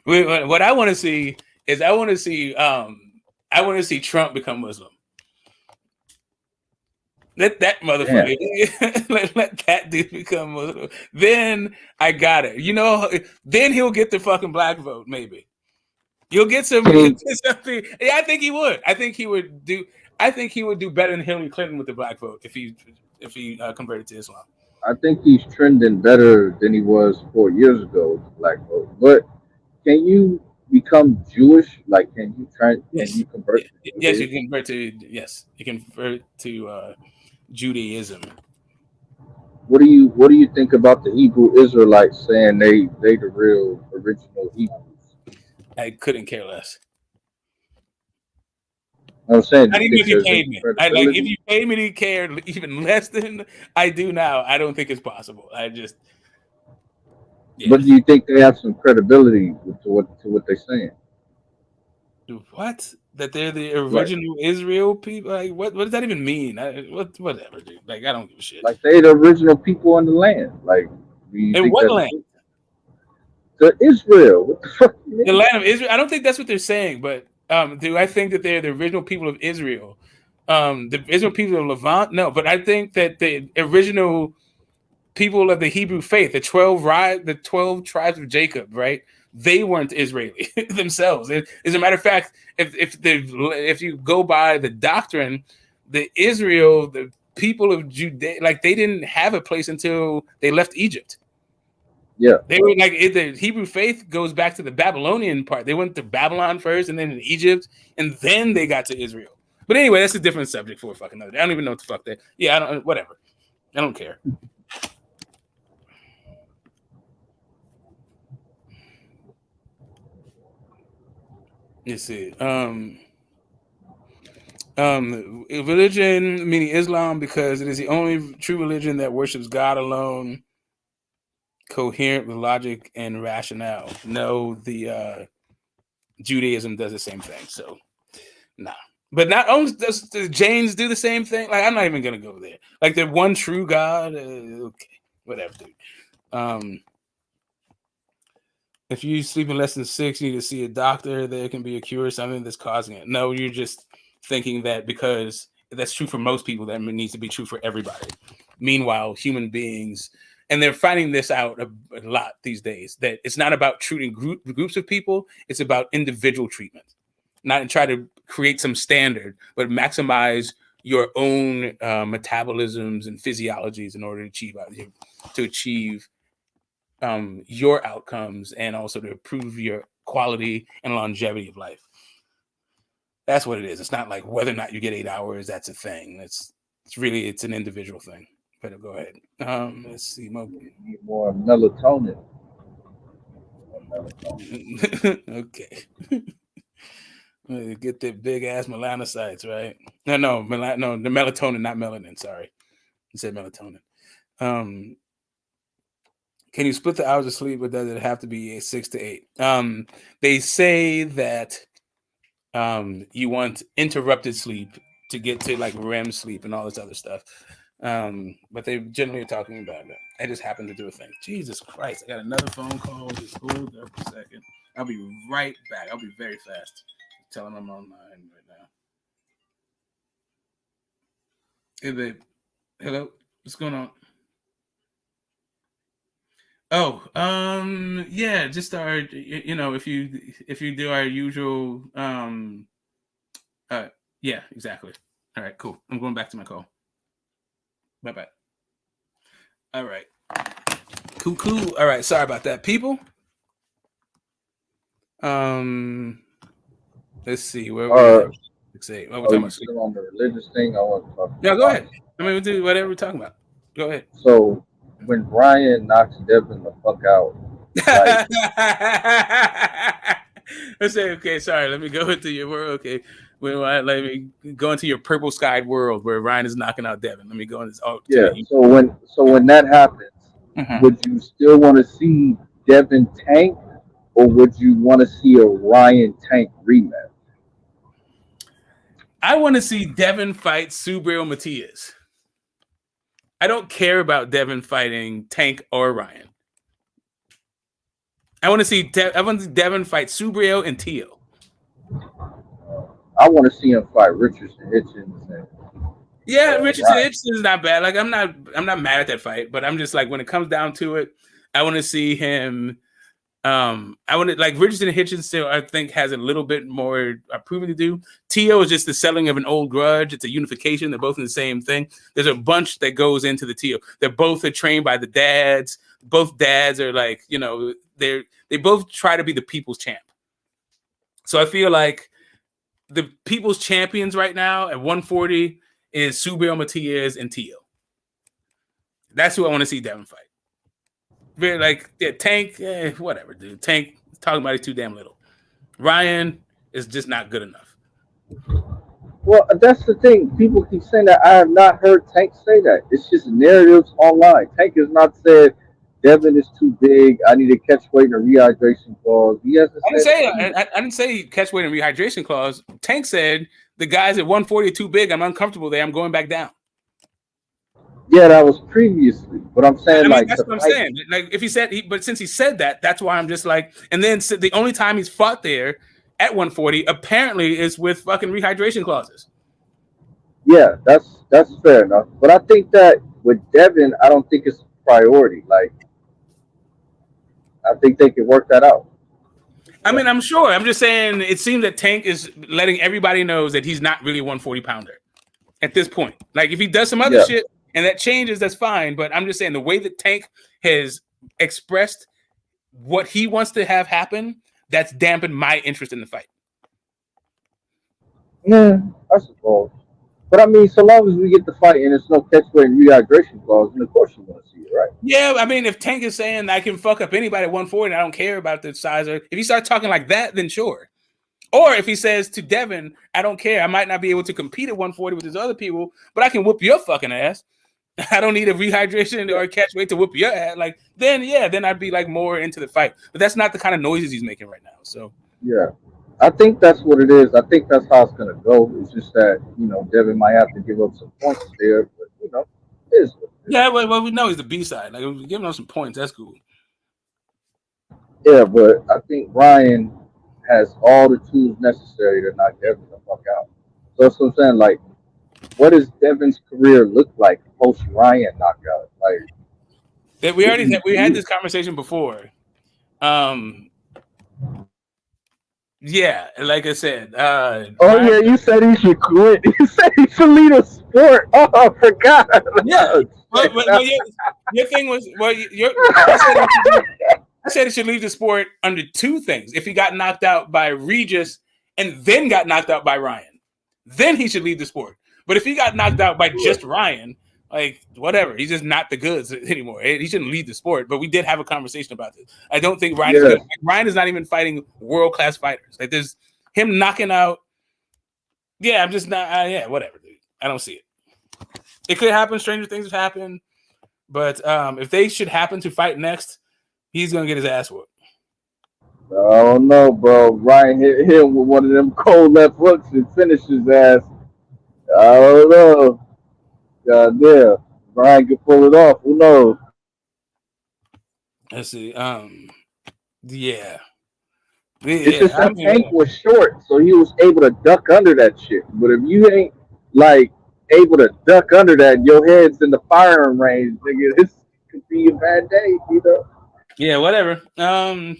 What I want to see is I want to see Trump become Muslim. Let that motherfucker let that dude become Muslim. Then I got it. You know, then he'll get the fucking black vote, maybe. You'll get something. Yeah, I think he would. I think he would do better than Hillary Clinton with the black vote if he converted to Islam. I think he's trending better than he was 4 years ago with the black vote. But can you become Jewish? Like, can you convert? Yes, you can convert to Judaism. What do you think about the Hebrew Israelites saying they the real original Hebrews? I couldn't care less. I'm saying, not even if you paid me. If you paid me to care even less than I do now, I don't think it's possible. But do you think they have some credibility to what they're saying? What? That they're the original Israel people? Like, what does that even mean? Whatever, dude. Like, I don't give a shit. Like, they the original people on the land. Like, do you in think what that's land? The Israel. What the fuck? The land of Israel. I don't think that's what they're saying, but do I think that they're the original people of Israel? The Israel people of Levant? No, but I think that the original people of the Hebrew faith, the 12 tribes of Jacob, right? They weren't Israeli themselves. As a matter of fact, if you go by the doctrine, the people of Judea, like, they didn't have a place until they left Egypt. Yeah, they were like, the Hebrew faith goes back to the Babylonian part. They went to Babylon first, and then in Egypt, and then they got to Israel. But anyway, that's a different subject for a fucking another day. I don't even know what the fuck that. Yeah, I don't. Whatever. I don't care. Let's see. Religion, meaning Islam, because it is the only true religion that worships God alone, coherent with logic and rationale. No, the Judaism does the same thing. So, nah. But not only does the Jains do the same thing. Like, I'm not even gonna go there. Like, the one true God. Okay, whatever, dude. If you sleep in less than 6, you need to see a doctor. There can be a cure or something that's causing it. No, you're just thinking that because that's true for most people, that needs to be true for everybody. Meanwhile, human beings, and they're finding this out a lot these days, that it's not about treating groups of people, it's about individual treatment. Not try to create some standard, but maximize your own metabolisms and physiologies in order to achieve your outcomes and also to improve your quality and longevity of life. That's what it is. It's not like whether or not you get 8 hours, that's a thing. It's an individual thing. Better go ahead. Let's see. More melatonin. Okay. Get the big ass melanocytes, right? No, the melatonin, not melanin. Sorry, you said melatonin. Can you split the hours of sleep, or does it have to be 6 to 8? They say that you want interrupted sleep to get to like REM sleep and all this other stuff. But they generally are talking about it. I just happened to do a thing. Jesus Christ, I got another phone call. Just hold up a second. I'll be right back. I'll be very fast. Tell them I'm online right now. Hey, babe. Hello. What's going on? Oh, yeah, just our, if you do our usual, yeah, exactly. All right, cool. I'm going back to my call. Bye-bye. All right. Cool. All right, sorry about that, people. Let's see. Where we're talking about still on the religious thing? I want to talk about. Yeah, go ahead. I mean, we'll do whatever we're talking about. Go ahead. So when Ryan knocks Devin the fuck out, like, let's say, okay, sorry, let me go into your world. Okay, let me go into your purple skied world where Ryan is knocking out Devin. Let me go in this. Oh, yeah. So when that happens, would you still want to see Devin tank, or would you want to see a Ryan tank rematch? I want to see Devin fight Subriel Matias. I don't care about Devin fighting Tank or Ryan. I want to see Devin fight Subriel and Tio. I want to see him fight Richardson Hitchens. Yeah, Richardson Hitchens is not bad. Like, I'm not mad at that fight, but I'm just like, when it comes down to it, I want to see him. I want to, like, Richardson Hitchens still, I think, has a little bit more proving to do. Tio is just the selling of an old grudge. It's a unification. They're both in the same thing. There's a bunch that goes into the Tio. They're both trained by the dads. Both dads are like, they both try to be the people's champ. So I feel like the people's champions right now at 140 is Subriel Matias and Tio. That's who I want to see Devin fight. Very like, yeah, Tank, whatever, dude. Tank talking about it too damn little. Ryan is just not good enough. Well, that's the thing. People keep saying that. I have not heard Tank say that. It's just narratives online. Tank has not said Devin is too big. I need a catch weight and a rehydration clause. He hasn't I didn't say catch weight and rehydration clause. Tank said the guys at 140 are too big. I'm uncomfortable there. I'm going back down. Yeah, that was previously, but I'm saying, like, that's what I'm saying. Like, if he said, but since he said that, that's why I'm just like. And then the only time he's fought there at 140 apparently is with fucking rehydration clauses. Yeah, that's fair enough. But I think that with Devin, I don't think it's a priority. Like, I think they can work that out. I mean, I'm sure. I'm just saying, it seems that Tank is letting everybody know that he's not really a 140 pounder at this point. Like, if he does some other shit and that changes, that's fine. But I'm just saying, the way that Tank has expressed what he wants to have happen, that's dampened my interest in the fight. Yeah, I suppose. But I mean, so long as we get the fight and it's no catch weight and rehydration clause, then of course you want to see it, right? Yeah, I mean, if Tank is saying I can fuck up anybody at 140 and I don't care about the size, or if he starts talking like that, then sure. Or if he says to Devin, I don't care, I might not be able to compete at 140 with these other people, but I can whoop your fucking ass. I don't need a rehydration or a catch weight to whoop your ass. Like, then I'd be like more into the fight. But that's not the kind of noises he's making right now. So yeah, I think that's what it is. I think that's how it's gonna go. It's just that Devin might have to give up some points there, but it is what it is. Yeah, well, we know he's the B side. Like, we're giving him some points. That's cool. Yeah, but I think Ryan has all the tools necessary to knock Devin the fuck out. So that's what I'm saying. Like, what does Devin's career look like post Ryan knockout? Like, That we had this conversation before. Yeah, like I said. Oh yeah, you said he should quit. You said he should lead a sport. Oh, I forgot. Yeah. Well, your thing was I said he should leave the sport under two things. If he got knocked out by Regis and then got knocked out by Ryan, then he should leave the sport. But if he got knocked out by just Ryan, like whatever, he's just not the goods anymore. He shouldn't lead the sport. But we did have a conversation about this. I don't think Ryan is good. Like, Ryan is not even fighting world class fighters. Like there's him knocking out. Yeah, I'm just not. Yeah, whatever, dude. I don't see it. It could happen. Stranger things have happened. But if they should happen to fight next, he's gonna get his ass whooped. I don't know, bro. Ryan hit him with one of them cold left hooks and finished his ass. I don't know. God damn. Ryan could pull it off. Who knows? Let's see. Yeah. It's just that Tank was short, so he was able to duck under that shit. But if you ain't like able to duck under that, your head's in the firing range, nigga. This could be a bad day, Yeah, whatever.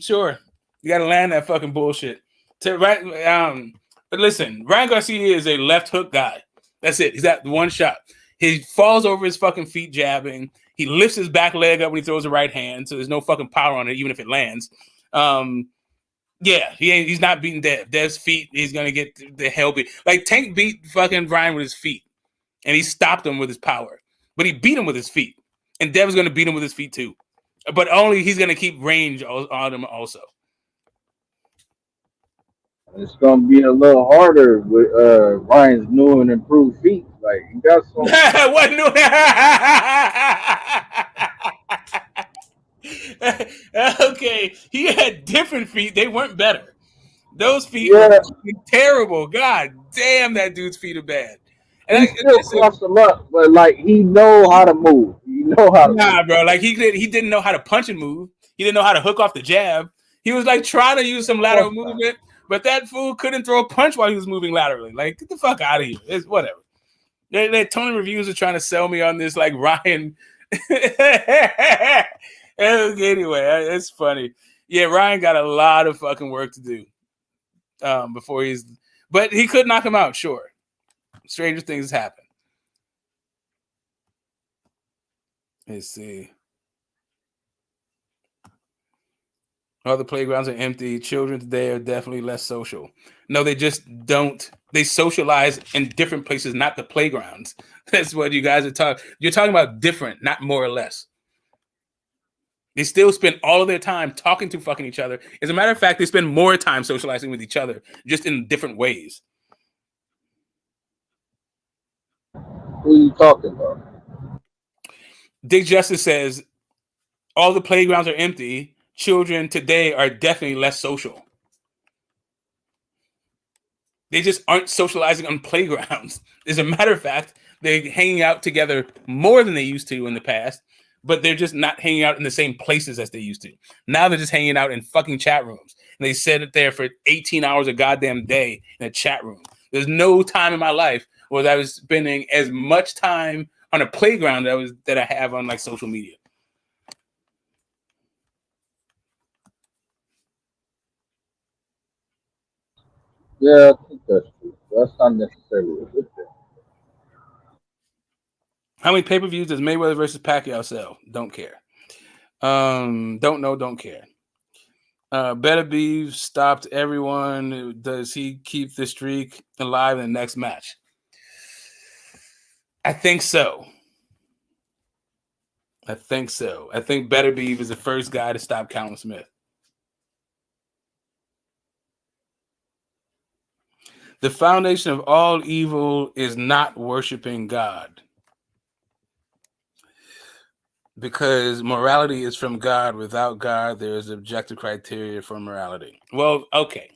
Sure. You gotta land that fucking bullshit. But listen, Ryan Garcia is a left hook guy. That's it. He's got one shot. He falls over his fucking feet jabbing. He lifts his back leg up when he throws the right hand, so there's no fucking power on it, even if it lands. Yeah, he's not beating Dev. Dev's feet, he's gonna get the hell beat. Like Tank beat fucking Ryan with his feet, and he stopped him with his power. But he beat him with his feet, and Dev's gonna beat him with his feet too. But only he's gonna keep range on him also. It's gonna be a little harder with Ryan's new and improved feet. Like you got some. What new? Okay, he had different feet. They weren't better. Those feet were terrible. God damn, that dude's feet are bad. And he still crossed them up, but like he know how to move. He know how to move. Bro. Like he didn't know how to punch and move. He didn't know how to hook off the jab. He was like trying to use some lateral movement, but that fool couldn't throw a punch while he was moving laterally. Like, get the fuck out of here. It's whatever. Tony reviews are trying to sell me on this, like Ryan. Anyway, it's funny. Yeah, Ryan got a lot of fucking work to do before but he could knock him out, sure. Stranger things happen. Let's see. All the playgrounds are empty. Children today are definitely less social. No, they just don't. They socialize in different places, not the playgrounds. That's what you guys are talking. You're talking about different, not more or less. They still spend all of their time talking to fucking each other. As a matter of fact, they spend more time socializing with each other, just in different ways. Who are you talking about? Dick Justice says, all the playgrounds are empty. Children today are definitely less social. They just aren't socializing on playgrounds. As a matter of fact, they're hanging out together more than they used to in the past, but they're just not hanging out in the same places as they used to. Now they're just hanging out in fucking chat rooms. And they sit there for 18 hours a goddamn day in a chat room. There's no time in my life where I was spending as much time on a playground that I have on like social media. Yeah, I think that's true. That's not necessarily a good thing. How many pay-per-views does Mayweather versus Pacquiao sell? Don't care. Don't know, don't care. Better Beef stopped everyone. Does he keep the streak alive in the next match? I think so. I think Better Beef is the first guy to stop Callum Smith. The foundation of all evil is not worshiping God. Because morality is from God. Without God, there is objective criteria for morality. Well, okay.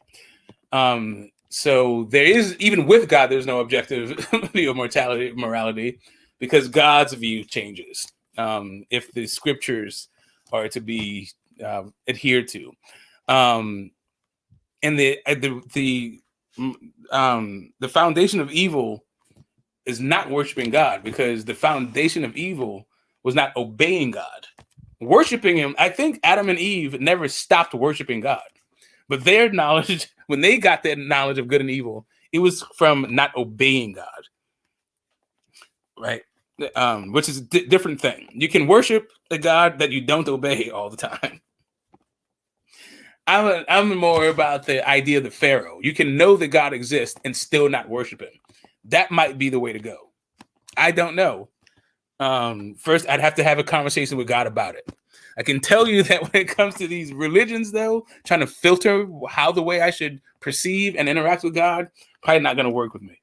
So there is, even with God, there's no objective view of morality, because God's view changes if the scriptures are to be adhered to. And the foundation of evil is not worshiping God, because the foundation of evil was not obeying God. Worshiping him, I think Adam and Eve never stopped worshiping God, but their knowledge, when they got their knowledge of good and evil, it was from not obeying God, right? Which is a different thing. You can worship the God that you don't obey all the time. I'm more about the idea of the Pharaoh. You can know that God exists and still not worship him. That might be the way to go. I don't know. First, I'd have to have a conversation with God about it. I can tell you that when it comes to these religions, though, trying to filter how the way I should perceive and interact with God, probably not going to work with me.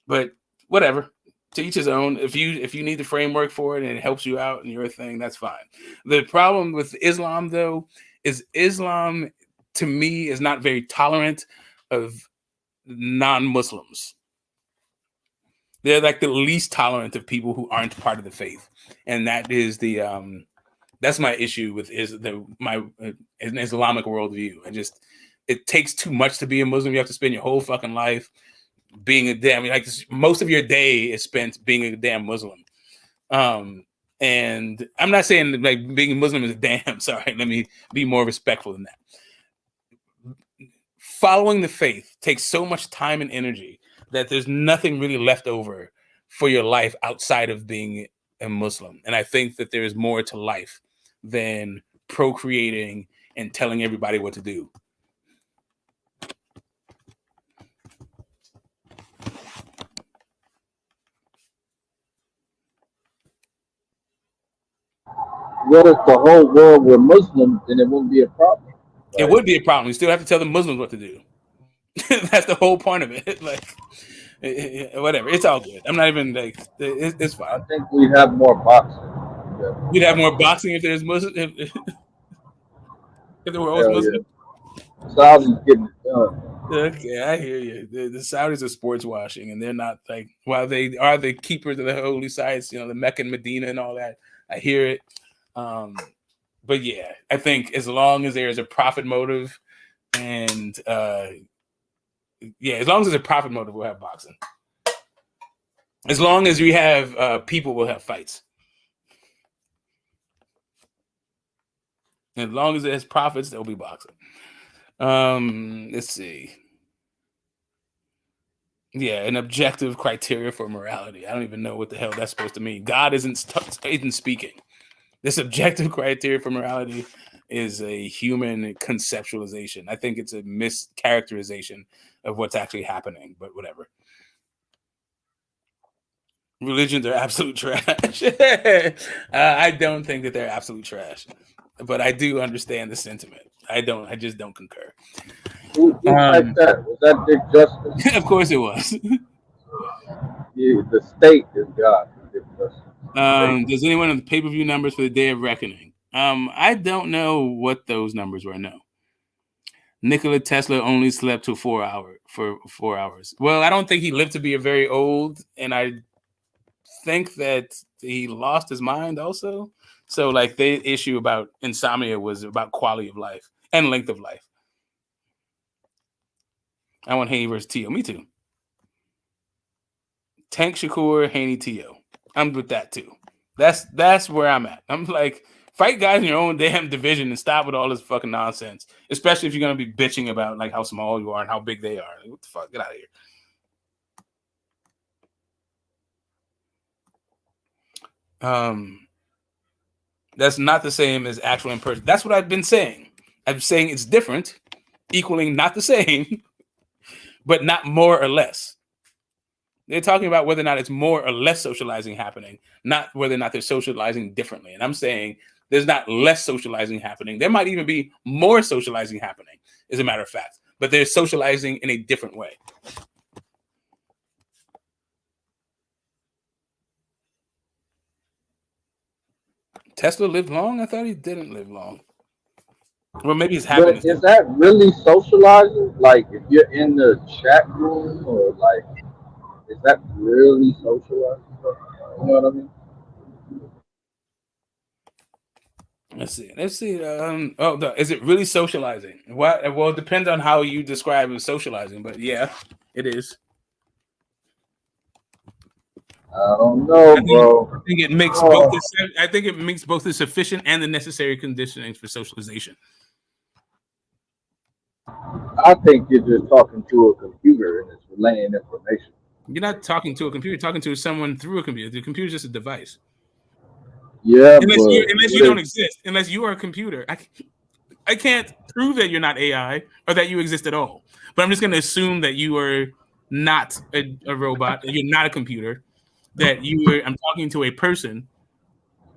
But whatever, to each his own. If you need the framework for it and it helps you out and your thing, that's fine. The problem with Islam, though, is Islam, to me, is not very tolerant of non-Muslims. They're like the least tolerant of people who aren't part of the faith, and that is the that's my issue with an Islamic worldview. And just, it takes too much to be a Muslim. You have to spend your whole fucking life being a damn, like, most of your day is spent being a damn Muslim. And I'm not saying like being a Muslim is a damn. Sorry, let me be more respectful than that. Following the faith takes so much time and energy that there's nothing really left over for your life outside of being a Muslim. And I think that there is more to life than procreating and telling everybody what to do. What if the whole world were Muslims? Then it wouldn't be a problem. It would be a problem. You still have to tell the Muslims what to do. That's the whole point of it. Like, whatever. It's all good. I'm not even like, it's fine. I think we'd have more boxing. We'd have more boxing if there's Muslim. If there were always Muslim. Yeah. Saudi's getting it done. Okay, I hear you. The Saudis are sports washing, and they're not like, while they are the keepers of the holy sites, the Mecca and Medina and all that. I hear it. But yeah, I think as long as there's a profit motive, and as long as there's a profit motive, we'll have boxing. As long as we have people, we'll have fights. As long as there's profits, there'll be boxing. Let's see. Yeah, an objective criteria for morality. I don't even know what the hell that's supposed to mean. God isn't speaking. This objective criteria for morality is a human conceptualization. I think it's a mischaracterization of what's actually happening, but whatever. Religions are absolute trash. I don't think that they're absolute trash, but I do understand the sentiment. I just don't concur. Who typed that? Was that Dick Justice? Of course it was. Yeah, the state is God. Dick Justice. Does anyone have the pay-per-view numbers for the Day of Reckoning? I don't know what those numbers were. No. Nikola Tesla only slept for 4 hours. Well, I don't think he lived to be very old, and I think that he lost his mind also. So, like, the issue about insomnia was about quality of life and length of life. I want Haney versus Tio. Me too. Tank Shakur, Haney, Tio. I'm with that too. That's where I'm at. I'm like, fight guys in your own damn division and stop with all this fucking nonsense. Especially if you're gonna be bitching about like how small you are and how big they are. Like, what the fuck? Get out of here. That's not the same as actual in person. That's what I've been saying. I'm saying it's different, equaling not the same, but not more or less. They're talking about whether or not it's more or less socializing happening, not whether or not they're socializing differently. And I'm saying there's not less socializing happening. There might even be more socializing happening, as a matter of fact, but they're socializing in a different way. Tesla lived long? I thought he didn't live long. Well, maybe it's But happiness. is that really socializing? Like, if you're in the chat room, or like, is that really socializing? You know what I mean? Let's see. Let's see. Is it really socializing? What? Well, it depends on how you describe it socializing, but yeah, it is. I don't know, I bro. think it makes both. Oh, I think it makes both the sufficient and the necessary conditionings for socialization. I think you're just talking to a computer and it's relaying information. You're not talking to a computer. You're talking to someone through a computer. The computer is just a device. Yeah, Unless you but don't if exist. Unless you are a computer. I can't prove that you're not AI or that you exist at all. But I'm just going to assume that you are not a robot. That you're not a computer. That I'm talking to a person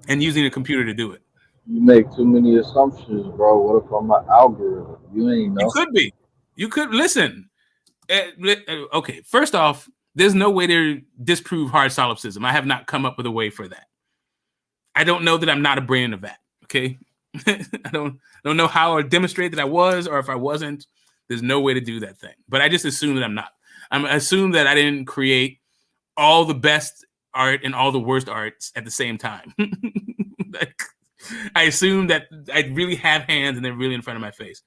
and using a computer to do it. you make too many assumptions, bro, what if I'm an algorithm? You ain't You know. could be. You could listen. Okay, first off, there's no way to disprove hard solipsism. I have not come up with a way for that. I don't know that I'm not a brain in a vat. Okay, I don't know how I demonstrate that I was, or if I wasn't. There's no way to do that thing. But I just assume that I'm not. I'm assume that I didn't create all the best art and all the worst arts at the same time. Like, I assume that I really have hands and they're really in front of my face.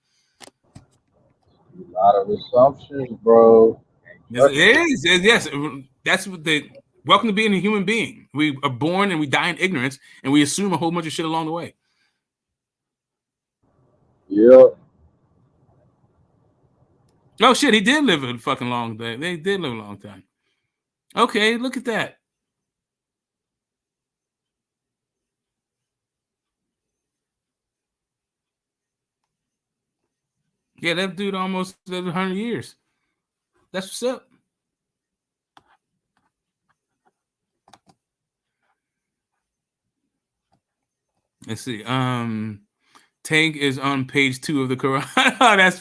A lot of assumptions, bro. It is. Yes. That's what welcome to being a human being. We are born and we die in ignorance, and we assume a whole bunch of shit along the way. Yeah. Oh shit, he did live a fucking long day. They did live a long time. Okay, look at that. Yeah, that dude almost lived 100 years. That's what's up. Let's see. Tank is on page 2 of the Quran. Oh, that's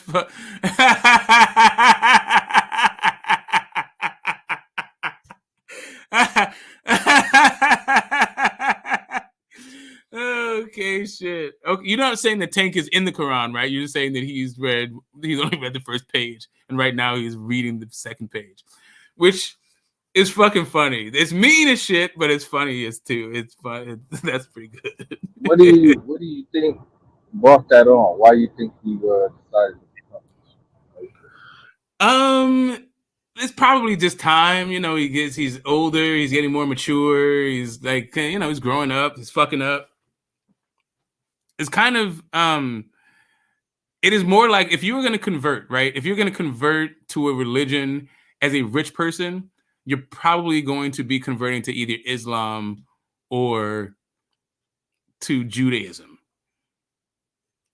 okay, shit. Okay, you're not saying that Tank is in the Quran, right? You're just saying that he's only read the first page, and right now he's reading the second page, which is fucking funny. It's mean as shit, but it's funny as too. It's fun. That's pretty good. What do you think brought that on? Why do you think he decided to become this? It's probably just time. You know, he's older, he's getting more mature. He's like, he's growing up. He's fucking up. It's kind of it is more like if you were going to convert, right? If you're going to convert to a religion as a rich person, you're probably going to be converting to either Islam or to Judaism.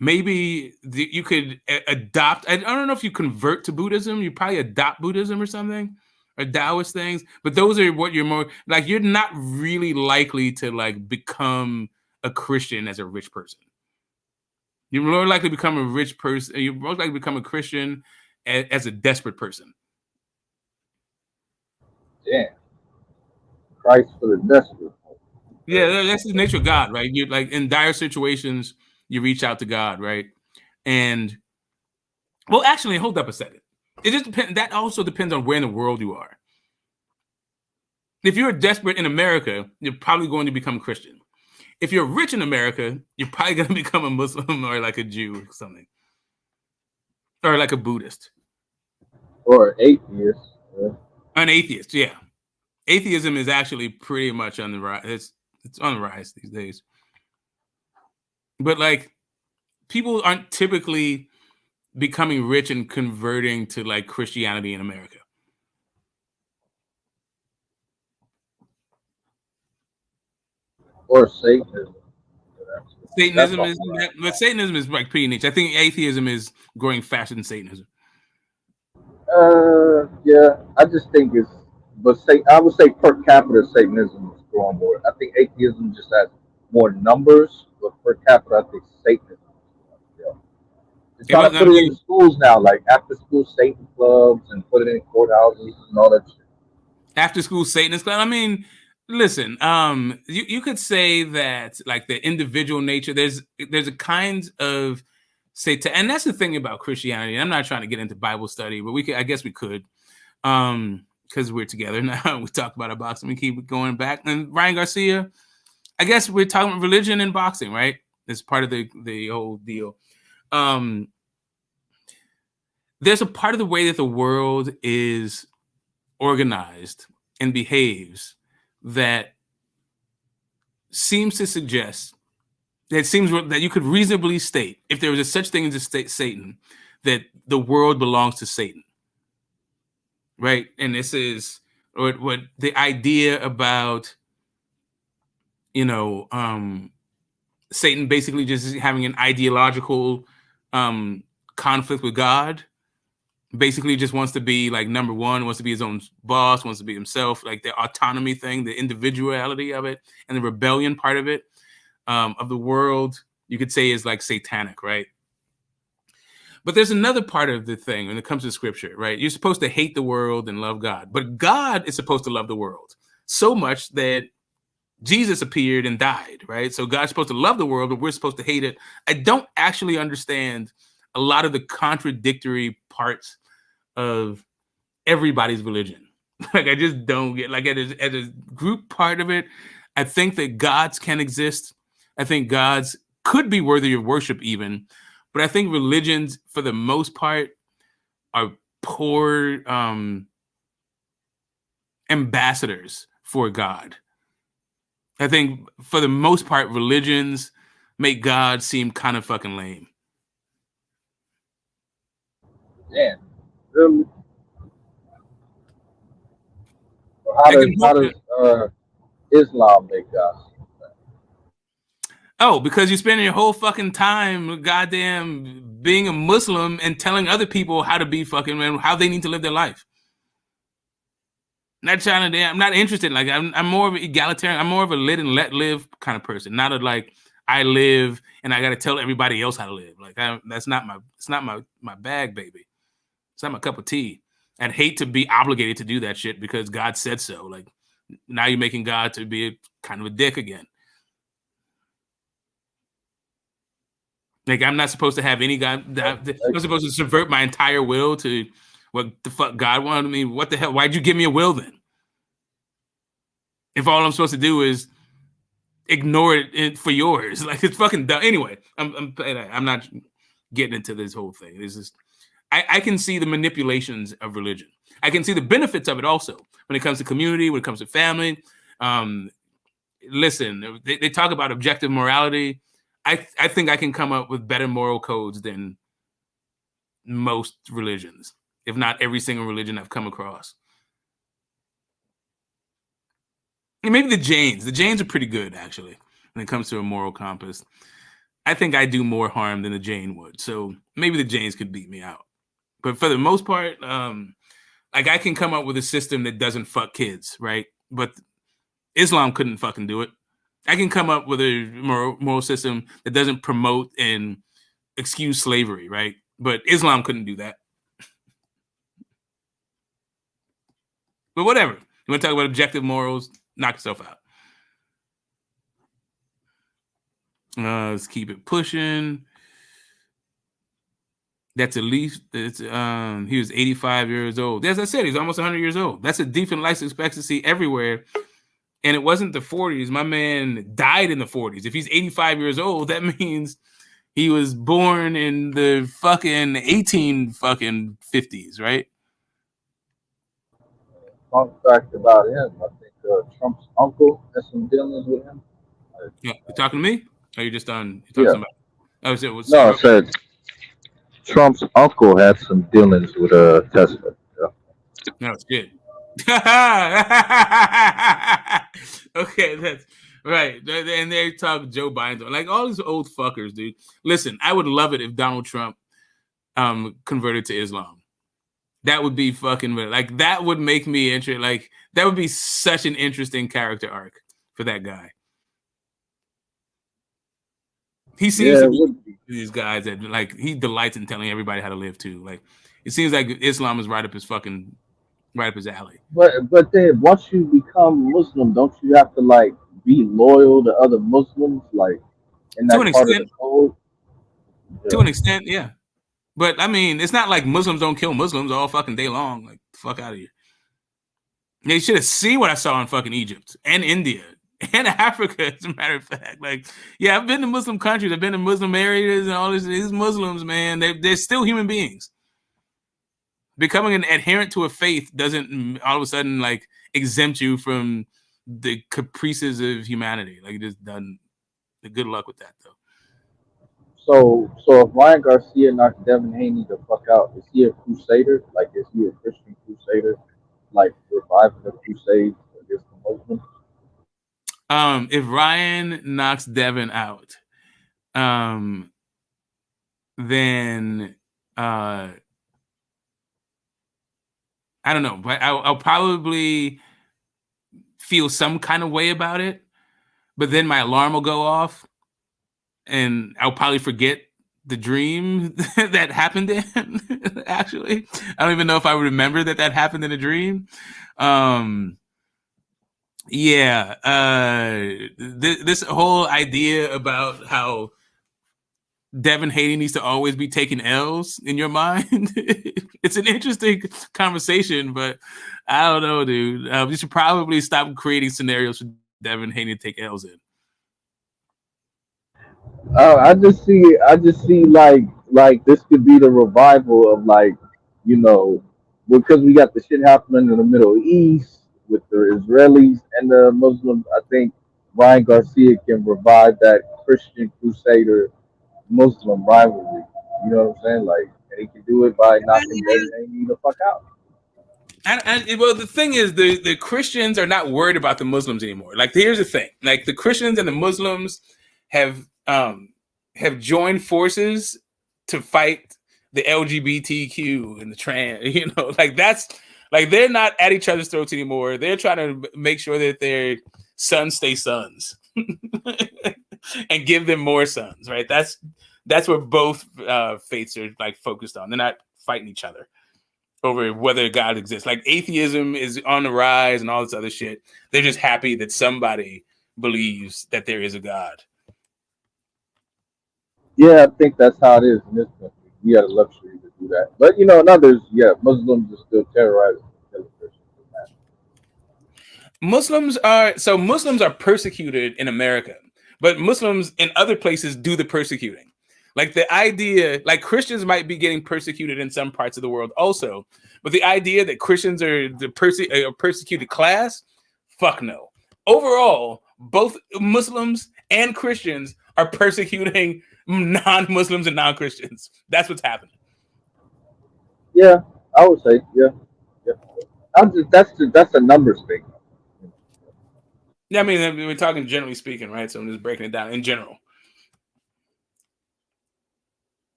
Maybe you could adopt. I don't know if you convert to Buddhism. You probably adopt Buddhism or something, or Taoist things. But those are what you're more like. You're not really likely to like become a Christian as a rich person. You're more likely to become a rich person. You're most likely to become a Christian as a desperate person. Damn. Christ for the desperate. Yeah, that's the nature of God, right? You like in dire situations, you reach out to God, right? And well, actually, hold up a second. It just depends. That also depends on where in the world you are. If you're desperate in America, you're probably going to become Christian. If you're rich in America, you're probably going to become a Muslim or like a Jew or something, or like a Buddhist or atheist. Yeah. An atheist. Yeah, atheism is actually pretty much on the rise. It's on the rise these days. But like, people aren't typically becoming rich and converting to like Christianity in America. Or Satanism. Satanism is like pretty niche. I think atheism is growing faster than Satanism. Yeah, I just think I would say per capita Satanism is growing more. I think atheism just has more numbers, but per capita, I think Satanism. Yeah. They're trying to put it in the schools now, like after school Satan clubs, and put it in courthouses and all that shit. After school Satanist club. I mean, listen, you could say that like the individual nature. There's a kind of and that's the thing about Christianity. And I'm not trying to get into Bible study, but I guess we could, because we're together now. We talk about our boxing. We keep going back. And Ryan Garcia, I guess we're talking about religion and boxing, right? It's part of the whole deal. There's a part of the way that the world is organized and behaves that seems to suggest that you could reasonably state, if there was a such thing as a Satan, that the world belongs to Satan, right? And this is what the idea about, Satan basically just having an ideological conflict with God. Basically just wants to be like number one, wants to be his own boss, wants to be himself, like the autonomy thing, the individuality of it, and the rebellion part of it, of the world, you could say is like satanic, right? But there's another part of the thing when it comes to scripture, right? You're supposed to hate the world and love God, but God is supposed to love the world so much that Jesus appeared and died, right? So God's supposed to love the world, but we're supposed to hate it. I don't actually understand a lot of the contradictory parts of everybody's religion. Like, I just don't get, like, at a group part of it, I think that gods can exist. I think gods could be worthy of worship even, but I think religions, for the most part, are poor ambassadors for God. I think, for the most part, religions make God seem kind of fucking lame. Damn. Really? How does Islam make God? Oh, because you spend your whole fucking time goddamn being a Muslim and telling other people how to be fucking, how they need to live their life. Not trying to, I'm not interested. Like, I'm more of an egalitarian. I'm more of a live and let live kind of person. Not a like, I live and I got to tell everybody else how to live. Like, it's not my bag, baby. It's not my cup of tea. I'd hate to be obligated to do that shit because God said so. Like, now you're making God to be kind of a dick again. Like, I'm not supposed to have any God. I'm supposed to subvert my entire will to what the fuck God wanted me. What the hell? Why'd you give me a will then? If all I'm supposed to do is ignore it for yours, like, it's fucking dumb. Anyway, I'm not getting into this whole thing. This is, I can see the manipulations of religion. I can see the benefits of it also when it comes to community, when it comes to family. Listen, they talk about objective morality. I think I can come up with better moral codes than most religions, if not every single religion I've come across. And maybe the Jains. The Jains are pretty good, actually, when it comes to a moral compass. I think I do more harm than the Jain would. So maybe the Jains could beat me out. But for the most part, like, I can come up with a system that doesn't fuck kids, right? But Islam couldn't fucking do it. I can come up with a moral system that doesn't promote and excuse slavery, right? But Islam couldn't do that. But whatever. You want to talk about objective morals? Knock yourself out. Let's keep it pushing. That's at least, he was 85 years old. As I said, he's almost 100 years old. That's a decent life expectancy everywhere. And it wasn't the 40s. My man died in the 40s. If he's 85 years old, that means he was born in the fucking 50s, right? Fun fact about him, I think Trump's uncle has some dealings with him. Yeah, you talking to me? Or you just done? You talking to somebody? No, I said Trump's uncle had some dealings with Tesla. Yeah. No, it's good. Okay, that's right. And they talk Joe Biden, like all these old fuckers, dude. Listen, I would love it if Donald Trump converted to Islam. That would be fucking, like, that would make me interested. Like, that would be such an interesting character arc for that guy. He seems to be these guys that, like, he delights in telling everybody how to live too. Like, it seems like Islam is right up his alley. But then once you become Muslim, don't you have to, like, be loyal to other Muslims, like, in that to an part extent, of the code? To an extent, yeah. But I mean, it's not like Muslims don't kill Muslims all fucking day long. Like, fuck out of here. They should have seen what I saw in fucking Egypt and India and Africa, as a matter of fact. Like, yeah, I've been to Muslim countries, I've been to Muslim areas and all this. These Muslims, man, they're still human beings. Becoming an adherent to a faith doesn't all of a sudden like exempt you from the caprices of humanity. Like, it just doesn't. Good luck with that, though. So if Ryan Garcia knocks Devin Haney the fuck out, is he a crusader? Like, is he a Christian crusader? Like, reviving the crusade against the Muslims? If Ryan knocks Devin out, then I don't know, but I'll probably feel some kind of way about it. But then my alarm will go off, and I'll probably forget the dream that happened to him. Actually, I don't even know if I remember that happened in a dream. Yeah, this whole idea about how Devin Haney needs to always be taking L's in your mind. It's an interesting conversation, but I don't know, dude. We should probably stop creating scenarios for Devin Haney to take L's in. I just see like this could be the revival of, like, you know, because we got the shit happening in the Middle East with the Israelis and the Muslims. I think Ryan Garcia can revive that Christian Crusader Muslim rivalry. You know what I'm saying? Like, and he can do it by knocking Devin Haney the fuck out. Well, the thing is, the Christians are not worried about the Muslims anymore. Like, here's the thing: like, the Christians and the Muslims have joined forces to fight the LGBTQ and the trans. You know, like, that's like, they're not at each other's throats anymore. They're trying to make sure that their sons stay sons and give them more sons. Right? That's what both faiths are like focused on. They're not fighting each other over whether God exists. Like, atheism is on the rise and all this other shit. They're just happy that somebody believes that there is a God. Yeah, I think that's how it is in this country. We have the luxury to do that. But, you know, in others, yeah, Muslims are still terrorizing Christians. Muslims are persecuted in America, but Muslims in other places do the persecuting. Like, the idea, like, Christians might be getting persecuted in some parts of the world also, but the idea that Christians are the persecuted class, fuck no. Overall, both Muslims and Christians are persecuting non-Muslims and non-Christians. That's what's happening. Yeah, I would say, yeah. That's a numbers thing. Yeah, I mean, we're talking generally speaking, right? So I'm just breaking it down in general.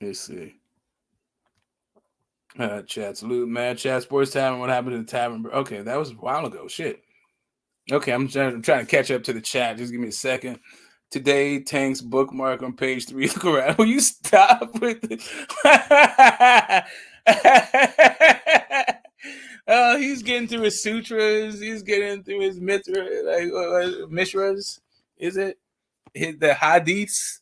Let's see. Chat, salute, mad chat, sports tavern. What happened to the tavern? Okay, that was a while ago. Shit. Okay, I'm trying to catch up to the chat. Just give me a second. Today, Tank's bookmark on page 3. Look around. Will you stop with it? Oh, he's getting through his sutras. He's getting through his mishras. Is it? The hadiths.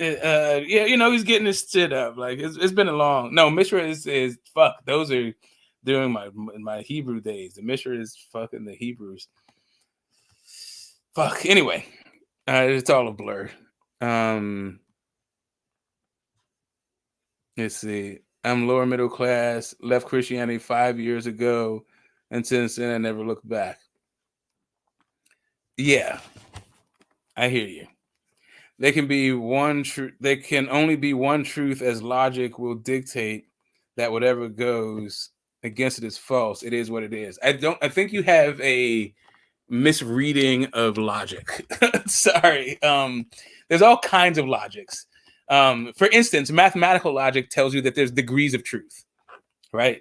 Yeah, you know, he's getting his shit up. Like, it's been a long. No, Mishra is fuck. Those are during my Hebrew days. The Mishra is fucking the Hebrews. Fuck. Anyway, it's all a blur. Let's see. I'm lower middle class. Left Christianity 5 years ago, and since then I never looked back. Yeah, I hear you. There can be one truth. There can only be one truth, as logic will dictate that whatever goes against it is false. It is what it is. I think you have a misreading of logic. Sorry. There's all kinds of logics. For instance, mathematical logic tells you that there's degrees of truth, right?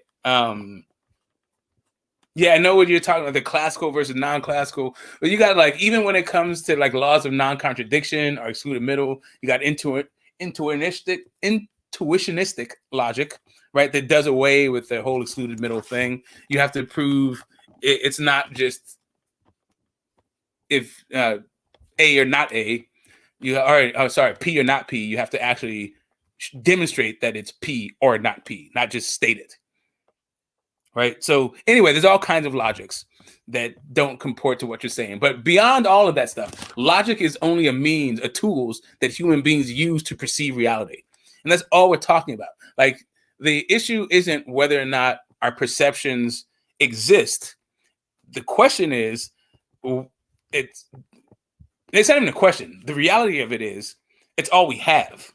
Yeah, I know what you're talking about, the classical versus non-classical. But you got, like, even when it comes to, like, laws of non-contradiction or excluded middle, you got intuitionistic logic, right? That does away with the whole excluded middle thing. You have to prove it's not just if A or not A. You are, oh, sorry, P or not P. You have to actually demonstrate that it's P or not P, not just state it. Right. So anyway, there's all kinds of logics that don't comport to what you're saying. But beyond all of that stuff, logic is only a means, a tools that human beings use to perceive reality. And that's all we're talking about. Like, the issue isn't whether or not our perceptions exist. The question is, it's not even a question. The reality of it is, it's all we have.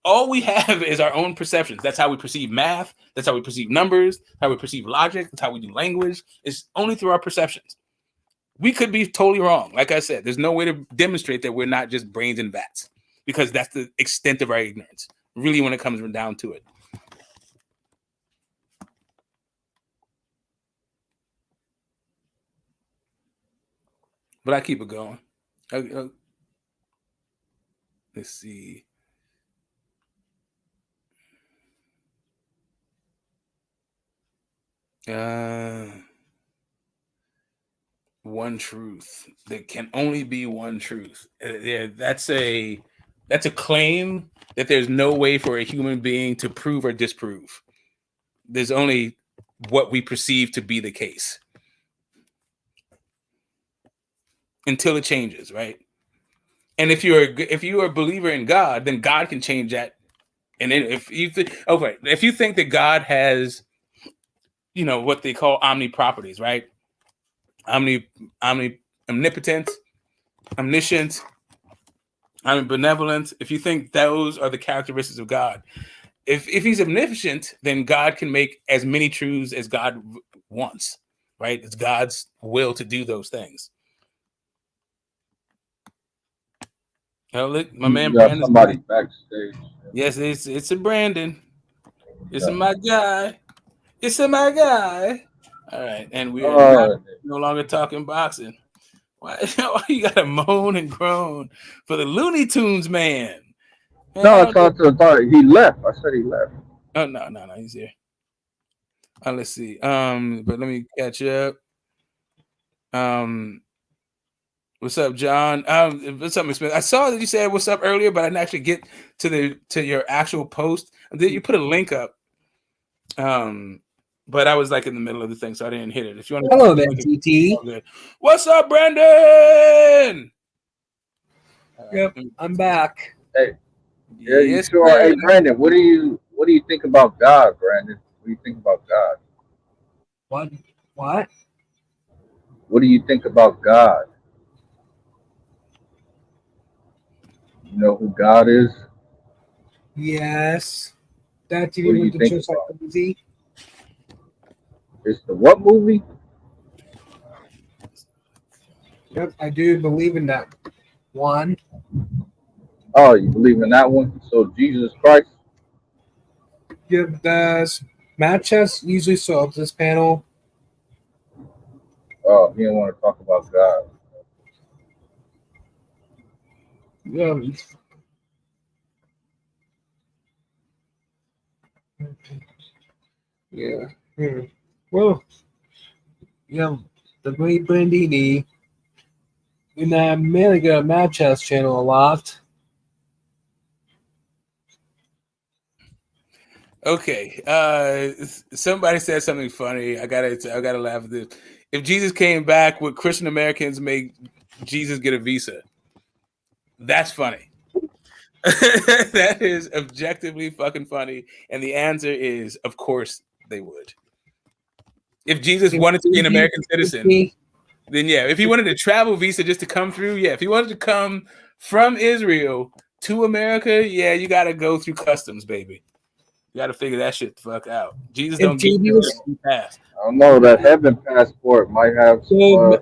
All we have is our own perceptions. That's how we perceive math. That's how we perceive numbers, how we perceive logic. That's how we do language. It's only through our perceptions. We could be totally wrong. Like I said, there's no way to demonstrate that we're not just brains and vats, because that's the extent of our ignorance, really, when it comes down to it. But I keep it going. Let's see. One truth. There can only be one truth. That's a claim that there's no way for a human being to prove or disprove. There's only what we perceive to be the case until it changes, right? And if you're a believer in God, then God can change that. And then if you think that God has, what they call omni properties, right? Omnipotent, omniscient, benevolent. If you think those are the characteristics of God, if he's omniscient, then God can make as many truths as God wants, right? It's God's will to do those things. Oh, look, my man Brandon. Somebody backstage. Yes, it's a Brandon. It's my guy. It's my guy. All right, and we are no longer talking boxing. Why you gotta moan and groan for the Looney Tunes man? No, I thought he left. I said he left. Oh no, he's here. Let's see. But let me catch up. What's up, John? What's up, Miss Smith? I saw that you said what's up earlier, but I didn't actually get to your actual post. You put a link up. But I was like in the middle of the thing, so I didn't hit it. If you want to, hello there, TT. What's up, Brandon? Yep, I'm back. Hey, yeah, you sure? Hey, Brandon, what do you think about God, Brandon? What do you think about God? What? What do you think about God? You know who God is? Yes. That TV went to church like crazy. It's the what movie? Yep, I do believe in that one. Oh, you believe in that one? So Jesus Christ? Yep, that's Matt Chess usually solves this panel. Oh, he don't want to talk about God. Yeah. Well, the great Brandini, and I mainly go to Matt Chess channel a lot. Okay. Somebody said something funny. I gotta laugh at this. If Jesus came back, would Christian Americans make Jesus get a visa? That's funny. That is objectively fucking funny. And the answer is, of course they would. If Jesus wanted to be an American citizen, then yeah. If he wanted a travel visa just to come through, yeah. If he wanted to come from Israel to America, yeah, you got to go through customs, baby. You got to figure that shit the fuck out. Jesus don't get pass. I don't know. That heaven passport might have some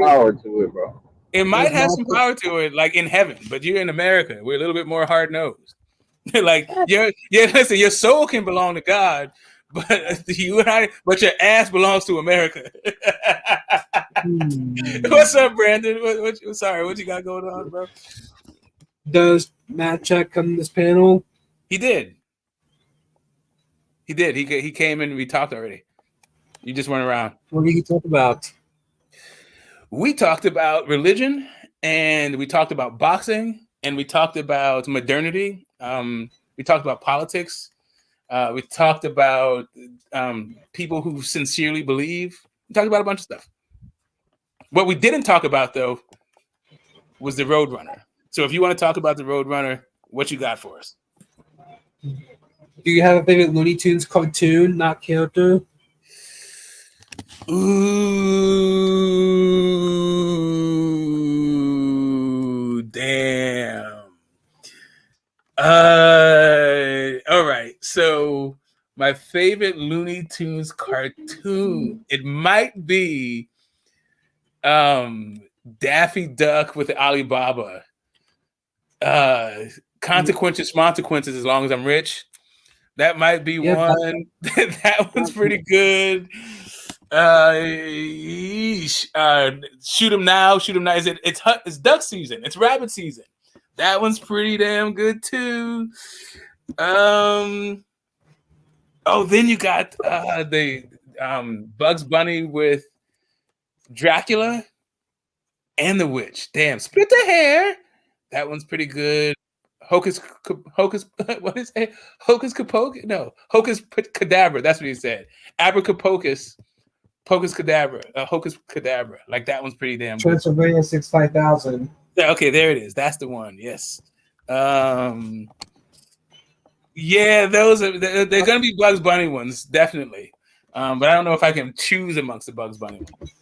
power to it, bro. It might have some power to it, like in heaven, but you're in America. We're a little bit more hard nosed. Like listen, your soul can belong to God, but but your ass belongs to America. What's up, Brandon? Sorry, what you got going on, bro? Does Matt Check come to this panel? He did. He came in and we talked already. You just went around. What did he talk about? We talked about religion, and we talked about boxing, and we talked about modernity. We talked about politics. We talked about people who sincerely believe. We talked about a bunch of stuff. What we didn't talk about, though, was the Roadrunner. So if you want to talk about the Roadrunner, what you got for us? Do you have a favorite Looney Tunes cartoon, not character? Ooh, damn. All right. So my favorite Looney Tunes cartoon, it might be Daffy Duck with Alibaba. Consequences, as long as I'm rich. That might be one. That one's pretty good. Shoot 'em now. It's duck season. It's rabbit season. That one's pretty damn good too. Then you got the Bugs Bunny with Dracula and the Witch. Damn, split the hair. That one's pretty good. Hocus, what is it? Hocus Pocus? No, Hocus Cadabra. That's what he said. Abracapocus, Pocus Cadabra, Hocus Cadabra. Like that one's pretty damn good. Transylvania 65000. Yeah, okay, there it is. That's the one. Yes. Yeah, those are they're gonna be Bugs Bunny ones, definitely. But I don't know if I can choose amongst the Bugs Bunny ones.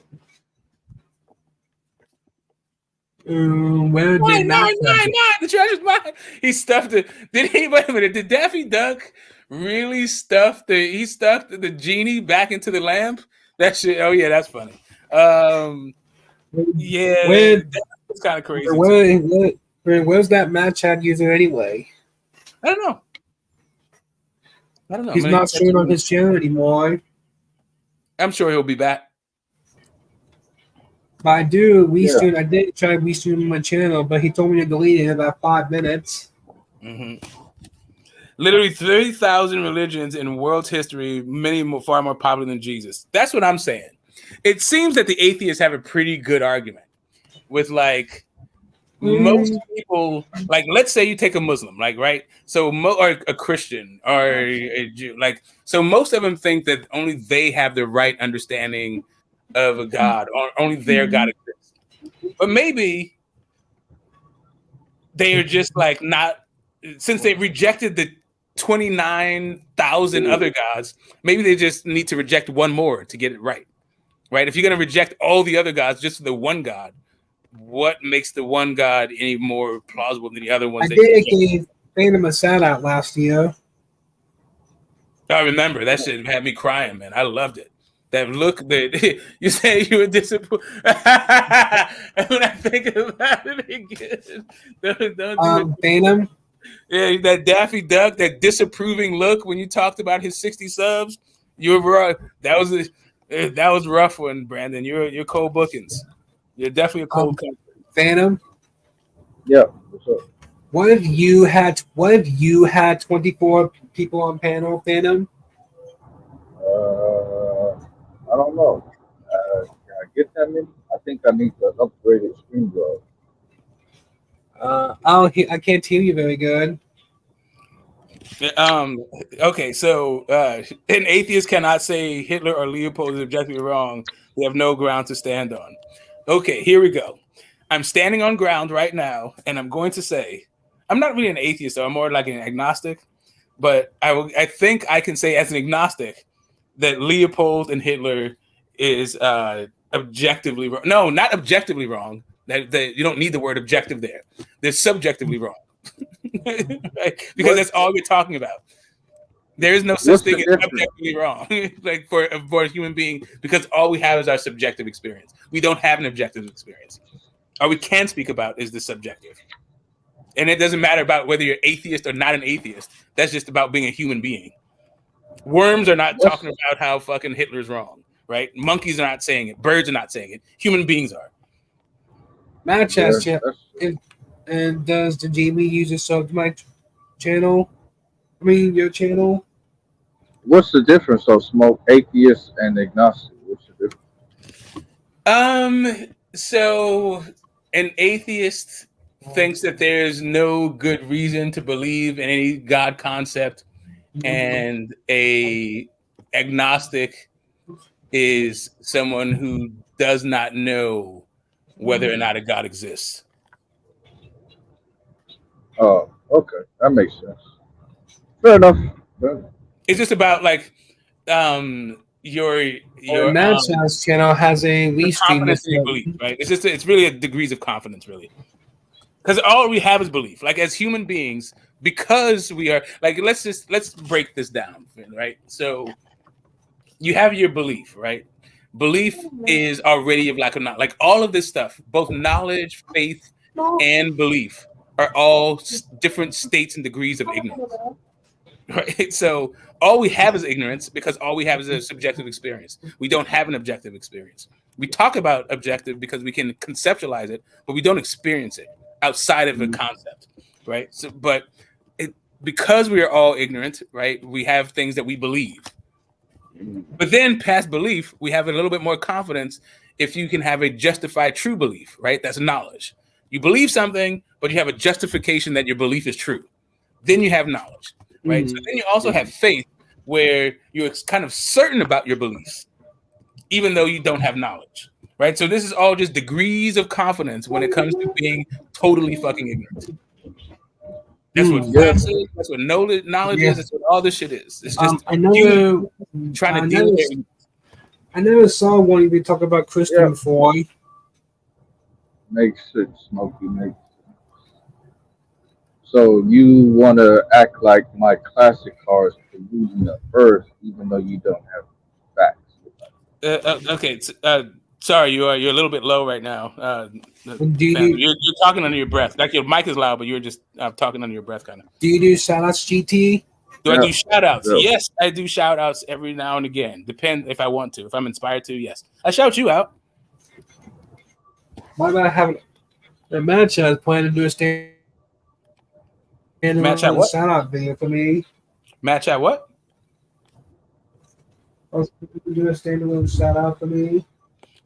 Where did the treasure's mine. He stuffed it. Wait a minute? Did Daffy Duck really stuff the genie back into the lamp? That shit. Oh yeah, that's funny. Yeah, that's kind of crazy. Where's that match ad user anyway? I don't know. He's not streaming on his channel anymore. I'm sure he'll be back. But I did try restreaming my channel, but he told me to delete it in about 5 minutes. Mm-hmm. Literally 30,000 religions in world's history, far more popular than Jesus. That's what I'm saying. It seems that the atheists have a pretty good argument with most people. Like, let's say you take a Muslim, right? So, or a Christian or a Jew, so most of them think that only they have the right understanding of a God, or only their God exists. But maybe they are just not, since they rejected the 29,000 other gods, maybe they just need to reject one more to get it right. Right? If you're going to reject all the other gods just for the one God, what makes the one God any more plausible than the other ones? I did give Phantom a shout out last year. I remember that shit had me crying, man. I loved it. That look that you say you were disappointed. And when I think about it again, don't do it. Phantom? Yeah, that Daffy Duck, that disapproving look when you talked about his 60 subs. You were right. That was a rough one, Brandon. You're cold bookings. You're definitely a cold country. Phantom? Yeah. What's up? What if you had 24 people on panel, Phantom? I don't know. Can I get that many? I think I need to upgrade the screen growth. I can't hear you very good. Okay, so an atheist cannot say Hitler or Leopold is objectively wrong. They have no ground to stand on. Okay, here we go. I'm standing on ground right now, and I'm going to say, I'm not really an atheist, though. I'm more like an agnostic. But I think I can say as an agnostic that Leopold and Hitler is objectively wrong. No, not objectively wrong. That you don't need the word objective there. They're subjectively wrong. Right? Because that's all we're talking about. There is no such thing as objectively wrong, for a human being, because all we have is our subjective experience. We don't have an objective experience. All we can speak about is the subjective. And it doesn't matter about whether you're atheist or not an atheist. That's just about being a human being. Worms are not talking about how fucking Hitler's wrong, right? Monkeys are not saying it. Birds are not saying it. Human beings are. Match has and does the Jamie use a sub to my channel? I mean, your channel? What's the difference of smoke atheist and agnostic? What's the difference? So an atheist thinks that there's no good reason to believe in any God concept, and a agnostic is someone who does not know whether or not a God exists. Oh, okay, that makes sense. Fair enough. It's just about like your Mad Child's channel has a your restream confidence this in your belief, right? It's really a degrees of confidence, really. Because all we have is belief. Like as human beings, because we are like let's break this down, right? So you have your belief, right? Belief is already of like or not. Like all of this stuff, both knowledge, faith, and belief are all different states and degrees of ignorance. Right. So all we have is ignorance because all we have is a subjective experience. We don't have an objective experience. We talk about objective because we can conceptualize it, but we don't experience it outside of a concept. Right. So, but because we are all ignorant, right, we have things that we believe. But then past belief, we have a little bit more confidence if you can have a justified true belief, right? That's knowledge. You believe something, but you have a justification that your belief is true. Then you have knowledge. Right. So then you also have faith where you're kind of certain about your beliefs, even though you don't have knowledge. Right. So this is all just degrees of confidence when it comes to being totally fucking ignorant. That's what facts is. That's what knowledge is. That's what all this shit is. It's just you trying to deal with it. I never saw one even talk about Christian before. Makes sense, Smokey. Makes sense. So you want to act like my classic cars for using the earth, even though you don't have facts. Okay. Sorry, you're a little bit low right now. You're talking under your breath. Like your mic is loud, but you're just talking under your breath, kind of. Do you do shoutouts, GT? Do I do shoutouts? Yes, I do shoutouts every now and again. Depend if I want to. If I'm inspired to, yes, I shout you out. Why not have a match? I was planning to do a stand. Match at what? Shout out video for me. Match at what? I was going to do a standalone shout out for me.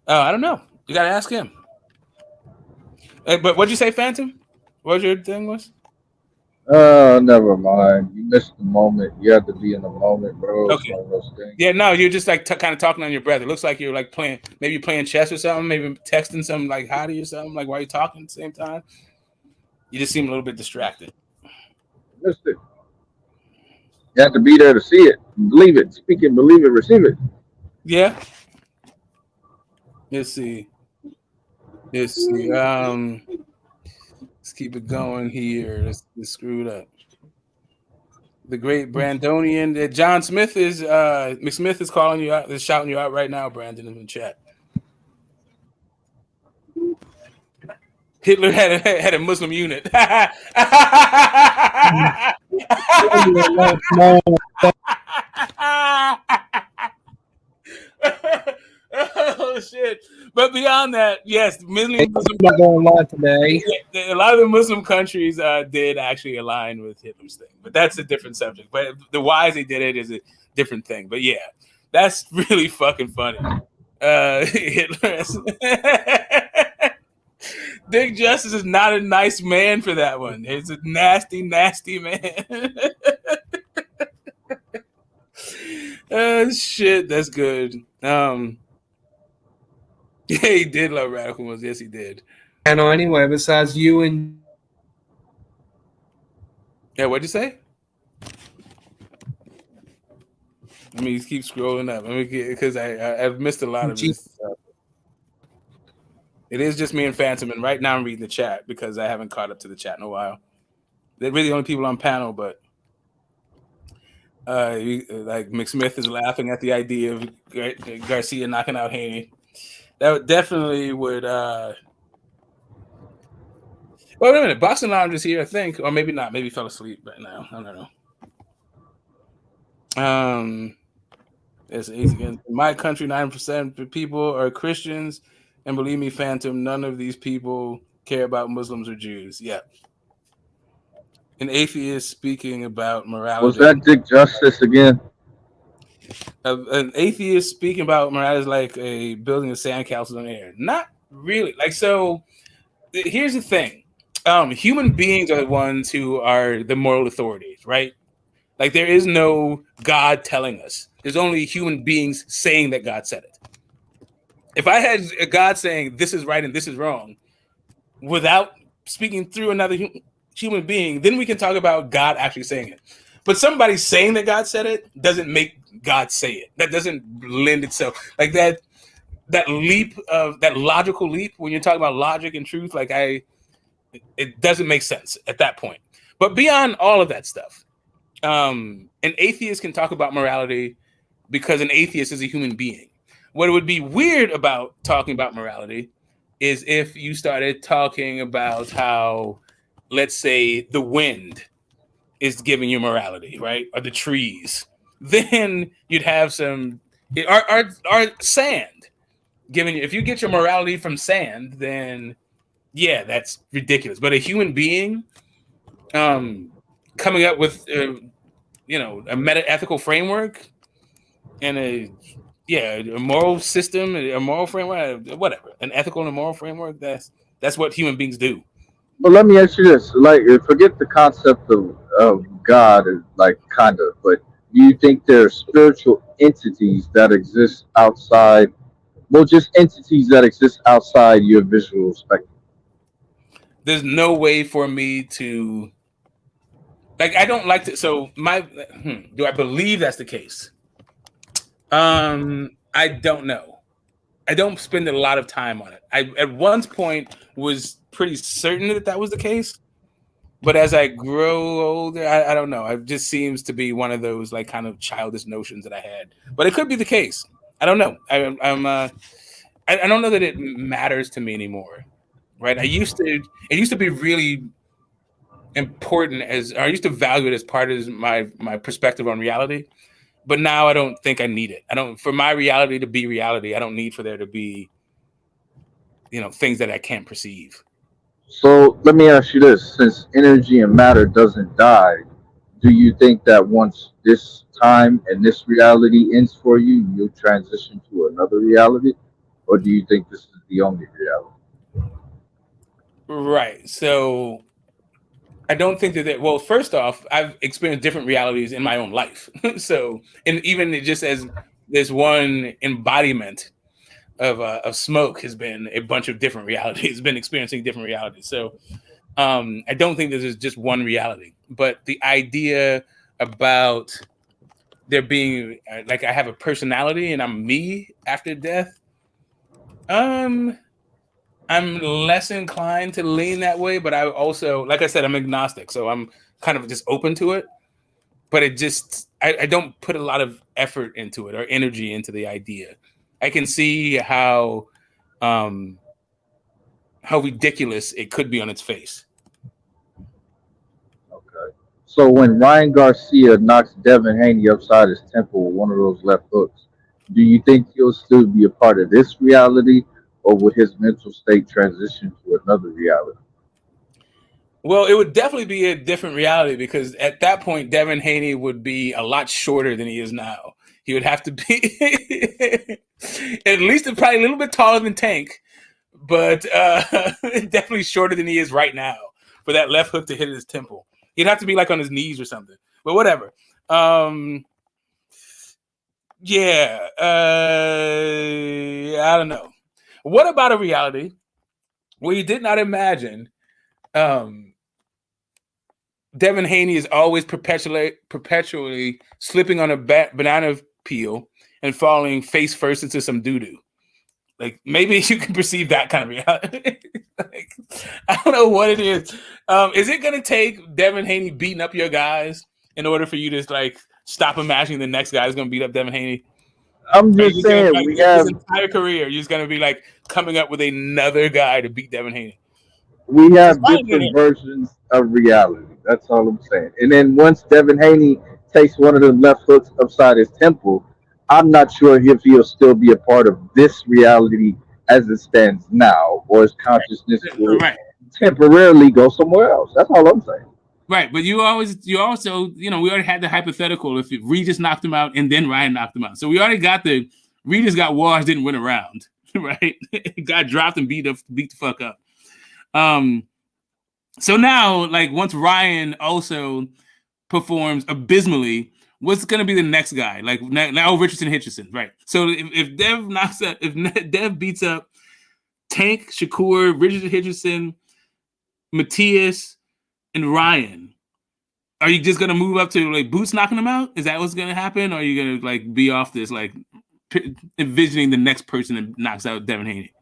Oh, I don't know. You got to ask him. But what'd you say, Phantom? What your thing was? Never mind. You missed the moment. You have to be in the moment, bro. Okay. Yeah, no, you're just like kind of talking on your breath. It looks like you're like playing chess or something, maybe texting some like hottie or something, like while you're talking at the same time. You just seem a little bit distracted. Missed it. You have to be there to see it, believe it, speak it, believe it, receive it. Yeah. Let's see. Let's keep it going here. Let's screw it up. The great Brandonian, John Smith is McSmith is calling you out, is shouting you out right now, Brandon, in the chat. Hitler had a Muslim unit. Oh shit! But beyond that, yes, Muslim. Not going live today. A lot of the Muslim countries did actually align with Hitler's thing, but that's a different subject. But the whys he did it is a different thing. But yeah, that's really fucking funny. Hitler. Dick Justice is not a nice man for that one. It's a nasty, nasty man. Shit, that's good. Yeah, he did love radical ones. Yes, he did. I know. Anyway, besides you and what'd you say? Let me keep scrolling up. Let me because I've missed a lot of this. It is just me and Phantom, and right now I'm reading the chat because I haven't caught up to the chat in a while. They're really the only people on panel, but like McSmith is laughing at the idea of Garcia knocking out Haney. That definitely would. Well, wait a minute. Boxing Lounge is here, I think, or maybe not. Maybe he fell asleep right now. I don't know. It's easy. In my country, 9% of people are Christians, and believe me, Phantom, none of these people care about Muslims or Jews. Yeah. An atheist speaking about morality. Was that Dick Justice again? An atheist speaking about morality is like a building of sandcastles in the air. Not Really? Like, so here's the thing. Human beings are the ones who are the moral authorities, right? Like, there is no God telling us. There's only human beings saying that God said it. If I had a God saying this is right and this is wrong, without speaking through another human being, then we can talk about God actually saying it. But somebody saying that God said it doesn't make God say it. That doesn't lend itself like that. That leap of that logical leap when you're talking about logic and truth, like it doesn't make sense at that point. But beyond all of that stuff, an atheist can talk about morality because an atheist is a human being. What would be weird about talking about morality is if you started talking about how, let's say, the wind is giving you morality, right? Or the trees. Then you'd have some, or sand giving you, if you get your morality from sand, then yeah, that's ridiculous. But a human being coming up with, a meta-ethical framework and a moral system, a moral framework, whatever, an ethical and a moral framework. That's what human beings do. But let me ask you this: like, forget the concept of God, like, kind of. But do you think there are spiritual entities that exist outside? Well, just entities that exist outside your visual spectrum. There's no way for me to, like, I don't like to. So do I believe that's the case? I don't know. I don't spend a lot of time on it. I at one point was pretty certain that was the case, but as I grow older, I don't know. It just seems to be one of those like kind of childish notions that I had. But it could be the case. I don't know. I don't know that it matters to me anymore. Right? It used to be really important I used to value it as part of my perspective on reality. But now I don't think I need it. I don't, for my reality to be reality, I don't need for there to be, things that I can't perceive. So let me ask you this: since energy and matter doesn't die, do you think that once this time and this reality ends for you, you'll transition to another reality, or do you think this is the only reality? Right. So I don't think well, first off, I've experienced different realities in my own life. So, and even just as this one embodiment of smoke has been a bunch of different realities, been experiencing different realities. So I don't think this is just one reality, but the idea about there being like I have a personality and I'm me after death. I'm less inclined to lean that way, but I also, like I said, I'm agnostic, so I'm kind of just open to it. But it just, I don't put a lot of effort into it or energy into the idea. I can see how ridiculous it could be on its face. Okay. So when Ryan Garcia knocks Devin Haney upside his temple with one of those left hooks, do you think he'll still be a part of this reality, or would his mental state transition to another reality? Well, it would definitely be a different reality because at that point, Devin Haney would be a lot shorter than he is now. He would have to be at least probably a little bit taller than Tank, but definitely shorter than he is right now for that left hook to hit his temple. He'd have to be like on his knees or something, but whatever. Yeah, I don't know. What about a reality where you did not imagine Devin Haney is always perpetually slipping on a banana peel and falling face first into some doo-doo? Like, maybe you can perceive that kind of reality. Like, I don't know what it is. Is it going to take Devin Haney beating up your guys in order for you to like stop imagining the next guy is going to beat up Devin Haney? I'm just saying, like, we his have entire career, you're just going to be like coming up with another guy to beat Devin Haney. different versions of reality. That's all I'm saying. And then once Devin Haney takes one of the left hooks upside his temple, I'm not sure if he'll still be a part of this reality as it stands now, or his consciousness will Right. temporarily go somewhere else. That's all I'm saying. Right, but you also, we already had the hypothetical if Regis knocked him out and then Ryan knocked him out. So we already got Regis got washed, didn't win a round. right? Got dropped and beat the fuck up. So now, like, once Ryan also performs abysmally, what's going to be the next guy? Like now Richardson Hitchison, right? So if Dev knocks up, if Dev beats up Tank, Shakur, Richardson Hitchison, Matthias, and Ryan, are you just going to move up to like Boots knocking them out? Is that what's going to happen? Or are you going to like be off this like envisioning the next person that knocks out Devin Haney?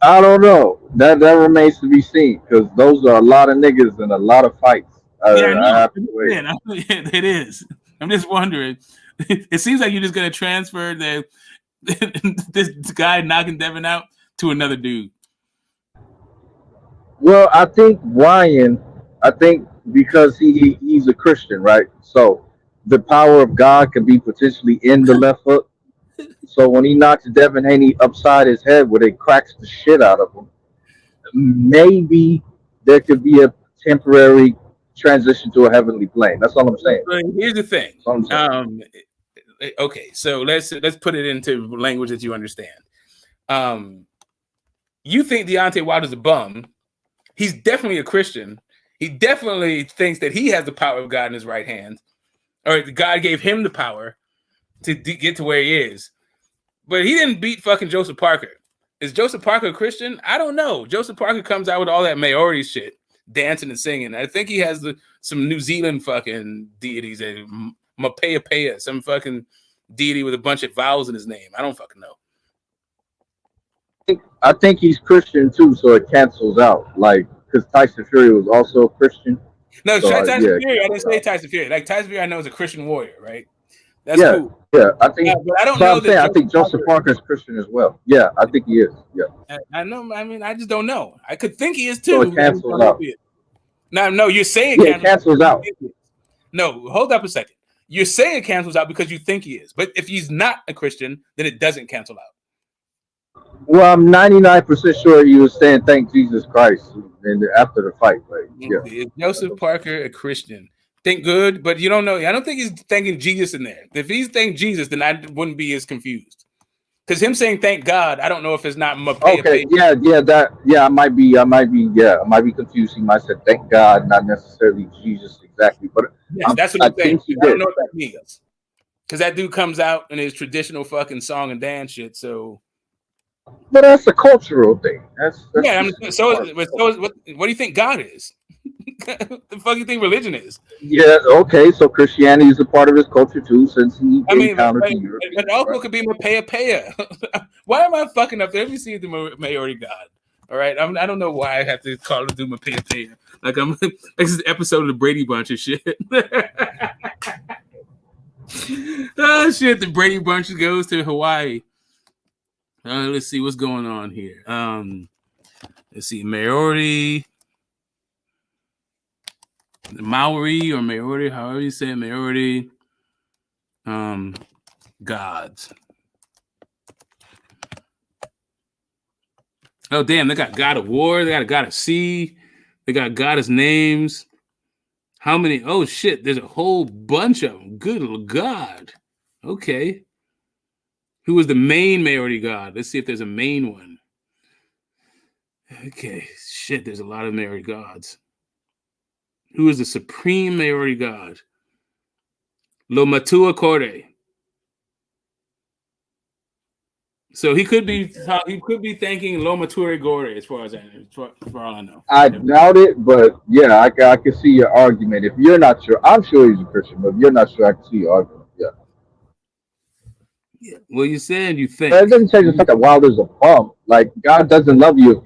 I don't know. That remains to be seen because those are a lot of niggas and a lot of fights. Yeah, I know. have to wait. It is. I'm just wondering. It seems like you're just going to transfer this guy knocking Devin out to another dude. Well, I think Ryan. I think because he's a Christian, right? So the power of God could be potentially in the left hook. So when he knocks Devin Haney upside his head, where it cracks the shit out of him, maybe there could be a temporary transition to a heavenly plane. That's all I'm saying. But here's the thing. Okay, so let's put it into language that you understand. You think Deontay Wilder's a bum? He's definitely a Christian. He definitely thinks that he has the power of God in his right hand, or God gave him the power to get to where he is. But he didn't beat fucking Joseph Parker. Is Joseph Parker a Christian? I don't know. Joseph Parker comes out with all that mayority shit, dancing and singing. I think he has some New Zealand fucking deities, Mapea, some fucking deity with a bunch of vowels in his name. I don't fucking know. I think he's Christian too, so it cancels out. Like, because Tyson Fury was also a Christian. No, so, Tyson yeah, Fury. I didn't say Tyson Fury. Like Tyson Fury, I know is a Christian warrior, right? That's yeah, cool. Yeah, I think. But I don't so know I'm saying, I think Joseph Parker is Christian as well. Yeah, I think he is. Yeah. I know. I mean, I just don't know. I could think he is So too. it cancels out. No, you're saying it cancels out. No, hold up a second. You're saying it cancels out because you think he is. But if he's not a Christian, then it doesn't cancel out. Well, I'm 99% sure he was saying thank Jesus Christ and after the fight. Like, yeah. Is Joseph Parker a Christian? Think good, but you don't know. I don't think he's thanking Jesus in there. If he's thanking Jesus, then I wouldn't be as confused. Because him saying thank God, I don't know if it's not Okay, I might be confused. He might say thank God, not necessarily Jesus exactly, but yes, that's what I'm saying. He I don't did. know what that means. Because that dude comes out in his traditional fucking song and dance shit. So, but that's a cultural thing. That's yeah. What do you think God is? The fuck you think religion is? Yeah, okay. So Christianity is a part of his culture too, since he encountered the Europeans. But also could be Mapea. Why am I fucking up there? Let me see the mayority God. All right, I don't know why I have to call it do Mapea. Like this is an episode of the Brady Bunch and shit. Oh shit! The Brady Bunch goes to Hawaii. Let's see what's going on here. Let's see, mayority. Maori or Maori, however you say it, Maori, gods. Oh, damn, they got God of War, they got a God of Sea, they got goddess names. How many? Oh, shit, there's a whole bunch of them. Good God. Okay. Who was the main Maori god? Let's see if there's a main one. Okay, shit, there's a lot of Maori gods. Who is the supreme Maori god? Lomatua Kore. So he could be thanking Lomatua Gore as far as I know. I doubt it, but yeah, I can see your argument. If you're not sure, I'm sure he's a Christian, but if you're not sure, I can see your argument. Yeah. Well, you said you think. But it doesn't change the fact that Wilder's a bum. Like, God doesn't love you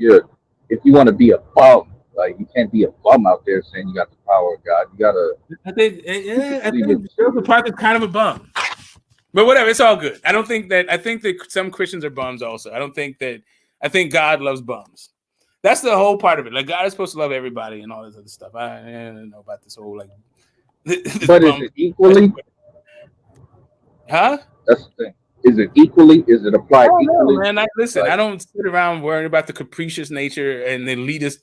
if you want to be a bum. Like, you can't be a bum out there saying you got the power of God. You gotta. I think Joseph Parker's kind of a bum, but whatever. It's all good. I think that some Christians are bums also. I think God loves bums. That's the whole part of it. Like, God is supposed to love everybody and all this other stuff. I don't know about this whole like. But is it equally? Huh? That's the thing. Is it equally? Is it applied equally? Man, I don't sit around worrying about the capricious nature and the elitist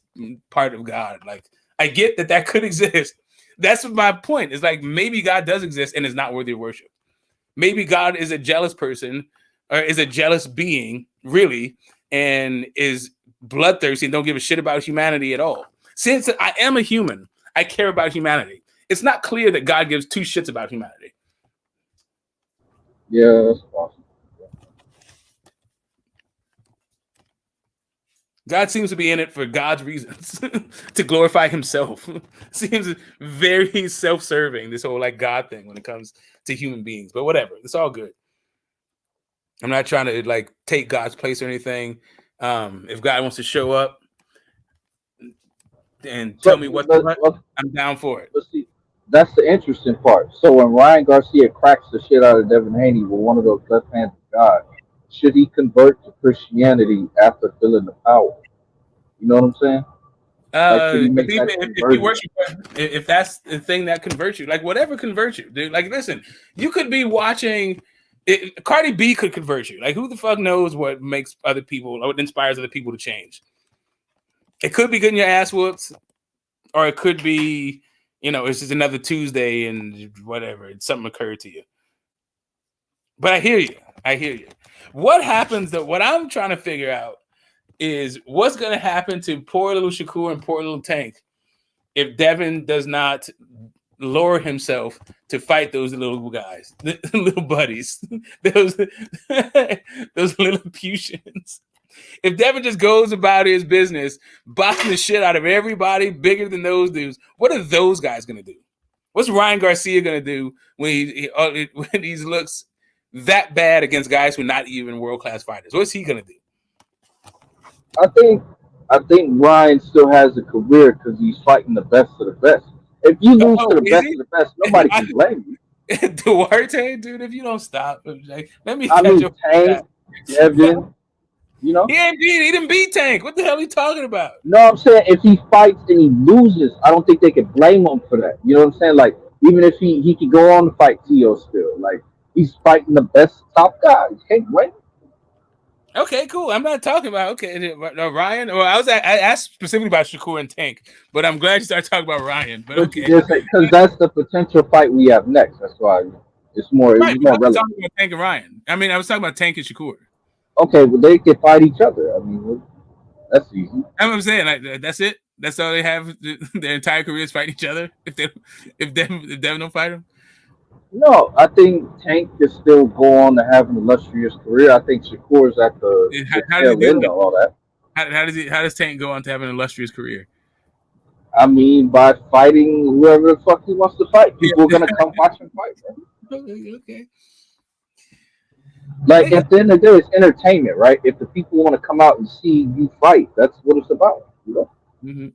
part of God. Like, I get that could exist. That's my point. It's like maybe God does exist and is not worthy of worship. Maybe God is a jealous person or is a jealous being really, and is bloodthirsty and don't give a shit about humanity at all. Since I am a human, I care about humanity. It's not clear that God gives two shits about humanity. Yeah, that's possible. God seems to be in it for God's reasons, to glorify himself. Seems very self-serving, this whole like God thing when it comes to human beings. But whatever, it's all good. I'm not trying to like take God's place or anything. If God wants to show up and tell me what, I'm down for it. But see, that's the interesting part. So when Ryan Garcia cracks the shit out of Devin Haney with one of those left hands of God, should he convert to Christianity after feeling the power? You know what I'm saying? Like, should he make that if you worship, if that's the thing that converts you, like whatever converts you, dude. Like, listen, you could be watching. Cardi B could convert you. Like, who the fuck knows what makes other people, what inspires other people to change? It could be getting your ass whooped, or it could be, it's just another Tuesday and whatever. Something occurred to you. But I hear you. What happens? What I'm trying to figure out is what's going to happen to poor little Shakur and poor little Tank if Devin does not lower himself to fight those little guys, little buddies, those Lilliputians. If Devin just goes about his business, boxing the shit out of everybody bigger than those dudes, what are those guys going to do? What's Ryan Garcia going to do when he looks that bad against guys who are not even world-class fighters? What's he going to do? I think Ryan still has a career because he's fighting the best of the best. If you lose to the best of the best, nobody can blame you. Duarte, dude, if you don't stop, like, let me. Tank, Devin, he didn't beat Tank. What the hell are you talking about? No, I'm saying if he fights and he loses, I don't think they could blame him for that. You know what I'm saying? Like, even if he could go on to fight Tio still, like he's fighting the best top guy. You can't blame him. Okay, cool. I'm not talking about Ryan. Well, I asked specifically about Shakur and Tank, but I'm glad you started talking about Ryan. But okay, because that's the potential fight we have next. That's why it's more. Right, It's more I was relevant. talking about Tank and Ryan. I mean, I was talking about Tank and Shakur. Okay, well they can fight each other. I mean, that's easy. That's what I'm saying. Like, that's it. That's all they have. Their entire careers fight each other. If Devin don't fight them. No, I think Tank can still go on to have an illustrious career. I think Shakur's at the tail end of all that. How does Tank go on to have an illustrious career? I mean, by fighting whoever the fuck he wants to fight. People are gonna come watch him fight, bro. Okay. Like, at the end of the day, it's entertainment, right? If the people want to come out and see you fight, that's what it's about, you know? Mm-hmm.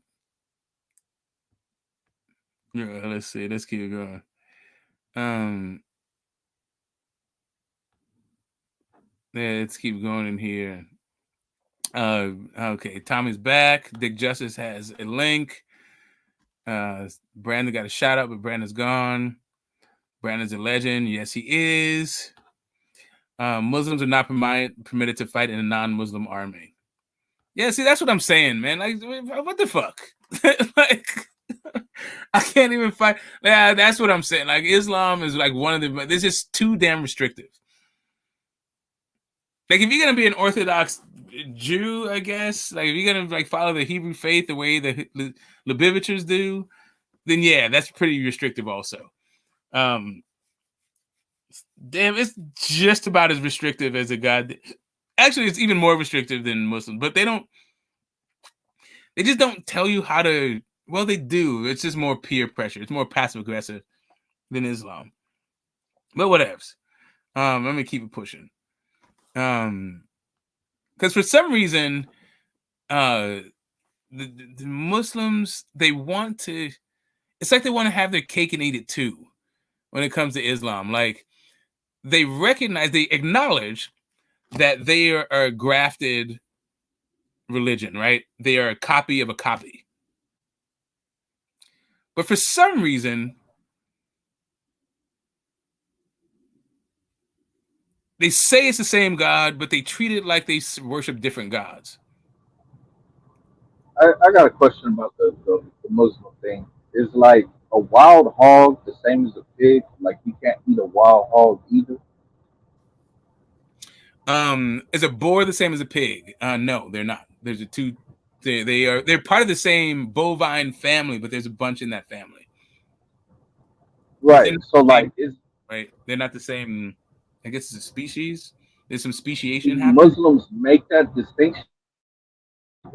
Yeah, let's see. Let's keep it going. Yeah, let's keep going in here. Okay, Tommy's back. Dick Justice has a link. Brandon got a shout out, but Brandon's gone. Brandon's a legend. Yes, he is. Muslims are not permitted to fight in a non-Muslim army. Yeah, see, that's what I'm saying, man. Like, what the fuck? Like, I can't even fight. Yeah, that's what I'm saying. Like, Islam is like one of the. This is too damn restrictive. Like, if you're gonna be an Orthodox Jew, I guess, like if you're gonna like follow the Hebrew faith the way the Lubavitchers do, then yeah, that's pretty restrictive also. Damn, it's just about as restrictive as a god. Actually, it's even more restrictive than Muslims, but they just don't tell you how to. Well, they do. It's just more peer pressure. It's more passive aggressive than Islam. But whatevs. Let me keep it pushing. Because for some reason, the Muslims, they want to. It's like they want to have their cake and eat it too. When it comes to Islam, like they acknowledge that they are a grafted religion, right? They are a copy of a copy. But for some reason, they say it's the same God, but they treat it like they worship different gods. I got a question about the Muslim thing. Is like a wild hog the same as a pig? Like you can't eat a wild hog either? Is a boar the same as a pig? No, they're not. There's a two. They're part of the same bovine family, but there's a bunch in that family. Right. So like, is right? They're not the same. I guess it's a species. There's some do speciation happening. Muslims make that distinction?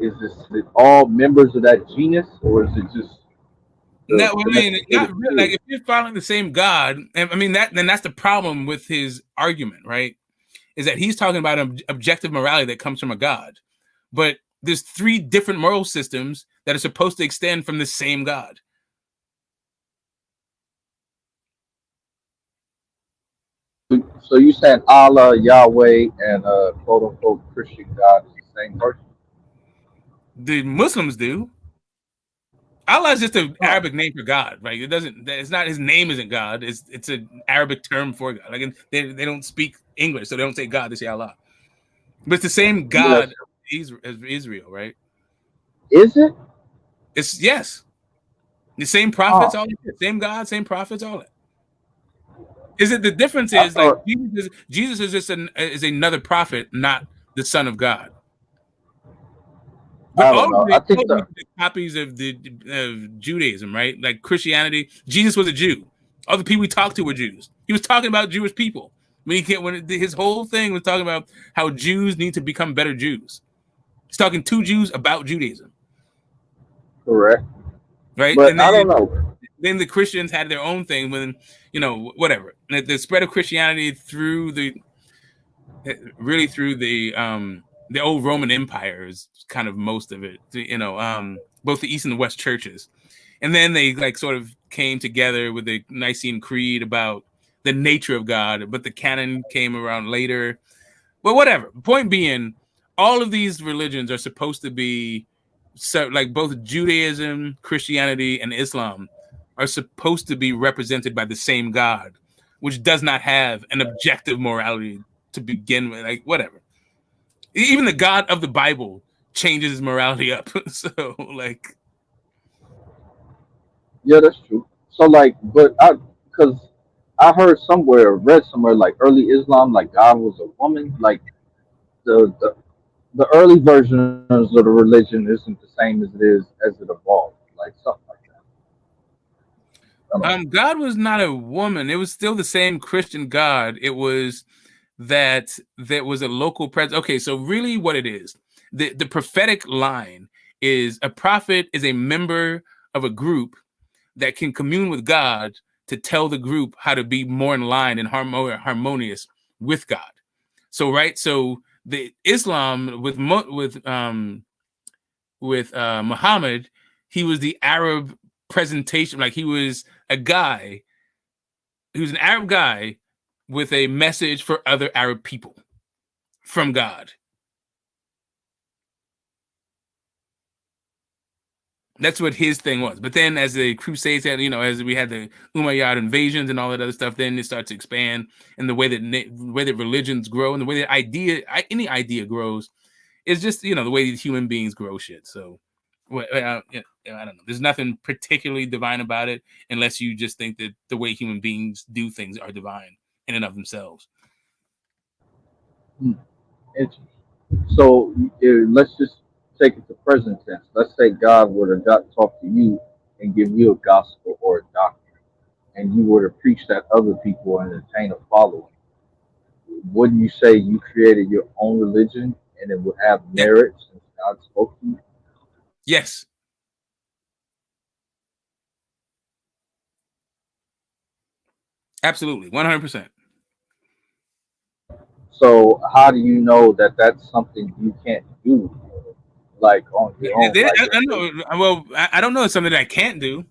Is this all members of that genus, or is it just No, the I mean, not domesticated really. Like pig? if you're following the same God, and I mean then that's the problem with his argument, right? Is that he's talking about objective morality that comes from a God, but there's three different moral systems that are supposed to extend from the same God. So you saying Allah, Yahweh, and quote unquote Christian God is the same person? The Muslims do. Allah is just an Oh, Arabic name for God, right? It doesn't. It's not. His name isn't God. It's an Arabic term for God. Like they don't speak English, so they don't say God. They say Allah. But it's the same yes. God as Israel, right? Is it? It's yes, the same prophets, Oh, all that. Same God, same prophets, all that. Is it the difference I is like thought. Jesus is just is another prophet, not the Son of God. But I all don't of know. I think these the are copies of the Judaism, right? Like Christianity. Jesus was a Jew. All the people we talked to were Jews. He was talking about Jewish people. When his whole thing was talking about how Jews need to become better Jews. He's talking to Jews about Judaism, correct, right? but And I don't know. then the Christians had their own thing when whatever the spread of Christianity through really through the old Roman Empire is kind of most of it, both the East and the West churches. And then they like sort of came together with the Nicene Creed about the nature of God, but the canon came around later. But whatever. Point being, all of these religions are supposed to be like both Judaism, Christianity, and Islam are supposed to be represented by the same God, which does not have an objective morality to begin with. Like whatever. Even the God of the Bible changes his morality up. So like, Yeah, that's true. So like, but because I heard somewhere, read somewhere like early Islam, like God was a woman. Like the the early versions of the religion isn't the same as it is as it evolved. Like something like that. I don't know. God was not a woman. It was still the same Christian God. It was that there was a local presence. Okay, so really what it is, the prophetic line is a prophet is a member of a group that can commune with God to tell the group how to be more in line and harmonious with God. So right, so the Islam with Muhammad, he was the Arab presentation, like he was an Arab guy with a message for other Arab people from God. That's what his thing was. But then as the Crusades had, as we had the Umayyad invasions and all that other stuff, then it starts to expand. And the way that religions grow and the way that any idea grows is just, the way that human beings grow shit. So I don't know. There's nothing particularly divine about it unless you just think that the way human beings do things are divine in and of themselves. Interesting. So let's just take it to present tense. Let's say God were to talk to you and give you a gospel or a doctrine, and you were to preach that other people and attain a following. Wouldn't you say you created your own religion and it would have Yeah. merit since God spoke to you? Yes. Absolutely. 100%. So how do you know that that's something you can't do, like on your own? Like, I know. Well, I don't know. It's something that I can't do.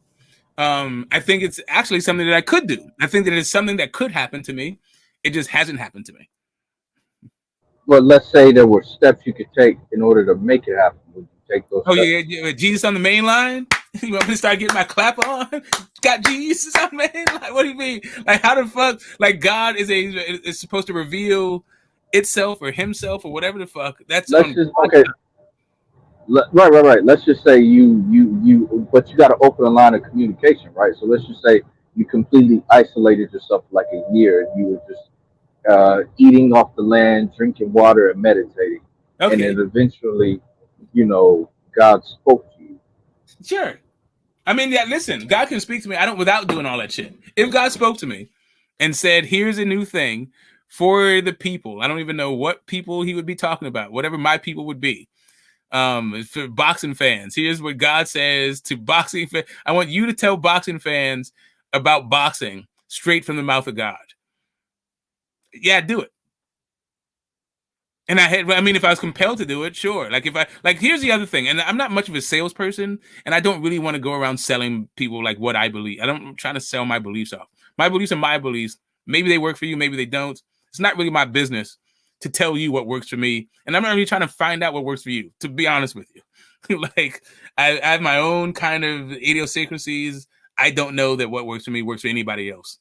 I think it's actually something that I could do. I think that it's something that could happen to me. It just hasn't happened to me. well, let's say there were steps you could take in order to make it happen. Would you take those Oh steps? yeah, Jesus on the main line. You want me to start getting my clap on? Got Jesus on the main line. What do you mean? Like how the fuck? Like God is supposed to reveal itself or himself or whatever the fuck. That's Let's on. just okay. Right. Let's just say but you got to open a line of communication, right? So let's just say you completely isolated yourself for like a year, and you were just eating off the land, drinking water, and meditating. And Okay, then eventually, God spoke to you. sure. I mean, yeah, listen, God can speak to me. I don't without doing all that shit. If God spoke to me and said, "Here's a new thing for the people," I don't even know what people he would be talking about. Whatever my people would be. For boxing fans, here's what God says to boxing fans. I want you to tell boxing fans about boxing straight from the mouth of God. Yeah, do it. And I mean, if I was compelled to do it, sure. Here's the other thing, and I'm not much of a salesperson, and I don't really want to go around selling people like what I believe. I'm trying to sell my beliefs off. My beliefs are my beliefs. Maybe they work for you, maybe they don't. It's not really my business to tell you what works for me, and I'm not really trying to find out what works for you. To be honest with you, I have my own kind of idiosyncrasies. I don't know that what works for me works for anybody else,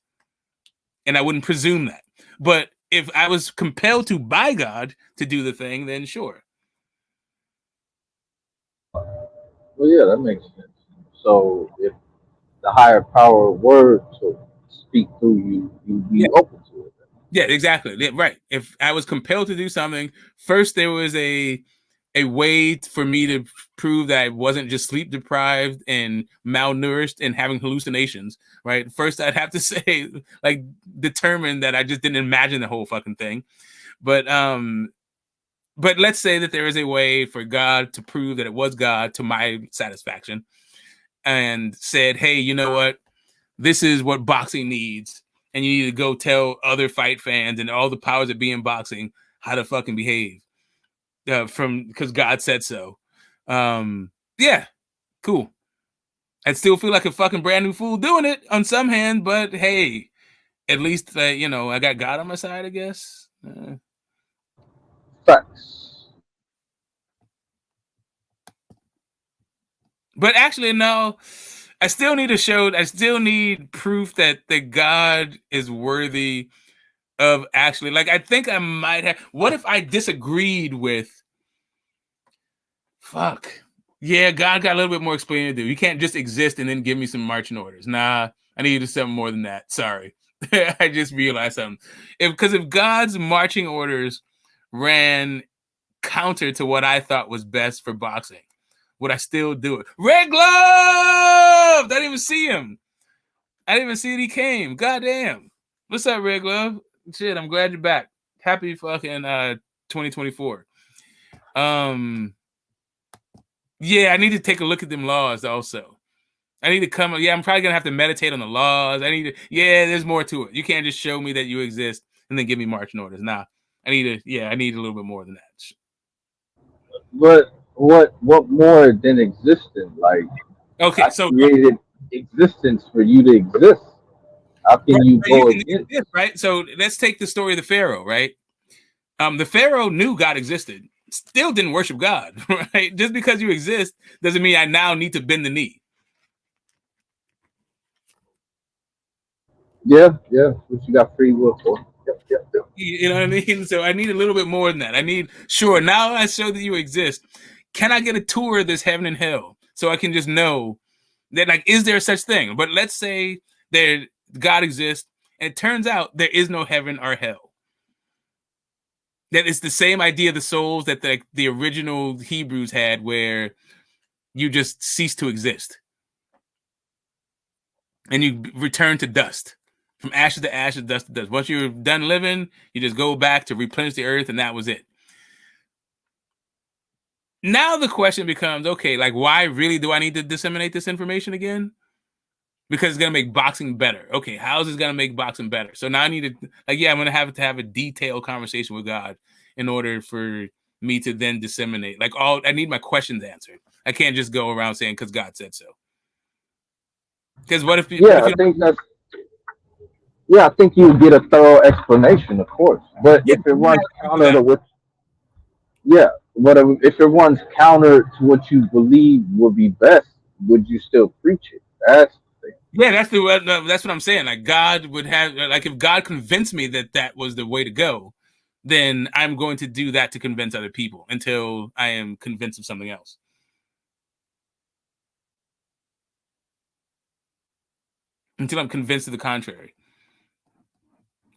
and I wouldn't presume that. But if I was compelled to by God to do the thing, then sure. Well, yeah, that makes sense. So if the higher power were to speak through you, you'd Yeah. be open to it. Yeah, exactly. Yeah, right. If I was compelled to do something, first there was a way for me to prove that I wasn't just sleep deprived and malnourished and having hallucinations, right? First I'd have to say, determine that I just didn't imagine the whole fucking thing. But let's say that there is a way for God to prove that it was God to my satisfaction, and said, "Hey, you know what? This is what boxing needs, and you need to go tell other fight fans and all the powers that be in boxing how to fucking behave, because God said so." Yeah, cool. I'd still feel like a fucking brand new fool doing it on some hand, but hey, at least I got God on my side, I guess. Facts. But actually, no. I still need proof that the God is worthy of actually, I think I might have. What if I disagreed with? Fuck. Yeah, God got a little bit more explaining to do. You can't just exist and then give me some marching orders. Nah, I need to do something more than that. Sorry. I just realized something. Because if God's marching orders ran counter to what I thought was best for boxing, would I still do it? Red Glove! I didn't even see him. I didn't even see that he came. Goddamn. What's up, Red Glove? Shit, I'm glad you're back. Happy fucking 2024. Yeah, I need to take a look at them laws also. I need to come. Yeah, I'm probably gonna have to meditate on the laws. Yeah, there's more to it. You can't just show me that you exist and then give me marching orders. Nah, I need a little bit more than that. But what more than existing? Like, Okay, I so created existence for you to exist. How can you you go can against? exist, right? So let's take the story of the Pharaoh, right? The Pharaoh knew God existed, still didn't worship God, right? Just because you exist doesn't mean I now need to bend the knee. Yeah, what you got free will for. Yep. You know what I mean? So I need a little bit more than that. Sure, now I show that you exist. Can I get a tour of this heaven and hell so I can just know that, is there such thing? But let's say there God exists, and it turns out there is no heaven or hell. That it's the same idea of the souls that the original Hebrews had, where you just cease to exist and you return to dust, from ashes to ashes, dust to dust. Once you're done living, you just go back to replenish the earth, and that was it. Now the question becomes, okay, why really do I need to disseminate this information again? Because it's gonna make boxing better. Okay, how is this gonna make boxing better? So now I need to, I'm gonna have to have a detailed conversation with God in order for me to then disseminate. I need my questions answered. I can't just go around saying because God said so. Because what if Yeah, I think you get a thorough explanation, of course. But if it runs counter to what, if it runs counter to what you believe would be best, would you still preach it? That's the thing. Yeah, that's what I'm saying. God would have, if God convinced me that that was the way to go, then I'm going to do that to convince other people until I am convinced of something else. Until I'm convinced of the contrary.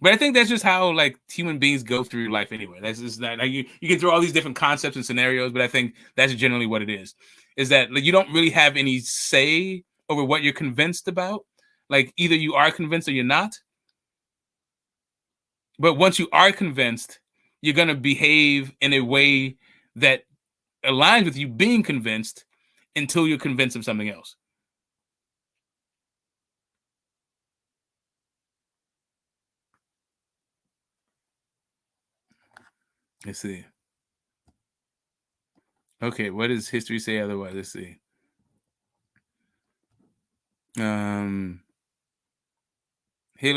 But I think that's just how like human beings go through life anyway. That's just that like, you can throw all these different concepts and scenarios, but I think that's generally what it is that like, you don't really have any say over what you're convinced about. Like either you are convinced or you're not. But once you are convinced, you're going to behave in a way that aligns with you being convinced until you're convinced of something else. Let's see. Okay, what does history say otherwise? Let's see. Hitler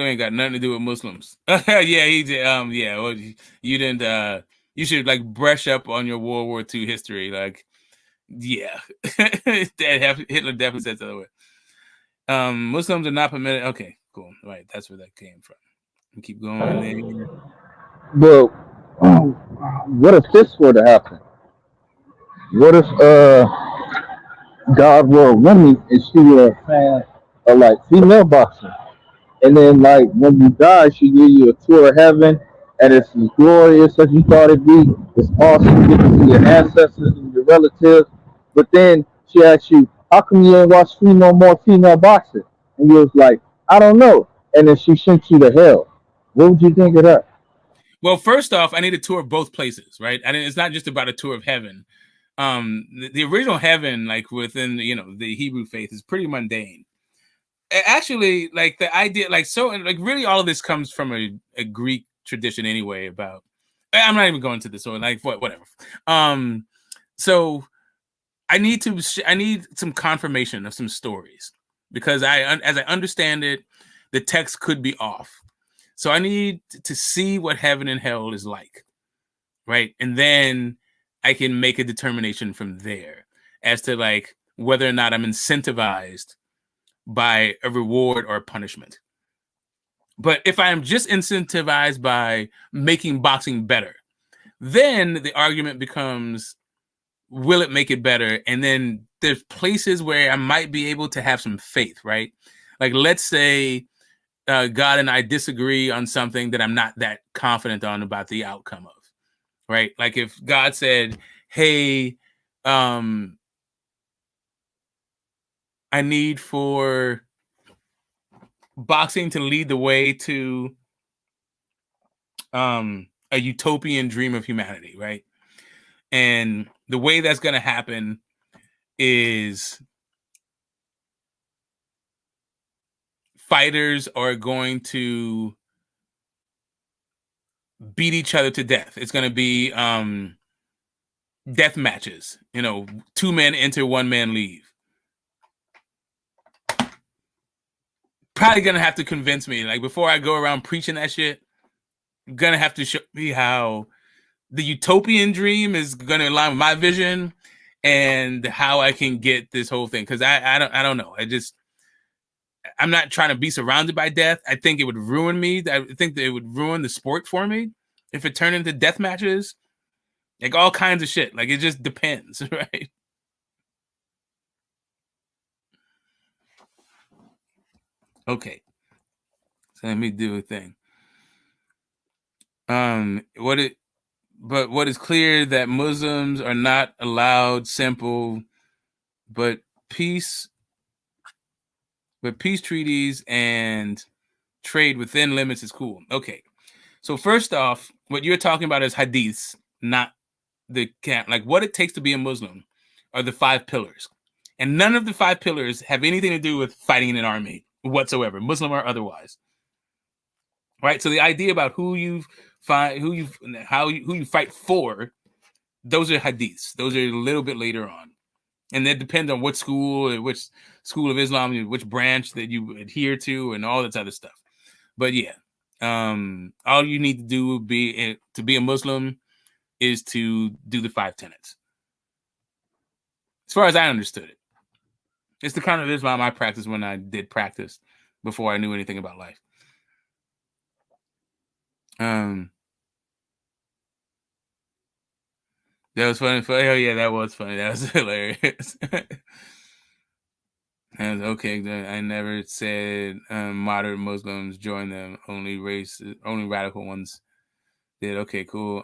ain't got nothing to do with Muslims. Yeah, he did. Yeah, well, you didn't. You should like brush up on your World War II history. Like, yeah, Hitler definitely said the other way. Muslims are not permitted. Okay, cool. Right, that's where that came from. We keep going there. But what if this were to happen? What if God were a woman and she were a fan of like female boxing? And then like when you die, she give you a tour of heaven, and it's as glorious as you thought it'd be. It's awesome. You get to see your ancestors and your relatives. But then she asks you, "How come you ain't watched no more female boxing?" And you was like, "I don't know." And then she sent you to hell. What would you think of that? Well, first off, I need a tour of both places, right? I mean, it's not just about a tour of heaven. The original heaven, like within the Hebrew faith, is pretty mundane. Actually, like the idea, like so, like really, all of this comes from a Greek tradition anyway. About I'm not even going to this one, like whatever. So I need some confirmation of some stories because as I understand it, the text could be off. So I need to see what heaven and hell is like, right? And then I can make a determination from there as to like whether or not I'm incentivized by a reward or a punishment. But if I am just incentivized by making boxing better, then the argument becomes, will it make it better? And then there's places where I might be able to have some faith, right? Like let's say God and I disagree on something that I'm not that confident on about the outcome of, right? Like if God said, hey, I need for boxing to lead the way to a utopian dream of humanity, right? And the way that's going to happen is fighters are going to beat each other to death. It's going to be death matches. 2 men enter, 1 man leave. Probably going to have to convince me, like before I go around preaching that shit, I'm going to have to show me how the utopian dream is going to align with my vision and how I can get this whole thing. Cause I don't know. I'm not trying to be surrounded by death. I think it would ruin me. I think that it would ruin the sport for me if it turned into death matches, like all kinds of shit. Like it just depends, right? Okay. So let me do a thing. What is clear that Muslims are not allowed simple, but peace treaties and trade within limits is cool. Okay. So first off, what you're talking about is hadiths, not the camp. Like what it takes to be a Muslim are the 5 pillars. And none of the 5 pillars have anything to do with fighting in an army whatsoever, Muslim or otherwise. Right? So the idea about who you fight for, those are hadiths. Those are a little bit later on. And that depends on which school of Islam, which branch that you adhere to and all that other stuff. But yeah, all you need to do to be a Muslim is to do the 5 tenets. As far as I understood it, it's the kind of Islam I practiced when I did practice before I knew anything about life. That was funny. Oh yeah, that was funny. That was hilarious. And okay, I never said moderate Muslims join them. Only radical ones did. Okay, cool.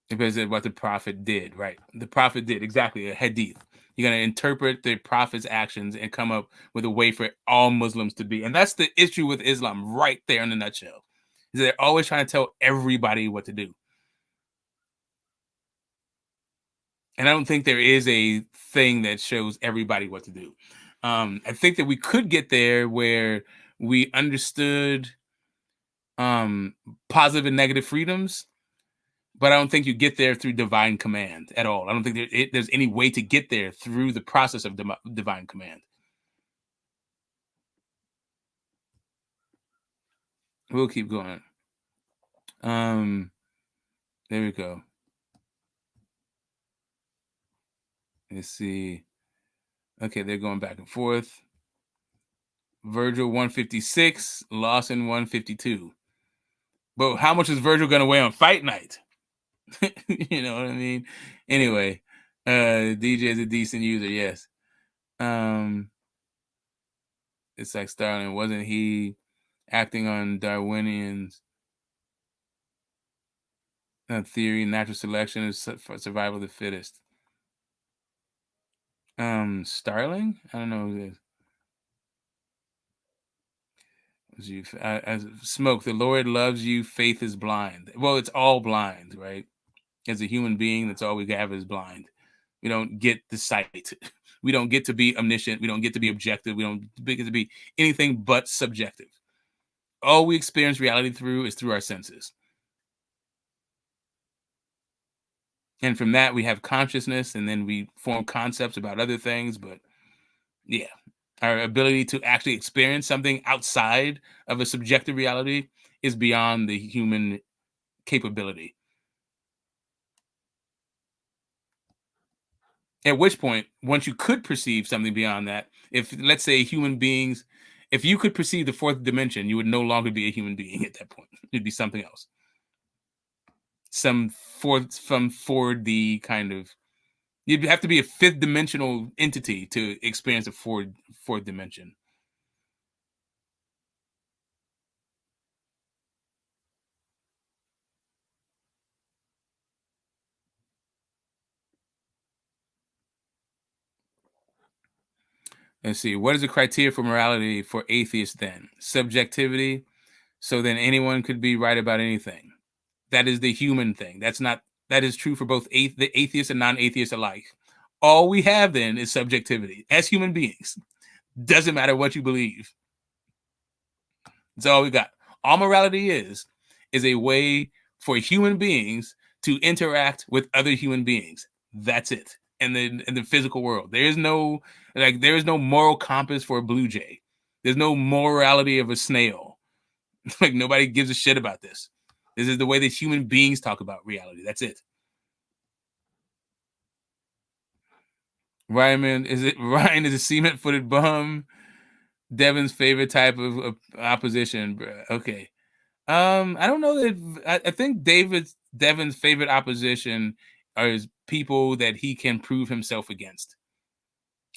Because of what the prophet did, right? The prophet did exactly a hadith. You're gonna interpret the prophet's actions and come up with a way for all Muslims to be. And that's the issue with Islam, right there in a nutshell. Is they're always trying to tell everybody what to do. And I don't think there is a thing that shows everybody what to do. I think that we could get there where we understood positive and negative freedoms, but I don't think you get there through divine command at all. I don't think there's any way to get there through the process of divine command. We'll keep going. There we go. Let's see. Okay, they're going back and forth. Virgil 156, Lawson 152. But how much is Virgil going to weigh on fight night? You know what I mean? Anyway, DJ is a decent user, yes. It's like Starling. Wasn't he acting on Darwinian's theory, natural selection is for survival of the fittest? Starling? I don't know who it is. Smoke, the Lord loves you, faith is blind. Well, it's all blind, right? As a human being, that's all we have is blind. We don't get the sight. We don't get to be omniscient. We don't get to be objective. We don't get to be anything but subjective. All we experience reality through is through our senses. And from that, we have consciousness, and then we form concepts about other things. But yeah, our ability to actually experience something outside of a subjective reality is beyond the human capability. At which point, once you could perceive something beyond that, if let's say human beings, if you could perceive the fourth dimension, you would no longer be a human being at that point. It'd be something else. Some 4D kind of. You'd have to be a fifth dimensional entity to experience a fourth dimension. Let's see. What is the criteria for morality for atheists then? Subjectivity. So then anyone could be right about anything. That is the human thing. That is true for both the atheists and non-atheists alike. All we have then is subjectivity as human beings. Doesn't matter what you believe. That's all we got. All morality is a way for human beings to interact with other human beings. That's it. In the physical world, there is no moral compass for a blue jay. There's no morality of a snail. Like nobody gives a shit about this. This is the way that human beings talk about reality. That's it. Ryan is a cement-footed bum. Devin's favorite type of opposition. Okay. I don't know that. I think Devin's favorite opposition is people that he can prove himself against.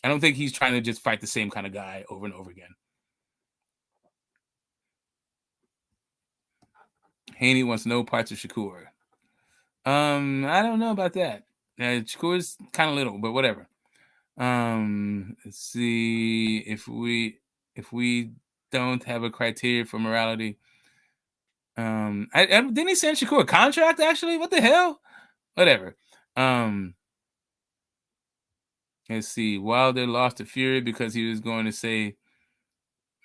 I don't think he's trying to just fight the same kind of guy over and over again. Haney wants no parts of Shakur. I don't know about that. Shakur's kind of little, but whatever. Let's see if we don't have a criteria for morality. Didn't he send Shakur a contract actually? What the hell? Whatever. Let's see. Wilder lost to Fury because he was going to say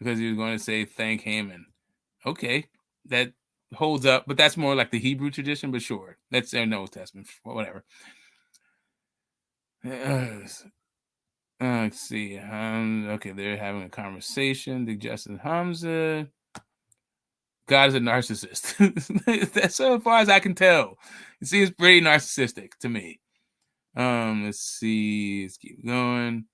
thank Heyman. Okay, that holds up, but that's more like the Hebrew tradition. But sure, that's their Old Testament. Whatever. Let's see. Okay, they're having a conversation. The Justin Hamza. God is a narcissist. That's so far as I can tell. It seems pretty narcissistic to me. Let's see. Let's keep going.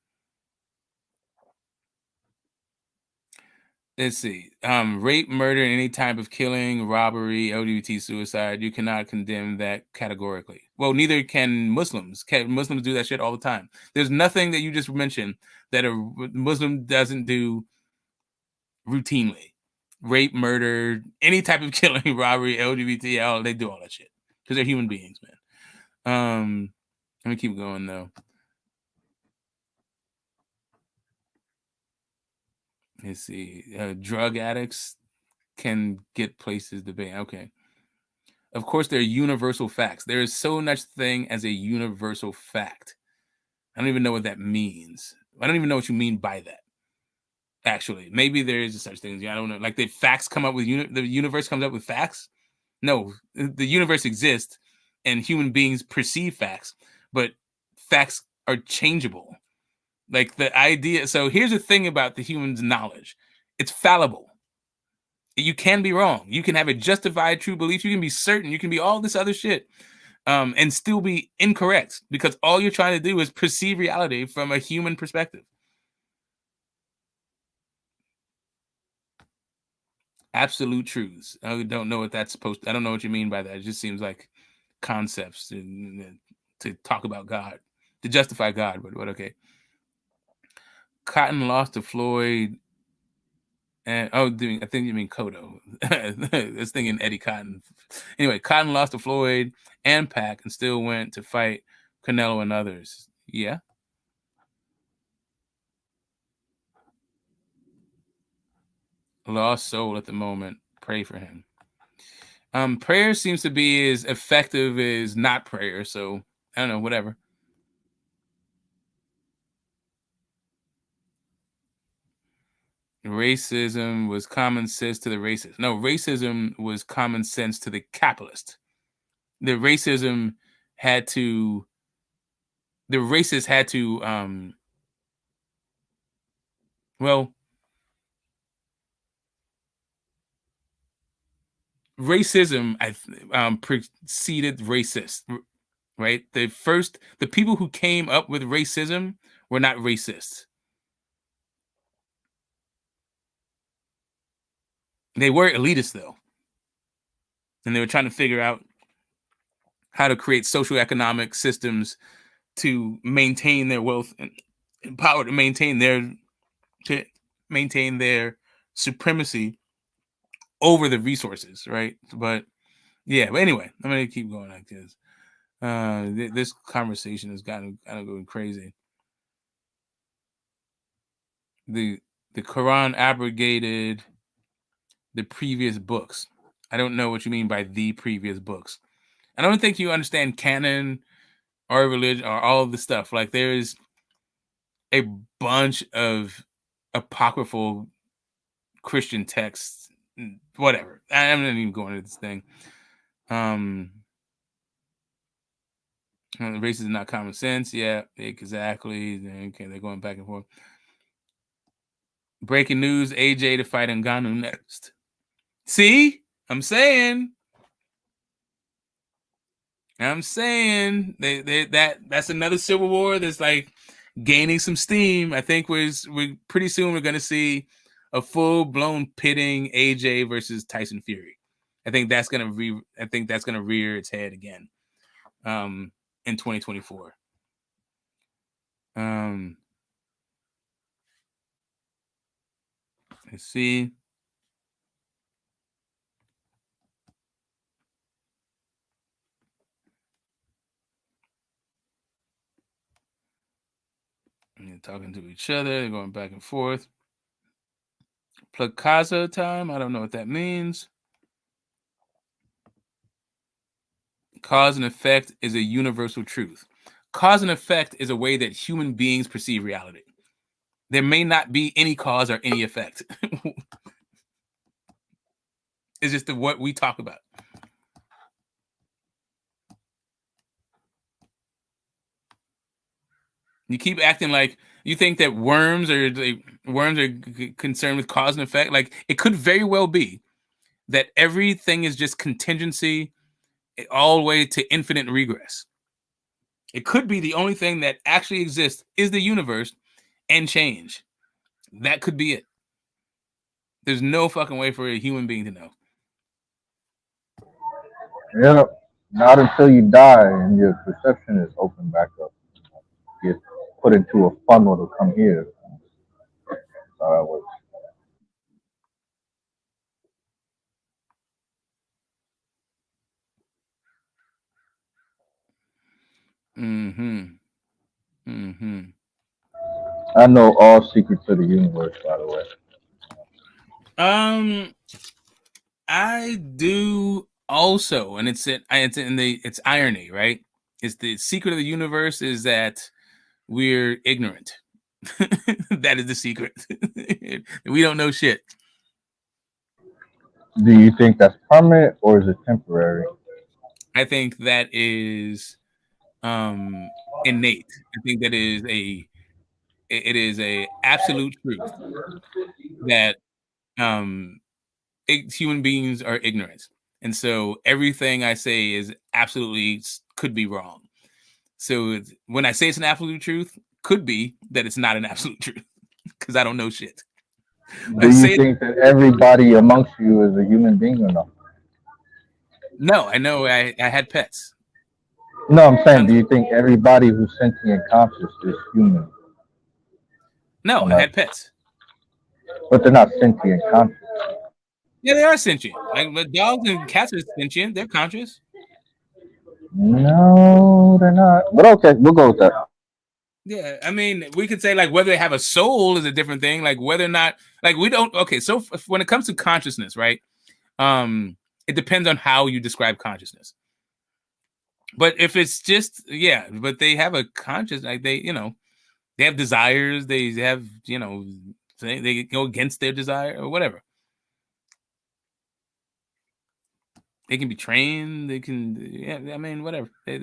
Let's see. Rape, murder, and any type of killing, robbery, LGBT suicide, you cannot condemn that categorically. Well, neither can Muslims. Muslims do that shit all the time. There's nothing that you just mentioned that a Muslim doesn't do routinely. Rape, murder, any type of killing, robbery, LGBT, they do all that shit because they're human beings, man. Let me keep going though. Let's see. Drug addicts can get places to be. Okay. Of course, there are universal facts. There is so much thing as a universal fact. I don't even know what that means. I don't even know what you mean by that. Actually, maybe there is such things. I don't know. Like the facts come up with the universe comes up with facts. No, the universe exists, and human beings perceive facts, but facts are changeable. Like the idea. So here's the thing about the human's knowledge: it's fallible. You can be wrong. You can have a justified true belief. You can be certain. You can be all this other shit, and still be incorrect because all you're trying to do is perceive reality from a human perspective. Absolute truths. I don't know what that's supposed to. I don't know what you mean by that. It just seems like concepts to talk about God, to justify God. But okay. Cotton lost to Floyd. And I think you mean Cotto. I was thinking Eddie Cotton. Anyway, Cotton lost to Floyd and Pac and still went to fight Canelo and others. Yeah. Lost soul at the moment. Pray for him. Prayer seems to be as effective as not prayer. So I don't know, whatever. Racism was common sense to the racist. No, racism was common sense to the capitalist. The racism had to. The racists had to. Well, racism preceded racist, right? The people who came up with racism were not racists. They were elitists, though. And they were trying to figure out how to create socioeconomic systems to maintain their wealth and power, to maintain their supremacy over the resources, right? But yeah, but anyway, I'm gonna keep going like this. This conversation has gotten kind of going crazy. The Quran abrogated the previous books. I don't know what you mean by the previous books. I don't think you understand canon or religion or all of the stuff. Like there's a bunch of apocryphal Christian texts, whatever. I'm not even going into this thing. Race is not common sense. Yeah, exactly. Okay, they're going back and forth. Breaking news: AJ to fight Ngannou next. See, I'm saying that's another civil war that's like gaining some steam. I think we pretty soon we're gonna see a full blown pitting AJ versus Tyson Fury. I think that's gonna rear its head again in 2024. Let's see. They're talking to each other. They're going back and forth. Placaza time. I don't know what that means. Cause and effect is a universal truth. Cause and effect is a way that human beings perceive reality. There may not be any cause or any effect. It's just what we talk about. You keep acting like you think that worms are concerned with cause and effect. Like it could very well be that everything is just contingency all the way to infinite regress. It could be the only thing that actually exists is the universe and change. That could be it. There's no fucking way for a human being to know. Yep. Not until you die and your perception is opened back up. You get put into a funnel to come here. That's how that works. Mm-hmm. Mm-hmm. I know all secrets of the universe, by the way. I do also, and it's irony, right? It's the secret of the universe is that we're ignorant. That is the secret. We don't know shit. Do you think that's permanent or is it temporary? I think that is innate. I think that is it is a absolute truth that human beings are ignorant, and so everything I say is absolutely could be wrong. So when I say it's an absolute truth, could be that it's not an absolute truth because I don't know shit. Do you think that everybody amongst you is a human being or no? No, I know I had pets. No, I'm saying, do you think everybody who's sentient conscious is human? No, I had pets. But they're not sentient conscious. Yeah, they are sentient. Like, but dogs and cats are sentient. They're conscious. No, they're not. But okay, we'll go with that. Yeah, I mean, we could say like whether they have a soul is a different thing. Like whether or not, like we don't. Okay, so when it comes to consciousness, right? It depends on how you describe consciousness. But if it's just but they have a conscious, like they have desires. They have they go against their desire or whatever. They can be trained. They can, I mean, whatever. But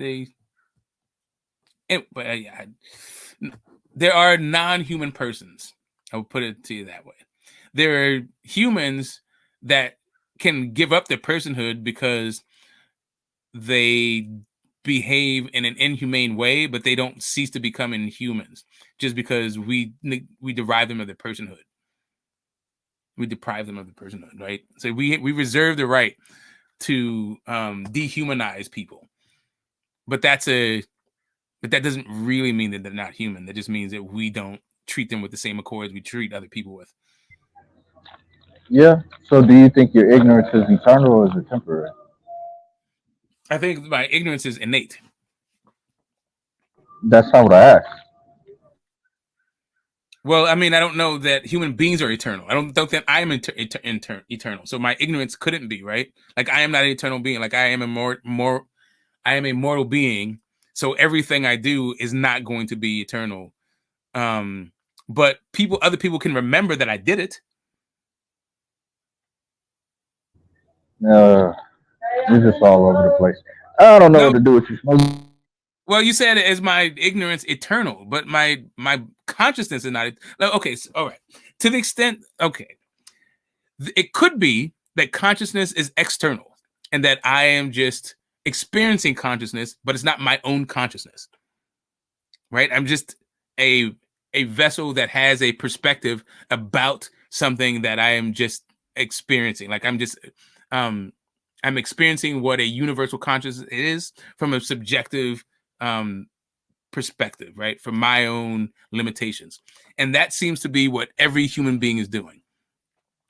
there are non-human persons. I'll put it to you that way. There are humans that can give up their personhood because they behave in an inhumane way, but they don't cease to become inhumans just because we derive them of their personhood. We deprive them of the personhood, right? So we reserve the right to dehumanize people, but that doesn't really mean that they're not human. That just means that we don't treat them with the same accords we treat other people with. Yeah. So do you think your ignorance is eternal or is it temporary? I think my ignorance is innate. That's not what I asked. Well, I mean, I don't know that human beings are eternal. I don't think I am eternal. So my ignorance couldn't be, right? Like I am not an eternal being. Like I am I am a mortal being. So everything I do is not going to be eternal. But other people can remember that I did it. You're just all over the place. I don't know what to do with you. Well, you said is my ignorance eternal, but my consciousness is not. Okay, so, all right. To the extent, okay, it could be that consciousness is external and that I am just experiencing consciousness, but it's not my own consciousness. Right? I'm just a vessel that has a perspective about something that I am just experiencing. Like I'm just I'm experiencing what a universal consciousness is from a subjective perspective, right? From my own limitations. And that seems to be what every human being is doing,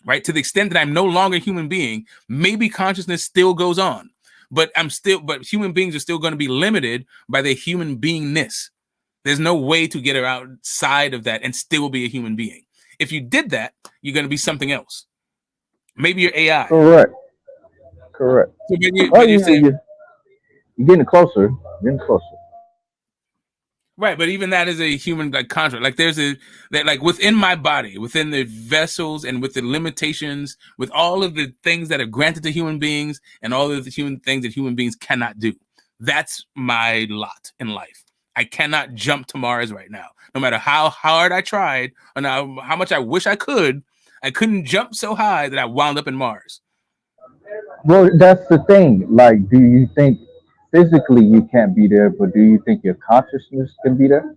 right? To the extent that I'm no longer a human being, maybe consciousness still goes on, but human beings are still going to be limited by their human beingness. There's no way to get outside of that and still be a human being. If you did that, you're going to be something else. Maybe you're AI. Correct. So you're getting closer. Right, but even that is a human construct. Like there's that within my body, within the vessels and with the limitations, with all of the things that are granted to human beings and all of the human things that human beings cannot do. That's my lot in life. I cannot jump to Mars right now. No matter how hard I tried and how much I wish I couldn't jump so high that I wound up in Mars. Well, that's the thing. Like, do you think physically you can't be there, but do you think your consciousness can be there?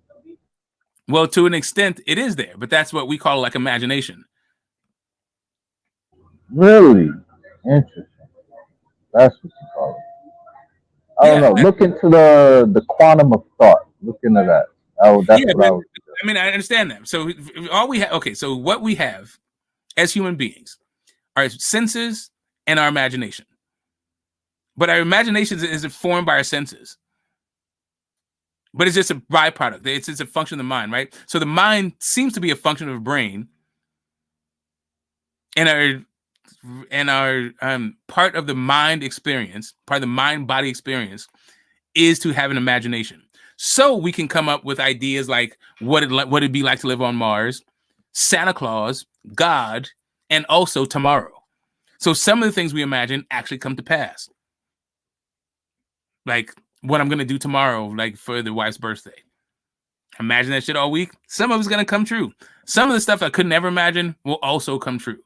Well, to an extent, it is there, but that's what we call like imagination. Really interesting. That's what you call it. I don't Yeah, know. Look into the quantum of thought. Look into that. That's yeah. what I would. I mean, I understand that. So all we have, okay. So what we have as human beings, our senses and our imagination. But our imagination is informed by our senses. But it's just a byproduct. It's just a function of the mind, right? So the mind seems to be a function of the brain, and our part of the mind experience, part of the mind body experience, is to have an imagination. So we can come up with ideas like what it'd be like to live on Mars, Santa Claus, God, and also tomorrow. So some of the things we imagine actually come to pass. Like what I'm gonna do tomorrow, like for the wife's birthday. Imagine that shit all week. Some of it's gonna come true. Some of the stuff I could never imagine will also come true.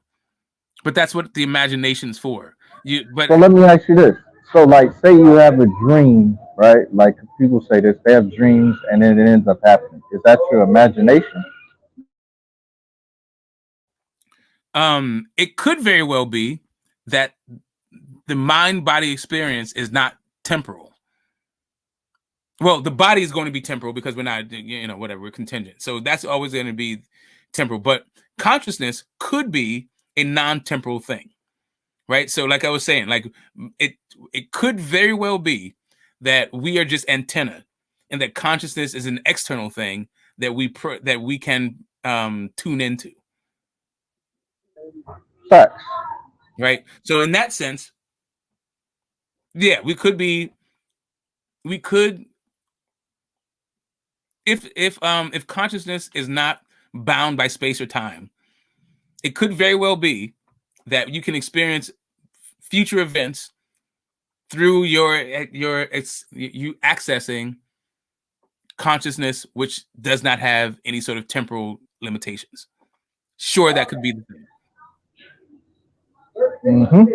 But that's what the imagination's for. So let me ask you this. So like, say you have a dream, right? Like people say this, they have dreams and then it ends up happening. Is that your imagination? It could very well be that the mind-body experience is not temporal. Well, the body is going to be temporal because we're not, whatever, we're contingent. So that's always going to be temporal. But consciousness could be a non-temporal thing, right? So like I was saying, like it could very well be that we are just antenna and that consciousness is an external thing that we can tune into. Facts. Right. So in that sense, yeah, we could if consciousness is not bound by space or time, it could very well be that you can experience future events through you accessing consciousness, which does not have any sort of temporal limitations. Sure, that could be the thing. Mm-hmm.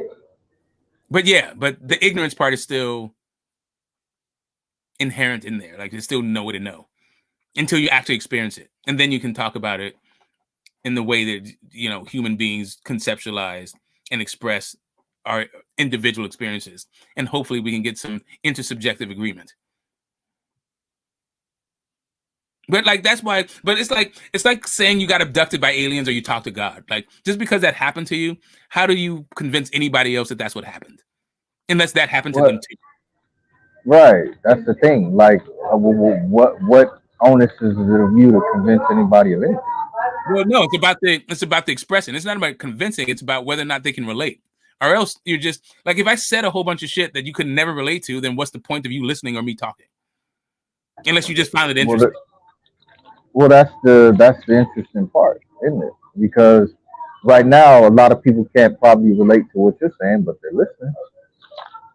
But the ignorance part is still inherent in there. Like there's still no way to know until you actually experience it, and then you can talk about it in the way that human beings conceptualize and express our individual experiences, and hopefully we can get some intersubjective agreement. But like that's why. But it's like saying you got abducted by aliens or you talk to God. Like just because that happened to you, how do you convince anybody else that that's what happened? Unless that happened to them too. Right. That's the thing. Like, what onus is it of you to convince anybody of anything? Well, no, it's about the expression. It's not about convincing. It's about whether or not they can relate. Or else you're just like, if I said a whole bunch of shit that you could never relate to, then what's the point of you listening or me talking? Unless you just found it interesting. Well, that's the interesting part, isn't it? Because right now, a lot of people can't probably relate to what you're saying, but they're listening.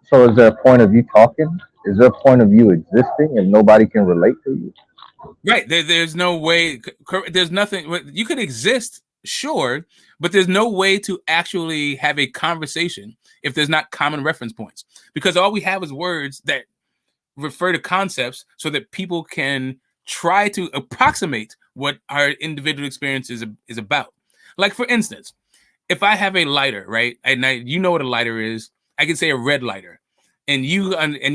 So, is there a point of you talking? Is there a point of you existing if nobody can relate to you? Right. There's no way. There's nothing. You could exist, sure, but there's no way to actually have a conversation if there's not common reference points. Because all we have is words that refer to concepts so that people can try to approximate what our individual experience is about. Like, for instance, if I have a lighter, right, and you know what a lighter is, I can say a red lighter, and you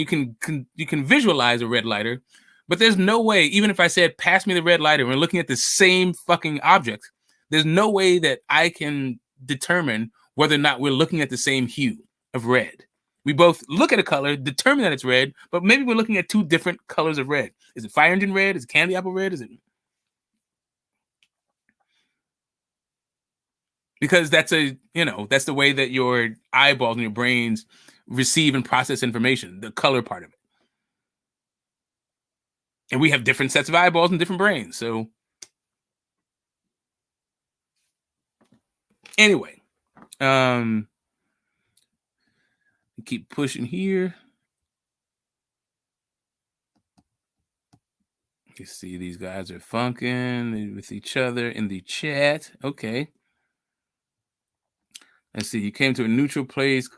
can visualize a red lighter, but there's no way, even if I said, pass me the red lighter, and we're looking at the same fucking object, there's no way that I can determine whether or not we're looking at the same hue of red. We both look at a color, determine that it's red, but maybe we're looking at two different colors of red. Is it fire engine red? Is it candy apple red? Is it? Because that's that's the way that your eyeballs and your brains receive and process information, the color part of it. And we have different sets of eyeballs and different brains. So anyway, keep pushing here. You see these guys are funking with each other in the chat. Okay. Let's see. You came to a neutral place.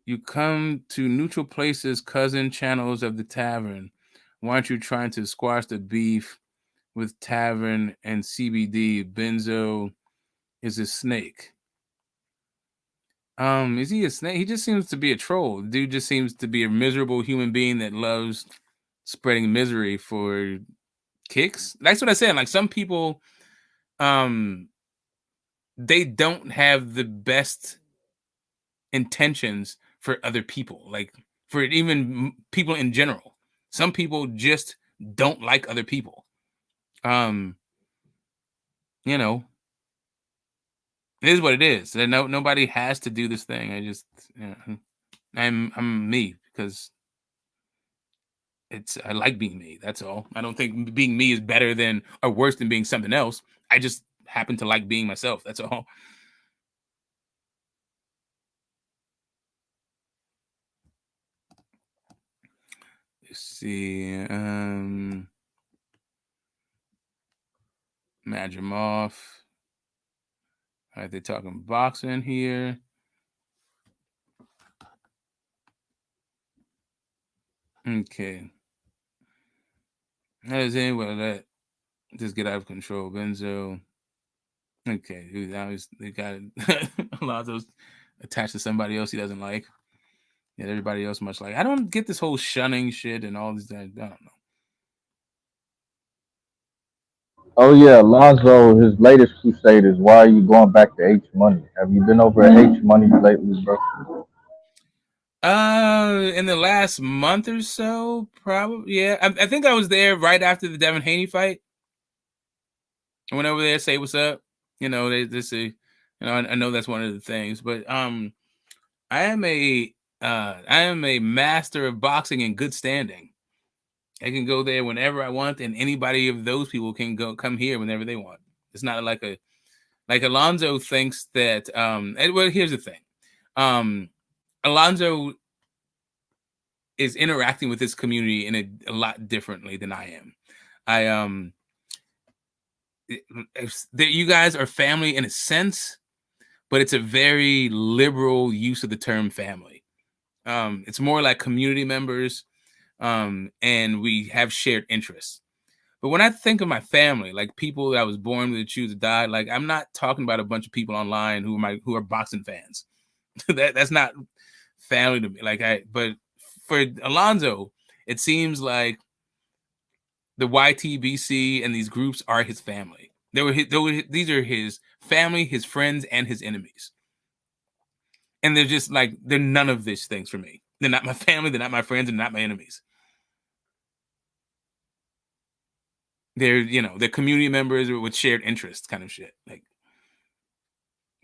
You come to neutral places, cousin channels of the tavern. Why aren't you trying to squash the beef with tavern and CBD? Benzo is a snake. Is he a snake? He just seems to be a troll. The dude just seems to be a miserable human being that loves spreading misery for kicks. That's what I said. Like some people, they don't have the best intentions for other people, like for even people in general. Some people just don't like other people. You know, it is what it is. Nobody has to do this thing. I just, I'm me because I like being me. That's all. I don't think being me is better than or worse than being something else. I just happen to like being myself. That's all. Let's see. Match him off. All right, they're talking boxing here. Okay. How does anyone let this get out of control? Benzo. Okay, now they got Alonzo's attached to somebody else he doesn't like. Yeah, everybody else much like. I don't get this whole shunning shit and all this. I don't know. Oh yeah, Lonzo, his latest crusade is why are you going back to H Money? Have you been over at H Money lately, bro? In the last month or so, probably. Yeah, I think I was there right after the Devin Haney fight. I went over there, say what's up. You know, they say, I know that's one of the things, but I am a master of boxing in good standing. I can go there whenever I want, and anybody of those people can come here whenever they want. It's not like Alonzo thinks that. Well, here's the thing. Alonzo is interacting with this community in a lot differently than I am. You guys are family in a sense, but it's a very liberal use of the term family. It's more like community members, and we have shared interests. But when I think of my family, like people that I was born with, choose to die, like I'm not talking about a bunch of people online who are boxing fans. That's not family to me. But for Alonzo, it seems like the YTBC and these groups are his family. These are his family, his friends, and his enemies. And they're just like, they're none of these things for me. They're not my family, they're not my friends, and not my enemies. They're community members with shared interests kind of shit. Like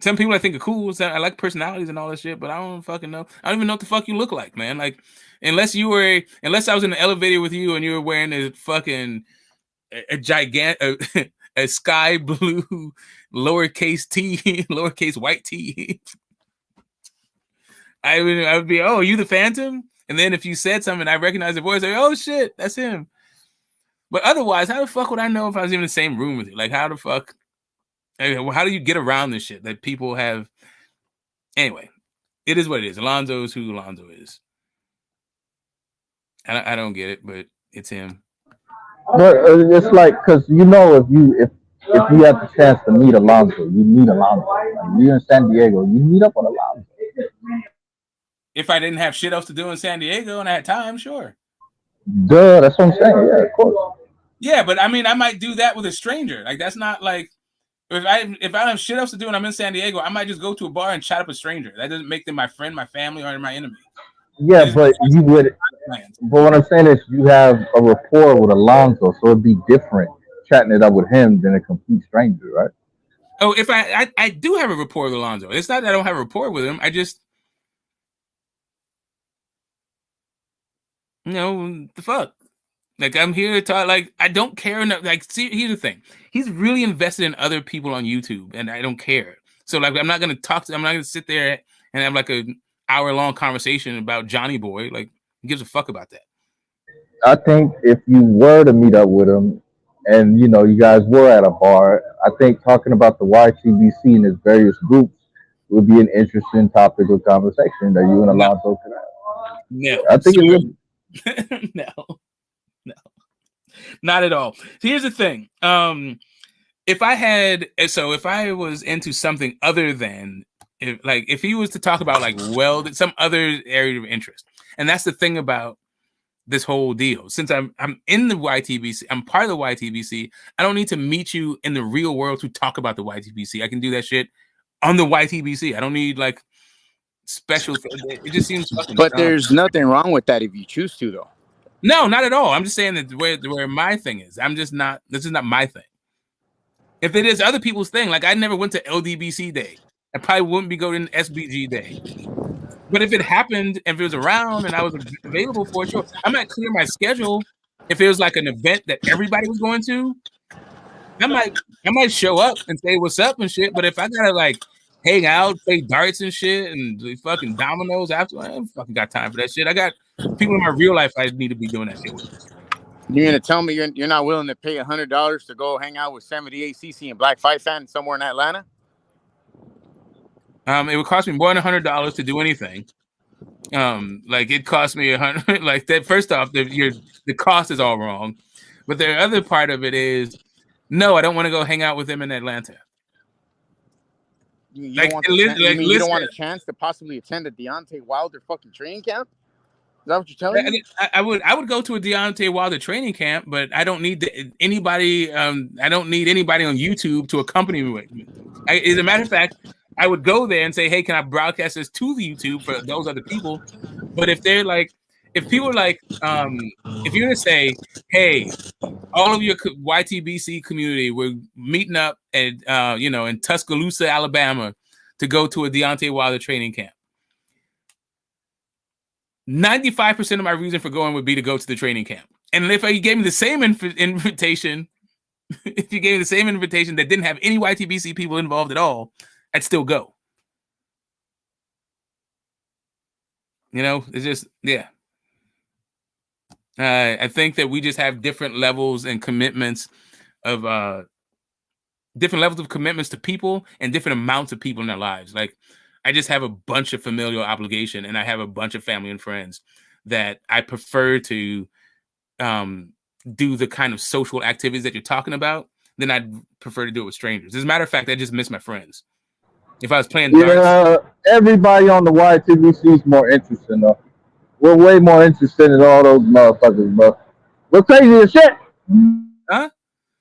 some people I think are cool. I like personalities and all that shit, but I don't fucking know. I don't even know what the fuck you look like, man. Like unless I was in the elevator with you and you were wearing a fucking a gigantic a sky blue lowercase t lowercase white t. I would be, oh, you the Phantom? And then if you said something, I recognize the voice, like, oh shit, that's him. But otherwise, how the fuck would I know if I was even in the same room with you? Like, how the fuck? How do you get around this shit that people have? Anyway, it is what it is. Alonzo is who Alonzo is. I don't get it, but it's him. But it's like because if you had the chance to meet Alonzo, you meet Alonzo. Like you're in San Diego, you meet up with Alonzo. If I didn't have shit else to do in San Diego and I had time, sure. Duh, that's what I'm saying. Yeah, of course. Yeah, but I mean, I might do that with a stranger. Like that's not like if I don't have shit else to do and I'm in San Diego, I might just go to a bar and chat up a stranger. That doesn't make them my friend, my family, or my enemy. Yeah, but you would. But what I'm saying is, you have a rapport with Alonzo, so it'd be different chatting it up with him than a complete stranger, right? Oh, if I do have a rapport with Alonzo. It's not that I don't have a rapport with him. I just, the fuck. Like I'm here to talk. Like I don't care enough. Like, see, here's the thing. He's really invested in other people on YouTube, and I don't care. So like, I'm not gonna sit there and have like a hour-long conversation about Johnny Boy. Like, who gives a fuck about that? I think if you were to meet up with him, and you guys were at a bar, I think talking about the YTBC and its various groups would be an interesting topic of conversation that you and Alonzo could have. No, I think it would. No, not at all. Here's the thing. if I was into something other than if he was to talk about like welding, some other area of interest, and that's the thing about this whole deal. Since I'm in the YTBC, I'm part of the YTBC. I don't need to meet you in the real world to talk about the YTBC. I can do that shit on the YTBC. I don't need like special. It just seems fucking. But dumb. there's nothing wrong with that if you choose to, though. No, not at all. I'm just saying that where my thing is. I'm just not. This is not my thing. If it is other people's thing, like I never went to LDBC Day. I probably wouldn't be going to SBG Day. But if it happened, if it was around and I was available for it, sure. I might clear my schedule. If it was like an event that everybody was going to, I might show up and say what's up and shit. But if I gotta like hang out, play darts and shit, and do fucking dominoes after, I ain't fucking got time for that shit. I got people in my real life I need to be doing that shit with. You're gonna tell me you're not willing to pay $100 to go hang out with 78cc and Black Fight Fan somewhere in Atlanta? It would cost me more than $100 to do anything. Like it cost me $100. Like that. First off, the cost is all wrong, but the other part of it is, no, I don't want to go hang out with them in Atlanta. You don't want a chance to possibly attend a Deontay Wilder fucking training camp? Is that what you're telling me? I would go to a Deontay Wilder training camp, but I don't need anybody. I don't need anybody on YouTube to accompany me with me. As a matter of fact, I would go there and say, "Hey, can I broadcast this to the YouTube for those other people?" But if they're like, if people are like, if you're gonna say, "Hey, all of your YTBC community, we're meeting up at in Tuscaloosa, Alabama, to go to a Deontay Wilder training camp," 95% of my reason for going would be to go to the training camp. And if you gave me the same invitation, if you gave me the same invitation that didn't have any YTBC people involved at all, I'd still go. It's just, yeah. I think that we just have different levels and commitments of commitments to people and different amounts of people in their lives. Like, I just have a bunch of familial obligation, and I have a bunch of family and friends that I prefer to do the kind of social activities that you're talking about. Then I'd prefer to do it with strangers. As a matter of fact, I just miss my friends. If I was playing darts, everybody on the YTBC is more interesting though. We're way more interested in all those motherfuckers, bro. We're crazy as shit. Huh?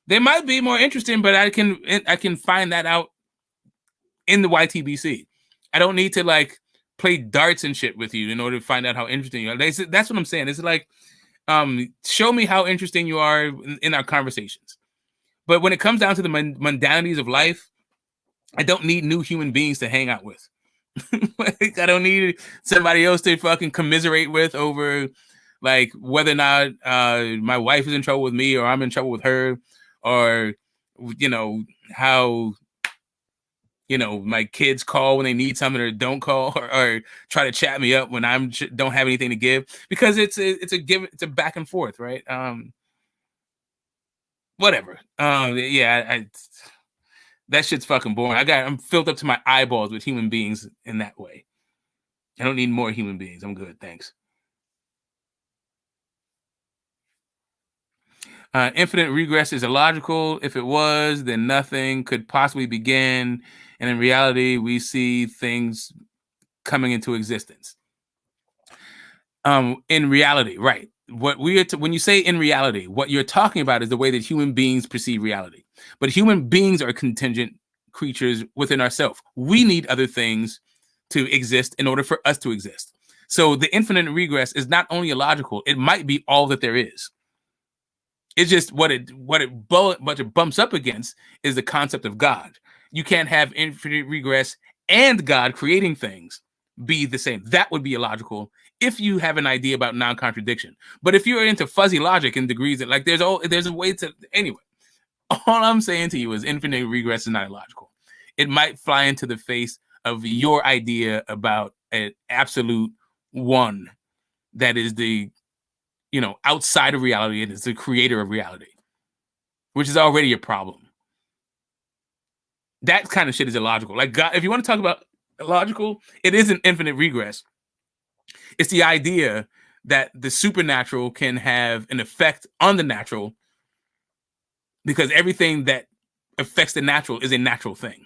They might be more interesting, but I can find that out in the YTBC. I don't need to like play darts and shit with you in order to find out how interesting you are. That's what I'm saying. It's like, show me how interesting you are in our conversations. But when it comes down to the mundanities of life, I don't need new human beings to hang out with. Like, I don't need somebody else to fucking commiserate with over like whether or not my wife is in trouble with me or I'm in trouble with her, or how my kids call when they need something or don't call, or try to chat me up when I don't have anything to give, because it's a back and forth, right? Whatever. That shit's fucking boring. I'm filled up to my eyeballs with human beings in that way. I don't need more human beings. I'm good, thanks. Infinite regress is illogical. If it was, then nothing could possibly begin. And in reality, we see things coming into existence. In reality, right. When you say in reality, what you're talking about is the way that human beings perceive reality. But human beings are contingent creatures within ourselves. We need other things to exist in order for us to exist. So the infinite regress is not only illogical, it might be all that there is. It's just what it bumps up against is the concept of God. You can't have infinite regress and God creating things be the same. That would be illogical if you have an idea about non-contradiction. But if you're into fuzzy logic and degrees that like there's a way to anyway. All I'm saying to you is infinite regress is not illogical. It might fly into the face of your idea about an absolute one that is the outside of reality and is the creator of reality, which is already a problem. That kind of shit is illogical. Like God, if you want to talk about illogical, it isn't infinite regress. It's the idea that the supernatural can have an effect on the natural, because everything that affects the natural is a natural thing.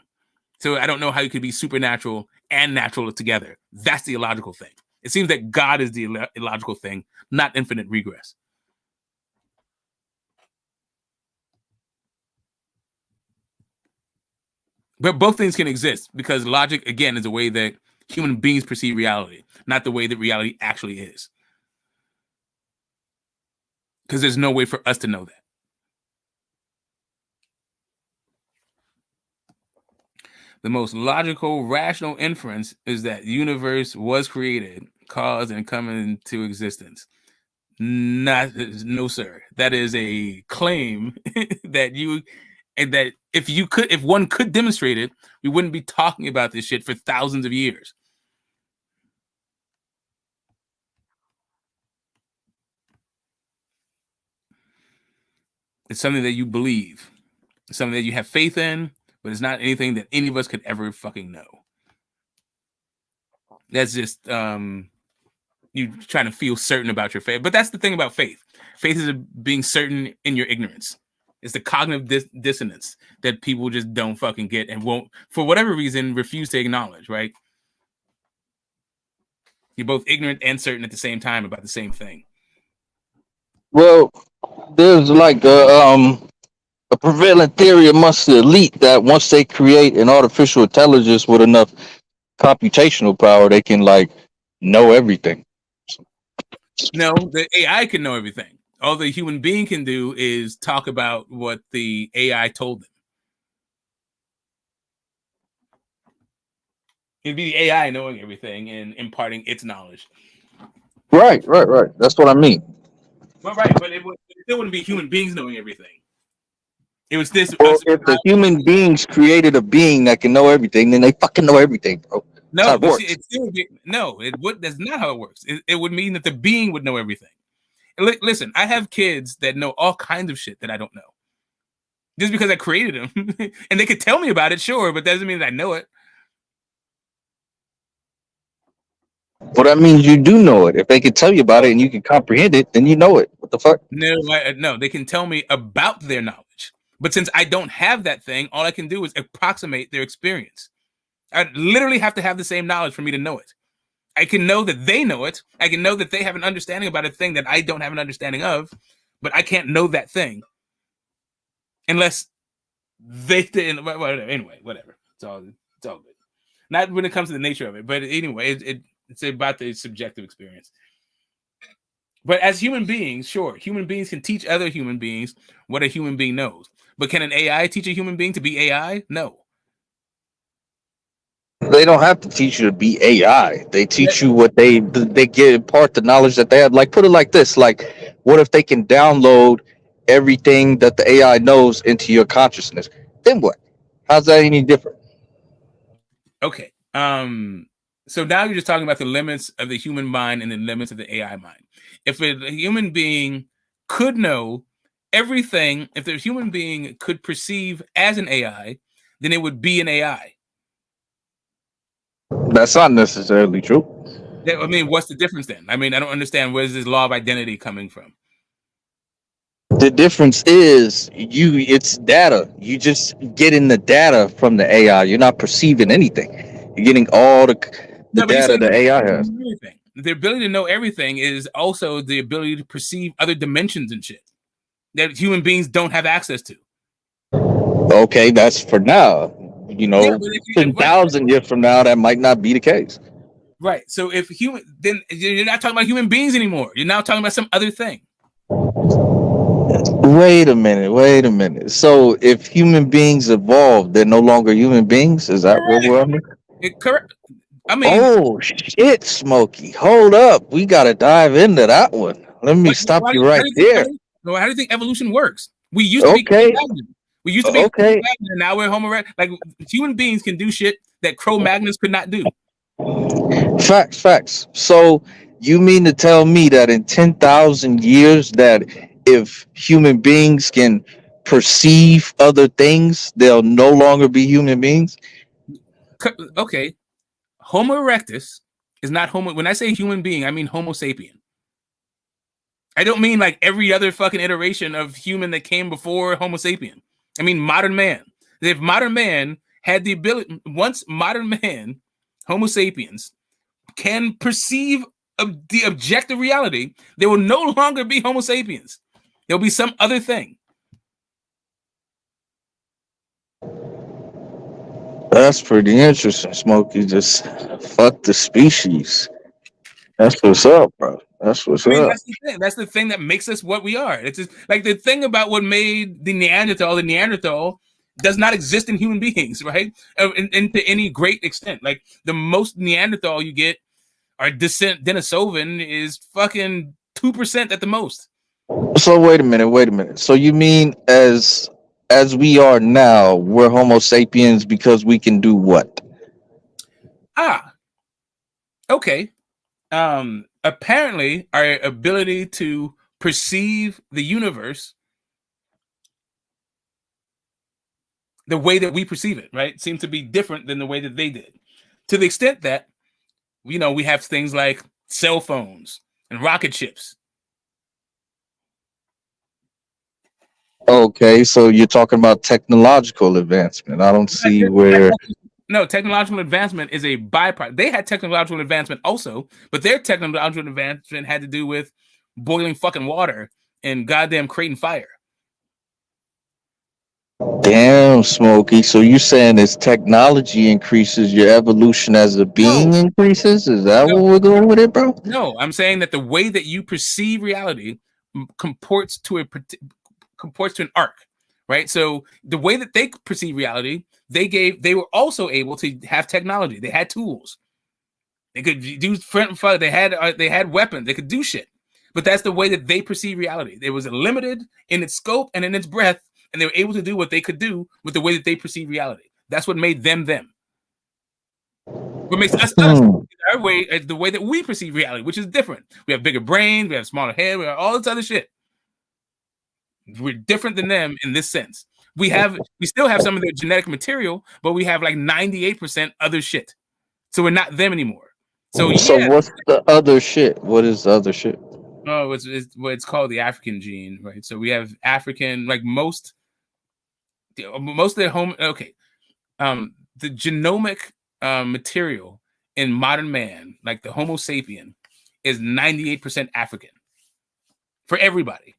So I don't know how you could be supernatural and natural together. That's the illogical thing. It seems that God is the illogical thing, not infinite regress. But both things can exist because logic, again, is a way that human beings perceive reality, not the way that reality actually is. Because there's no way for us to know that. The most logical, rational inference is that the universe was created, caused, and come into existence. No, sir. That is a claim that if one could demonstrate it, we wouldn't be talking about this shit for thousands of years. It's something that you believe. It's something that you have faith in, but it's not anything that any of us could ever fucking know. That's just you trying to feel certain about your faith. But that's the thing about faith. Faith is being certain in your ignorance. It's the cognitive dissonance that people just don't fucking get and won't, for whatever reason, refuse to acknowledge, right? You're both ignorant and certain at the same time about the same thing. Well, there's like a prevalent theory amongst the elite that once they create an artificial intelligence with enough computational power, they can like know everything. No, the AI can know everything. All the human being can do is talk about what the AI told them. It'd be the AI knowing everything and imparting its knowledge. Right. That's what I mean. Well, right, but it still wouldn't be human beings knowing everything. It was this. Well, if the human beings created a being that can know everything, then they fucking know everything, bro. No, but see, it still would be, no. It would. That's not how it works. It would mean that the being would know everything. Listen, I have kids that know all kinds of shit that I don't know. Just because I created them, and they could tell me about it, sure, but that doesn't mean that I know it. Well, that means you do know it. If they can tell you about it and you can comprehend it, then you know it. What the fuck? No, they can tell me about their knowledge. But since I don't have that thing, all I can do is approximate their experience. I literally have to have the same knowledge for me to know it. I can know that they know it. I can know that they have an understanding about a thing that I don't have an understanding of, but I can't know that thing unless they did. Anyway, whatever. It's all good. Not when it comes to the nature of it, but anyway, it's about the subjective experience. But as human beings, sure, human beings can teach other human beings what a human being knows. But can an AI teach a human being to be AI? No. They don't have to teach you to be AI. They teach you what they get impart the knowledge that they have. Like, put it like this: like, what if they can download everything that the AI knows into your consciousness? Then what? How's that any different? Okay. So now you're just talking about the limits of the human mind and the limits of the AI mind. If a human being could know everything, if the human being could perceive as an AI, then it would be an AI. That's not necessarily true. I mean, what's the difference then? I mean, I don't understand. Where's this law of identity coming from? The difference is it's data. You just getting the data from the AI. You're not perceiving anything. You're getting all the data the AI has. The ability to know everything is also the ability to perceive other dimensions and shit that human beings don't have access to. Okay, that's for now. 10,000 years from now, that might not be the case. Right. So if then you're not talking about human beings anymore. You're now talking about some other thing. Wait a minute. So if human beings evolve, they're no longer human beings? Is that what we're under? Correct. I mean, oh shit, Smokey. Hold up. We gotta dive into that one. Let me stop you right there. How do you think evolution works? We used to be Cro-Magnons. We used to be Cro-Magnons, and now we're Homo erectus. Like, human beings can do shit that Cro-Magnons could not do. Facts. So you mean to tell me that in 10,000 years that if human beings can perceive other things, they'll no longer be human beings? Okay. Homo erectus is not Homo. When I say human being, I mean Homo sapien. I don't mean like every other fucking iteration of human that came before Homo sapien. I mean modern man. If modern man had the ability, once modern man, Homo sapiens, can perceive the objective reality, there will no longer be Homo sapiens. There'll be some other thing. That's pretty interesting, Smokey. Just fuck the species. That's what's up, bro. That's what's I mean, up. that's the thing. That's the thing that makes us what we are. It's just like the thing about what made the Neanderthal does not exist in human beings, right? And to any great extent. Like the most Neanderthal you get, our descent Denisovan, is fucking 2% at the most. So wait a minute. So you mean as we are now, we're Homo sapiens because we can do what? Okay. Apparently, our ability to perceive the universe the way that we perceive it, right, seems to be different than the way that they did. To the extent that, we have things like cell phones and rocket ships. Okay, so you're talking about technological advancement. I don't see where. No, technological advancement is a byproduct. They had technological advancement also, but their technological advancement had to do with boiling fucking water and goddamn creating fire. Damn, Smokey. So you're saying as technology increases, your evolution as a being increases? Is that what we're going with it, bro? No, I'm saying that the way that you perceive reality comports to an arc, right? So the way that they perceive reality, they were also able to have technology. They had tools. They could do front. They had weapons. They could do shit. But that's the way that they perceive reality. It was limited in its scope and in its breadth, and they were able to do what they could do with the way that they perceive reality. That's what made them them. What makes us our way, the way that we perceive reality, which is different. We have bigger brains, we have smaller head, we have all this other shit. We're different than them in this sense. We still have some of their genetic material, but we have like 98% other shit. So we're not them anymore. So what's the other shit? What is the other shit? Oh, it's called the African gene, right? So we have African, like most of their home. Okay, the genomic material in modern man, like the Homo sapien, is 98% African for everybody.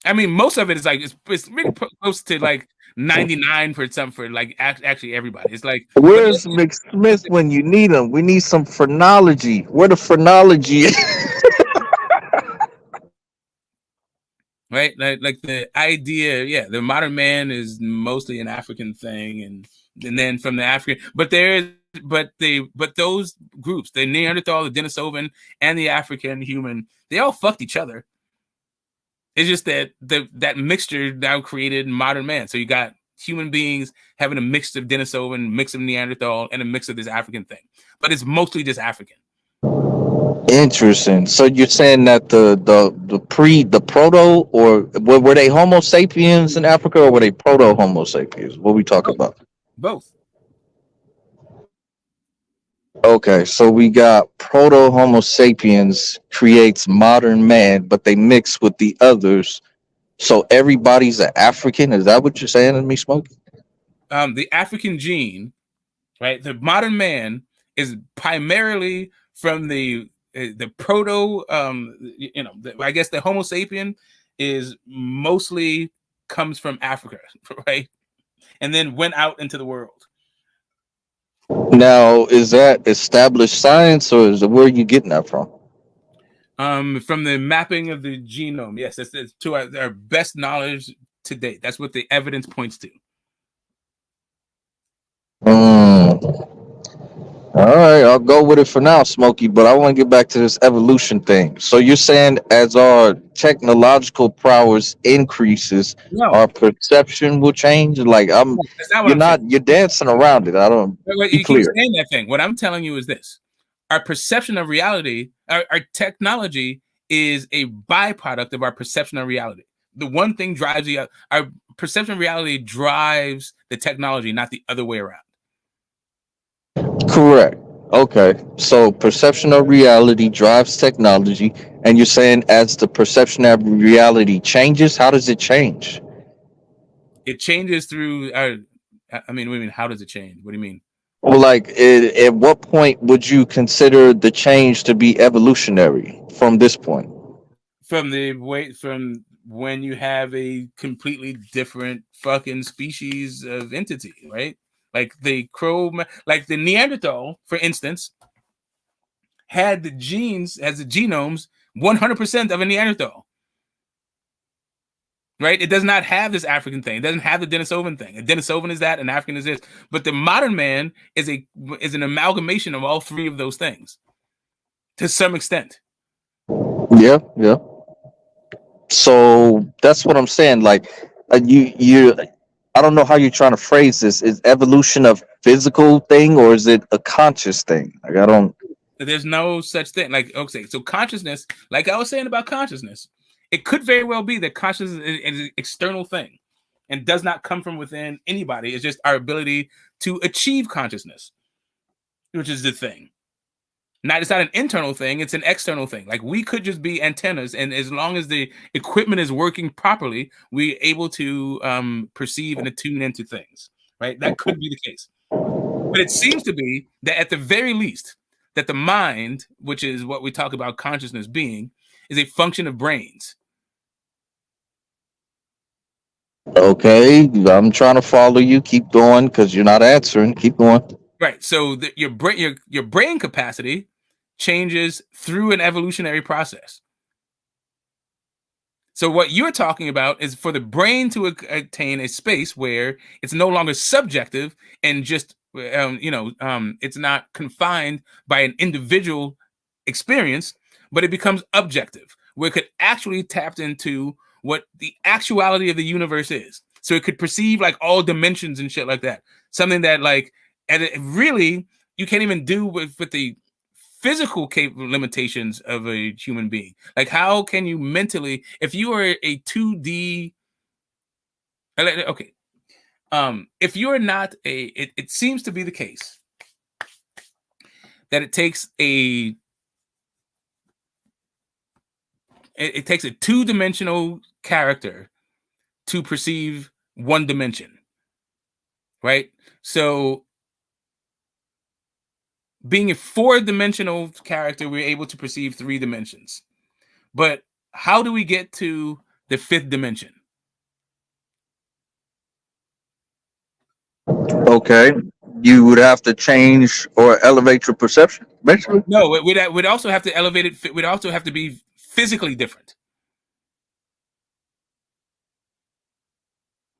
I mean, most of it is like it's really close to like 99% for like actually everybody. It's like, where's McSmith when you need him? We need some phrenology. Where the phrenology? Right, like the idea, the modern man is mostly an African thing, and then from the African, but those groups, the Neanderthal, the Denisovan, and the African human, they all fucked each other. It's just that that mixture now created modern man. So you got human beings having a mix of Denisovan, mix of Neanderthal, and a mix of this African thing, but it's mostly just African. Interesting. So you're saying that the proto, or were they Homo sapiens in Africa, or were they proto Homo sapiens? What we talking about? Both. Okay, so we got proto Homo sapiens creates modern man, but they mix with the others. So everybody's an African. Is that what you're saying to me, Smokey? The African gene, right? The modern man is primarily from the proto. I guess the Homo sapien is mostly comes from Africa, right? And then went out into the world. Now, is that established science, or where are you getting that from? From the mapping of the genome. Yes, that's to our best knowledge to date. That's what the evidence points to. All right, I'll go with it for now, Smokey, but I want to get back to this evolution thing. So you're saying as our technological prowess increases, our perception will change? Like you're dancing around it. I don't be You clear. keep saying that thing. What I'm telling you is this. Our perception of reality, our technology is a byproduct of our perception of reality. The one thing drives our perception of reality drives the technology, not the other way around. Correct. Okay. So perception of reality drives technology, and you're saying as the perception of reality changes, how does it change? It changes through our. I mean, what do you mean? How does it change? What do you mean? Well, like, at what point would you consider the change to be evolutionary from this point? From when you have a completely different fucking species of entity, right? Like the like the Neanderthal, for instance, has the genomes 100% of a Neanderthal. Right? It does not have this African thing. It doesn't have the Denisovan thing. A Denisovan is that, an African is this. But the modern man is an amalgamation of all three of those things to some extent. Yeah, yeah. So that's what I'm saying. Like, you. I don't know how you're trying to phrase this. Is evolution a physical thing or is it a conscious thing? Like, I don't. There's no such thing. Like, okay, so consciousness, like I was saying about consciousness, it could very well be that consciousness is an external thing and does not come from within anybody. It's just our ability to achieve consciousness, which is the thing. It's not an internal thing, it's an external thing. Like, we could just be antennas, and as long as the equipment is working properly, we're able to perceive and attune into things, right? That could be the case. But it seems to be that at the very least, that the mind, which is what we talk about consciousness being, is a function of brains. Okay, I'm trying to follow you. Keep going because you're not answering. Keep going. Right. So your brain capacity changes through an evolutionary process. So what you're talking about is for the brain to attain a space where it's no longer subjective and just it's not confined by an individual experience, but it becomes objective, where it could actually tap into what the actuality of the universe is. So it could perceive like all dimensions and shit like that. Something that like, and it really you can't even do with the physical limitations of a human being. Like, how can you mentally, if you are a 2D, okay, if you're not it seems to be the case that it takes a two-dimensional character to perceive one dimension, right? So being a four-dimensional character, we're able to perceive three dimensions. But how do we get to the fifth dimension? Okay, you would have to change or elevate your perception, basically. No, we'd also have to elevate it. We'd also have to be physically different.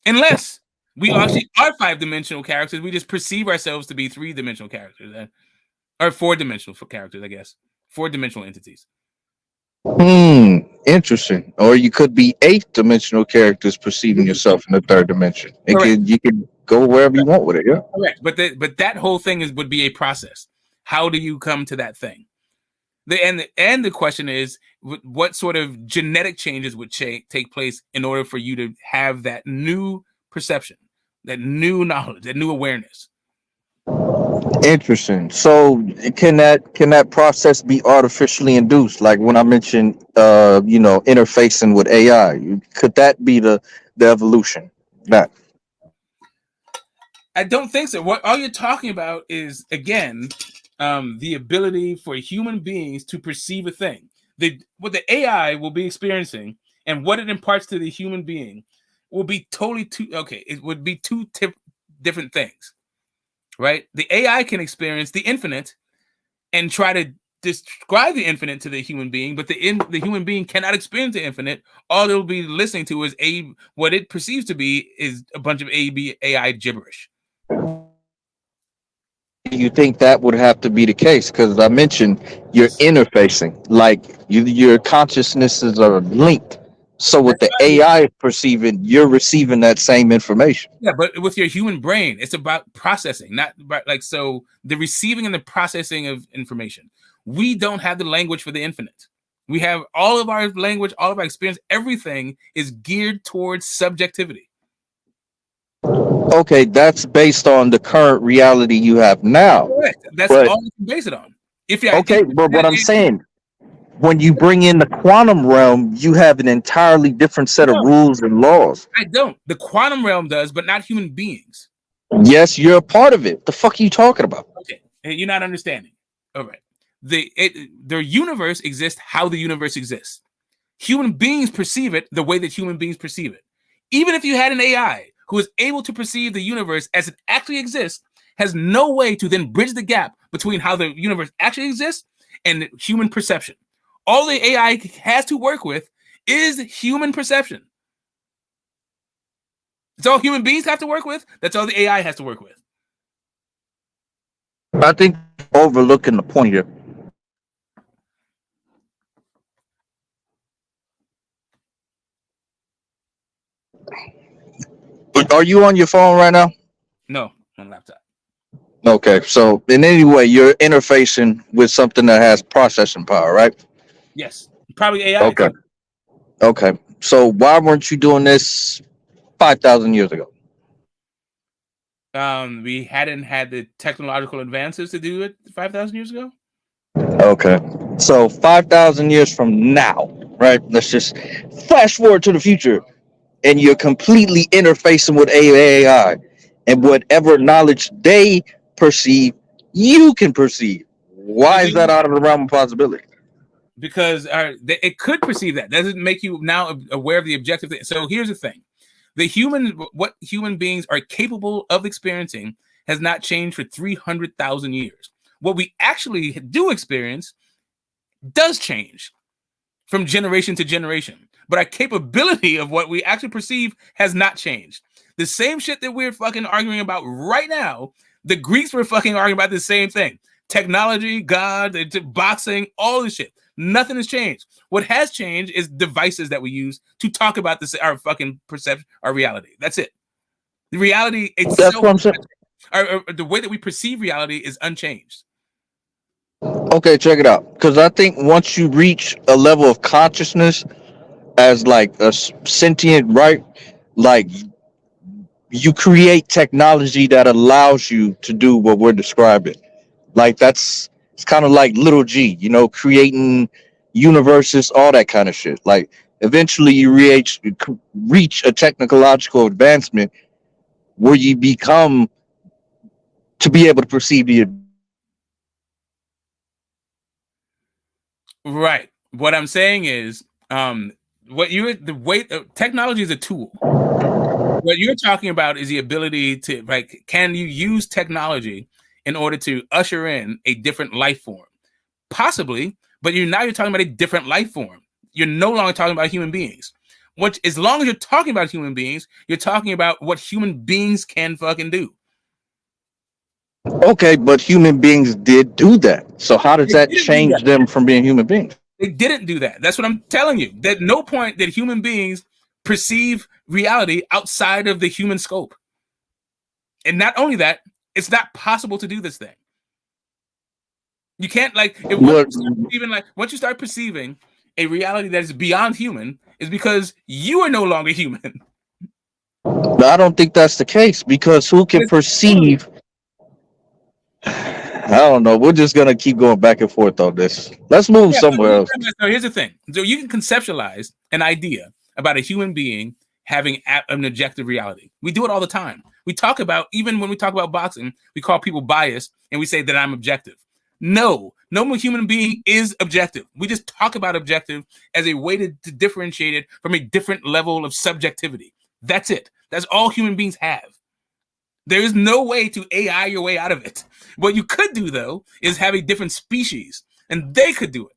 Unless we actually are five-dimensional characters, we just perceive ourselves to be three-dimensional characters, or four-dimensional characters, I guess. Four-dimensional entities. Interesting. Or you could be eighth-dimensional characters perceiving yourself in the third dimension. You could go wherever you want with it. Yeah. Correct. But that whole thing would be a process. How do you come to that thing? The question is, what sort of genetic changes would take place in order for you to have that new perception, that new knowledge, that new awareness? Interesting. So can that process be artificially induced? Like when I mentioned, interfacing with AI, could that be the evolution? That I don't think so. What all you're talking about is, again, the ability for human beings to perceive a thing. What the AI will be experiencing and what it imparts to the human being will be totally it would be two different things, right? The AI can experience the infinite and try to describe the infinite to the human being, but the human being cannot experience the infinite. All it'll be listening to is what it perceives to be is a bunch of AI gibberish. you think that would have to be the case? Because I mentioned you're interfacing, like your consciousnesses are linked. So with the AI perceiving, you're receiving that same information. Yeah, but with your human brain, it's about processing, not about so the receiving and the processing of information. We don't have the language for the infinite. We have all of our language, all of our experience, everything is geared towards subjectivity. Okay, that's based on the current reality you have now. Correct. That's all you can base it on. But what I'm saying, when you bring in the quantum realm, you have an entirely different set of No, rules and laws. I don't. The quantum realm does, but not human beings. Yes, you're a part of it. The fuck are you talking about? Okay, you're not understanding. All right. The universe exists how the universe exists. Human beings perceive it the way that human beings perceive it. Even if you had an AI who is able to perceive the universe as it actually exists, has no way to then bridge the gap between how the universe actually exists and human perception. All the AI has to work with is human perception. That's all human beings have to work with. That's all the AI has to work with. I think overlooking the point here. Are you on your phone right now? No, on laptop. Okay, so in any way, you're interfacing with something that has processing power, right? Yes, probably AI. Okay. Okay. So why weren't you doing this 5,000 years ago? We hadn't had the technological advances to do it 5,000 years ago. Okay. So 5,000 years from now, right? Let's just flash forward to the future, and you're completely interfacing with AI, and whatever knowledge they perceive, you can perceive. Why is that out of the realm of possibility? Because it could perceive that. Doesn't make you now aware of the objective thing. So here's the thing. What human beings are capable of experiencing has not changed for 300,000 years. What we actually do experience does change from generation to generation. But our capability of what we actually perceive has not changed. The same shit that we're fucking arguing about right now, the Greeks were fucking arguing about the same thing. Technology, God, boxing, all this shit. Nothing has changed. What has changed is devices that we use to talk about this, our fucking perception, our reality. That's it. The reality itself, that's what I'm saying. The way that we perceive reality is unchanged. Okay, check it out. Because I think once you reach a level of consciousness as like a sentient, right? Like you create technology that allows you to do what we're describing. Like it's kind of like little G, creating universes, all that kind of shit. Like eventually you reach a technological advancement where you become to be able to perceive the. Right. What I'm saying is, technology is a tool. What you're talking about is the ability to, like, can you use technology in order to usher in a different life form? Possibly, but you're talking about a different life form. You're no longer talking about human beings. As long as you're talking about human beings, you're talking about what human beings can fucking do. Okay, but human beings did do that. So how does that change them from being human beings? They didn't do that. That's what I'm telling you. At no point did human beings perceive reality outside of the human scope. And not only that, it's not possible to do this thing. You can't, once you start perceiving a reality that is beyond human, is because you are no longer human. I don't think that's the case, because who can perceive? I don't know. We're just gonna keep going back and forth on this. Let's move somewhere else. So here's the thing. So you can conceptualize an idea about a human being having an objective reality. We do it all the time. Even when we talk about boxing, we call people biased and we say that I'm objective. No human being is objective. We just talk about objective as a way to differentiate it from a different level of subjectivity. That's it. That's all human beings have. There is no way to AI your way out of it. What you could do, though, is have a different species, and they could do it.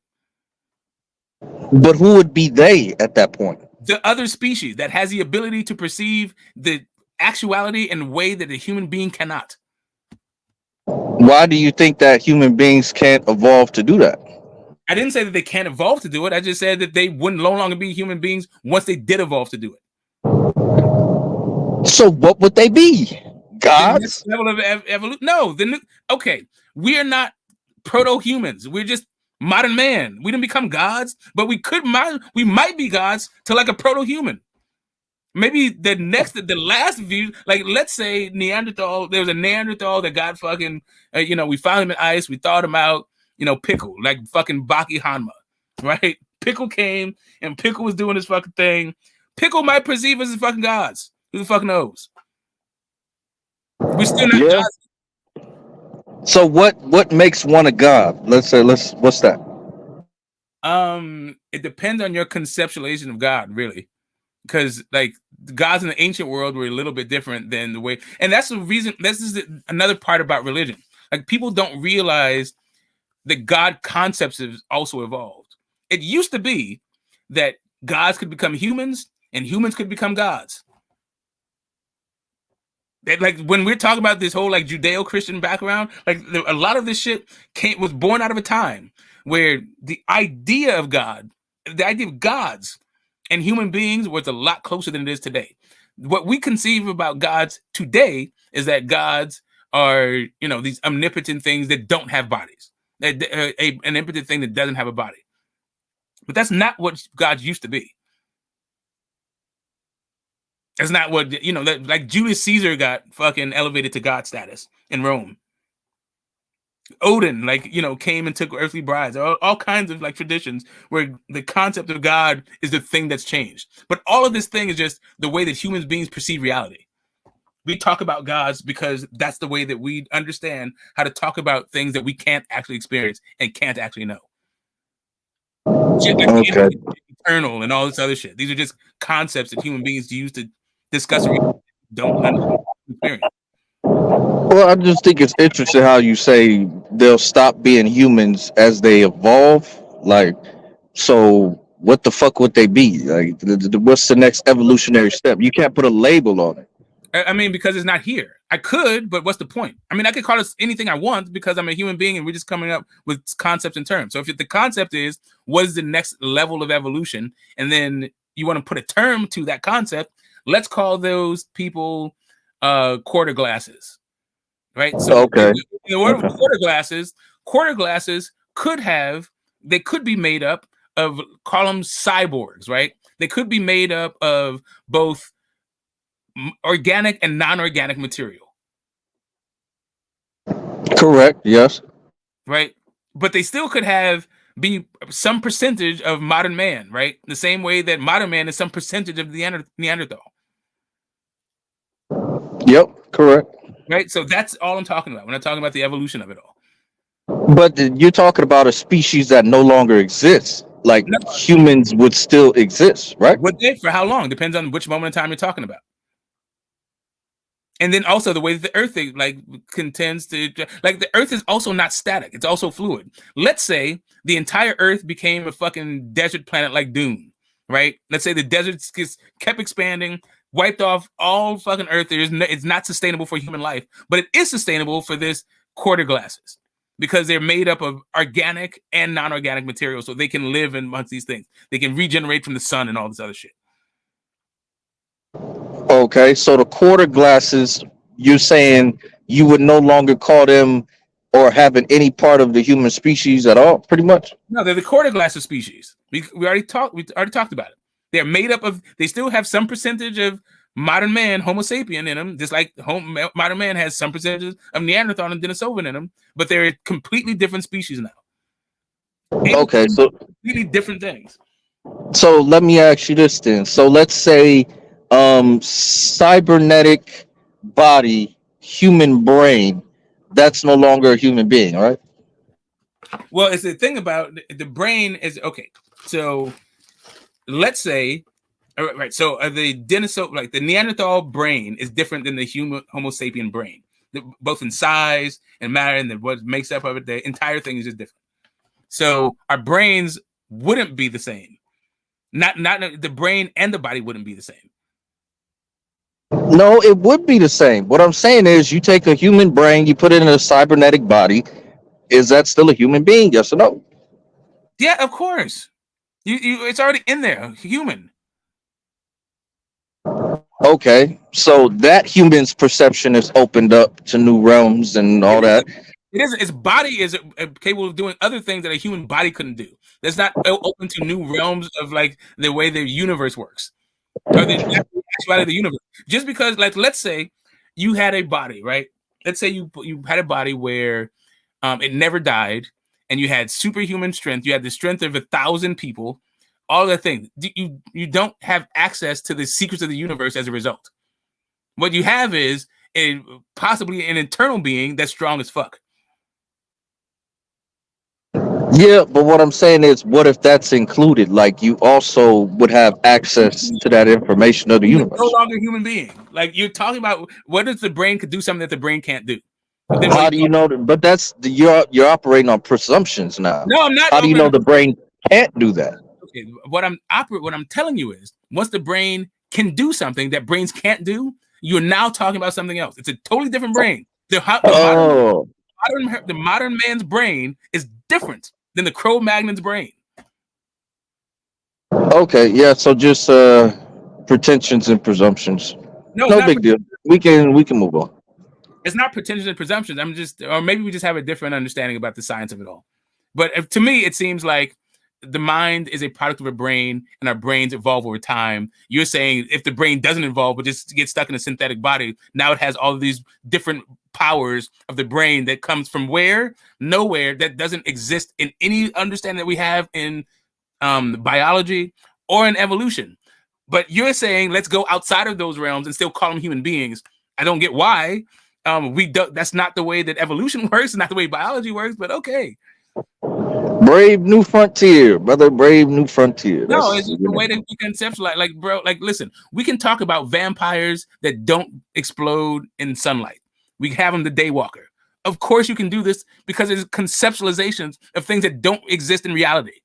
But who would be they at that point? The other species that has the ability to perceive the actuality in a way that a human being cannot. Why do you think that human beings can't evolve to do that? I didn't say that they can't evolve to do it. I just said that they wouldn't no longer be human beings once they did evolve to do it. So what would they be? Gods? The level of evolution? No. Okay. We are not proto-humans. We're just modern man. We didn't become gods, but we might be gods to like a proto-human. Maybe the last view, like let's say Neanderthal, there was a Neanderthal that got fucking, we found him in ice, we thawed him out, pickled, like fucking Baki Hanma. right? Pickle came and Pickle was doing his fucking thing. Pickle might perceive us as fucking gods. Who the fuck knows? We're still not gods. So what makes one a god? What's that? It depends on your conceptualization of God, really. Because like the gods in the ancient world were a little bit different than the way, and that's the reason. This is another part about religion. Like people don't realize that God concepts have also evolved. It used to be that gods could become humans and humans could become gods. That, like when we're talking about this whole like Judeo-Christian background, like a lot of this shit was born out of a time where the idea of God, the idea of gods and human beings was a lot closer than it is today. What we conceive about gods today is that gods are, these omnipotent things that don't have bodies. An impotent thing that doesn't have a body. But that's not what gods used to be. That's not what, like Julius Caesar got fucking elevated to God status in Rome. Odin, came and took earthly brides. All kinds of like traditions where the concept of God is the thing that's changed. But all of this thing is just the way that human beings perceive reality. We talk about gods because that's the way that we understand how to talk about things that we can't actually experience and can't actually know. Shit like the eternal and all this other shit. These are just concepts that human beings use to discuss reality. Don't understand experience. Well, I just think it's interesting how you say they'll stop being humans as they evolve. Like, so what the fuck would they be? Like, what's the next evolutionary step? You can't put a label on it. I mean, because it's not here. I could, but what's the point? I mean, I could call it anything I want because I'm a human being and we're just coming up with concepts and terms. So if the concept is what is the next level of evolution, and then you want to put a term to that concept, let's call those people quarter glasses. Right? So in the word of quarter glasses they could be made up of, call them cyborgs, right? They could be made up of both organic and non-organic material. Correct. Yes. Right. But they still could be some percentage of modern man, right? The same way that modern man is some percentage of the Neanderthal. Yep. Correct. Right. So that's all I'm talking about when I'm talking about the evolution of it all. But you're talking about a species that no longer exists. Like humans would still exist, right? Would they? For how long? Depends on which moment in time you're talking about. And then also the way that the Earth contends to, like, the Earth is also not static. It's also fluid. Let's say the entire Earth became a fucking desert planet like Dune, right? Let's say the desert kept expanding, wiped off all fucking Earth. It's not sustainable for human life, but it is sustainable for this quarter glasses because they're made up of organic and non-organic material, so they can live amongst these things. They can regenerate from the sun and all this other shit. Okay, so the quarter glasses, you're saying you would no longer call them or having any part of the human species at all, pretty much? No, they're the quarter glasses species. We already talked about it. They're made up of, they still have some percentage of modern man, Homo sapien in them, just like modern man has some percentages of Neanderthal and Denisovan in them, but they're completely different species now. Okay, so completely different things. So let me ask you this then. So let's say cybernetic body, human brain, that's no longer a human being, right? Well, it's the thing about the brain is, okay, so let's say, right, so the Neanderthal brain is different than the human Homo sapien brain, both in size and matter, and what makes up of it, the entire thing is just different. So our brains wouldn't be the same. Not the brain and the body wouldn't be the same. No, it would be the same. What I'm saying is you take a human brain, you put it in a cybernetic body. Is that still a human being? Yes or no? Yeah, of course. It's already in there, human. Okay, so that human's perception is opened up to new realms and all that. It is. Its body is capable of doing other things that a human body couldn't do. That's not open to new realms of like the way the universe works, or the actuality of the universe. Just because, like, let's say you had a body, right? Let's say you had a body where it never died, and you had superhuman strength. You had the strength of 1,000 people. All the things. You don't have access to the secrets of the universe as a result. What you have is possibly an internal being that's strong as fuck. Yeah, but what I'm saying is, what if that's included? Like, you also would have access to that information of the He's no universe. longer a human being. Like, you're talking about what if the brain could do something that the brain can't do? How do you know that? But that's you're operating on presumptions now. No, I'm not. How do you know the brain can't do that? Okay, what I'm telling you is, once the brain can do something that brains can't do, you're now talking about something else. It's a totally different brain. The modern man's brain is different than the Cro-Magnon's brain. Okay, yeah. So just pretensions and presumptions. No, big deal. We can move on. It's not pretensions and presumptions. Or maybe we just have a different understanding about the science of it all. But to me, it seems like the mind is a product of a brain, and our brains evolve over time. You're saying if the brain doesn't evolve, but just gets stuck in a synthetic body, now it has all of these different powers of the brain that comes from where? Nowhere, that doesn't exist in any understanding that we have in biology or in evolution. But you're saying let's go outside of those realms and still call them human beings. I don't get why. That's not the way that evolution works, not the way biology works, but okay. Brave new frontier, brother. Brave new frontier. No, it's just the way that we conceptualize. Like, bro, listen, we can talk about vampires that don't explode in sunlight. We have them the Daywalker. Of course you can do this because it's conceptualizations of things that don't exist in reality.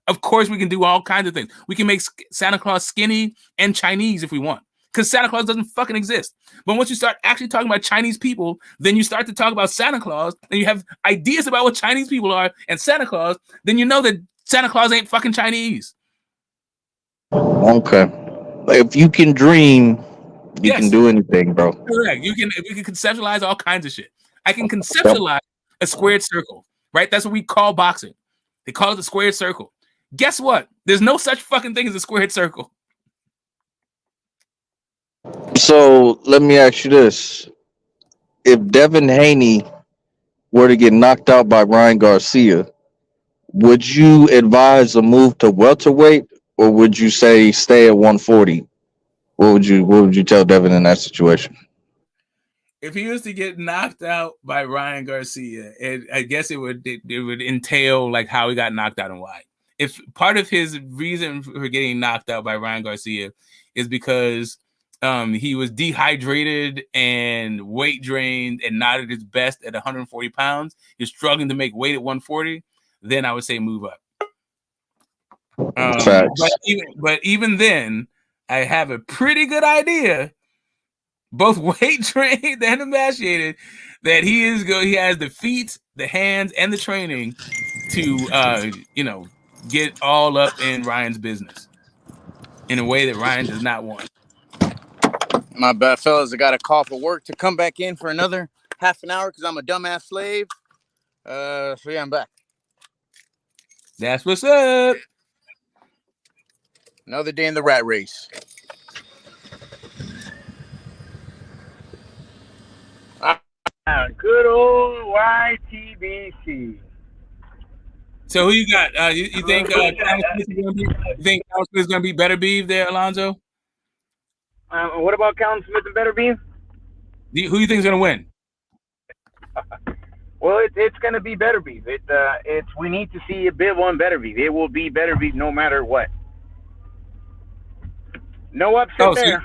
Of course we can do all kinds of things. We can make Santa Claus skinny and Chinese if we want, because Santa Claus doesn't fucking exist. But once you start actually talking about Chinese people, then you start to talk about Santa Claus, and you have ideas about what Chinese people are and Santa Claus, then you know that Santa Claus ain't fucking Chinese. Okay. If you can dream, you can do anything, bro. Correct. We can conceptualize all kinds of shit. I can conceptualize a squared circle, right? That's what we call boxing. They call it the squared circle. Guess what? There's no such fucking thing as a squared circle. So let me ask you this. If Devin Haney were to get knocked out by Ryan Garcia, would you advise a move to welterweight, or would you say stay at 140? What would you tell Devin in that situation? If he was to get knocked out by Ryan Garcia, I guess it would entail like how he got knocked out and why. If part of his reason for getting knocked out by Ryan Garcia is because he was dehydrated and weight drained and not at his best at 140 pounds, he's struggling to make weight at 140, then I would say move up. But even then, I have a pretty good idea, both weight trained and emaciated, that he has the feet, the hands, and the training to get all up in Ryan's business in a way that Ryan does not want. My bad, fellas. I got a call for work to come back in for another half an hour because I'm a dumbass slave. So yeah, I'm back. That's what's up. Another day in the rat race. Good old YTBC. So who you got? You think Callum Smith is going to be better beef there, Alonzo? What about Callum Smith and Better Beef? Who you think is going to win? Well, it's going to be Better Beef. We need to see a bit on Better Beef. It will be Better Beef no matter what. No upset there.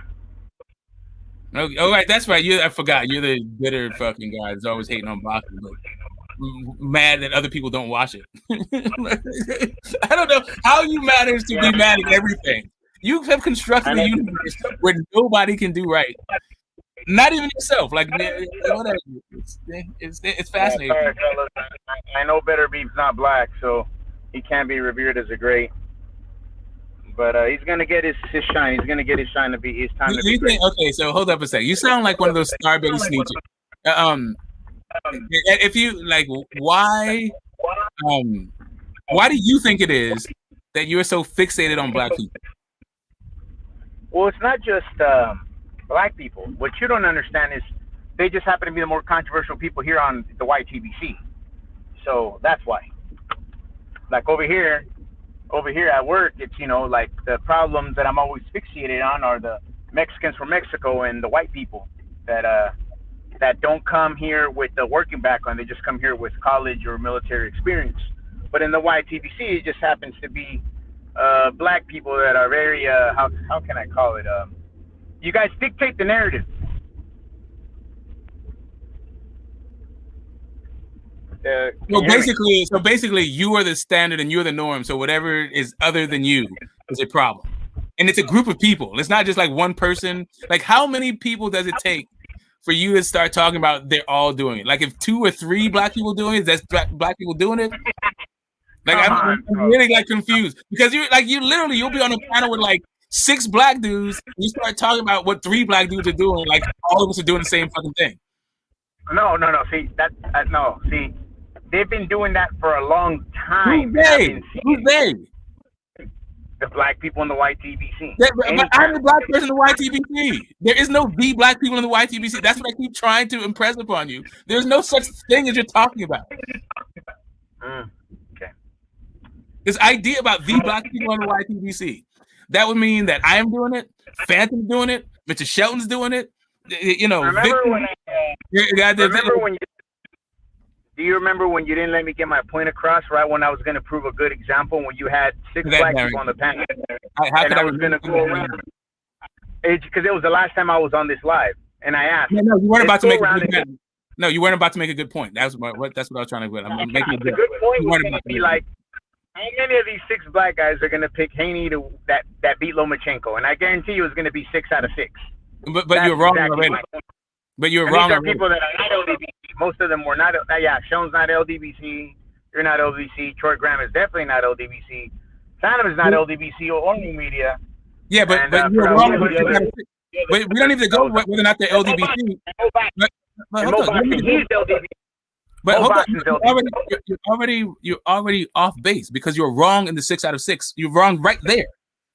Okay, all right, that's right. I forgot. You're the bitter fucking guy that's always hating on boxing, but mad that other people don't watch it. I don't know how you manage to be mad at everything. You have constructed a universe where nobody can do right. Not even yourself. Like, whatever. It's fascinating. Sorry, fellas. I know Better Beef's not black, so he can't be revered as a great. But he's gonna get his shine. He's gonna get his shine to be his time to be great. Okay, so hold up a second. You sound like one of those Starbelly sneeches. If you like, why do you think it is that you're so fixated on black people? Well, it's not just black people. What you don't understand is they just happen to be the more controversial people here on the YTBC. So that's why. Like over here at work, it's, you know, like the problems that I'm always fixated on are the Mexicans from Mexico and the white people that don't come here with the working background. They just come here with college or military experience. But in the YTBC, it just happens to be black people that are very how can I call it? You guys dictate the narrative. So basically, you are the standard and you're the norm. So whatever is other than you is a problem, and it's a group of people. It's not just like one person. Like, how many people does it take for you to start talking about they're all doing it? Like, if 2 or 3 black people doing it, that's black people doing it. Like, I'm really like confused because you'll be on a panel with like 6 black dudes. And you start talking about what 3 black dudes are doing. Like, all of us are doing the same fucking thing. No. See that? No. See, they've been doing that for a long time. Who's they? The black people in the YTBC. But I'm the black person in the YTBC. There is no the black people in the YTBC. That's what I keep trying to impress upon you. There's no such thing as you're talking about. Okay. This idea about the black people in the YTBC, that would mean that I am doing it, Phantom's doing it, Mr. Shelton's doing it. You know, do you remember when you didn't let me get my point across right when I was going to prove a good example when you had 6 black people on the panel? And I was going to go around. Because it was the last time I was on this live. And I asked. No, you weren't about to make a good point. No, you weren't about to make a good point. That's what I was trying to get. I'm making a good point. Was going to be like, how many of these 6 black guys are going to pick Haney that beat Lomachenko? And I guarantee you it's going to be 6 out of 6. But you're wrong already. But you're wrong. These are people that are not LDBC. Most of them were not. Yeah, Sean's not LDBC. You're not LDBC. Troy Graham is definitely not LDBC. Phantom is not LDBC or new media. Yeah, but you're wrong. But we don't need to go whether or not they're LDBC. But hold on. He's LDBC. But hold on. You're already off base because you're wrong in the 6 out of 6. You're wrong right there.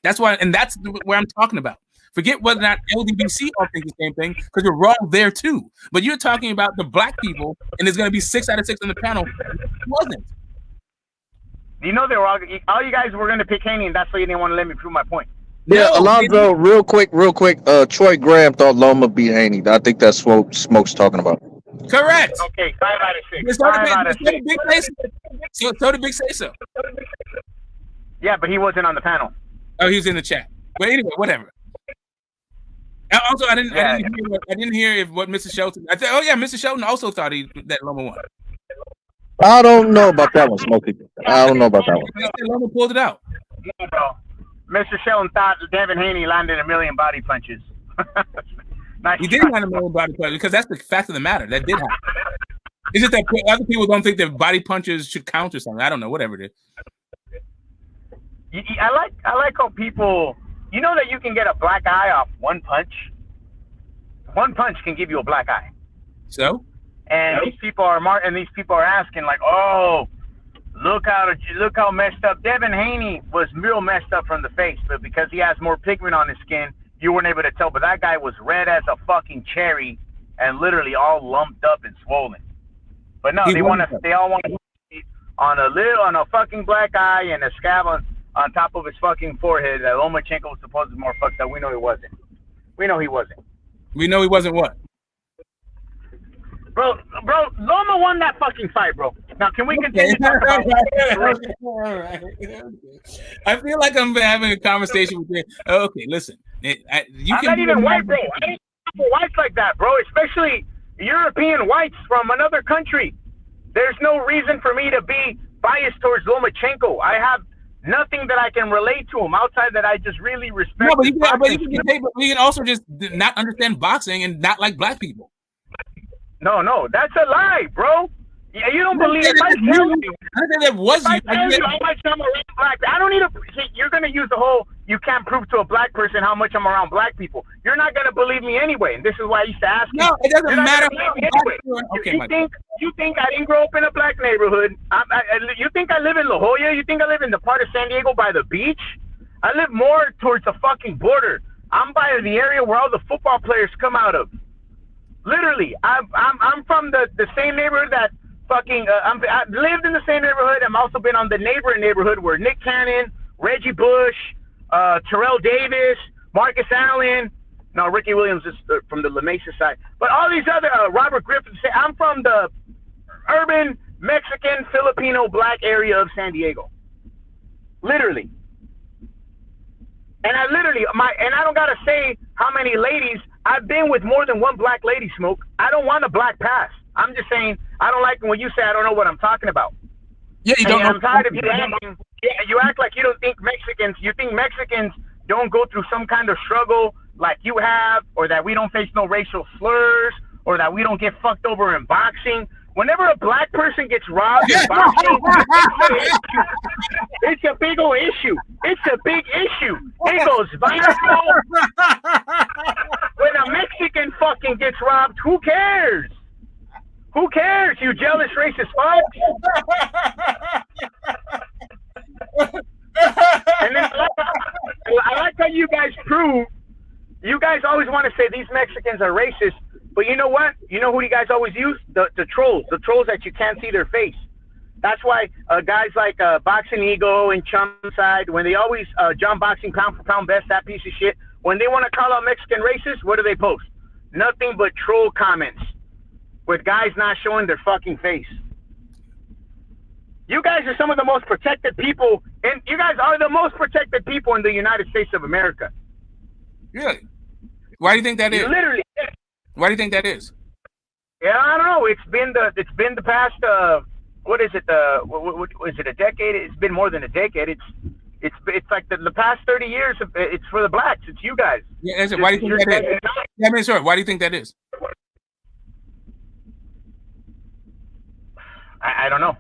That's why, and that's where I'm talking about. Forget whether or not LDBC all think the same thing, because you're wrong there too. But you're talking about the black people, and there's going to be 6 out of 6 on the panel. It wasn't. You know they were all you guys were going to pick Haney, and that's why you didn't want to let me prove my point. Yeah, Alonzo, real quick. Troy Graham thought Loma beat Haney. I think that's what Smoke's talking about. Correct. Okay, 5 out of 6. So the big say so. Yeah, but he wasn't on the panel. Oh, he was in the chat. But anyway, whatever. Also, I didn't hear if what Mr. Shelton. I said, oh yeah, Mr. Shelton also thought that Loma won. I don't know about that one, Smokey. I don't know about that one. Loma pulled it out. Yeah, bro. Mr. Shelton thought Devin Haney landed 1 million body punches. Nice. He did land 1 million body punches because that's the fact of the matter. That did happen. It's just that other people don't think that body punches should count or something. I don't know. Whatever it is. I like how people. You know that you can get a black eye off one punch? One punch can give you a black eye. So? And these people are asking like, oh, look how messed up. Devin Haney was real messed up from the face, but because he has more pigment on his skin, you weren't able to tell. But that guy was red as a fucking cherry and literally all lumped up and swollen. But no, they all want to on a fucking black eye and a scab on top of his fucking forehead that Lomachenko was supposedly more fucked up. We know he wasn't. We know he wasn't what? Bro, Loma won that fucking fight, bro. Now, can we continue talking about All right. I feel like I'm having a conversation with you. Okay, listen. I'm not even white, bro. I don't talk whites like that, bro, especially European whites from another country. There's no reason for me to be biased towards Lomachenko. I have nothing that I can relate to him outside that I just really respect. No, but you can also just not understand boxing and not like black people. No, that's a lie, bro. Yeah, you don't believe it. I think that was you. How much I'm around black. I don't need to. You're gonna use the whole. You can't prove to a black person how much I'm around black people. You're not gonna believe me anyway. And this is why I used to ask. No, it doesn't matter. Anyway. You think I didn't grow up in a black neighborhood? You think I live in La Jolla? You think I live in the part of San Diego by the beach? I live more towards the fucking border. I'm by the area where all the football players come out of. Literally, I'm from the same neighborhood that Fucking, I lived in the same neighborhood. I've also been on the neighboring neighborhood where Nick Cannon, Reggie Bush, Terrell Davis, Marcus Allen. No, Ricky Williams is from the La Mesa side. But all these other, Robert Griffin. I'm from the urban Mexican, Filipino, black area of San Diego. Literally. And I don't gotta say how many ladies. I've been with more than one black lady, Smoke. I don't want a black pass. I'm just saying, I don't like when you say I don't know what I'm talking about. Yeah, you don't know. I'm tired of you acting. Yeah, you act like you don't think Mexicans. You think Mexicans don't go through some kind of struggle like you have, or that we don't face no racial slurs, or that we don't get fucked over in boxing. Whenever a black person gets robbed in boxing, it's a big old issue. It's a big issue. It goes viral. When a Mexican fucking gets robbed, who cares? Who cares, you jealous racist fucks? And then I like how you guys prove. You guys always want to say these Mexicans are racist, but you know what? You know who you guys always use? The trolls. The trolls that you can't see their face. That's why guys like Boxing Ego and Chum Side, when they always, John Boxing Pound for Pound Best, that piece of shit, when they want to call out Mexican racist, what do they post? Nothing but troll comments with guys not showing their fucking face. You guys are some of the most protected people, and you guys are the most protected people in the United States of America. Really? Why do you think that is? Literally. Why do you think that is? Yeah, I don't know. It's been the past. What is it? What is it? A decade? It's been more than a decade. It's like the past 30 years. It's for the blacks. It's you guys. Yeah. Why do you think that is? Yeah, I mean, sorry. Why do you think that is? I don't know.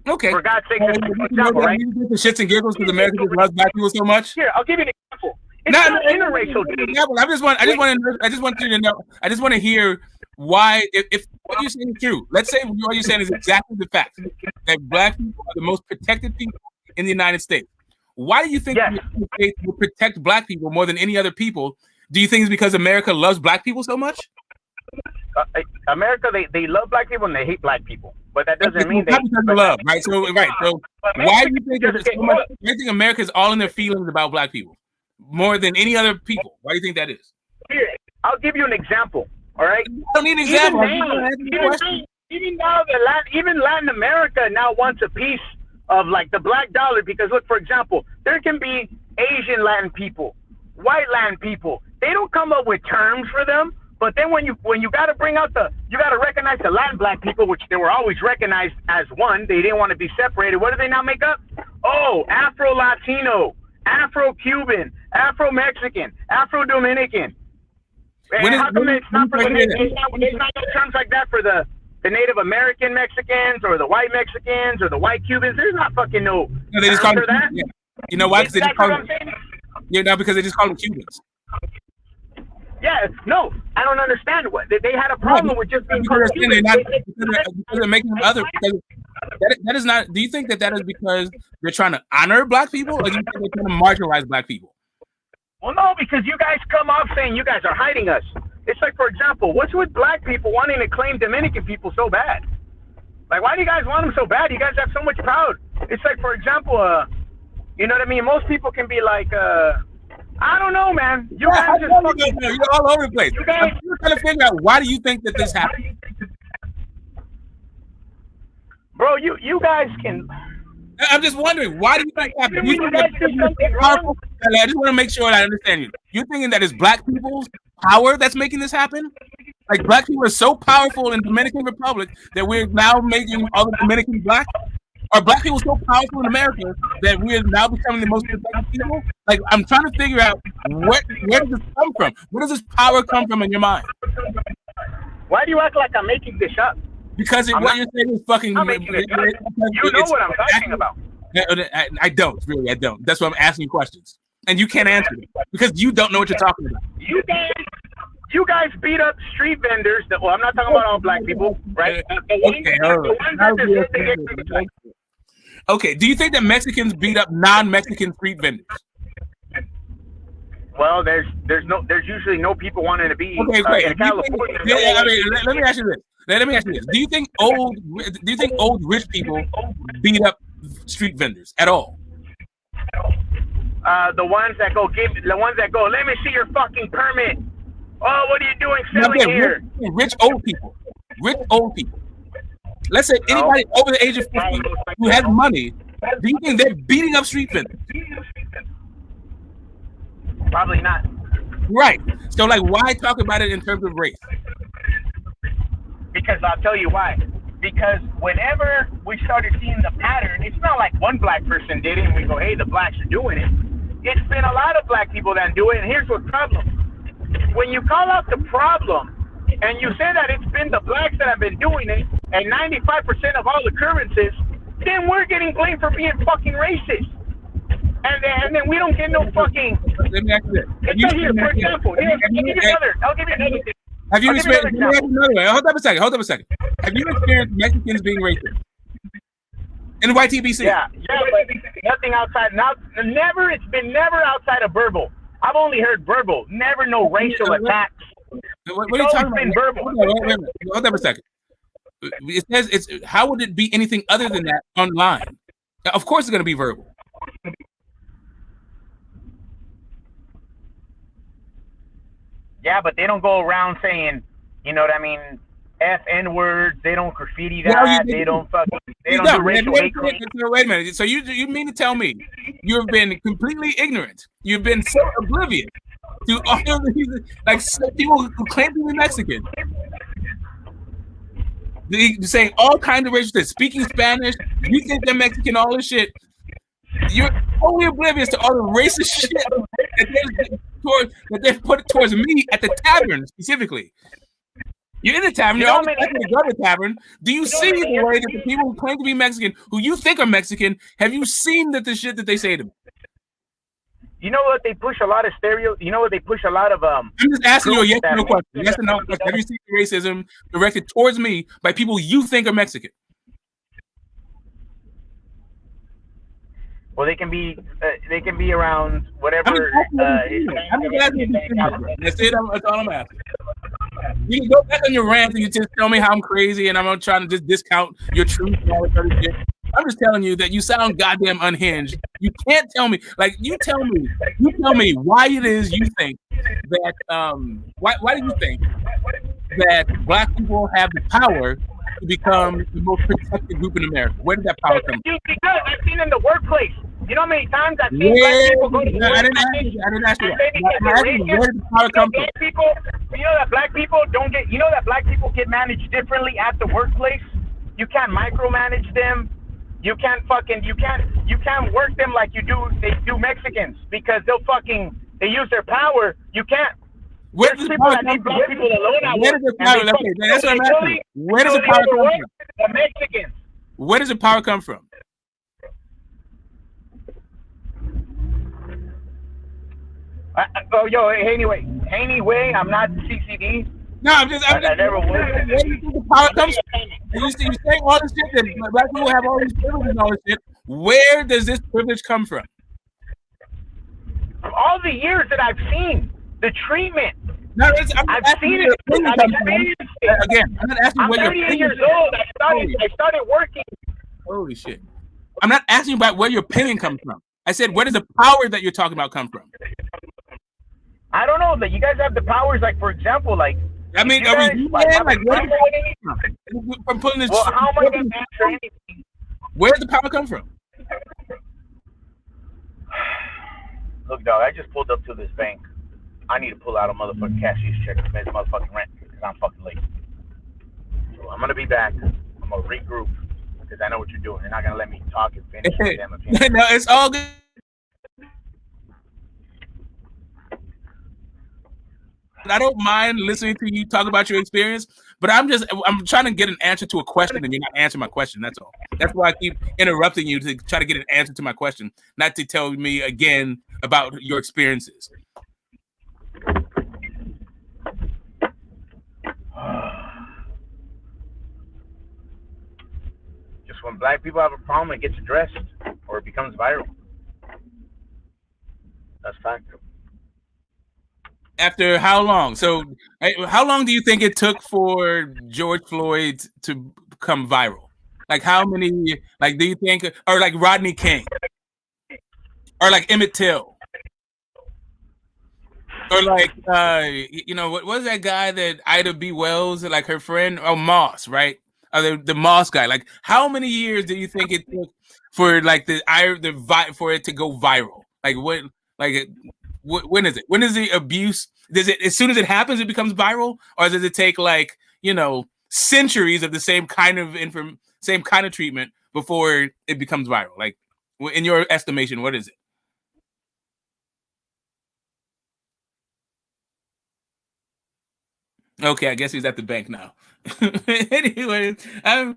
Okay. For God's sake, just an example, right? The shits and giggles because America loves black people so much. Here, I'll give you an example. It's not interracial. I just want you to know. I just want to hear why, if what you're saying is true. Let's say what you're saying is exactly the fact that black people are the most protected people in the United States. Why do you think the United States will protect black people more than any other people? Do you think it's because America loves black people so much? America, they love black people and they hate black people, but that doesn't mean they love, right? So why do you think so much? You think America is all in their feelings about black people more than any other people? Why do you think that is? Here, I'll give you an example. All right, I don't need an example. Even Latin America now wants a piece of like the black dollar, because look, for example, there can be Asian Latin people, white Latin people. They don't come up with terms for them. But then when you got to bring out you got to recognize the Latin black people, which they were always recognized as one. They didn't want to be separated. What do they now make up? Oh, Afro-Latino, Afro-Cuban, Afro-Mexican, Afro-Dominican. How come it's not terms like that for the Native American Mexicans or the white Mexicans or the white Cubans? There's not fucking no they just call for that. Yeah. You know why? Because they just call them. Yeah, no, because they just call them Cubans. Yeah, no, I don't understand. What they had a problem with just being called Cubans. Because they're making them other. That is not. Do you think that is because they're trying to honor black people, or do you think they're trying to marginalize black people? Well, no, because you guys come off saying you guys are hiding us. It's like, for example, what's with black people wanting to claim Dominican people so bad? Like, why do you guys want them so bad? You guys have so much proud. It's like, for example, you know what I mean? Most people can be like, I don't know, man. You guys just fucking, you're all over the place. I'm trying to figure out, why do you think that this happened? Bro, you guys can. I'm just wondering, why do you think that happened? I just want to make sure I understand you. You're thinking that it's black people's power that's making this happen? Like, black people are so powerful in Dominican Republic that we're now making all the Dominicans black? Are black people so powerful in America that we are now becoming the most protected people? Like, I'm trying to figure out where does this come from? Where does this power come from in your mind? Why do you act like I'm making this up? Because what you're saying is fucking. You know what I'm talking about. I don't, really, I don't. That's why I'm asking you questions. And you can't answer them because you don't know what you're talking about. You guys beat up street vendors. Well, I'm not talking about all black people, right? Okay, do you think that Mexicans beat up non-Mexican street vendors? Well, there's usually no people wanting to be okay, great. in California. Let me ask you this. Let me ask you this: Do you think old rich people beat up street vendors at all? The ones that go, let me see your fucking permit. Oh, what are you doing selling here? Rich old people. Rich old people. Let's say anybody over the age of 50 who has money. Do you think they're beating up street vendors? Probably not. Right. So, like, why talk about it in terms of race? Because I'll tell you why. Because whenever we started seeing the pattern, it's not like one black person did it and we go, hey, the blacks are doing it. It's been a lot of black people that do it, and here's what's the problem. When you call out the problem and you say that it's been the blacks that have been doing it and 95% of all occurrences, then we're getting blamed for being fucking racist. And then we don't get no fucking... Let me ask you this. For example, I'll give you another thing. Have you experienced... Hold up a second. Have you experienced Mexicans being racist? In YTBC? Yeah, but nothing outside. It's been never outside of verbal. I've only heard verbal. Never no racial attacks. What are you talking about? Verbal. Wait a minute. Hold up a second. It says how would it be anything other than that online? Of course it's going to be verbal. Yeah, but they don't go around saying, you know what I mean, F-N words. They don't graffiti that. They don't do racial hate. Wait a minute. So you mean to tell me you've been completely ignorant? You've been so oblivious to all of these, like, people who claim to be Mexican. They're saying all kinds of racial things, speaking Spanish, you think they're Mexican, all this shit. You're totally oblivious to all the racist shit that they've put towards me at the tavern specifically. You're in the tavern, you're always likely to go to the tavern. Do you see the way that the people who claim to be Mexican, who you think are Mexican, have you seen that the shit that they say to me? You know what? They push a lot of You know what? They push a lot of I'm just asking you a yes or no question. Yes or no question. Have you seen racism directed towards me by people you think are Mexican? Well, they can be around whatever. I'm just asking That's it. That's all I'm asking. You can go back on your rant and you just tell me how I'm crazy and I'm trying to just discount your truth and all this other shit. I'm just telling you that you sound goddamn unhinged. You can't tell me, you tell me why it is you think that why do you think that black people have the power to become the most protected group in America? Where did that power come from? Because I've seen in the workplace. You know how many times I've seen black people go to work? I didn't ask you that. Where did the power come from? You know that black people don't get. You know that black people get managed differently at the workplace. You can't micromanage them. You can't work them like they do Mexicans because they use their power. You can't. Where does the power come from? Where does the power? Okay, that's what I'm asking. Where does the power come from? The Mexicans. Where does the power come from? Anyway, I'm not CCD. No, I never was. Where do you think the power comes from? You saying all this shit that black people have all these privileges and all this shit. Where does this privilege come from? All the years that I've seen the treatment. No, I've seen it. Again, I'm not asking I'm where your 38 years old. I started working. Holy shit! I'm not asking about where your opinion comes from. I said, where does the power that you're talking about come from? I don't know that you guys have the powers. Like, for example, like. I mean, where does the power come from? Well, how am I going to answer anything? Where does the power come from? Look, dog, I just pulled up to this bank. I need to pull out a motherfucking cashier's check to pay this motherfucking rent because I'm fucking late. So I'm going to be back. I'm going to regroup because I know what you're doing. You're not going to let me talk and finish your damn opinion. No, it's all good. I don't mind listening to you talk about your experience, but I'm trying to get an answer to a question and you're not answering my question. That's all. That's why I keep interrupting you to try to get an answer to my question, not to tell me again about your experiences. Just when black people have a problem, it gets addressed or it becomes viral. That's fact. After how long? So, how long do you think it took for George Floyd to become viral? Like, how many? Like, do you think, or like Rodney King, or like Emmett Till, or like, what was that guy that Ida B. Wells, like her friend, oh Moss, right? Or the Moss guy. Like, how many years do you think it took for like for it to go viral? Like, when? Like, when is it? When is the abuse? Does it, as soon as it happens, it becomes viral, or does it take like centuries of the same kind of same kind of treatment before it becomes viral? Like, in your estimation, what is it? Okay, I guess he's at the bank now. Anyway, I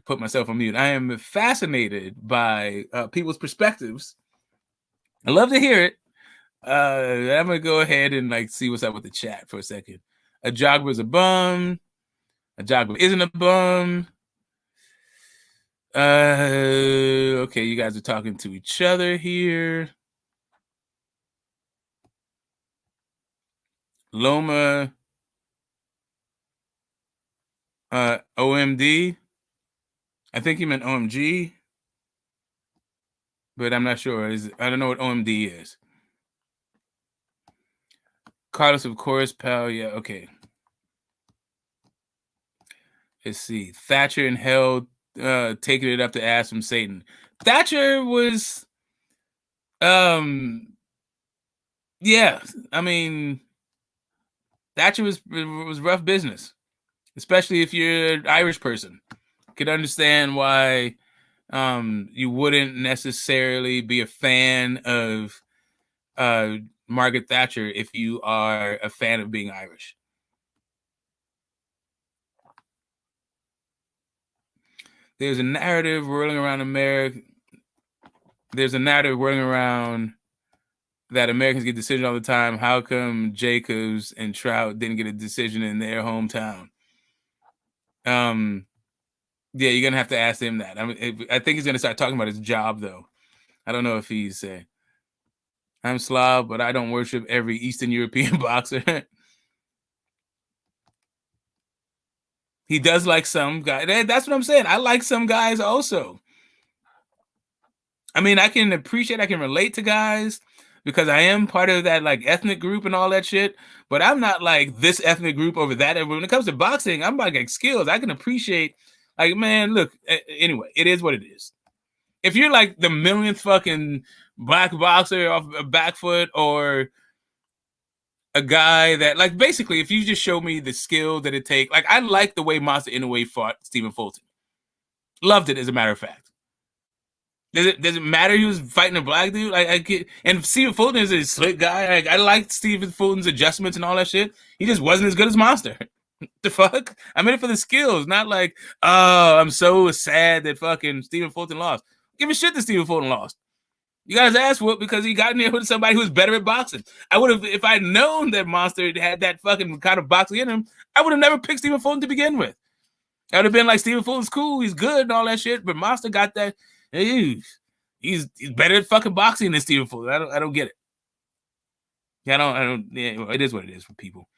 put myself on mute. I am fascinated by people's perspectives. I love to hear it. I'm gonna go ahead and like see what's up with the chat for a second. A Jogba's a bum. A Jogba isn't a bum. Okay, you guys are talking to each other here. Loma, OMD. I think he meant OMG, but I'm not sure. I don't know what OMD is. Carlos, of course, pal. Yeah, okay. Let's see. Thatcher and Hell taking it up the ass from Satan. Thatcher was, yeah. I mean, Thatcher was rough business, especially if you're an Irish person. Could understand why you wouldn't necessarily be a fan of Margaret Thatcher if you are a fan of being Irish. There's a narrative whirling around America. There's a narrative whirling around that Americans get decisions all the time. How come Jacobs and Trout didn't get a decision in their hometown? Yeah, you're gonna have to ask him that. I think he's gonna start talking about his job, though. I don't know if he's I'm Slav, but I don't worship every Eastern European boxer. He does like some guy. That's what I'm saying. I like some guys also. I mean, I can relate to guys because I am part of that like ethnic group and all that shit. But I'm not like this ethnic group over that. And when it comes to boxing, I'm like skills. I can appreciate, like, man, look. Anyway, it is what it is. If you're like the millionth fucking black boxer off a back foot, or a guy that, like, basically, if you just show me the skill that it takes, like, I like the way Monster Inoue fought Stephen Fulton. Loved it, as a matter of fact. Does it matter he was fighting a black dude? And Stephen Fulton is a slick guy. I liked Stephen Fulton's adjustments and all that shit. He just wasn't as good as Monster. The fuck? I'm in it for the skills, not like, oh, I'm so sad that fucking Stephen Fulton lost. Give a shit that Stephen Fulton lost. You guys ass whooped because he got in there with somebody who was better at boxing. I would have, if I'd known that Monster had that fucking kind of boxing in him, I would have never picked Stephen Fulton to begin with. I would have been like, Stephen Fulton's cool, he's good and all that shit, but Monster got that. He's better at fucking boxing than Stephen Fulton. I don't get it. Yeah, I don't. Yeah, well, it is what it is for people.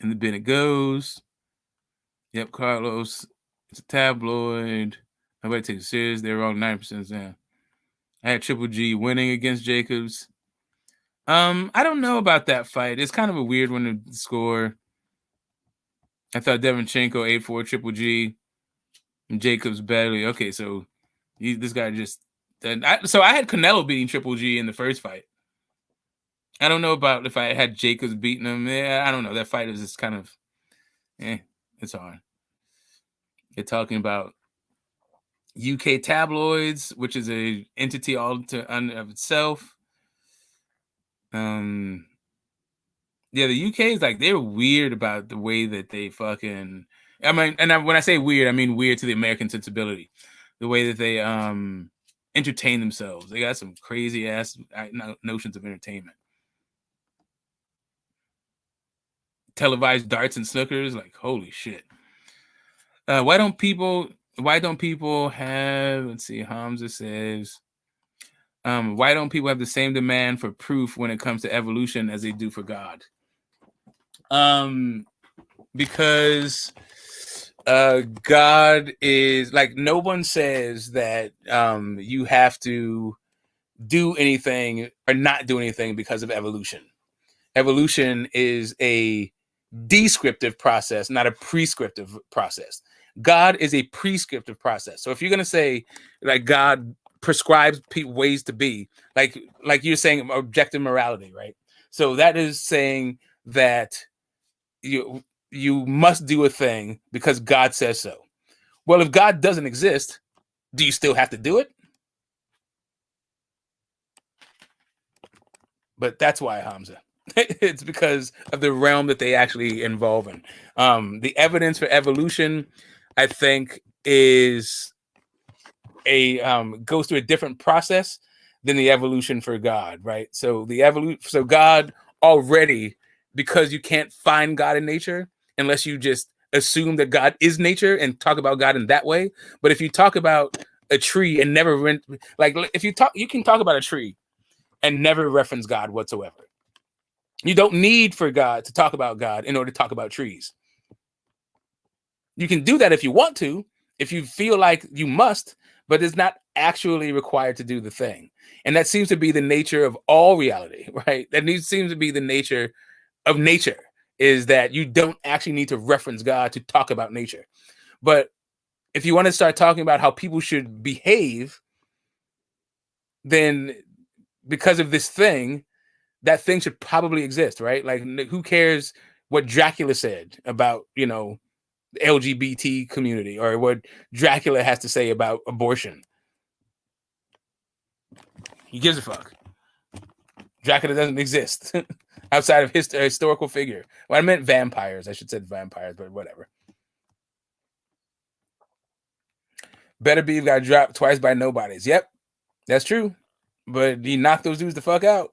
And the bin it goes. Yep, Carlos. It's a tabloid. Nobody takes it serious. They're wrong 9% down. I had Triple G winning against Jacobs. I don't know about that fight. It's kind of a weird one to score. I thought Devonchenko 8-4 Triple G. And Jacobs barely. Okay, so this guy just. So I had Canelo beating Triple G in the first fight. I don't know about if I had Jacobs beating him. Yeah, I don't know. That fight is just kind of. It's hard. They're talking about UK tabloids, which is a entity all of itself. Yeah, the UK is like, they're weird about the way that they fucking. I mean, and when I say weird, I mean weird to the American sensibility. The way that they entertain themselves. They got some crazy ass notions of entertainment. Televised darts and snookers, like, holy shit. Why don't people why don't people have? Let's see. Hamza says, why don't people have the same demand for proof when it comes to evolution as they do for God? Because God is like, no one says that you have to do anything or not do anything because of evolution. Evolution is a descriptive process, not a prescriptive process. God is a prescriptive process. So if you're going to say like God prescribes ways to be, like you're saying objective morality, right? So that is saying that you must do a thing because God says so. Well, if God doesn't exist, do you still have to do it? But that's why, Hamza. It's because of the realm that they actually involve in. The evidence for evolution, I think, is goes through a different process than the evolution for God, right? So so God already, because you can't find God in nature unless you just assume that God is nature and talk about God in that way. But if you talk about a tree and never if you can talk about a tree and never reference God whatsoever. You don't need for God to talk about God in order to talk about trees. You can do that if you want to, if you feel like you must, but it's not actually required to do the thing. And that seems to be the nature of all reality, right? Seems to be the nature of nature, is that you don't actually need to reference God to talk about nature. But if you want to start talking about how people should behave, then because of this thing, that thing should probably exist, right? Like, who cares what Dracula said about, the LGBT community, or what Dracula has to say about abortion? He gives a fuck. Dracula doesn't exist outside of historical figure. Well, I meant vampires. I should say vampires, but whatever. Better Beef got dropped twice by nobodies. Yep, that's true. But he knocked those dudes the fuck out.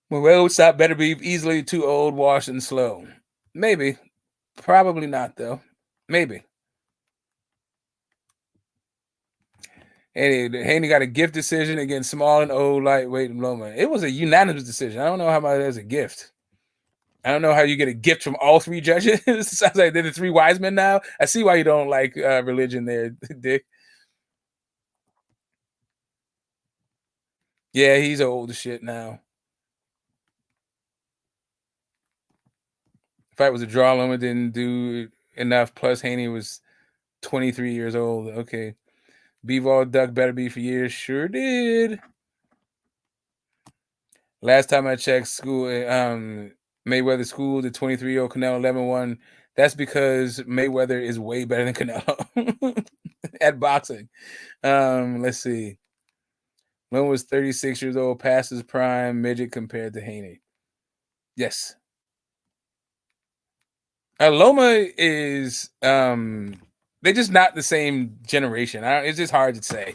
Well, stop Better Beef easily too old, washed, and slow. Maybe. Probably not, though. Maybe. Haney got a gift decision against small and old, lightweight, and Loma. It was a unanimous decision. I don't know how much that's a gift. I don't know how you get a gift from all three judges. Sounds like they're the three wise men now. I see why you don't like religion there, Dick. Yeah, he's old as shit now. Fight was a draw. Loma didn't do enough. Plus, Haney was 23 years old. Okay. B-Ball Duck Better Be for years. Sure did. Last time I checked, Mayweather schooled the 23-year-old Canelo 11-1. That's because Mayweather is way better than Canelo at boxing. Let's see. Loma was 36 years old, past his prime, midget compared to Haney. Yes. Loma is they're just not the same generation. It's just hard to say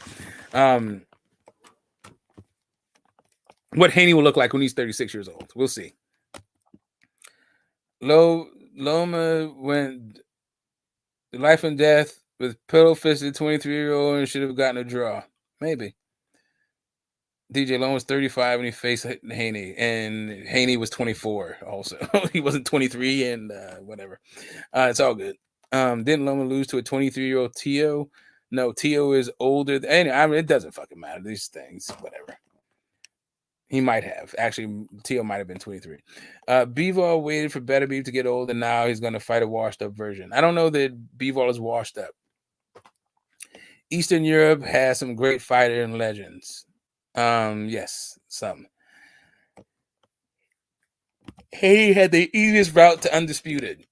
what Haney will look like when he's 36 years old. We'll see. Loma went life and death with pillow-fisted 23-year-old and should have gotten a draw. Maybe. DJ Loma was 35 when he faced Haney, and Haney was 24 also. He wasn't 23 and whatever. It's all good. Didn't Loma lose to a 23-year-old Tio? No, Tio is older. It doesn't fucking matter. These things, whatever. He might have. Actually, Tio might have been 23. Bivol waited for Better Beef to get old, and now he's going to fight a washed-up version. I don't know that Bivol is washed up. Eastern Europe has some great fighter and legends. Yes, some. He had the easiest route to undisputed.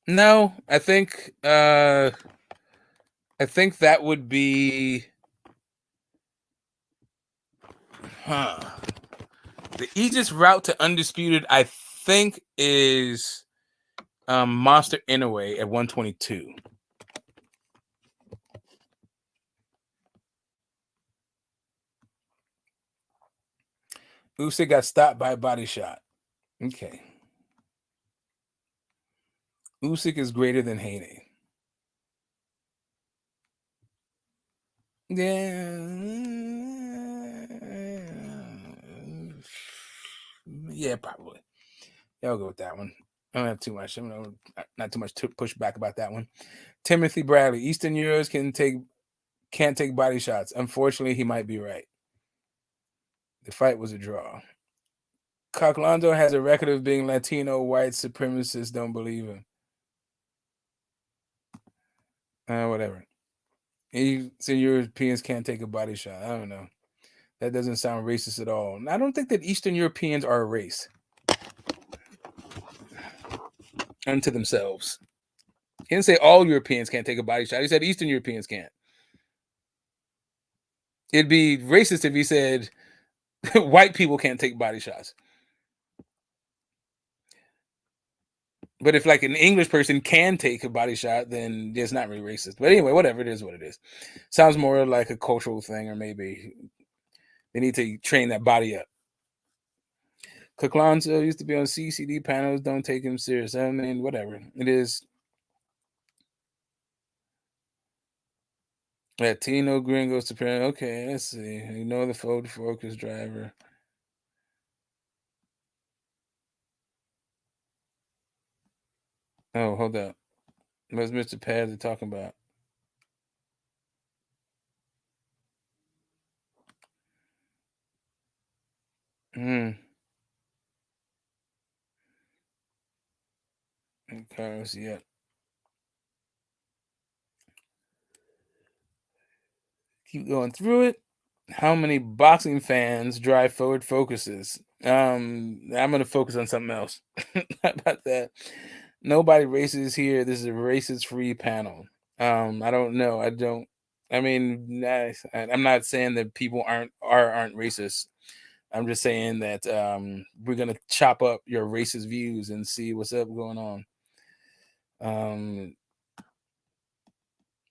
No, I think that would be the easiest route to undisputed, I think, is Monster Inoue at 122. Usyk got stopped by a body shot. Okay. Usyk is greater than Haney. Yeah, probably. Yeah, I'll go with that one. I don't have too much. Not too much to push back about that one. Timothy Bradley, Eastern Euros can't take body shots. Unfortunately, he might be right. The fight was a draw. Coquelando has a record of being Latino white supremacists. Don't believe him. Whatever. Eastern Europeans can't take a body shot. I don't know. That doesn't sound racist at all. And I don't think that Eastern Europeans are a race unto themselves. He didn't say all Europeans can't take a body shot. He said Eastern Europeans can't. It'd be racist if he said white people can't take body shots. But if like an English person can take a body shot, then it's not really racist. But anyway, whatever, it is what it is. Sounds more like a cultural thing, or maybe they need to train that body up. Coquelando used to be on CCD panels. Don't take him serious. I mean, whatever. It is. Latino gringos to parent. Okay, let's see. Ignore the Ford Focus driver. Oh, hold up. What's Mr. Padley talking about? Okay, let's see it. Keep going through it. How many boxing fans drive Ford Focuses? I'm gonna focus on something else. How about that? Nobody races here. This is a racist-free panel. I don't know. I mean, I'm not saying that people aren't racist. I'm just saying that we're gonna chop up your racist views and see what's up going on.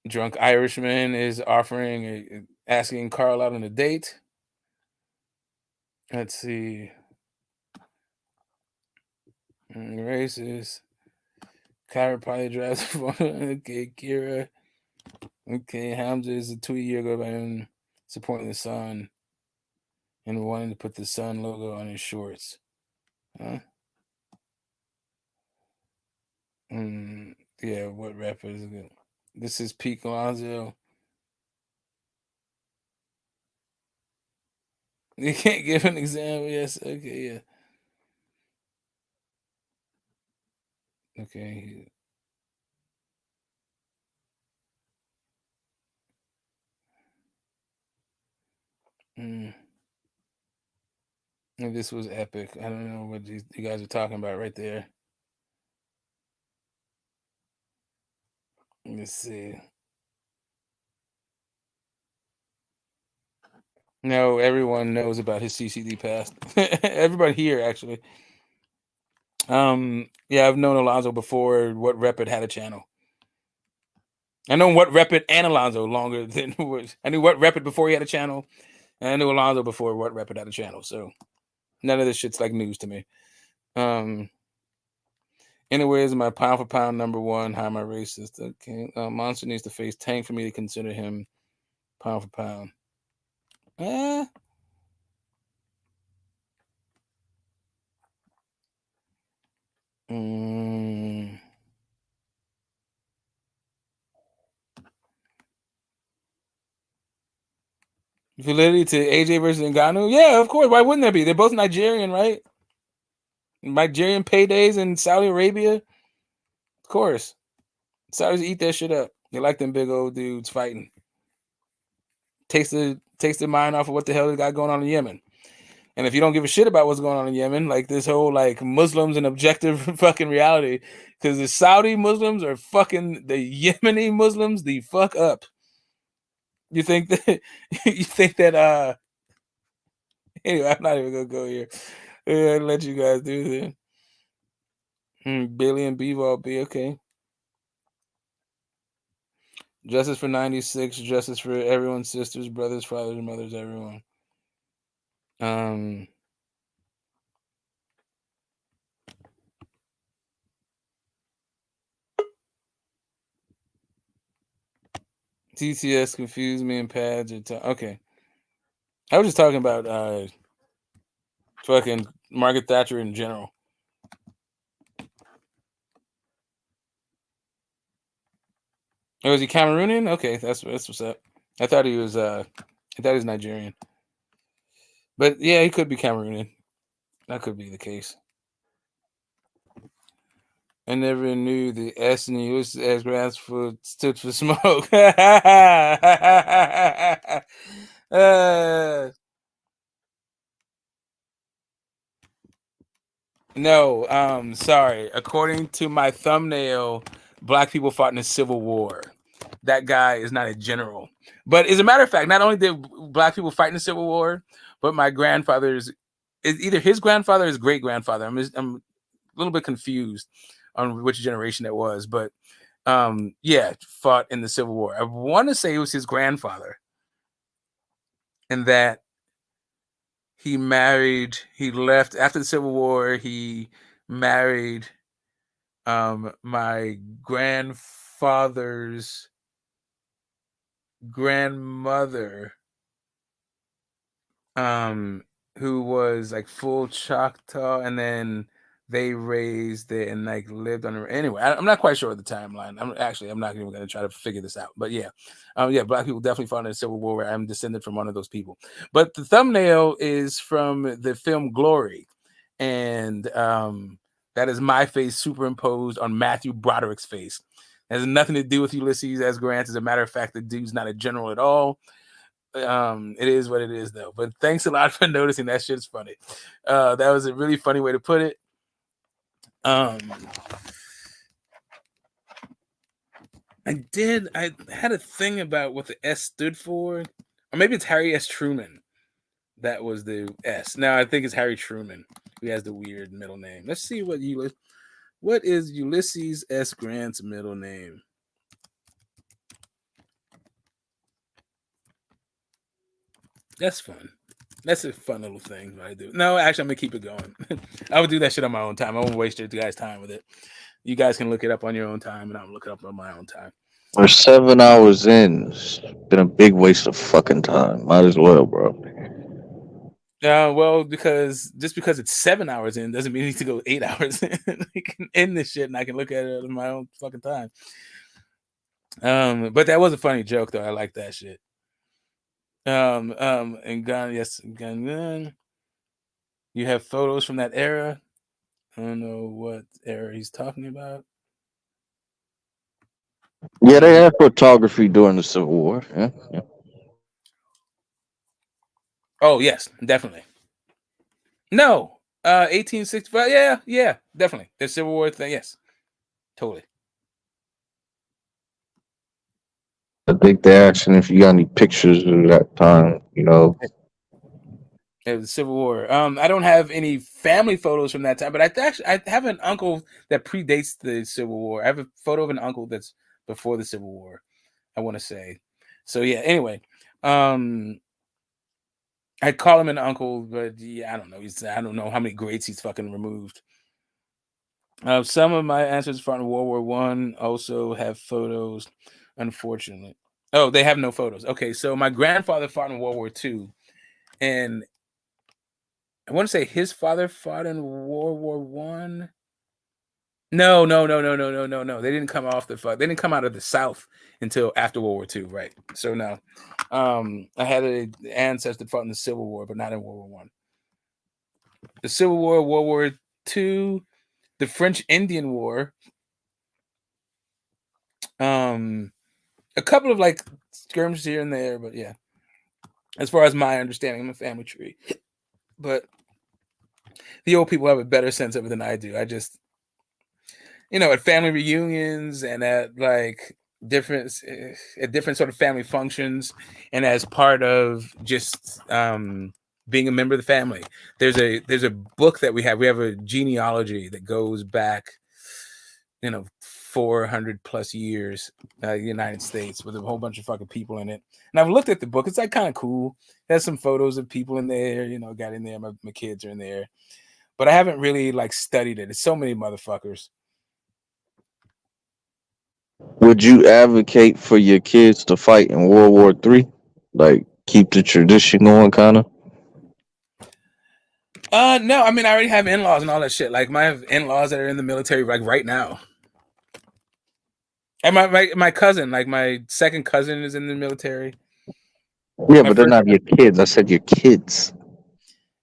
Drunk Irishman is asking Carl out on a date. Let's see. Racist. Kyra probably drives. Okay, Kira. Okay, Hamza is a tweet ago about him supporting the Sun and wanting to put the Sun logo on his shorts. Huh? Yeah, what rapper is it? This is Pete Alonso. You can't give an example. Yes. Okay. Yeah. Okay. And this was epic. I don't know what you guys are talking about right there. Let's see. No, everyone knows about his CCD past. Everybody here, actually. Yeah, I've known Alonzo before What Rep It had a channel. I know What Rep It and Alonzo longer than I knew What Rep It before he had a channel, and I knew Alonzo before What Rep It had a channel. So none of this shit's like news to me. Anyways, my pound for pound number one. How am I racist? Okay, Monster needs to face Tank for me to consider him pound for pound. Validity to AJ versus Ngannou? Yeah, of course. Why wouldn't there be? They're both Nigerian, right? Nigerian paydays in Saudi Arabia? Of course. Saudis eat that shit up. They like them big old dudes fighting. Takes their mind off of what the hell they got going on in Yemen. And if you don't give a shit about what's going on in Yemen, like this whole like Muslims and objective fucking reality, because the Saudi Muslims are fucking the Yemeni Muslims the fuck up. You think that anyway, I'm not even gonna go here. I'll let you guys do that. Billy and Bevol be okay. Justice for 96, justice for everyone's sisters, brothers, fathers, mothers, everyone. TTS confused me and pads. Okay. I was just talking about fucking Margaret Thatcher in general. Oh, is he Cameroonian? Okay, that's what's up. I thought he was Nigerian. But yeah, he could be Cameroonian. That could be the case. I never knew the S in the US as grass stood for smoke. No, sorry. According to my thumbnail, black people fought in the Civil War. That guy is not a general. But as a matter of fact, not only did black people fight in the Civil War, but my grandfather's is either his grandfather or his great grandfather. I'm a little bit confused on which generation it was, but yeah, fought in the Civil War. I want to say it was his grandfather, and that he left after the Civil War. He married my grandfather's grandmother, who was like full Choctaw, and then they raised it and like lived on. Anyway, I'm not quite sure of the timeline. I'm not even going to try to figure this out. But yeah, black people definitely fought in the Civil War. Where I'm descended from one of those people. But the thumbnail is from the film Glory, and that is my face superimposed on Matthew Broderick's face. It has nothing to do with Ulysses S. Grant. As a matter of fact, the dude's not a general at all. It is what it is, though. But thanks a lot for noticing. That shit's funny. That was a really funny way to put it. I had a thing about what the S stood for, or maybe it's Harry S. Truman. That was the S. Now I think it's Harry Truman who has the weird middle name. Let's see what is Ulysses S. Grant's middle name. That's fun. That's a fun little thing I do. No, actually, I'm gonna keep it going. I would do that shit on my own time. I won't waste your guys' time with it. You guys can look it up on your own time, and I'll look it up on my own time. We're 7 hours in. It's been a big waste of fucking time. Might as well, bro. Well, because it's 7 hours in doesn't mean you need to go 8 hours in. We can end this shit, and I can look at it on my own fucking time. But that was a funny joke, though. I like that shit. And Ghana, yes, Ghana. You have photos from that era. I don't know what era he's talking about. Yeah, they had photography during the Civil War. Yeah. Oh yes, definitely. No, 1865. Yeah, definitely. The Civil War thing. Yes, totally. I think they're asking if you got any pictures of that time. The Civil War. I don't have any family photos from that time, but I have an uncle that predates the Civil War. I have a photo of an uncle that's before the Civil War, I want to say. So yeah. Anyway, I'd call him an uncle, but yeah, I don't know. I don't know how many grades he's fucking removed. Some of my ancestors fought in World War One also have photos, unfortunately. Oh, they have no photos. Okay, so my grandfather fought in World War II, and I want to say his father fought in World War One. No. They didn't come off the fuck. They didn't come out of the South until after World War II, right? So no. I had an ancestor that fought in the Civil War, but not in World War One. The Civil War, World War II, the French Indian War. A couple of like skirmishes here and there, but yeah. As far as my understanding, I'm a family tree. But the old people have a better sense of it than I do. I just, at family reunions and at like different sort of family functions, and as part of just being a member of the family, there's a book that we have a genealogy that goes back 400 plus years, United States, with a whole bunch of fucking people in it. And I've looked at the book. It's like kind of cool. It has some photos of people in there, got in there. My kids are in there, but I haven't really like studied it. It's so many motherfuckers. Would you advocate for your kids to fight in World War III? Like keep the tradition going, kind of. No, I mean I already have in-laws and all that shit. Like my in-laws that are in the military like right now. And my cousin, like my second cousin is in the military. Yeah, My but they're first not your kids. I said your kids.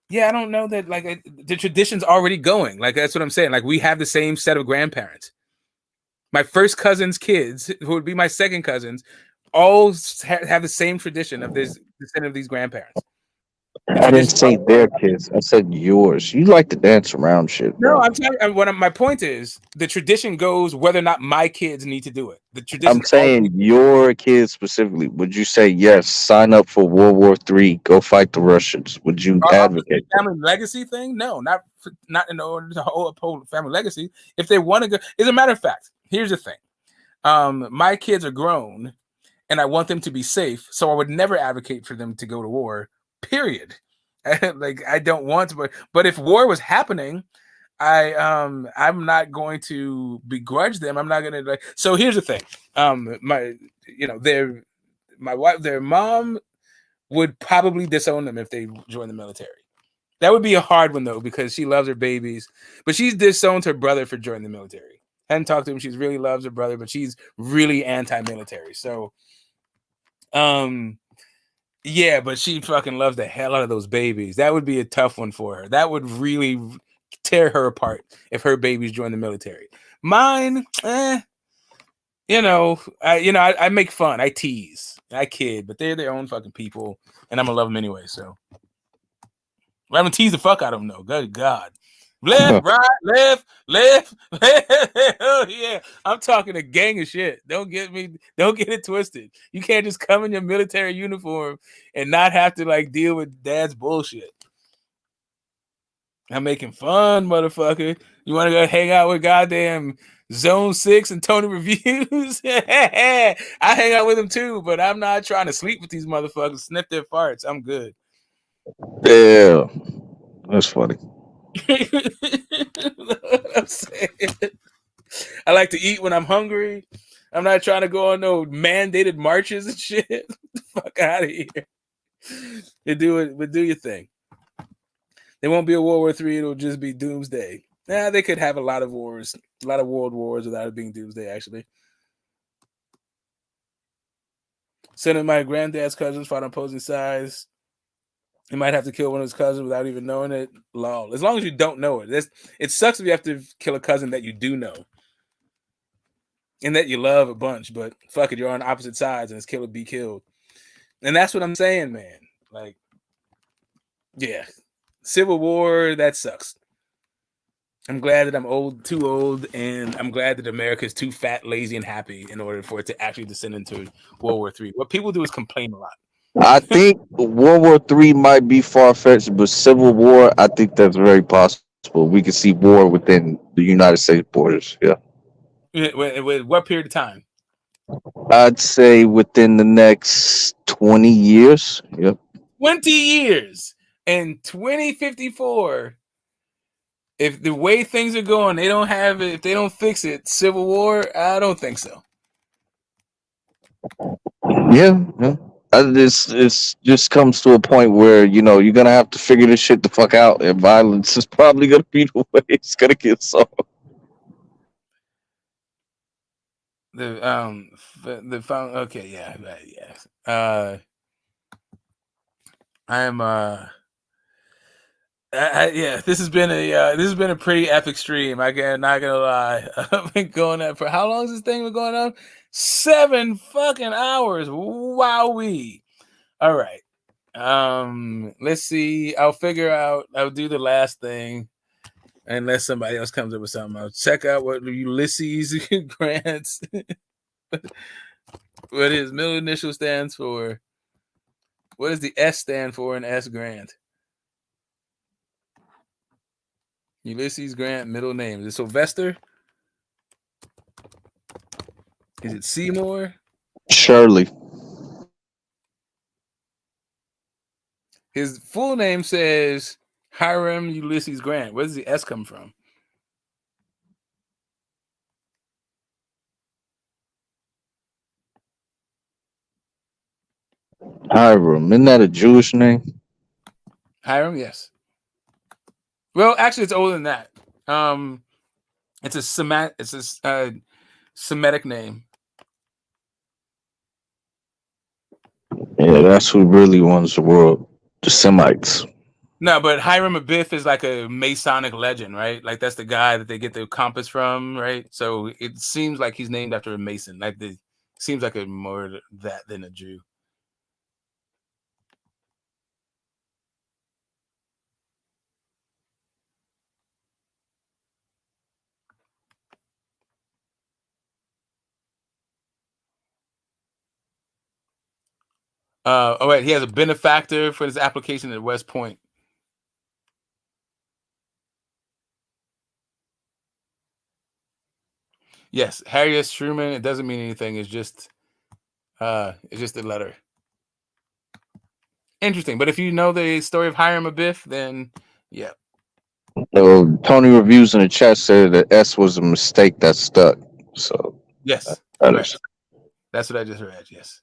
Yeah, I don't know that like the tradition's already going. Like that's what I'm saying. Like we have the same set of grandparents. My first cousin's kids, who would be my second cousins, all have the same tradition of this descent of these grandparents. The I didn't tradition. say their kids. I said yours. You like to dance around shit, No, bro. I'm telling you, my point is the tradition goes whether or not my kids need to do it. The I'm tradition's already. saying your kids specifically. Would you say yes? Sign up for World War III. Go fight the Russians. Would you Off of the advocate that? family legacy thing? No, not in order to uphold family legacy. If they want to go, as a matter of fact, here's the thing. My kids are grown, and I want them to be safe, so I would never advocate for them to go to war. Period. Like I don't want to, but if war was happening, I'm not going to begrudge them. I'm not gonna like. So here's the thing. Their mom would probably disown them if they join the military. That would be a hard one though because she loves her babies, but she's disowned her brother for joining the military. Hadn't talked to him. She really loves her brother, but she's really anti-military. So, yeah, but she fucking loves the hell out of those babies. That would be a tough one for her. That would really tear her apart if her babies join the military. Mine, I make fun, I tease, I kid, but they're their own fucking people, and I'm gonna love them anyway. So I'm gonna tease the fuck out of them, though. Good God. Left, right, left, left. Oh, yeah. I'm talking a gang of shit. Don't get it twisted. You can't just come in your military uniform and not have to like deal with dad's bullshit. I'm making fun, motherfucker. You want to go hang out with goddamn Zone 6 and Tony Reviews? I hang out with them too, but I'm not trying to sleep with these motherfuckers, sniff their farts. I'm good. Yeah, that's funny. I'm saying. I like to eat when I'm hungry. I'm not trying to go on no mandated marches and shit. Fuck out of here. You do it, but do your thing. There won't be a World War III. It'll just be doomsday. They could have a lot of wars, a lot of world wars without it being doomsday, actually. Some of my granddad's cousins fought on opposing sides. He might have to kill one of his cousins without even knowing it. Lol. As long as you don't know it. It sucks if you have to kill a cousin that you do know. And that you love a bunch, but fuck it, you're on opposite sides and it's kill or be killed. And that's what I'm saying, man. Like, yeah. Civil War, that sucks. I'm glad that I'm too old, and I'm glad that America is too fat, lazy, and happy in order for it to actually descend into World War III. What people do is complain a lot. I think World War III might be far fetched, but Civil War, I think that's very possible. We could see war within the United States borders. Yeah, With what period of time? I'd say within the next 20 years. Yep. 20 years. In 2054, if the way things are going, they don't have it, if they don't fix it, Civil War, I don't think so. Yeah. It's just comes to a point where you're gonna have to figure this shit the fuck out, and violence is probably gonna be the way it's gonna get solved. Okay, yeah, yeah. Yeah, this has been a pretty epic stream. Not gonna lie. I've been going on for how long has this thing been going on? 7 fucking hours. Wowee. All right. Let's see. I'll do the last thing unless somebody else comes up with something. I'll check out what Ulysses Grant's what his middle initial stands for. What does the S stand for in S Grant? Ulysses Grant, middle name. Is it Sylvester? Is it Seymour? Shirley. His full name says Hiram Ulysses Grant. Where does the S come from? Hiram, isn't that a Jewish name? Hiram, yes. Well, actually, it's older than that. It's a Semitic name. Yeah, that's who really runs the world. The Semites. No, but Hiram Abiff is like a Masonic legend, right? Like that's the guy that they get the compass from, right? So it seems like he's named after a Mason. Seems like a more that than a Jew. Oh wait, he has a benefactor for his application at West Point. Yes, Harry S. Truman. It doesn't mean anything. It's just a letter. Interesting. But if you know the story of Hiram Abiff, then yeah. Tony Reviews in the chat said that S was a mistake that stuck. So Yes, correct. That's what I just read. Yes.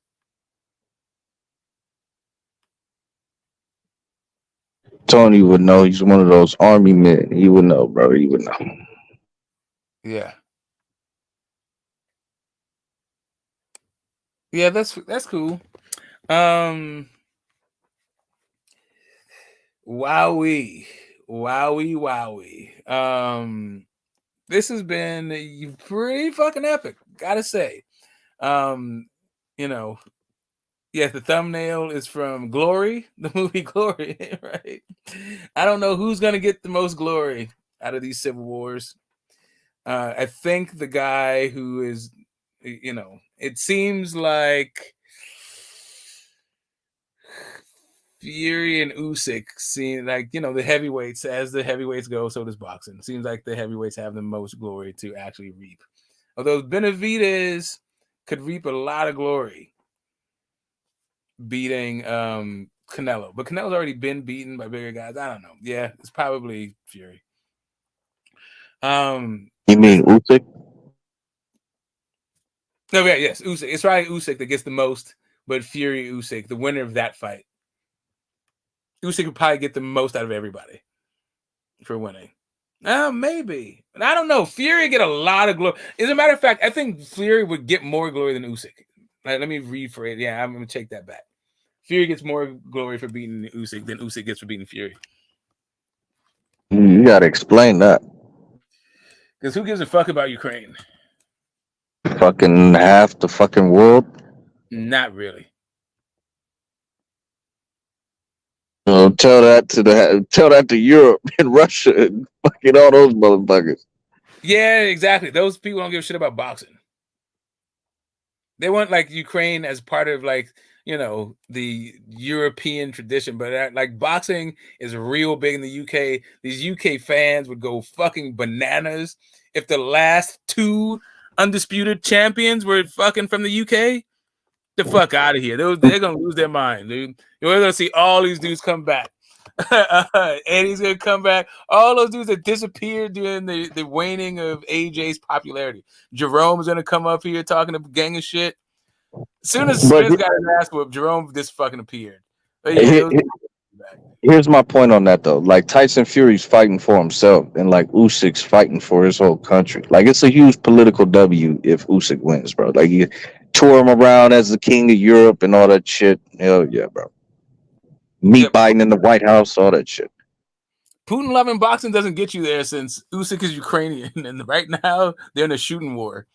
Tony would know. He's one of those army men. He would know, bro. He would know. Yeah. Yeah, that's cool. Wowie. This has been pretty fucking epic, gotta say. You know, yeah, the thumbnail is from Glory, the movie Glory, right? I don't know who's gonna get the most glory out of these civil wars. I think the guy who is, it seems like Fury and Usyk seem like, the heavyweights. As the heavyweights go, so does boxing. Seems like the heavyweights have the most glory to actually reap. Although Benavidez could reap a lot of glory beating Canelo, but Canelo's already been beaten by bigger guys. I don't know. Yeah, it's probably Fury. You mean Usyk? No, yeah, yes, Usyk. It's probably Usyk that gets the most, but Fury Usyk, the winner of that fight. Usyk would probably get the most out of everybody for winning. Maybe. I don't know. Fury get a lot of glory. As a matter of fact, I think Fury would get more glory than Usyk. Let me rephrase. Yeah, I'm going to take that back. Fury gets more glory for beating Usyk than Usyk gets for beating Fury. You gotta explain that. Because who gives a fuck about Ukraine? Fucking half the fucking world. Not really. Tell that to Europe and Russia and fucking all those motherfuckers. Yeah, exactly. Those people don't give a shit about boxing. They want like Ukraine as part of like, the European tradition, but like boxing is real big in the UK. These UK fans would go fucking bananas if the last two undisputed champions were fucking from the UK. The fuck out of here. They're gonna lose their mind, dude. We're gonna see all these dudes come back. Eddie's gonna come back. All those dudes that disappeared during the waning of AJ's popularity. Jerome's gonna come up here talking a gang of shit. As soon as Smith got an ass whoop, Jerome just fucking appeared. But yeah, here's my point on that though. Like Tyson Fury's fighting for himself, and like Usyk's fighting for his whole country. Like it's a huge political W if Usyk wins, bro. Like you tour him around as the king of Europe and all that shit. Hell yeah, bro. Meet Biden in the White House, all that shit. Putin loving boxing doesn't get you there since Usyk is Ukrainian, and right now they're in a shooting war.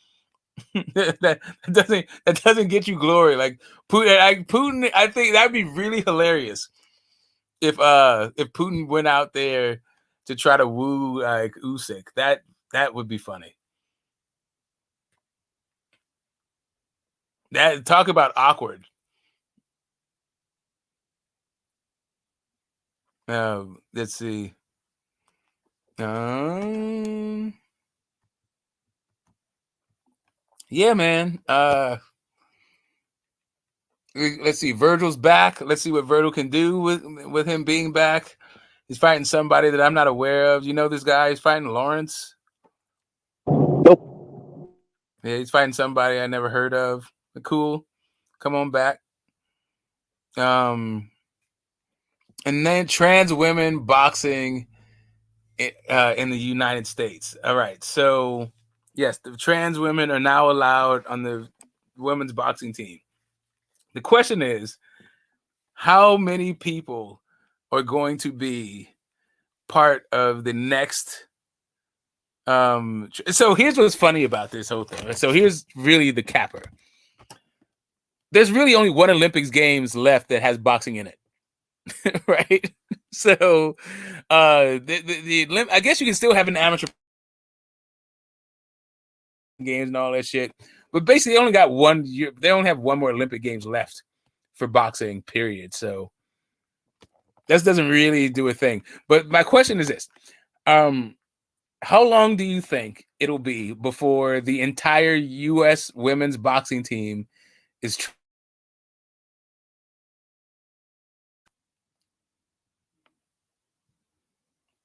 that doesn't get you glory. Like Putin, I think that'd be really hilarious if Putin went out there to try to woo like Usyk. That would be funny. That talk about awkward. Let's see. Yeah, man. Let's see. Vergil'S back. Let's see what Vergil can do with him being back. He's fighting somebody that I'm not aware of. You know this guy? He's fighting Lawrence. Nope. Yeah, he's fighting somebody I never heard of. Cool. Come on back. And then trans women boxing in the United States. All right. So, yes, the trans women are now allowed on the women's boxing team. The question is, how many people are going to be part of the next? So here's what's funny about this whole thing. So here's really the capper. There's really only one Olympics Games left that has boxing in it. Right? So the I guess you can still have an amateur games and all that shit, but basically they only got 1 year. They only have one more Olympic Games left for boxing, period. So that doesn't really do a thing. But my question is this: how long do you think it'll be before the entire U.S. women's boxing team is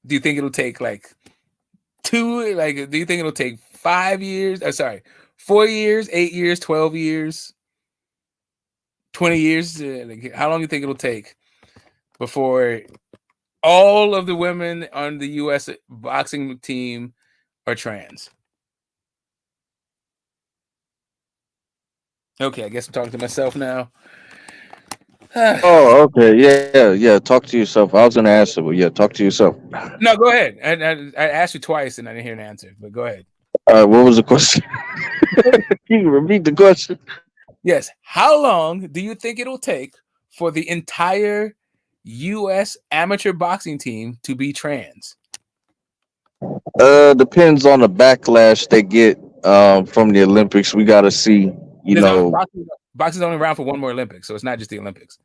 do you think it'll take like 2? Like, do you think it'll take 5 years? 4 years, 8 years, 12 years, 20 years? Like, how long do you think it'll take before all of the women on the U.S. boxing team are trans? Okay, I guess I'm talking to myself now. Oh, okay. Yeah. Talk to yourself. I was gonna answer, but yeah, talk to yourself. No, go ahead. I asked you twice and I didn't hear an answer, but go ahead. What was the question? Can you repeat the question? Yes. How long do you think it'll take for the entire U.S. amateur boxing team to be trans? Depends on the backlash they get from the Olympics. We gotta see, Boxing's only around for one more Olympics, so it's not just the Olympics.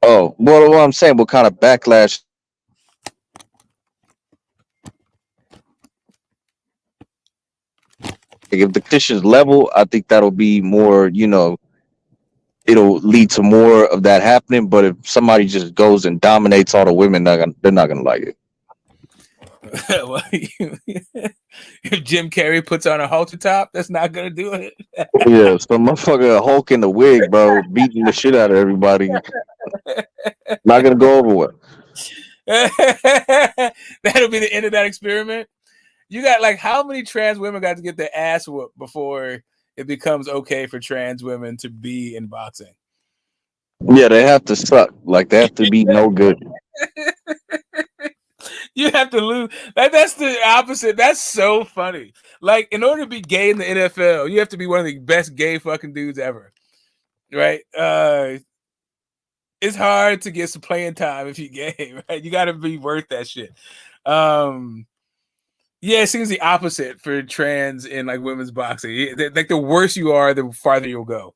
Oh, well, what I'm saying, what kind of backlash? If the conditions level, I think that'll be more, it'll lead to more of that happening. But if somebody just goes and dominates all the women, they're not gonna like it. Well, if Jim Carrey puts on a halter top, that's not gonna do it. Yeah, some motherfucker Hulk in the wig, bro, beating the shit out of everybody. Not gonna go over well. That'll be the end of that experiment. You got like how many trans women got to get their ass whooped before it becomes okay for trans women to be in boxing? Yeah, they have to suck. Like they have to be no good. You have to lose. That's the opposite. That's so funny. Like, in order to be gay in the NFL, you have to be one of the best gay fucking dudes ever. Right? It's hard to get some playing time if you're gay, right? You gotta be worth that shit. Yeah, it seems the opposite for trans in like women's boxing. Like the worse you are, the farther you'll go.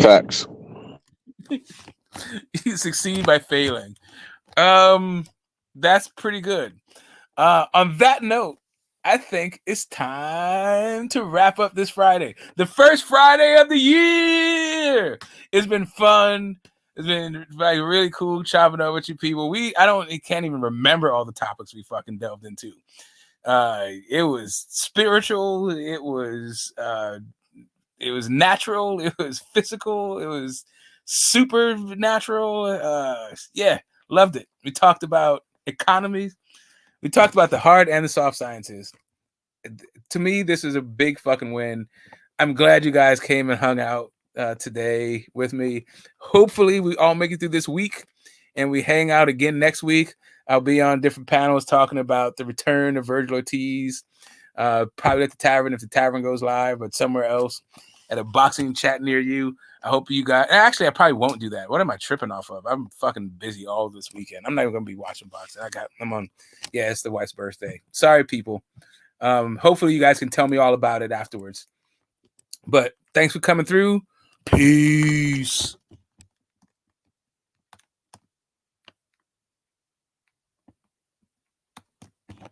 Facts. You succeed by failing. That's pretty good. On that note, I think it's time to wrap up this Friday. The first Friday of the year. It's been fun. It's been like really cool chopping up with you people. I can't even remember all the topics we fucking delved into. It was spiritual. It was natural. It was physical. It was supernatural. Yeah, loved it. We talked about economies. We talked about the hard and the soft sciences. To me, this is a big fucking win. I'm glad you guys came and hung out today with me. Hopefully, we all make it through this week and we hang out again next week. I'll be on different panels talking about the return of Vergil Ortiz, probably at the tavern if the tavern goes live, but somewhere else at a boxing chat near you. I hope you guys. Actually, I probably won't do that. What am I tripping off of? I'm fucking busy all this weekend. I'm not even gonna be watching boxing. I'm on. Yeah, it's the wife's birthday. Sorry, people. Hopefully, you guys can tell me all about it afterwards. But thanks for coming through. Peace.